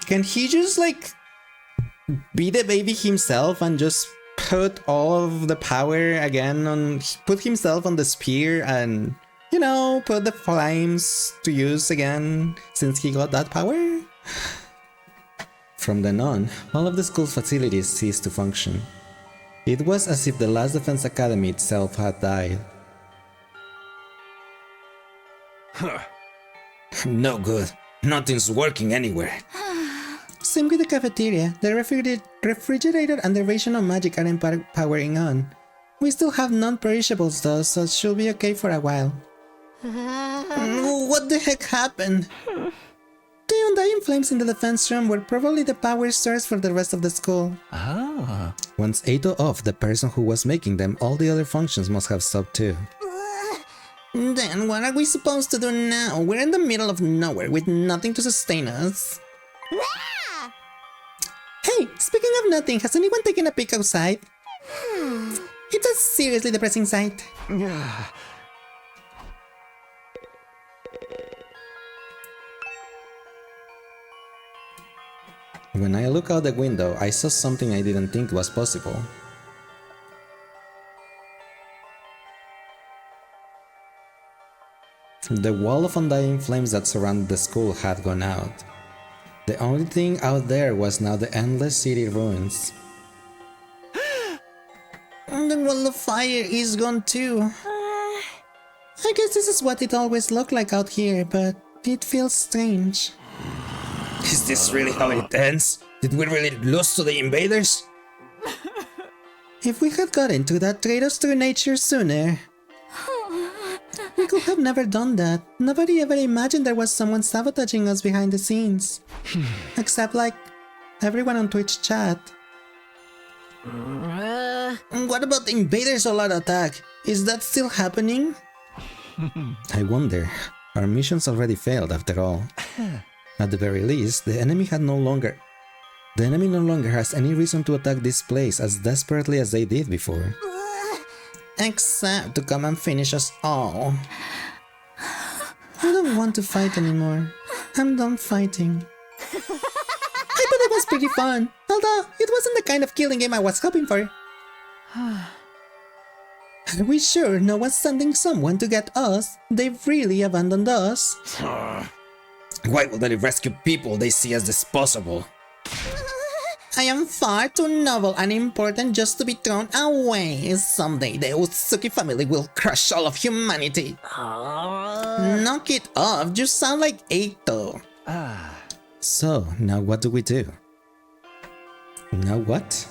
Speaker 1: can he just like be the baby himself and just put all of the power again on, put himself on the spear and, you know, put the flames to use again since he got that power? From then on, all of the school's facilities ceased to function. It was as if the last Defense Academy itself had died.
Speaker 3: Huh.
Speaker 1: No good. Nothing's working anywhere. Same with the cafeteria. The refrigerator and the ration of magic aren't powering on. We still have non-perishables though, so it should be okay for a while. What the heck happened? The undying flames in the defense room were probably the power source for the rest of the school.
Speaker 16: Ah.
Speaker 1: Once Eito off, the person who was making them, all the other functions must have stopped too. Then what are we supposed to do now? We're in the middle of nowhere with nothing to sustain us. Hey, speaking of nothing, has anyone taken a peek outside? It's a seriously depressing sight. When I looked out the window, I saw something I didn't think was possible. The wall of undying flames that surrounded the school had gone out. The only thing out there was now the endless city ruins. The wall of fire is gone too. I guess this is what it always looked like out here, but it feels strange. Is this really how it ends? Did we really lose to the invaders? If we had gotten to that traitorous true nature sooner, we could have never done that. Nobody ever imagined there was someone sabotaging us behind the scenes. Except like everyone on Twitch chat. What about the invaders all-out attack? Is that still happening? I wonder. Our missions already failed after all. At the very least, the enemy no longer has any reason to attack this place as desperately as they did before. Except to come and finish us all. I don't want to fight anymore. I'm done fighting. I thought it was pretty fun, although it wasn't the kind of killing game I was hoping for. Are we sure no one's sending someone to get us? They've really abandoned us. Why would they rescue people they see as disposable? I am far too noble and important just to be thrown away. Someday the Utsuki family will crush all of humanity. Knock it off, you sound like Eito. So, now what do we do? Now what?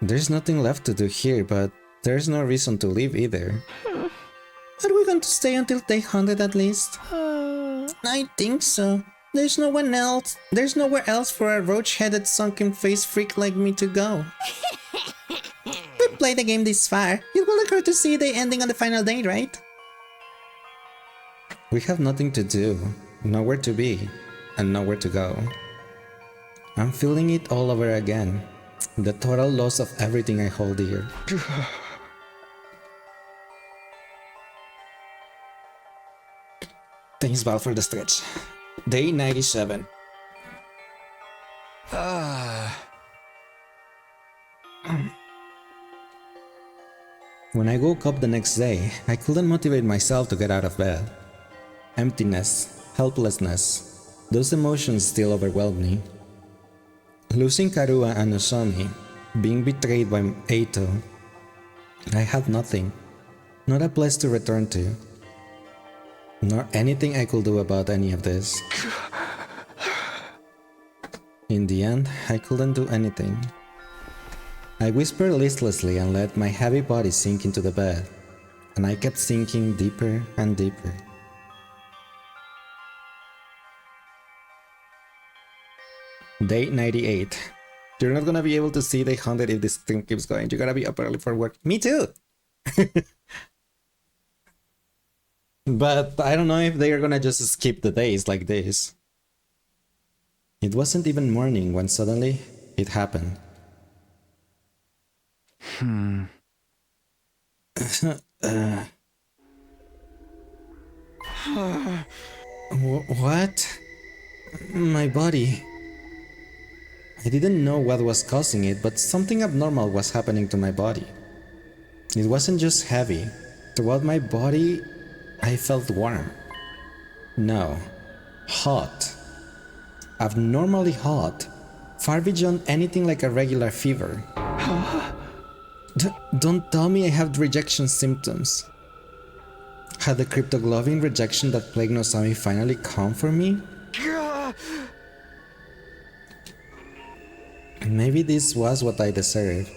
Speaker 1: There's nothing left to do here, but there's no reason to leave either. Are we going to stay until day 100 at least? I think so. There's nowhere else for a roach-headed sunken face freak like me to go. We played the game this far. It will occur to see the ending on the final day, right? We have nothing to do, nowhere to be, and nowhere to go. I'm feeling it all over again. The total loss of everything I hold dear. Thanks, Val, for the stretch. Day 97. When I woke up the next day, I couldn't motivate myself to get out of bed. Emptiness, helplessness, those emotions still overwhelmed me. Losing Karua and Nozomi, being betrayed by Eito, I had nothing, not a place to return to, nor anything I could do about any of this. In the end, I couldn't do anything. I whispered listlessly and let my heavy body sink into the bed, and I kept sinking deeper and deeper. Day 98. You're not gonna be able to see day 100 if this thing keeps going. You gotta be up early for work. Me too! But I don't know if they are gonna just skip the days like this. It wasn't even morning when suddenly it happened. What? My body. I didn't know what was causing it, but something abnormal was happening to my body. It wasn't just heavy. Throughout my body, I felt warm. No, hot. Abnormally hot. Far beyond anything like a regular fever. Don't tell me I have rejection symptoms. Had the cryptoglobin rejection that plagued Nozomi finally come for me? Maybe this was what I deserved.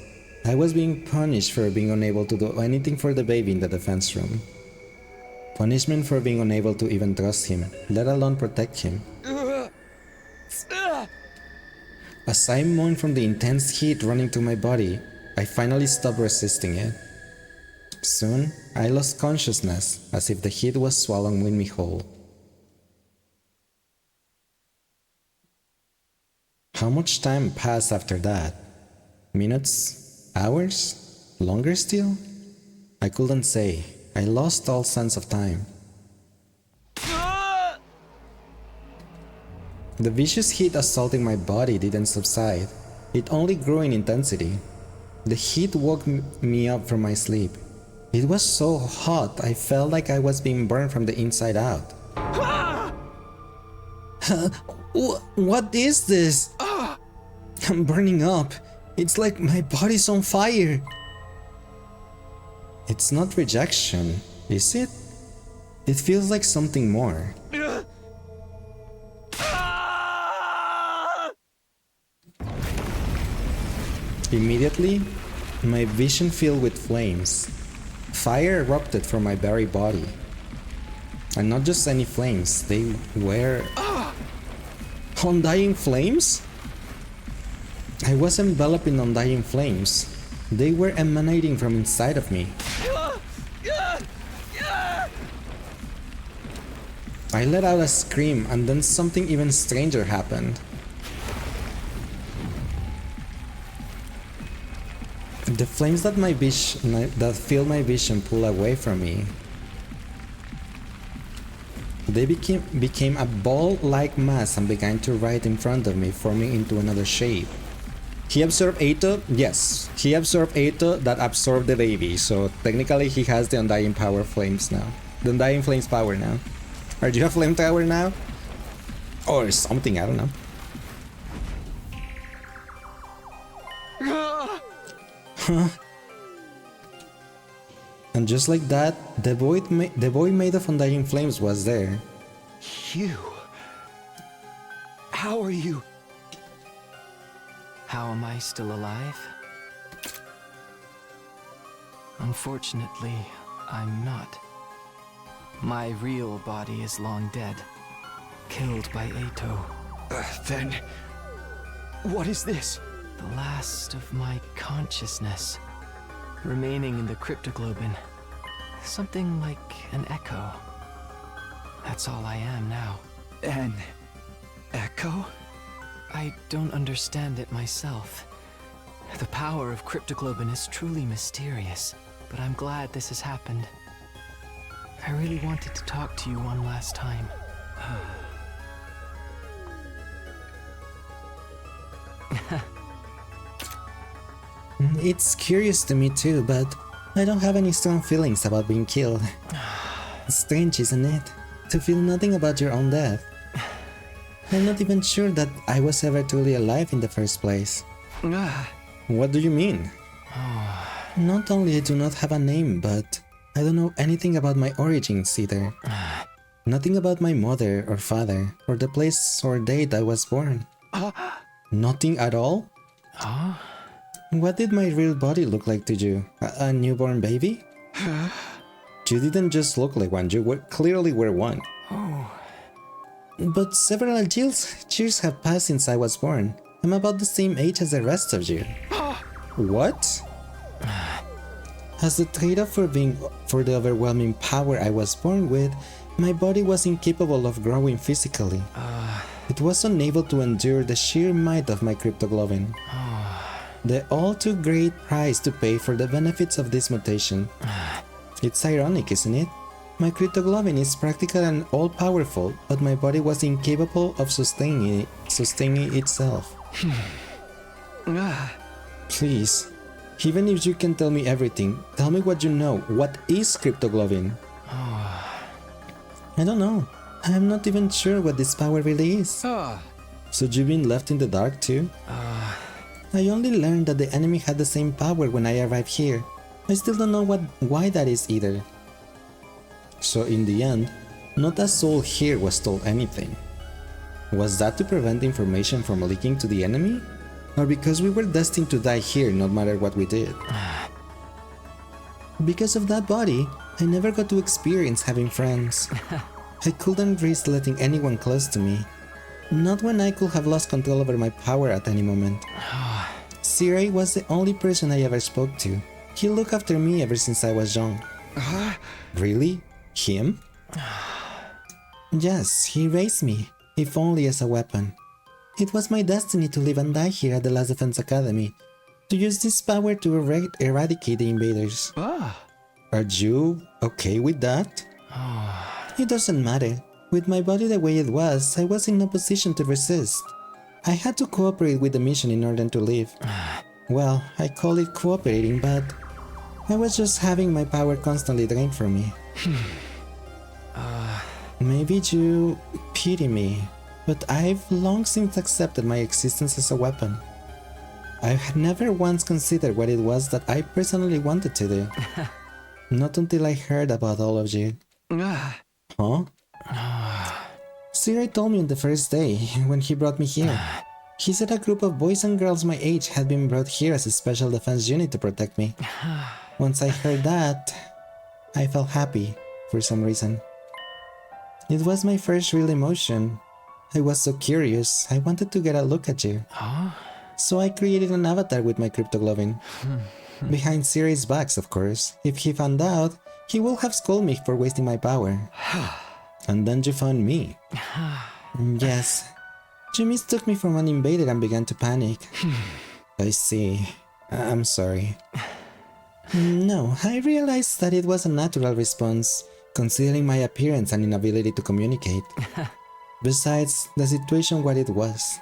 Speaker 1: I was being punished for being unable to do anything for the baby in the defense room. Punishment for being unable to even trust him, let alone protect him. As I moaned from the intense heat running through my body, I finally stopped resisting it. Soon, I lost consciousness as if the heat was swallowing me whole. How much time passed after that? Minutes? Hours? Longer still? I couldn't say. I lost all sense of time. The vicious heat assaulting my body didn't subside. It only grew in intensity. The heat woke me up from my sleep. It was so hot, I felt like I was being burned from the inside out. What is this? I'm burning up. It's like my body's on fire. It's not rejection, is it? It feels like something more. Immediately, my vision filled with flames. Fire erupted from my very body. And not just any flames, they were... undying flames? I was enveloped in undying flames. They were emanating from inside of me. I let out a scream, and then something even stranger happened. The flames that filled my vision pulled away from me. They became a ball-like mass and began to rise in front of me, forming into another shape. He absorbed Eito? Yes, he absorbed Eito that absorbed the baby, so technically he has the Undying Power Flames now. The Undying Flames power now. Are you a flame tower now? Or something, I don't know. Huh? And just like that, the boy made of Undying Flames was there.
Speaker 16: You? How are you?
Speaker 4: How am I still alive? Unfortunately, I'm not. My real body is long dead, killed by Eito.
Speaker 16: Then, what is this?
Speaker 4: The last of my consciousness, remaining in the cryptoglobin. Something like an echo. That's all I am now.
Speaker 16: An echo?
Speaker 4: I don't understand it myself. The power of cryptoglobin is truly mysterious, but I'm glad this has happened. I really wanted to talk to you one last time.
Speaker 1: It's curious to me too, but I don't have any strong feelings about being killed. Strange, isn't it? To feel nothing about your own death. I'm not even sure that I was ever truly alive in the first place. What do you mean? Not only I do not have a name, but I don't know anything about my origins either. Nothing about my mother or father, or the place or date I was born. Nothing at all? What did my real body look like to you? A newborn baby? You didn't just look like one, you clearly were one. But several years have passed since I was born. I'm about the same age as the rest of you. What? As the trade-off for the overwhelming power I was born with, my body was incapable of growing physically. It was unable to endure the sheer might of my cryptoglobin. The all too great price to pay for the benefits of this mutation. It's ironic, isn't it? My cryptoglobin is practical and all-powerful, but my body was incapable of sustaining itself. Please, even if you can tell me everything, tell me what you know. What is cryptoglobin? I don't know. I'm not even sure what this power really is. So you've been left in the dark too? I only learned that the enemy had the same power when I arrived here. I still don't know why that is either. So in the end, not a soul here was told anything. Was that to prevent information from leaking to the enemy? Or because we were destined to die here no matter what we did? Because of that body, I never got to experience having friends. I couldn't risk letting anyone close to me. Not when I could have lost control over my power at any moment. Sirei was the only person I ever spoke to. He looked after me ever since I was young. Really? Him? Yes, he raised me, if only as a weapon. It was my destiny to live and die here at the Last Defense Academy, to use this power to eradicate the invaders. Are you okay with that? It doesn't matter. With my body the way it was, I was in no position to resist. I had to cooperate with the mission in order to live. Well, I call it cooperating, but I was just having my power constantly drained from me. Maybe you pity me, but I've long since accepted my existence as a weapon. I had never once considered what it was that I personally wanted to do. Not until I heard about all of you. Huh? Sirei told me on the first day, when he brought me here. He said a group of boys and girls my age had been brought here as a special defense unit to protect me. Once I heard that, I felt happy, for some reason. It was my first real emotion. I was so curious, I wanted to get a look at you. So I created an avatar with my cryptoglobin. Behind Sirei's backs, of course. If he found out, he would have scolded me for wasting my power. And then you found me. Yes. You mistook me for an invader and began to panic. I see. I'm sorry. No, I realized that it was a natural response, considering my appearance and inability to communicate. Besides, the situation what it was.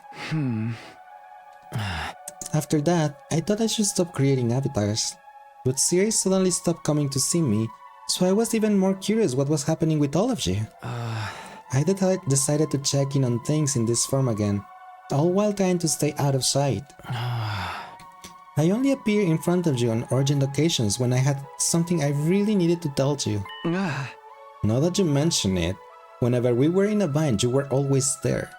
Speaker 1: After that, I thought I should stop creating avatars. But Siri suddenly stopped coming to see me, so I was even more curious what was happening with all of you. I decided to check in on things in this form again, all while trying to stay out of sight. I only appear in front of you on urgent occasions when I had something I really needed to tell you. Now that you mention it, whenever we were in a bind, you were always there.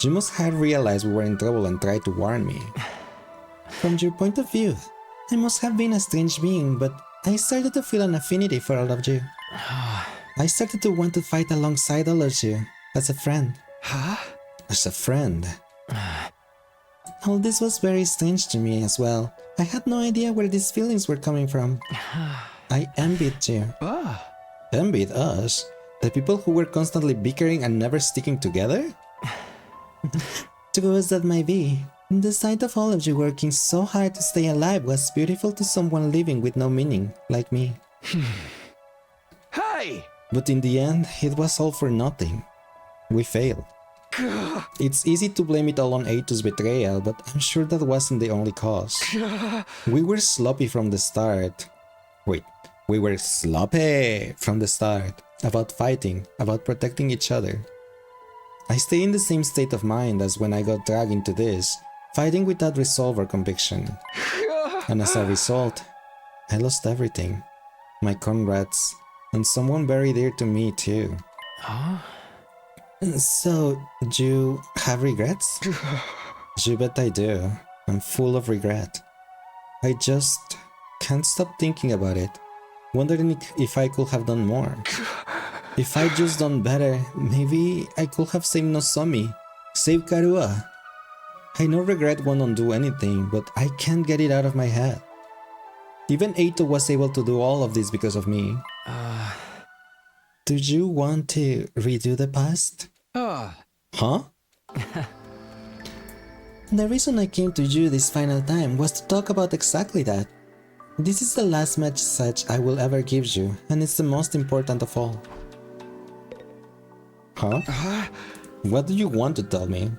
Speaker 1: You must have realized we were in trouble and tried to warn me. From your point of view, I must have been a strange being, but I started to feel an affinity for all of you. I started to want to fight alongside all of you, as a friend. As a friend. All this was very strange to me as well. I had no idea where these feelings were coming from. I envied you. Envied us? The people who were constantly bickering and never sticking together? True as that might be, the sight of all of you working so hard to stay alive was beautiful to someone living with no meaning, like me.
Speaker 16: Hey!
Speaker 1: But in the end, it was all for nothing. We failed. It's easy to blame it all on Ato's betrayal, but I'm sure that wasn't the only cause. We were sloppy from the start. Wait, we were sloppy from the start. About fighting, about protecting each other. I stay in the same state of mind as when I got dragged into this, fighting without resolve or conviction. And as a result, I lost everything. My comrades, and someone very dear to me too. So, do you have regrets? You bet I do. I'm full of regret. I just can't stop thinking about it, wondering if I could have done more. If I just done better, maybe I could have saved Nozomi, saved Karua. I know regret won't undo anything, but I can't get it out of my head. Even Ato was able to do all of this because of me. Do you want to redo the past? Huh? The reason I came to you this final time was to talk about exactly that. This is the last message I will ever give you, and it's the most important of all. Huh? What do you want to tell me?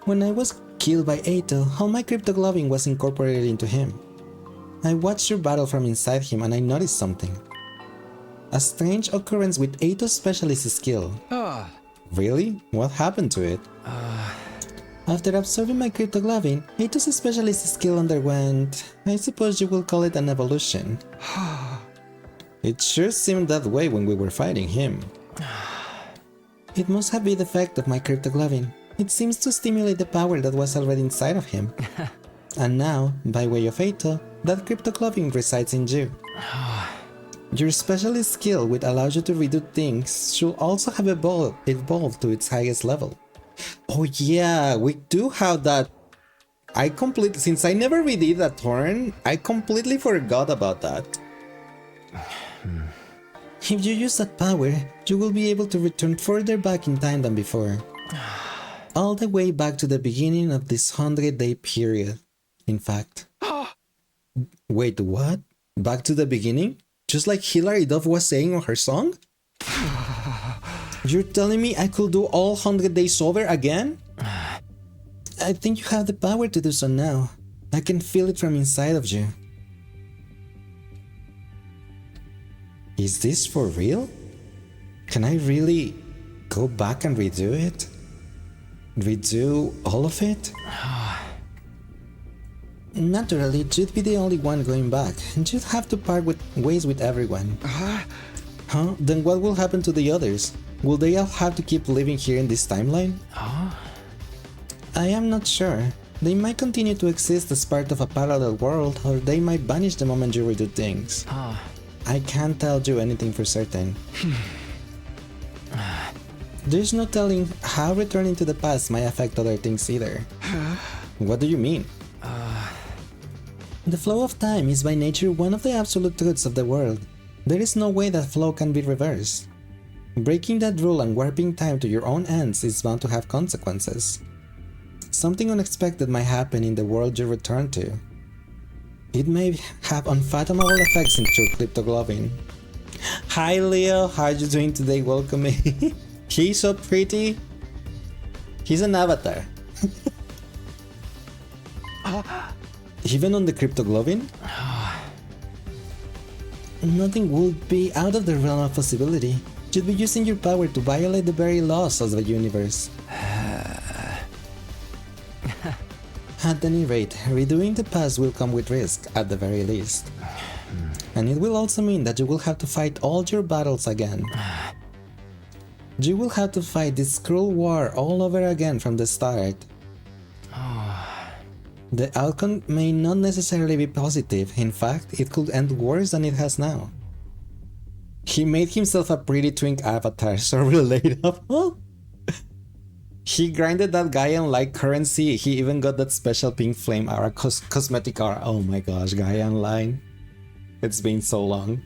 Speaker 1: When I was killed by Ato, all my cryptoglobin was incorporated into him. I watched your battle from inside him and I noticed something. A strange occurrence with Ato's specialist skill. Really? What happened to it? After absorbing my cryptoglobin, Ato's specialist skill underwent, I suppose you will call it an evolution. It sure seemed that way when we were fighting him. It must have been the effect of my cryptoglobin. It seems to stimulate the power that was already inside of him. And now, by way of Ato, that cryptoglobin resides in you. Your specialist skill, which allows you to redo things, should also have evolved to its highest level. Oh yeah, we do have that. Since I never redid that turn, I completely forgot about that. If you use that power, you will be able to return further back in time than before. All the way back to the beginning of this 100-day period, in fact. Wait, what? Back to the beginning? Just like Hilary Duff was saying on her song? You're telling me I could do all 100 days over again? I think you have the power to do so now. I can feel it from inside of you. Is this for real? Can I really go back and redo it? Redo all of it? Naturally, you'd be the only one going back, and you'd have to part ways with everyone. Huh? Then what will happen to the others? Will they all have to keep living here in this timeline? I am not sure. They might continue to exist as part of a parallel world, or they might vanish the moment you redo things. I can't tell you anything for certain. There's no telling how returning to the past might affect other things either. What do you mean? The flow of time is by nature one of the absolute truths of the world. There is no way that flow can be reversed. Breaking that rule and warping time to your own ends is bound to have consequences. Something unexpected might happen in the world you return to. It may have unfathomable effects into your cryptoglobin. Hi Leo, how are you doing today? Welcome me. He's so pretty. He's an avatar. Even on the cryptoglobin? Nothing would be out of the realm of possibility. You'd be using your power to violate the very laws of the universe. At any rate, redoing the past will come with risk, at the very least. And it will also mean that you will have to fight all your battles again. You will have to fight this cruel war all over again from the start. The outcome may not necessarily be positive. In fact, it could end worse than it has now. He made himself a pretty twink avatar, so relatable. He grinded that guy on like currency. He even got that special pink flame aura, cosmetic aura. Oh my gosh, guy online. It's been so long.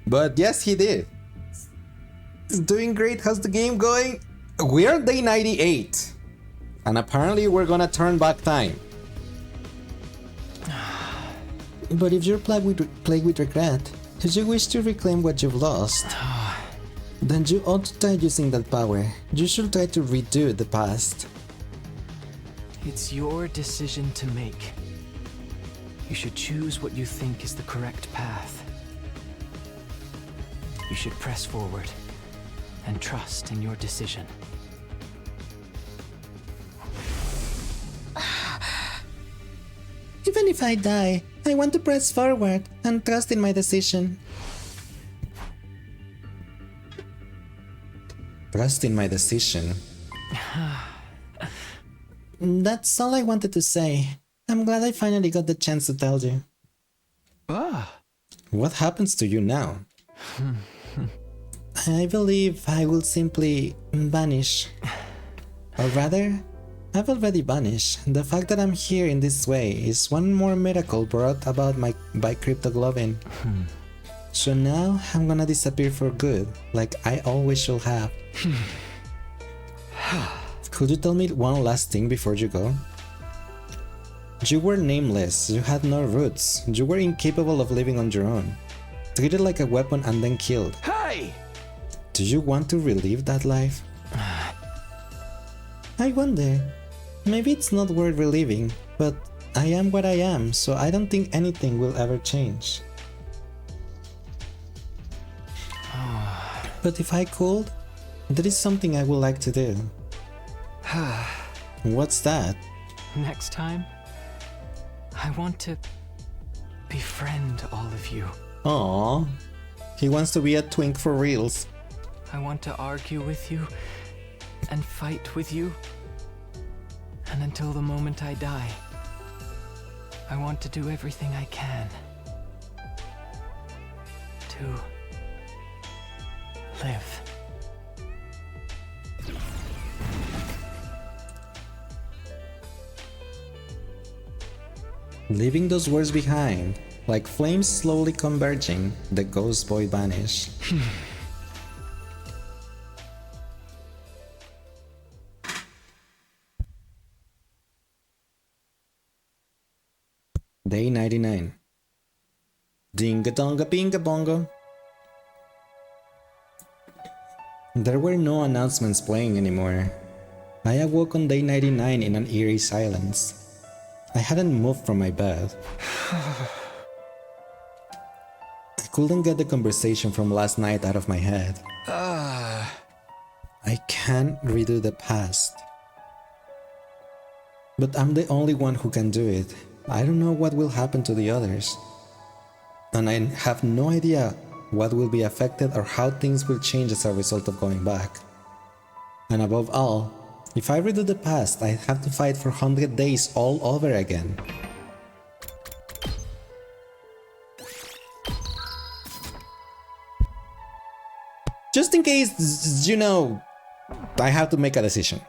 Speaker 1: But yes, he did. It's doing great. How's the game going? We're on day 98. And apparently we're gonna turn back time. But if you're plagued with regret, if you wish to reclaim what you've lost, then you ought to try using that power. You should try to redo the past.
Speaker 4: It's your decision to make. You should choose what you think is the correct path. You should press forward and trust in your decision.
Speaker 1: Even if I die, I want to press forward and trust in my decision. Trust in my decision. That's all I wanted to say. I'm glad I finally got the chance to tell you. What happens to you now? I believe I will simply vanish. Or rather, I've already vanished. The fact that I'm here in this way is one more miracle brought about by cryptoglobin. So now I'm gonna disappear for good, like I always should have. Could you tell me one last thing before you go? You were nameless, you had no roots, you were incapable of living on your own. Treated like a weapon and then killed.
Speaker 12: Hey!
Speaker 1: Do you want to relive that life? I wonder. Maybe it's not worth reliving, but I am what I am, so I don't think anything will ever change. But if I could, there is something I would like to do. What's that?
Speaker 4: Next time, I want to befriend all of you.
Speaker 1: Aww. He wants to be a twink for reals.
Speaker 4: I want to argue with you and fight with you. And until the moment I die, I want to do everything I can to live.
Speaker 1: Leaving those words behind, like flames slowly converging, the ghost boy vanished. Day 99. Dinga-donga binga-bongo. There were no announcements playing anymore. I awoke on day 99 in an eerie silence. I hadn't moved from my bed. I couldn't get the conversation from last night out of my head. I can't redo the past. But I'm the only one who can do it. I don't know what will happen to the others. And I have no idea what will be affected or how things will change as a result of going back. And above all, if I redo the past, I have to fight for 100 days all over again. Just in case, you know, I have to make a decision.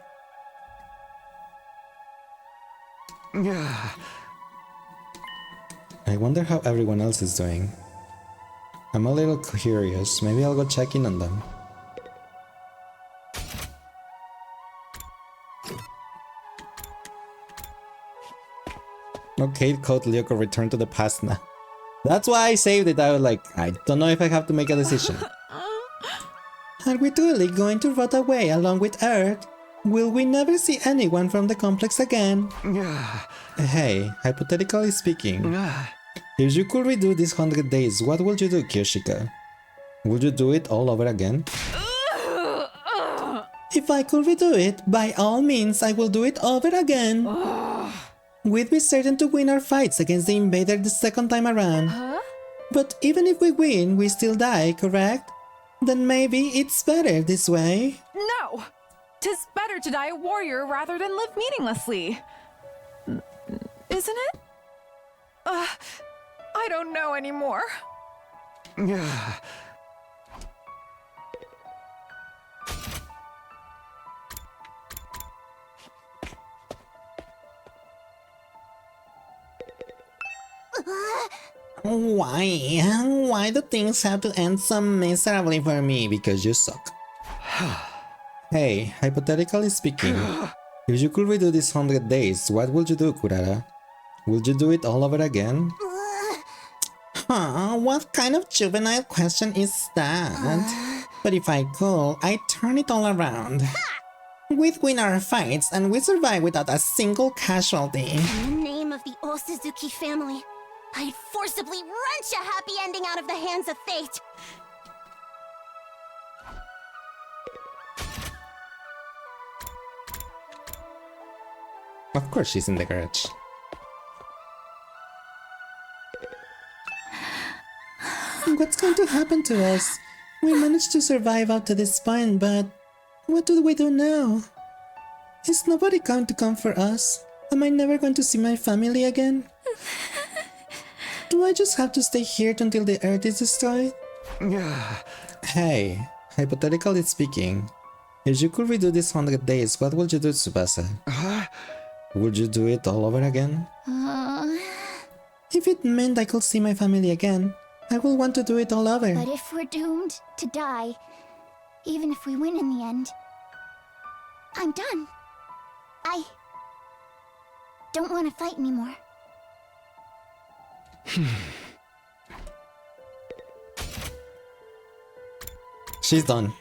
Speaker 1: I wonder how everyone else is doing. I'm a little curious, maybe I'll go check in on them. Okay, code Lyoko return to the past now. That's why I saved it. I was like, I don't know if I have to make a decision. Are we truly going to rot away along with Earth? Will we never see anyone from the complex again? Hey, hypothetically speaking, if you could redo these 100 days, what would you do, Kyoshika? Would you do it all over again? If I could redo it, by all means I will do it over again. We'd be certain to win our fights against the invader the second time around. But even if we win, we still die, correct? Then maybe it's better this way.
Speaker 10: No! 'Tis better to die a warrior rather than live meaninglessly. Isn't it? I don't know anymore.
Speaker 1: Why do things have to end so miserably for me? Because you suck. Hey, hypothetically speaking, if you could redo these 100 days, what would you do, Kurara? Would you do it all over again? What kind of juvenile question is that? But if I could, I'd turn it all around. We'd win our fights and we'd survive without a single casualty.
Speaker 5: In the name of the Osuzuki family, I'd forcibly wrench a happy ending out of the hands of fate.
Speaker 1: Of course she's in the garage. What's going to happen to us? We managed to survive up to this point, but what do we do now? Is nobody going to come for us? Am I never going to see my family again? Do I just have to stay here until the Earth is destroyed? Hey, hypothetically speaking, if you could redo these 100 days, what would you do, Tsubasa? Would you do it all over again? If it meant I could see my family again, I will want to do it all over.
Speaker 5: But if we're doomed to die, even if we win in the end, I'm done. I don't want to fight anymore.
Speaker 1: She's done.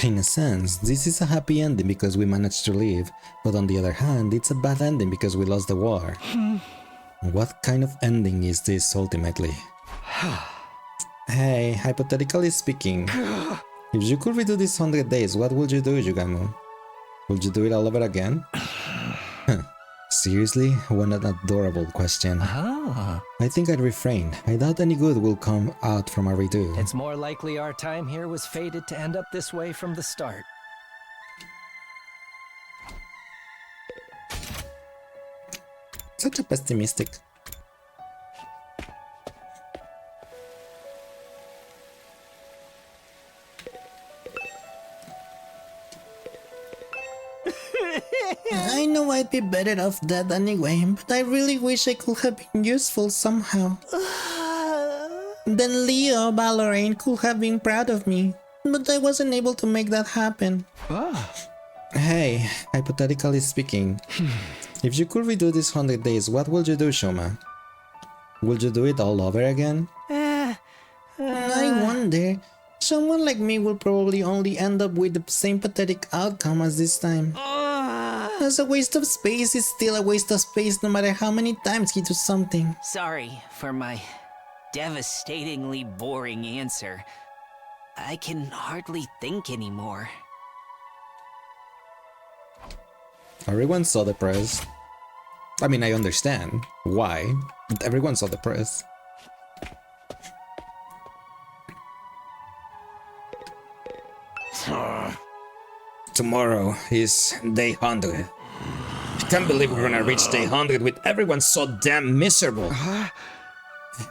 Speaker 1: In a sense, this is a happy ending because we managed to live, but on the other hand, it's a bad ending because we lost the war. What kind of ending is this ultimately? Hey, hypothetically speaking, if you could redo these 100 days, what would you do, Yugamu? Would you do it all over again? Seriously? What an adorable question. I think I'd refrain. I doubt any good will come out from a redo.
Speaker 17: It's more likely our time here was fated to end up this way from the start.
Speaker 1: Such a pessimistic. I know I'd be better off dead anyway, but I really wish I could have been useful somehow. Then Leo Valorant could have been proud of me, but I wasn't able to make that happen. Hey, hypothetically speaking, if you could redo these 100 days, what would you do, Shoma? Would you do it all over again? I wonder. Someone like me will probably only end up with the same pathetic outcome as this time. As a waste of space is still a waste of space no matter how many times he does something.
Speaker 8: Sorry for my devastatingly boring answer. I can hardly think anymore.
Speaker 1: Everyone saw the press. I mean, I understand why, but everyone saw the press. Tomorrow is day 100. I can't believe we're gonna reach day 100 with everyone so damn miserable.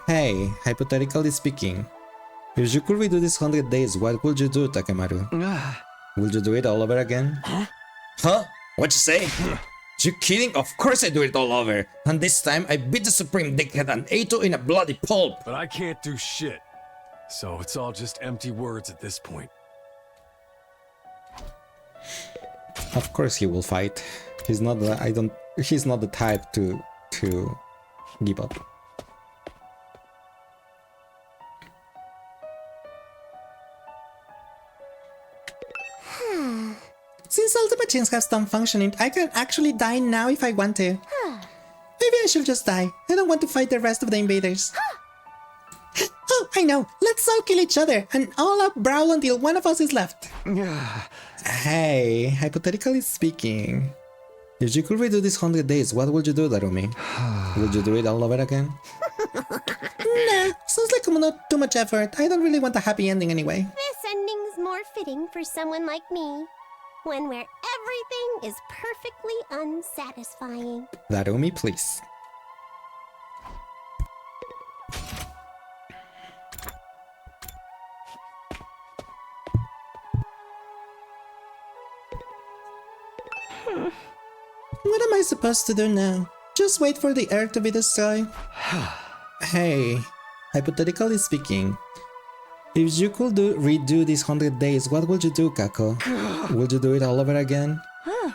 Speaker 1: Hey, hypothetically speaking, if you could redo these 100 days, what would you do, Takemaru? Would you do it all over again? Huh? What'd you say? You kidding? Of course I do it all over. And this time I beat the Supreme Dickhead and ate it in a bloody pulp.
Speaker 11: But I can't do shit. So it's all just empty words at this point.
Speaker 1: Of course he will fight. He's not the he's not the type to give up. Since all the machines have stopped functioning, I can actually die now if I want to. Maybe I should just die. I don't want to fight the rest of the invaders. Oh, I know. Let's all kill each other and all out brawl until one of us is left. Hey, hypothetically speaking, if you could redo this 100 days, what would you do, Darumi? Would you do it all over again? Nah, sounds like not too much effort. I don't really want a happy ending anyway.
Speaker 18: This ending's more fitting for someone like me. One where everything is perfectly unsatisfying.
Speaker 1: Darumi, please. What am I supposed to do now? Just wait for the earth to be destroyed? Hey, hypothetically speaking, if you could redo these 100 days, what would you do, Kako? Would you do it all over again? Huh?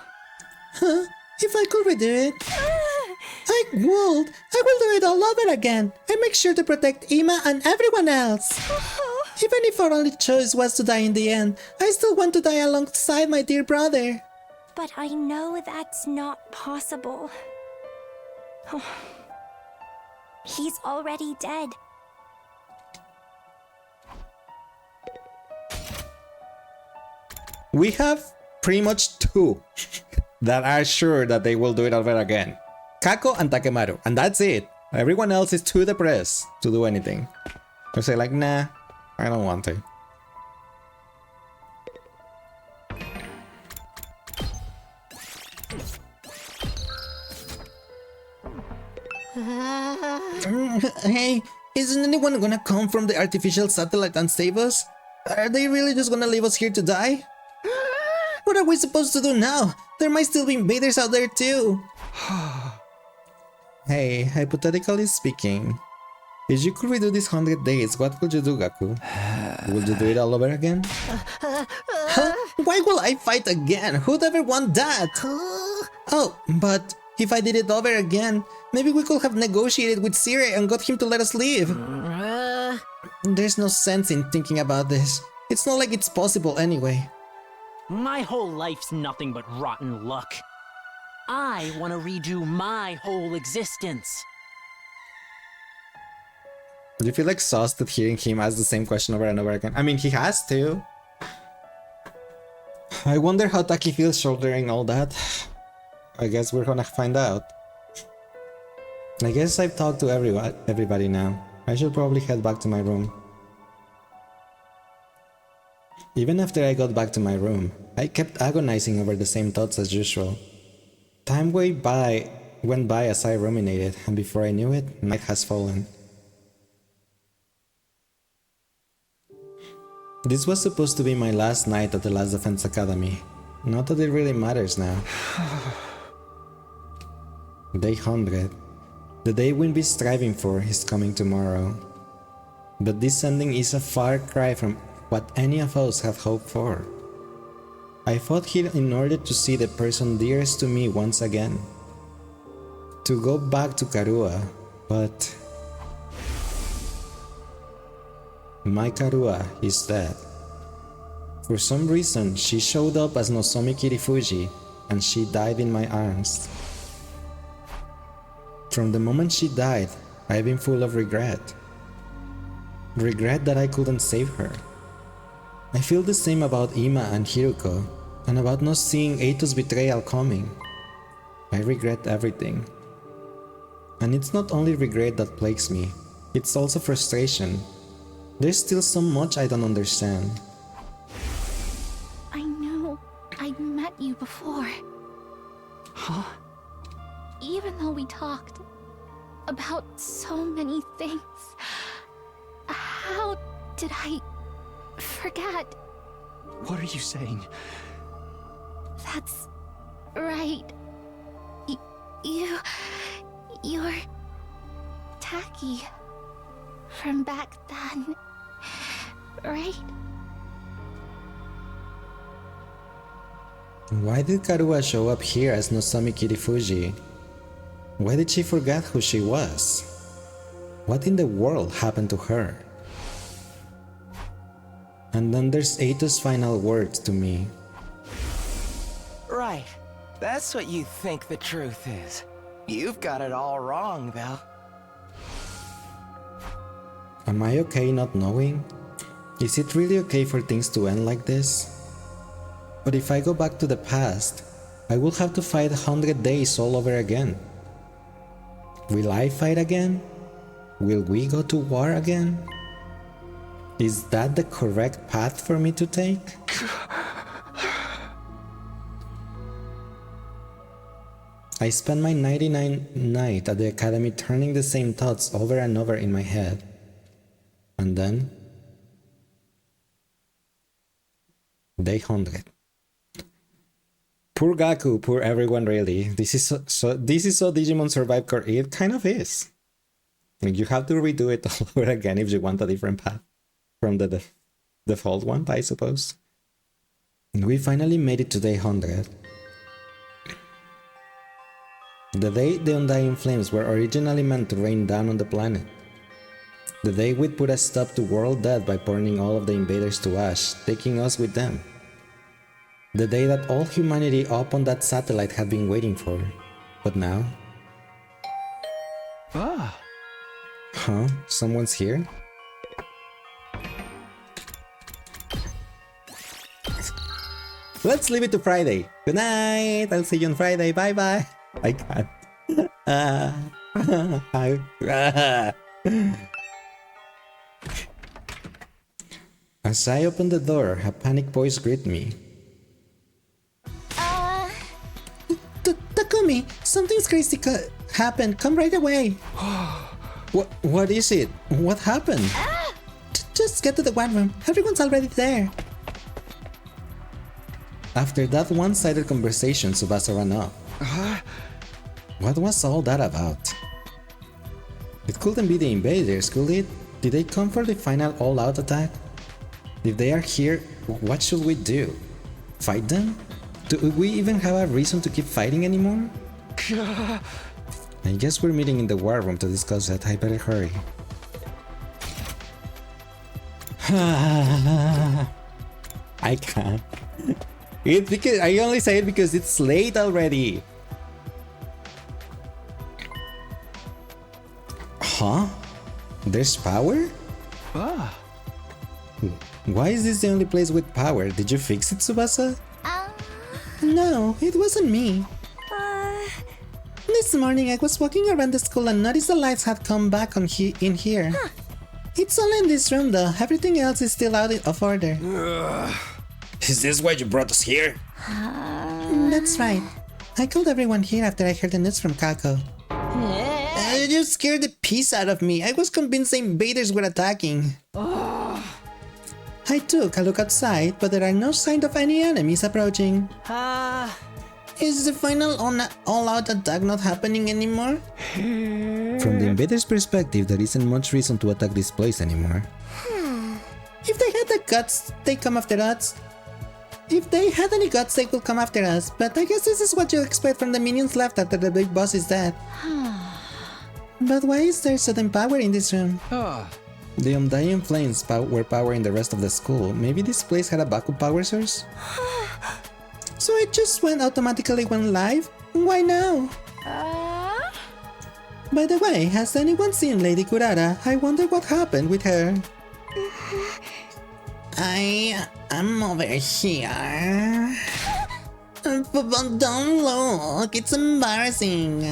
Speaker 1: If I could redo it? I will do it all over again. I make sure to protect Ima and everyone else. Even if our only choice was to die in the end, I still want to die alongside my dear brother.
Speaker 18: But I know that's not possible. He's already dead.
Speaker 1: We have pretty much two that are sure that they will do it over again. Kako and Takemaru, and that's it. Everyone else is too depressed to do anything. They say like, nah, I don't want to. Hey, isn't anyone gonna come from the artificial satellite and save us? Are they really just gonna leave us here to die? What are we supposed to do now? There might still be invaders out there too. Hey, hypothetically speaking, if you could redo these 100 days, what would you do, Gaku? Would you do it all over again? Huh? Why will I fight again? Who'd ever want that? Oh, but if I did it over again, maybe we could have negotiated with Sire and got him to let us leave. There's no sense in thinking about this. It's not like it's possible anyway.
Speaker 8: My whole life's nothing but rotten luck. I want to redo my whole existence.
Speaker 1: Do you feel exhausted hearing him ask the same question over and over again? I mean, he has to. I wonder how Taki feels shouldering all that. I guess we're gonna find out. I guess I've talked to everybody now. I should probably head back to my room. Even after I got back to my room, I kept agonizing over the same thoughts as usual. Time went by as I ruminated, and before I knew it, night has fallen. This was supposed to be my last night at the Last Defense Academy. Not that it really matters now. Day 100. The day we'll be striving for is coming tomorrow. But this ending is a far cry from what any of us have hoped for. I fought here in order to see the person dearest to me once again. To go back to Karua, but... my Karua is dead. For some reason, she showed up as Nozomi Kirifuji, and she died in my arms. From the moment she died, I've been full of regret. Regret that I couldn't save her. I feel the same about Ima and Hiruko, and about not seeing Eito's betrayal coming. I regret everything. And it's not only regret that plagues me, it's also frustration. There's still so much I don't understand.
Speaker 5: I know I'd met you before.
Speaker 4: Huh?
Speaker 5: Even though we talked about so many things, how did I forget?
Speaker 16: What are you saying?
Speaker 5: That's right. You're Taki from back then. right?
Speaker 1: Why did Karua show up here as Nozomi Kirifuji? Why did she forget who she was? What in the world happened to her? And then there's Eito's final words to me.
Speaker 12: Right. That's what you think the truth is. You've got it all wrong, though.
Speaker 1: Am I okay not knowing? Is it really okay for things to end like this? But if I go back to the past, I will have to fight 100 days all over again. Will I fight again? Will we go to war again? Is that the correct path for me to take? I spent my 99th night at the academy turning the same thoughts over and over in my head. And then... Day 100. Poor Gaku, poor everyone really. This is so Digimon Survive Core. It kind of is. Like, you have to redo it all over again if you want a different path from the default one, I suppose. We finally made it to day 100. The day the Undying Flames were originally meant to rain down on the planet. The day we'd put a stop to world death by burning all of the invaders to ash, taking us with them. The day that all humanity up on that satellite had been waiting for. But now...
Speaker 16: Ah.
Speaker 1: Huh? Someone's here? Let's leave it to Friday. Good night! I'll see you on Friday. Bye bye! I can't. As I open the door, a panicked voice greeted me. Takumi, something's crazy happened. Come right away. What is it? What happened? Just get to the one room. Everyone's already there. After that one-sided conversation, Tsubasa ran off. What was all that about? It couldn't be the invaders, could it? Did they come for the final all-out attack? If they are here, what should we do? Fight them? Do we even have a reason to keep fighting anymore? I guess we're meeting in the war room to discuss that. I better hurry. I can't. It's because I only say it because it's late already. Huh? There's power?
Speaker 16: Ah.
Speaker 1: Why is this the only place with power? Did you fix it, Tsubasa? No, it wasn't me. This morning I was walking around the school and noticed the lights had come back on in here. It's only in this room though, everything else is still out of order.
Speaker 13: Is this why you brought us here?
Speaker 1: That's right. I called everyone here after I heard the news from Kako. You scared the piece out of me. I was convinced the invaders were attacking. I took a look outside, but there are no signs of any enemies approaching. Is the final all-out attack not happening anymore? From the invaders' perspective, there isn't much reason to attack this place anymore. If they had the guts, they come after us. If they had any guts, they will come after us. But I guess this is what you expect from the minions left after the big boss is dead. But why is there sudden power in this room? The Undying Flames were powering the rest of the school. Maybe this place had a backup power source? So it just automatically went live? Why now? By the way, has anyone seen Lady Kurara? I wonder what happened with her. I'm over here. But don't look, it's embarrassing.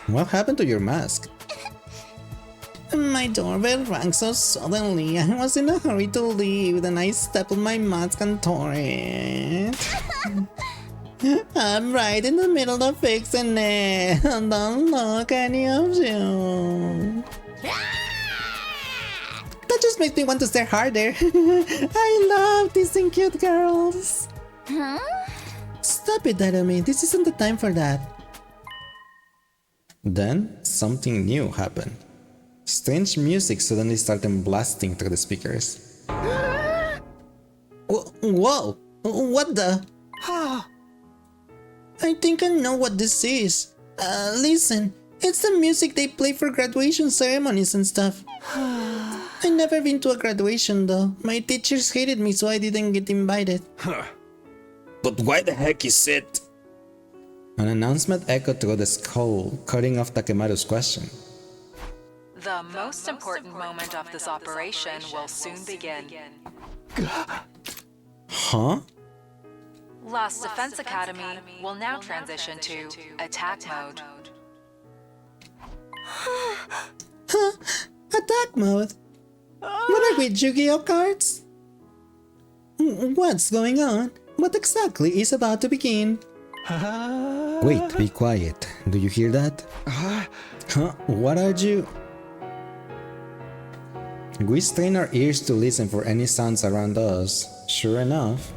Speaker 1: What happened to your mask? My doorbell rang so suddenly. I was in a hurry to leave, then I stepped on my mask and tore it. I'm right in the middle of fixing it. Don't look, any of you. That just makes me want to stare harder. I love teasing cute girls.
Speaker 5: Huh?
Speaker 1: Stop it, Darumi. This isn't the time for that. Then, something new happened. Strange music suddenly started blasting through the speakers. Whoa! What the? I think I know what this is. Listen, it's the music they play for graduation ceremonies and stuff. I never been to a graduation though. My teachers hated me, so I didn't get invited.
Speaker 13: But why the heck is it?
Speaker 1: An announcement echoed through the school, cutting off Takemaru's question.
Speaker 6: The most important moment of this operation will soon begin.
Speaker 1: Huh?
Speaker 6: Last Defense Academy will now transition to attack mode.
Speaker 1: Huh? Attack mode? What are we, Yu-Gi-Oh cards? What's going on? What exactly is about to begin? Wait, be quiet. Do you hear that? Huh? What are you? We strain our ears to listen for any sounds around us. Sure enough.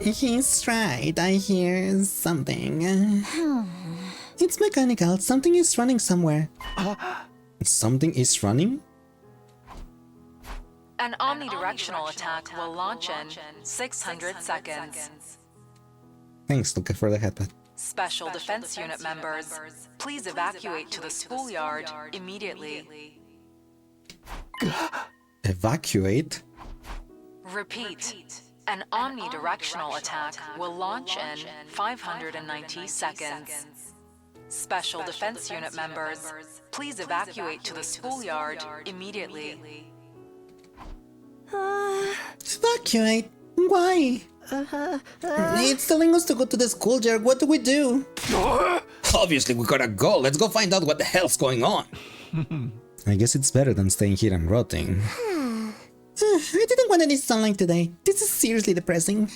Speaker 1: He's right, I hear something. It's mechanical, something is running somewhere. Something is running?
Speaker 6: An omnidirectional attack will launch in 600 seconds.
Speaker 1: Thanks, Luca, for the headbutt.
Speaker 6: Special Defense Unit members, please evacuate to the schoolyard immediately.
Speaker 1: Evacuate?
Speaker 6: Repeat. An omnidirectional attack will launch in 590 seconds. Special Defense Unit members, please evacuate to the schoolyard immediately.
Speaker 1: Evacuate? Why? It's telling us to go to the schoolyard. What do we do?
Speaker 13: Obviously we gotta go. Let's go find out what the hell's going on.
Speaker 1: I guess it's better than staying here and rotting. I didn't want any sunlight today. This is seriously depressing.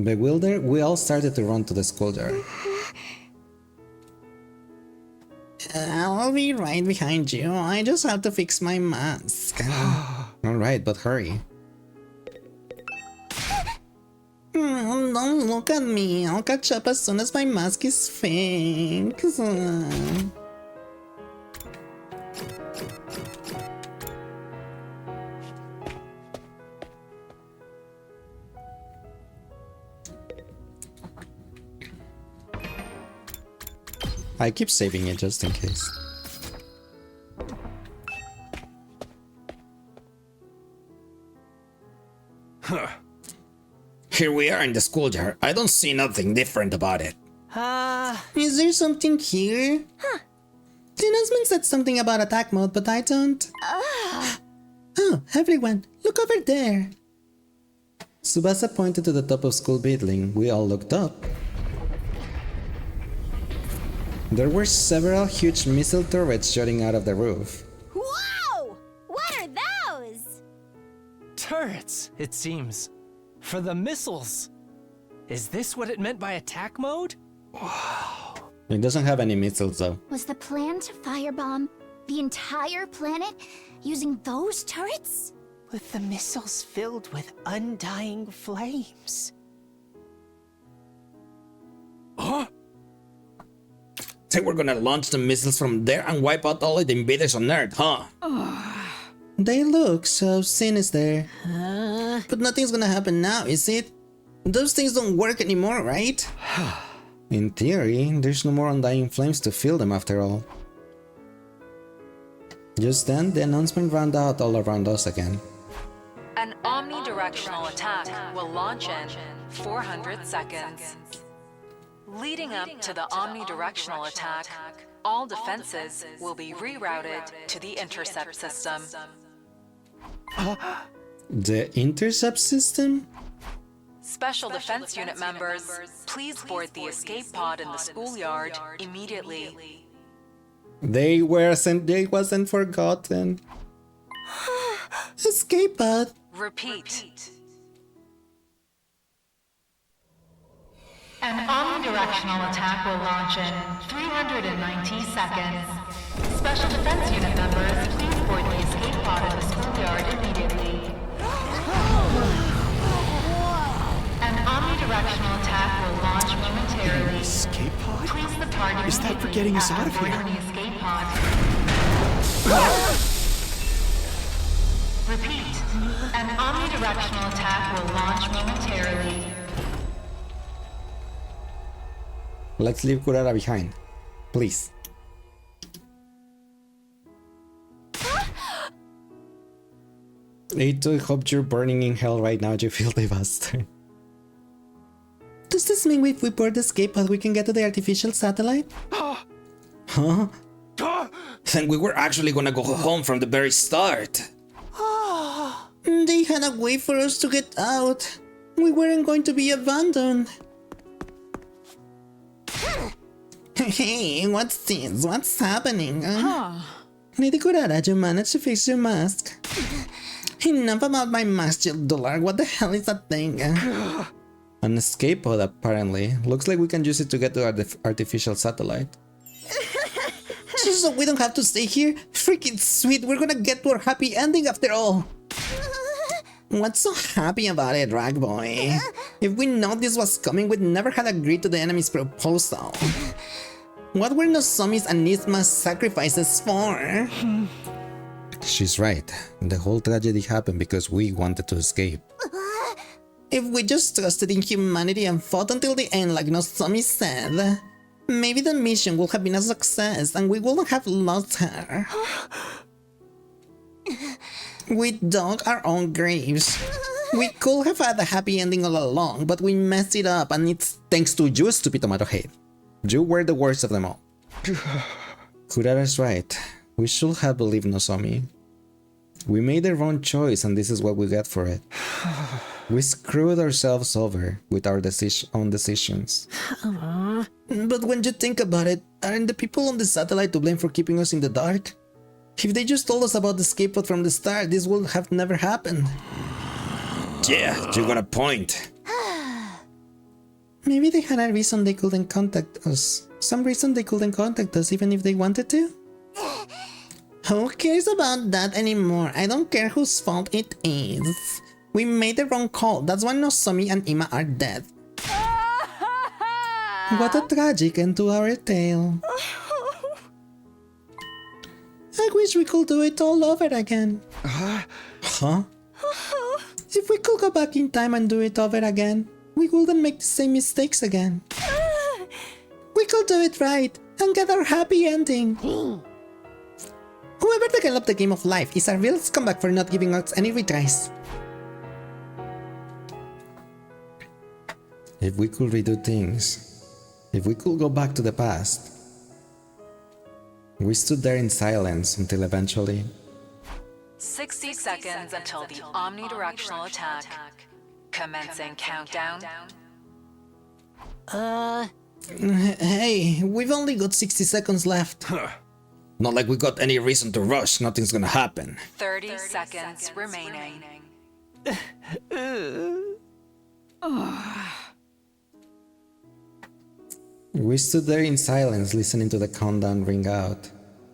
Speaker 1: Bewildered, we all started to run to the schoolyard. I'll be right behind you. I just have to fix my mask. Alright, but hurry. Don't look at me. I'll catch up as soon as my mask is fixed. I keep saving it just in case.
Speaker 13: Here we are in the schoolyard. I don't see nothing different about it.
Speaker 1: Is there something here? The announcement said something about attack mode, but I don't. Oh, everyone, look over there. Tsubasa pointed to the top of school building. We all looked up. There were several huge missile turrets shooting out of the roof.
Speaker 18: Whoa! What are those?
Speaker 17: Turrets, it seems. For the missiles. Is this what it meant by attack mode? Wow.
Speaker 1: It doesn't have any missiles though.
Speaker 5: Was the plan to firebomb the entire planet using those turrets?
Speaker 7: With the missiles filled with undying flames.
Speaker 13: Huh? Say we're gonna launch the missiles from there and wipe out all of the invaders on Earth, huh?
Speaker 1: They look so sinister. But nothing's gonna happen now, is it? Those things don't work anymore, right? In theory, there's no more undying flames to fill them after all. Just then, the announcement rounded out all around us again.
Speaker 6: An omnidirectional attack will launch in 400 seconds. Leading up to the omnidirectional attack, all defenses will be rerouted to the intercept system.
Speaker 1: The intercept system?
Speaker 6: Special Defense Unit members, please board the escape pod in the schoolyard immediately.
Speaker 1: They wasn't forgotten. Escape pod.
Speaker 6: Repeat.
Speaker 14: An omnidirectional attack will launch in 390 seconds. Special Defense Unit members, please board the escape pod in the schoolyard immediately. An omnidirectional attack will launch momentarily.
Speaker 17: Escape pod?
Speaker 14: Please depart targeting
Speaker 16: Is that for getting us out of here?
Speaker 14: the escape pod. Repeat, an omnidirectional attack will launch momentarily.
Speaker 1: Let's leave Kurara behind. Please. I hope you're burning in hell right now. You feel devastated. Does this mean if we board the escape pod we can get to the artificial satellite? Huh?
Speaker 13: Then we were actually gonna go home from the very start.
Speaker 1: They had a way for us to get out. We weren't going to be abandoned. Hey, what's this? What's happening? Lady Kurara, you managed to fix your mask. Enough about my mask, you dollar. What the hell is that thing? An escape pod, apparently. Looks like we can use it to get to our artificial satellite. So we don't have to stay here? Freaking sweet, we're gonna get to our happy ending after all. What's so happy about it, Rag Boy? If we know this was coming, we'd never had agreed to the enemy's proposal. What were Nozomi's and Nisma's sacrifices for? She's right. The whole tragedy happened because we wanted to escape. If we just trusted in humanity and fought until the end like Nozomi said, maybe the mission would have been a success and we wouldn't have lost her. We dug our own graves. We could have had a happy ending all along, but we messed it up, and it's thanks to you, stupid tomato head. You were the worst of them all. Kurara's right. We should have believed Nozomi. We made the wrong choice, and this is what we get for it. We screwed ourselves over with our own decisions. But when you think about it, aren't the people on the satellite to blame for keeping us in the dark? If they just told us about the escape pod from the start, this would have never happened.
Speaker 13: Yeah, you got a point.
Speaker 1: Maybe they had a reason they couldn't contact us. Some reason they couldn't contact us even if they wanted to? Who cares about that anymore? I don't care whose fault it is. We made the wrong call. That's why Nozomi and Ima are dead. What a tragic end to our tale. I wish we could do it all over again. Huh? If we could go back in time and do it over again, we wouldn't make the same mistakes again. We could do it right and get our happy ending. Whoever developed the game of life is a real scumbag for not giving us any retries. If we could redo things, if we could go back to the past. We stood there in silence until eventually...
Speaker 6: 60 seconds until the omnidirectional attack. Commencing countdown.
Speaker 1: Hey, we've only got 60 seconds left.
Speaker 13: Not like we got any reason to rush, nothing's gonna happen.
Speaker 6: 30 seconds remaining.
Speaker 1: We stood there in silence, listening to the countdown ring out.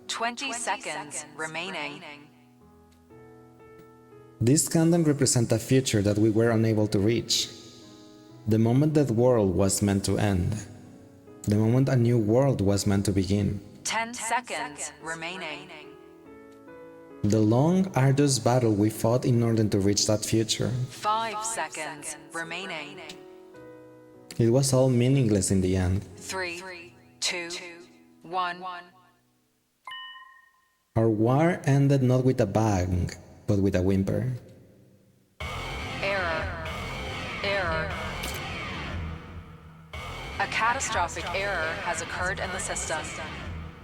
Speaker 6: 20 seconds remaining.
Speaker 1: This countdown represents a future that we were unable to reach. The moment that world was meant to end. The moment a new world was meant to begin.
Speaker 6: 10 seconds remaining.
Speaker 1: The long, arduous battle we fought in order to reach that future.
Speaker 6: 5 seconds remaining.
Speaker 1: It was all meaningless in the end.
Speaker 6: 3, 2, 1.
Speaker 1: Our war ended not with a bang, but with a whimper.
Speaker 6: Error. Error. A catastrophic error has occurred in the system.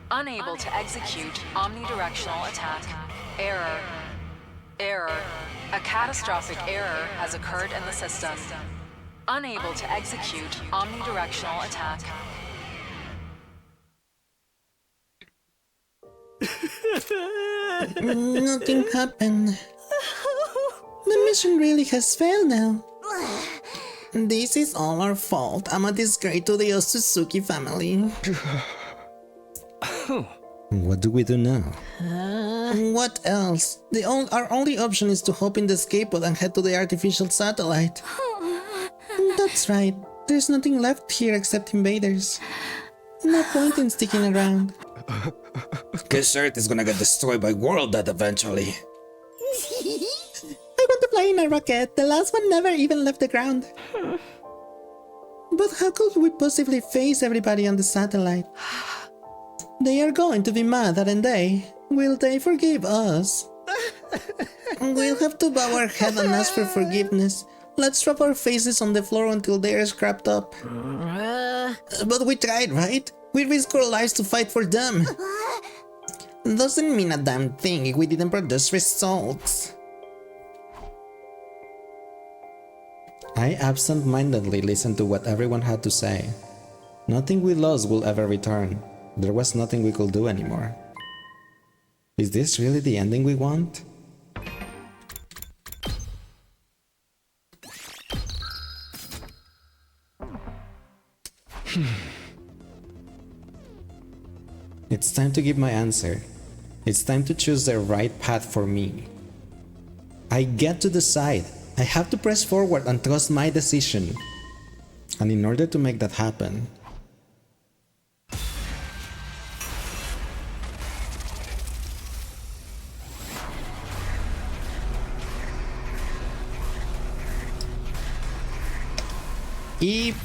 Speaker 6: Unable to execute omnidirectional attack. Error. Error. A catastrophic error has occurred in the system. Unable to execute omnidirectional attack.
Speaker 1: Nothing happened. The mission really has failed now. This is all our fault. I'm a disgrace to the Otsutsuki family. What do we do now? What else? Our only option is to hop in the escape pod and head to the artificial satellite. That's right. There's nothing left here except invaders. No point in sticking around.
Speaker 13: Cause Earth is gonna get destroyed by World Death eventually.
Speaker 1: I want to fly in a rocket. The last one never even left the ground. But how could we possibly face everybody on the satellite? They are going to be mad, aren't they? Will they forgive us? We'll have to bow our head and ask for forgiveness. Let's drop our faces on the floor until they are scrapped up. But we tried, right? We risked our lives to fight for them. Doesn't mean a damn thing if we didn't produce results. I absent-mindedly listened to what everyone had to say. Nothing we lost will ever return. There was nothing we could do anymore. Is this really the ending we want? It's time to give my answer. It's time to choose the right path for me. I get to decide. I have to press forward and trust my decision. And in order to make that happen, Eep.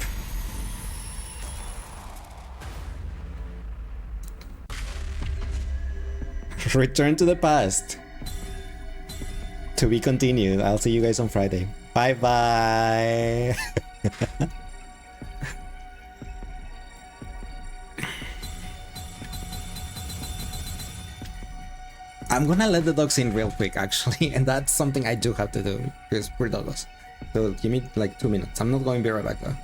Speaker 1: Return to the past. To be continued. I'll see you guys on Friday. Bye bye. I'm gonna let the dogs in real quick actually, and that's something I do have to do because we're doggos. So give me like 2 minutes. I'm not going to be right back though.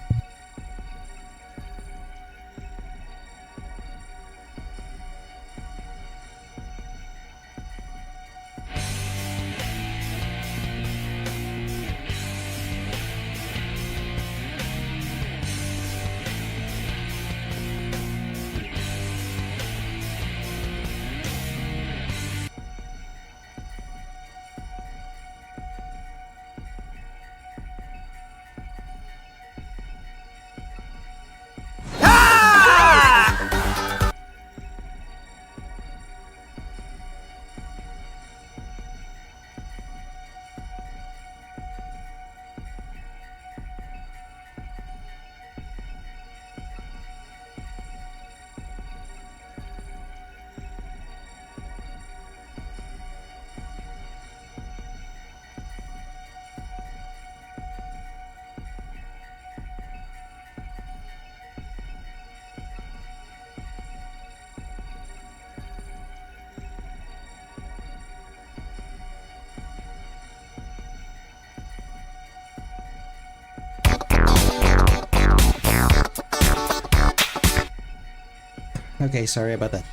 Speaker 1: Okay, sorry about that.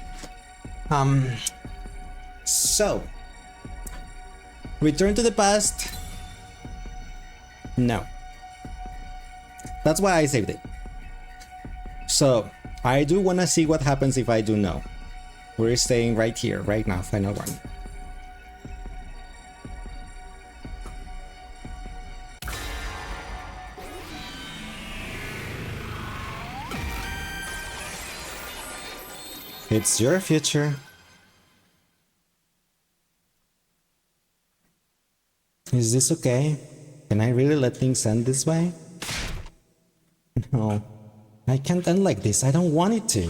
Speaker 1: So return to the past. No. That's why I saved it. So I do want to see what happens if I do no. We're staying right here, right now, final one. It's your future. Is this okay? Can I really let things end this way? No, I can't end like this. I don't want it to.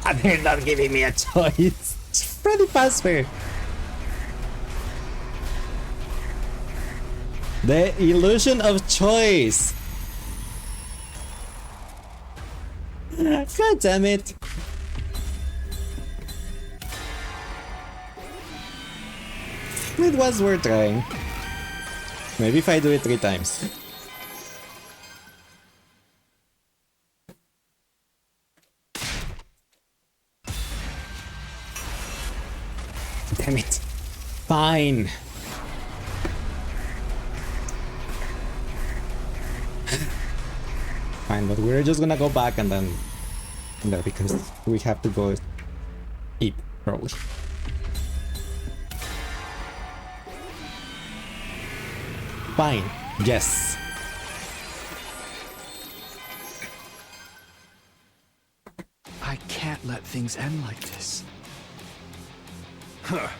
Speaker 1: And they're not giving me a choice. It's Freddy Fazbear. The illusion of choice. God damn it. It was worth trying. Maybe if I do it 3 times. Damn it. Fine. Fine, but we're just gonna go back and then there because we have to go eat probably. Fine. Yes.
Speaker 16: I can't let things end like this. Huh.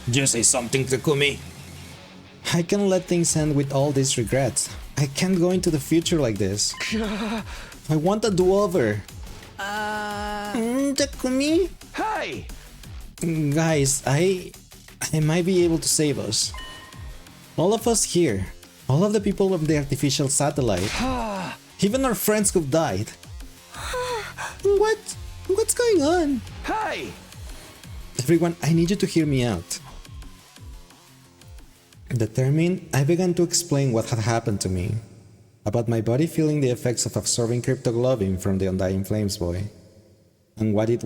Speaker 13: You say something, Takumi.
Speaker 1: I can let things end with all these regrets. I can't go into the future like this. I want a do-over. Takumi?
Speaker 16: Hey!
Speaker 1: Guys, I might be able to save us. All of us here. All of the people of the artificial satellite. Even our friends who've died. What? What's going on?
Speaker 16: Hey!
Speaker 1: Everyone, I need you to hear me out. Determined, I began to explain what had happened to me. About my body feeling the effects of absorbing cryptoglobin from the Undying Flames boy. And what I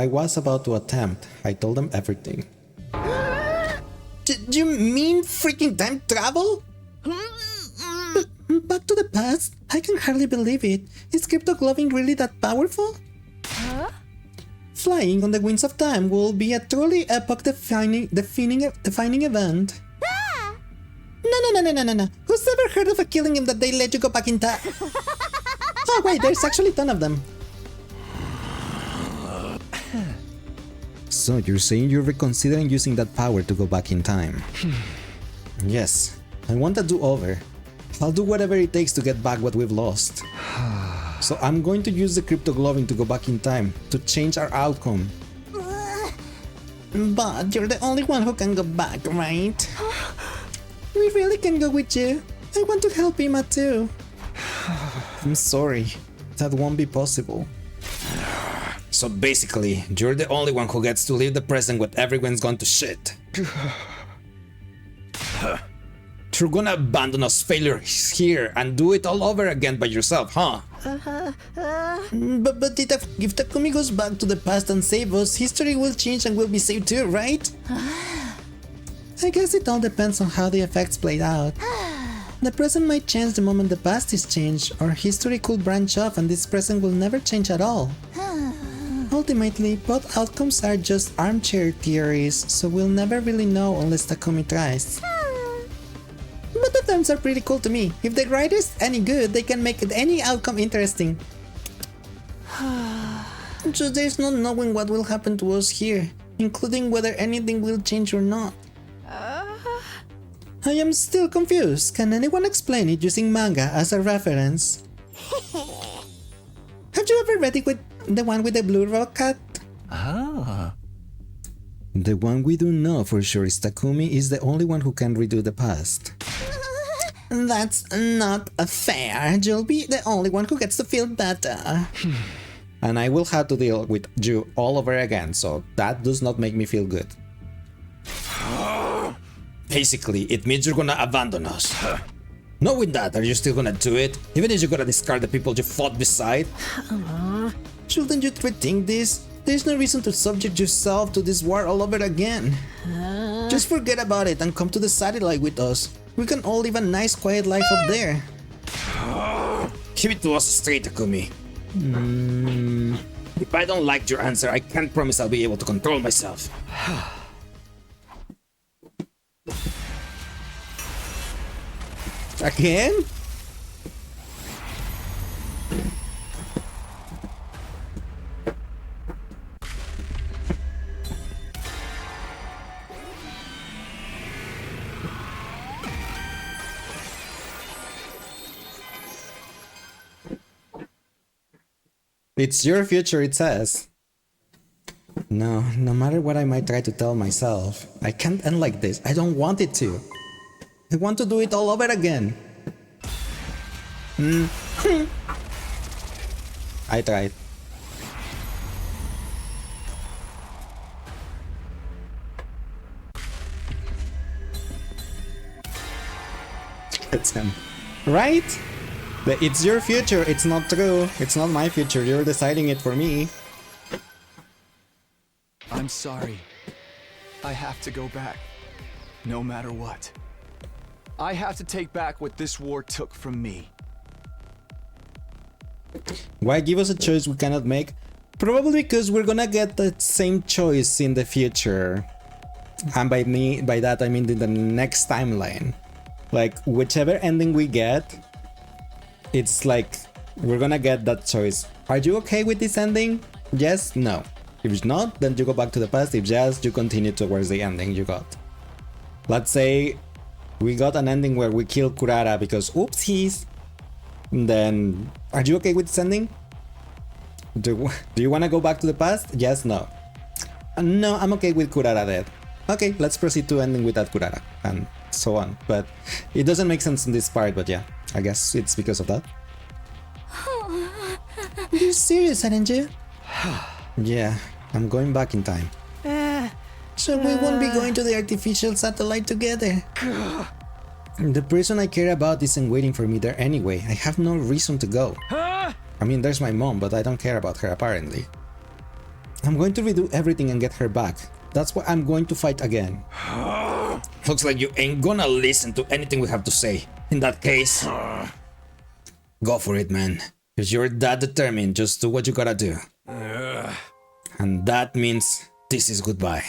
Speaker 1: was about to attempt. I told them everything. Do you mean freaking time travel? Back to the past? I can hardly believe it. Is cryptoglobin really that powerful?
Speaker 10: Huh?
Speaker 1: Flying on the winds of time will be a truly epoch-defining event.
Speaker 18: Ah!
Speaker 1: No. Who's ever heard of a killing him that they let you go back in time? Oh wait, there's actually a ton of them. So you're saying you're reconsidering using that power to go back in time? Yes, I want a do-over. I'll do whatever it takes to get back what we've lost. So I'm going to use the cryptoglobin to go back in time, to change our outcome. But you're the only one who can go back, right? We really can go with you. I want to help Ima too. I'm sorry, that won't be possible.
Speaker 13: So basically, you're the only one who gets to leave the present when everyone's gone to shit. You're gonna abandon us failures here and do it all over again by yourself, huh?
Speaker 1: But if Takumi goes back to the past and saves us, history will change and we'll be saved too, right? I guess it all depends on how the effects played out. The present might change the moment the past is changed, or history could branch off and this present will never change at all. Ultimately, both outcomes are just armchair theories, so we'll never really know unless Takumi tries. But the terms are pretty cool to me. If the writer's any good, they can make any outcome interesting. So there's no knowing what will happen to us here, including whether anything will change or not. I am still confused. Can anyone explain it using manga as a reference? Have you ever read it with the one with the blue rock cat?
Speaker 16: Ah.
Speaker 1: The one we do know for sure is Takumi is the only one who can redo the past. That's not fair. You'll be the only one who gets to feel better. And I will have to deal with you all over again, so that does not make me feel good.
Speaker 13: Basically, it means you're gonna abandon us. Knowing that, are you still gonna do it? Even if you're gonna discard the people you fought beside?
Speaker 1: Shouldn't you rethink this? There's no reason to subject yourself to this war all over again. Just forget about it and come to the satellite with us. We can all live a nice quiet life up there.
Speaker 13: Give it to us straight, Takumi. If I don't like your answer, I can't promise I'll be able to control myself.
Speaker 1: Again? It's your future, it says. No matter what I might try to tell myself, I can't end like this. I don't want it to. I want to do it all over again. I tried. It's him. Right? But it's your future, it's not true. It's not my future, you're deciding it for me.
Speaker 16: I'm sorry. I have to go back. No matter what. I have to take back what this war took from me.
Speaker 1: Why give us a choice we cannot make? Probably because we're gonna get the same choice in the future. And by that I mean in the next timeline. Like, whichever ending we get, it's like we're gonna get that choice. Are you okay with this ending? Yes, no. If not, then you go back to the past. If yes, you continue towards the ending you got. Let's say we got an ending where we kill Kurara because oopsies. Then, are you okay with this ending? Do you want to go back to the past? Yes, no. No, I'm okay with Kurara dead. Okay, let's proceed to ending with that Kurara, and so on. But it doesn't make sense in this part, but yeah, I guess it's because of that. You're serious, aren't you? Yeah, I'm going back in time. So we won't be going to the artificial satellite together. The person I care about isn't waiting for me there anyway. I have no reason to go. I mean, there's my mom, but I don't care about her apparently. I'm going to redo everything and get her back. That's why I'm going to fight again. Looks like you ain't gonna listen to anything we have to say. In that case, go for it, man. If you're that determined, just do what you gotta do. And that means this is goodbye.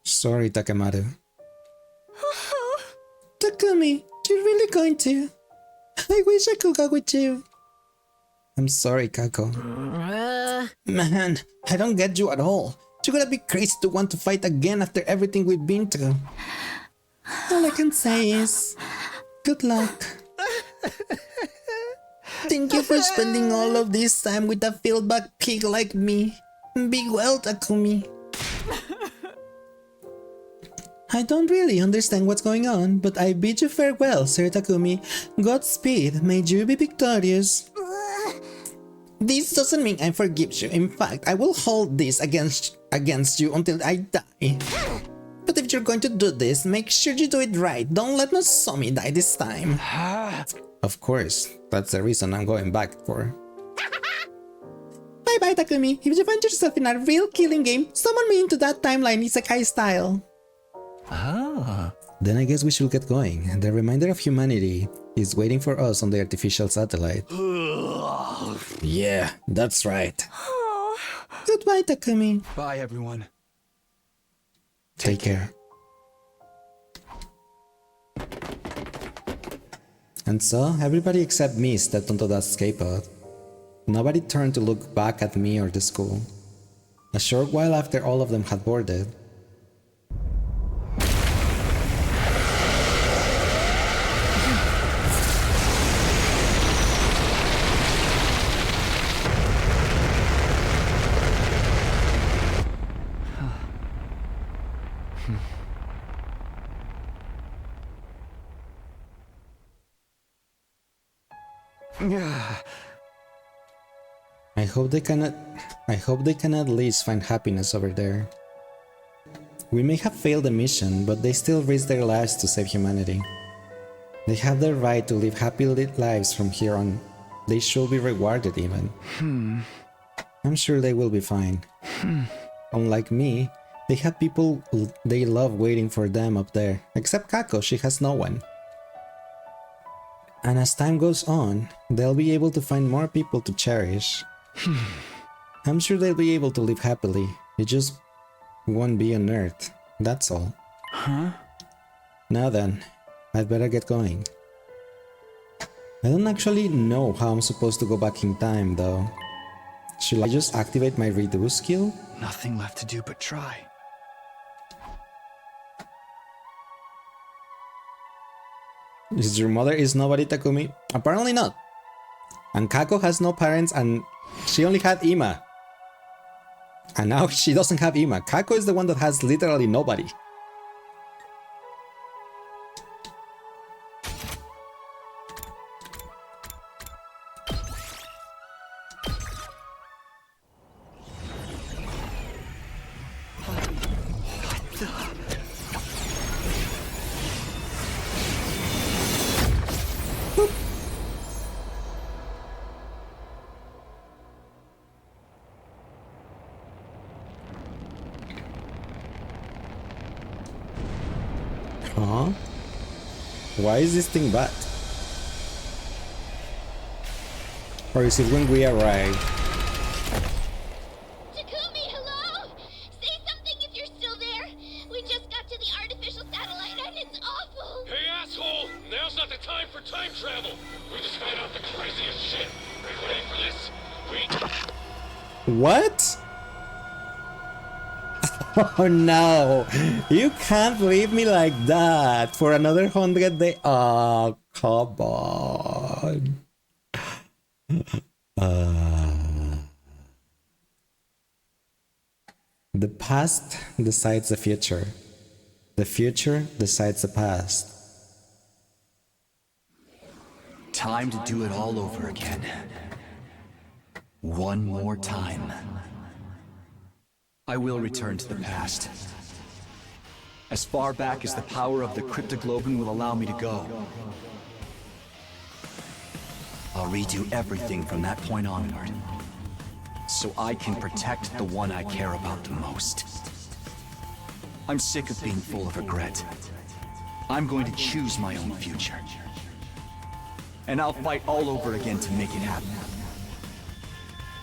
Speaker 1: Sorry, Takemaru. Takumi, you're really going to? I wish I could go with you. I'm sorry, Kako. Man, I don't get you at all. You gotta be crazy to want to fight again after everything we've been through. All I can say is, good luck. Thank you for spending all of this time with a fieldback pig like me. Be well, Takumi. I don't really understand what's going on, but I bid you farewell, Sir Takumi. Godspeed, may you be victorious. This doesn't mean I forgive you. In fact, I will hold this against you until I die. But if you're going to do this, make sure you do it right. Don't let Nozomi die this time. Of course, that's the reason I'm going back for. Bye bye, Takumi. If you find yourself in a real killing game, summon me into that timeline isekai style. Then I guess we should get going. The remainder of humanity is waiting for us on the artificial satellite. Yeah, that's right. Goodbye, Takumi.
Speaker 16: Bye, everyone.
Speaker 1: Take care. And so, everybody except me stepped onto that escape pod. Nobody turned to look back at me or the school. A short while after all of them had boarded, I hope they can at least find happiness over there. We may have failed the mission, but they still risked their lives to save humanity. They have the right to live happy lives from here on. They should be rewarded even. I'm sure they will be fine. Unlike me, they have people they love waiting for them up there. Except Kako, she has no one. And as time goes on, they'll be able to find more people to cherish. I'm sure they'll be able to live happily. It just won't be on Earth. That's all. Now then, I'd better get going. I don't actually know how I'm supposed to go back in time, though. Should I just activate my redo skill?
Speaker 16: Nothing left to do but try.
Speaker 1: Is your mother is nobody, Takumi? Apparently not. And Kako has no parents and she only had Ima. And now she doesn't have Ima. Kako is the one that has literally nobody. Huh? Why is this thing bad? Or is it when we arrive?
Speaker 18: Takumi, hello? Say something if you're still there. We just got to the artificial satellite and it's awful.
Speaker 11: Hey, asshole! Now's not the the time for time travel. We just found out the craziest shit. Are you ready for this?
Speaker 1: What? Oh no, you can't leave me like that for another 100 days. Oh, come on. The past decides the future. The future decides the past.
Speaker 16: Time to do it all over again. One more time. I will return to the past. As far back as the power of the cryptoglobin will allow me to go. I'll redo everything from that point onward, so I can protect the one I care about the most. I'm sick of being full of regret. I'm going to choose my own future. And I'll fight all over again to make it happen.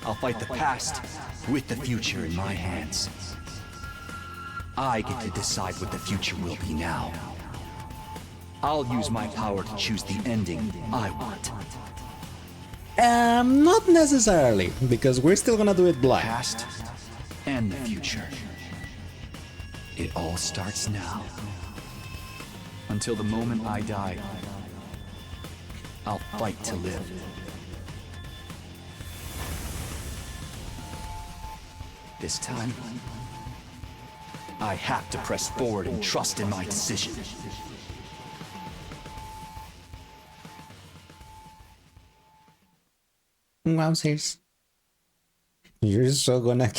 Speaker 16: I'll fight the past with the future in my hands. I get to decide what the future will be now. I'll use my power to choose the ending I want.
Speaker 1: Not necessarily, because we're still gonna do it blind.
Speaker 16: Past and the future. It all starts now. Until the moment I die, I'll fight to live. This time, I have to press forward and trust in my decision.
Speaker 1: Wowzers. You're so gonna...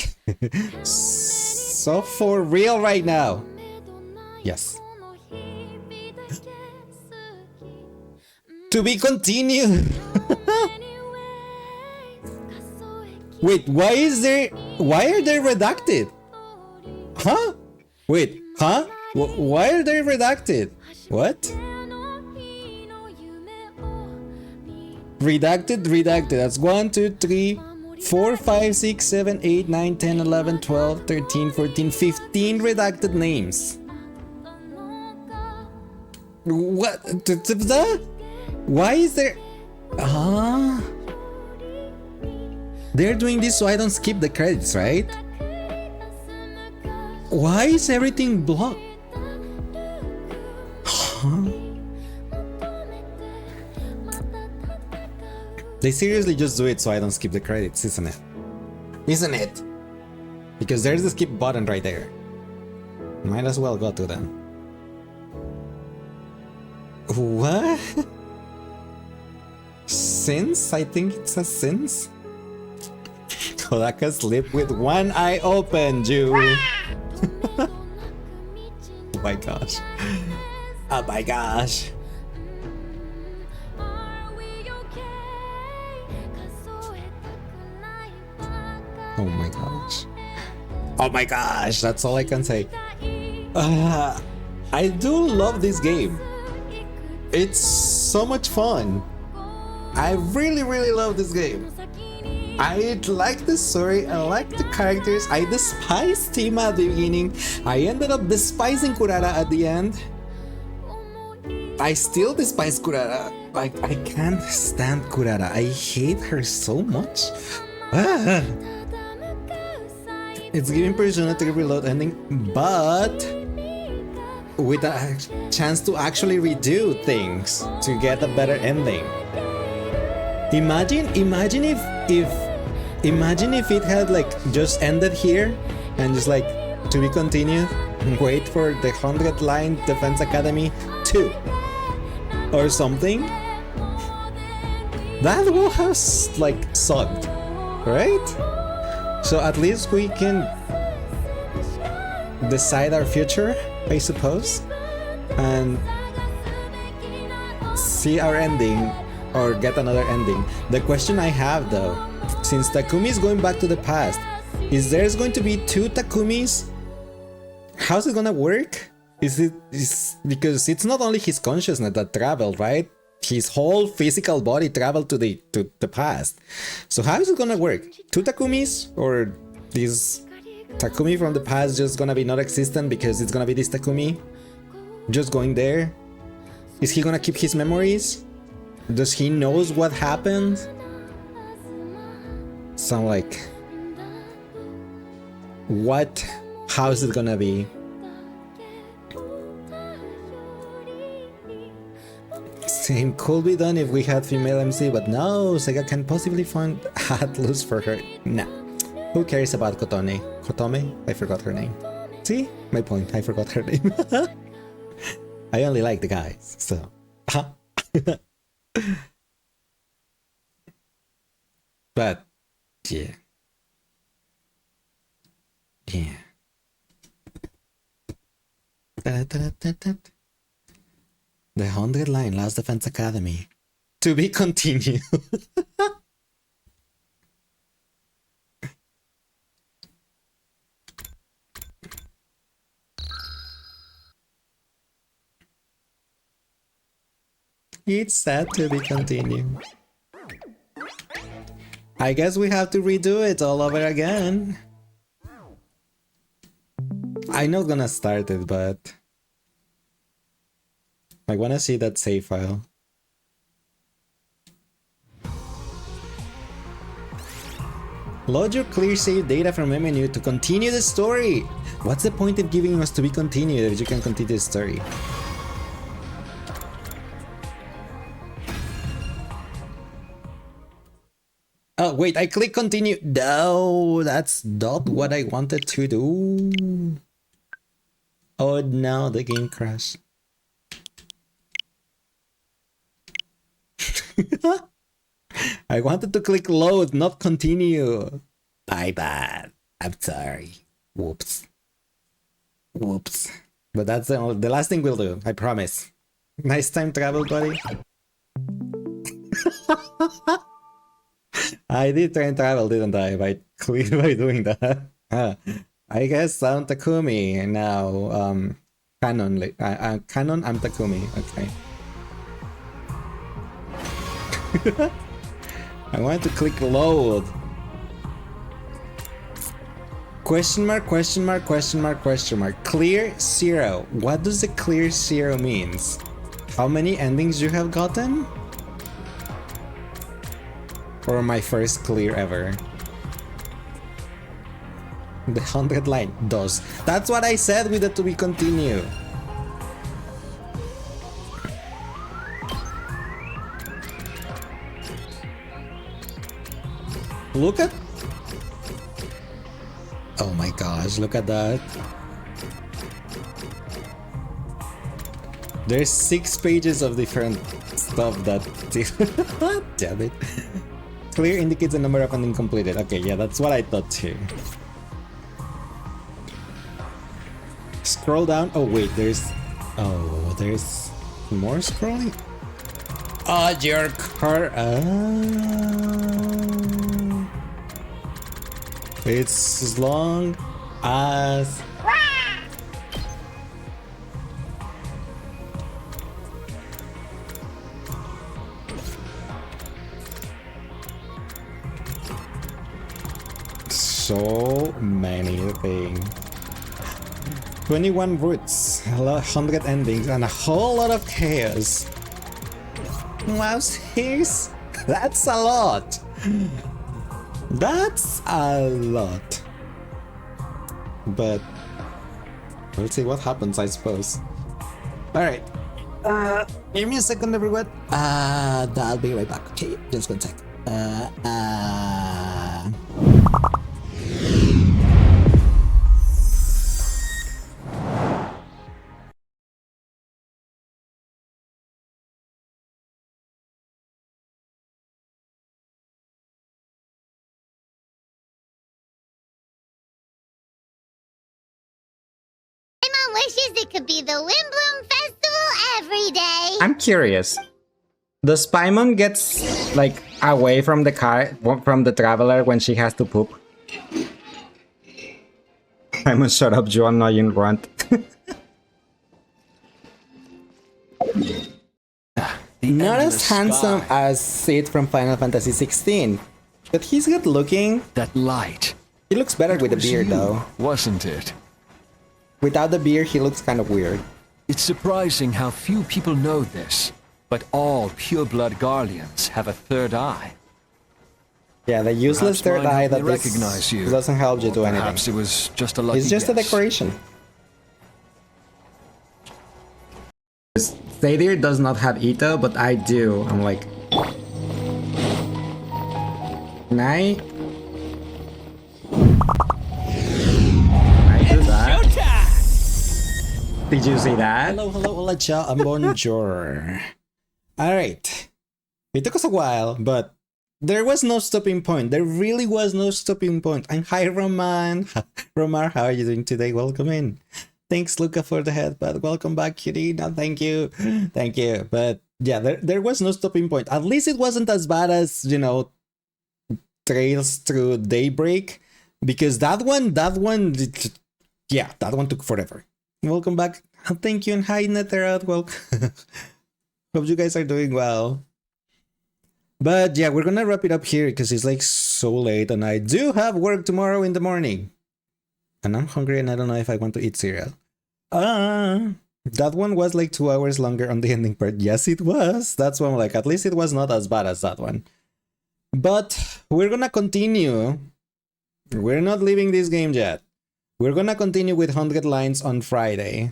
Speaker 1: so for real right now. Yes. To be continued. Wait, why are they redacted? Huh? Wait, huh? Why are they redacted? What? Redacted. That's 1, 2, 3, 4, 5, 6, 7, 8, 9, 10, 11, 12, 13, 14, 15 redacted names. What? Why is there... They're doing this so I don't skip the credits, right? Why is everything blocked? Huh? They seriously just do it so I don't skip the credits, isn't it? Isn't it? Because there's the skip button right there. Might as well go to them. What? Since? I think it says since. Kodaka sleep with one eye open, Jew. Oh my gosh. Oh my gosh. Oh my gosh. Oh my gosh, that's all I can say. I do love this game. It's so much fun. I really love this game. I like the story, I like the characters. I despised Tima at the beginning. I ended up despising Kurara at the end. I still despise Kurara. Like, I can't stand Kurara. I hate her so much. It's giving Persona 3 Reload ending, but with a chance to actually redo things to get a better ending. Imagine if it had like just ended here and just like to be continued and wait for the 100 line Defense Academy 2 or something. That would have like sucked, right? So at least we can decide our future, I suppose, and see our ending or get another ending. The question I have though, since Takumi is going back to the past, is there going to be 2 Takumis? How's it gonna work? Because it's not only his consciousness that traveled, right? His whole physical body traveled to the past. So how is it gonna work? 2 Takumis, or this Takumi from the past just gonna be not existent because it's gonna be this Takumi just going there? Is he gonna keep his memories? Does he knows what happened? So I'm like, what? How is it gonna be? Same could be done if we had female MC, but no, Sega can possibly find Atlus for her. Nah. Who cares about Kotone? Kotome? I forgot her name. See? My point, I forgot her name. I only like the guys, so. But, yeah. Yeah. The 100 line, Last Defense Academy. To be continued. It's sad to be continued. I guess we have to redo it all over again. I'm not gonna start it, but I wanna see that save file. Load your clear save data from menu to continue the story. What's the point of giving us to be continued if you can continue the story? Oh wait, I click continue. No, that's not what I wanted to do. Oh no, the game crashed. I wanted to click load, not continue. My bad. I'm sorry. Whoops. Whoops. But that's the last thing we'll do, I promise. Nice time travel, buddy. I did time travel, didn't I? By doing that. I guess Sound Takumi now. Canon. Canon. I'm Takumi. Okay. I want to click load. Question mark, question mark, question mark, question mark. Clear 0. What does the clear 0 means? How many endings you have gotten? Or my first clear ever? The 100 line does. That's what I said with the to be continue. Look at... Oh my gosh, look at that. There's 6 pages of different stuff that... Damn it. Clear indicates the number of ending completed. Okay, yeah, that's what I thought too. Scroll down. Oh wait, there's... Oh, there's more scrolling? Oh, jerk. Her... It's as long as... So many things. 21 roots, 100 endings, and a whole lot of chaos. Wow, here's... That's a lot. That's a lot. But we'll see what happens, I suppose. Alright. Give me a second, everyone. I'll be right back. Okay, just 1 sec.
Speaker 18: Wishes it could be the Windbloom Festival every day.
Speaker 1: I'm curious. Does Paimon gets like away from the car, from the traveler when she has to poop? Paimon, shut up, you annoying runt. Not as handsome as Sid from Final Fantasy 16, but he's good looking.
Speaker 11: That light.
Speaker 1: He looks better with the beard though.
Speaker 11: Wasn't it?
Speaker 1: Without the beard, he looks kind of weird.
Speaker 19: It's surprising how few people know this, but all pureblood Garleans have a third eye.
Speaker 1: Yeah, the useless
Speaker 19: Perhaps
Speaker 1: third
Speaker 19: mine
Speaker 1: eye
Speaker 19: helped me
Speaker 1: that
Speaker 19: recognize you.
Speaker 1: doesn't help you
Speaker 19: Or
Speaker 1: do anything.
Speaker 19: perhaps it was just a lucky
Speaker 1: It's just a
Speaker 19: guess.
Speaker 1: decoration. Stadir does not have Ito, but I do. I'm like... Night? I do that. Did you see that?
Speaker 13: Hello, hola, ciao, and bonjour.
Speaker 1: Alright. It took us a while, but there was no stopping point. There really was no stopping point. And hi, Roman. Romar, how are you doing today? Welcome in. Thanks, Luca, for the headbutt. Welcome back, Kirina. Thank you. Thank you. But yeah, there was no stopping point. At least it wasn't as bad as, you know, Trails Through Daybreak. Because that one, yeah, that one took forever. Welcome back. Thank you, and hi, Netherot. Well, hope you guys are doing well. But yeah, we're gonna wrap it up here because it's like so late, and I do have work tomorrow in the morning. And I'm hungry, and I don't know if I want to eat cereal. That one was like 2 hours longer on the ending part. Yes, it was. That's why I'm like, at least it was not as bad as that one. But we're gonna continue. We're not leaving this game yet. We're gonna continue with 100 lines on Friday.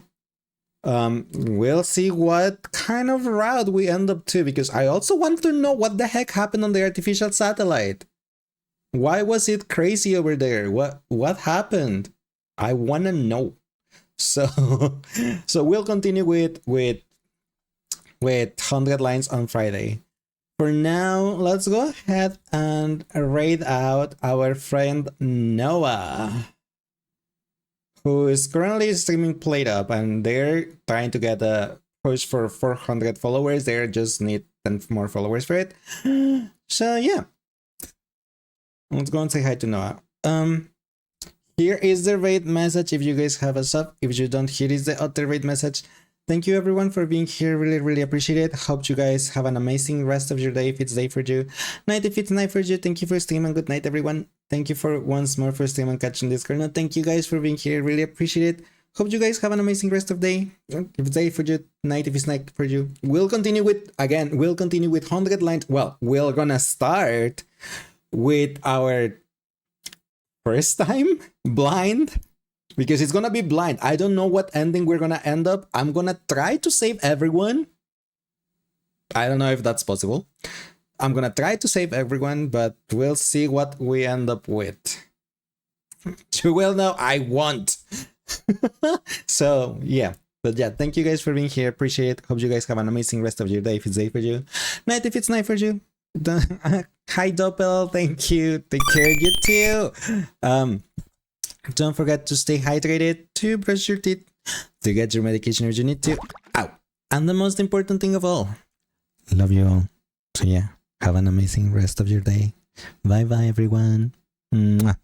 Speaker 1: We'll see what kind of route we end up to, because I also want to know what the heck happened on the artificial satellite. Why was it crazy over there? What happened? I wanna know. So we'll continue with 100 lines on Friday. For now, let's go ahead and raid out our friend Noah, who is currently streaming Played Up, and they're trying to get a push for 400 followers. They just need 10 more followers for it. So yeah, let's go and say hi to Noah. Here is the raid message if you guys have a sub. If you don't, here is the other raid message. Thank you everyone for being here. Really appreciate it. Hope you guys have an amazing rest of your day if it's day for you. Night if it's night for you. Thank you for stream and good night everyone. Thank you for once more for stream and catching this corner. Thank you guys for being here. Really appreciate it. Hope you guys have an amazing rest of day. If it's day for you, night if it's night for you. We'll continue with 100 lines. Well, we're gonna start with our first time blind, because it's gonna be blind. I don't know what ending we're gonna end up. I'm gonna try to save everyone. I don't know if that's possible. I'm gonna try to save everyone, but we'll see what we end up with. You will know I won't. So yeah, but yeah, thank you guys for being here. Appreciate it. Hope you guys have an amazing rest of your day if it's day for you. Night if it's night for you. Hi Doppel, thank you. Take care, you too. Don't forget to stay hydrated, to brush your teeth, to get your medication if you need to. Ow! And the most important thing of all, love you all. So yeah, have an amazing rest of your day. Bye bye everyone. Mwah.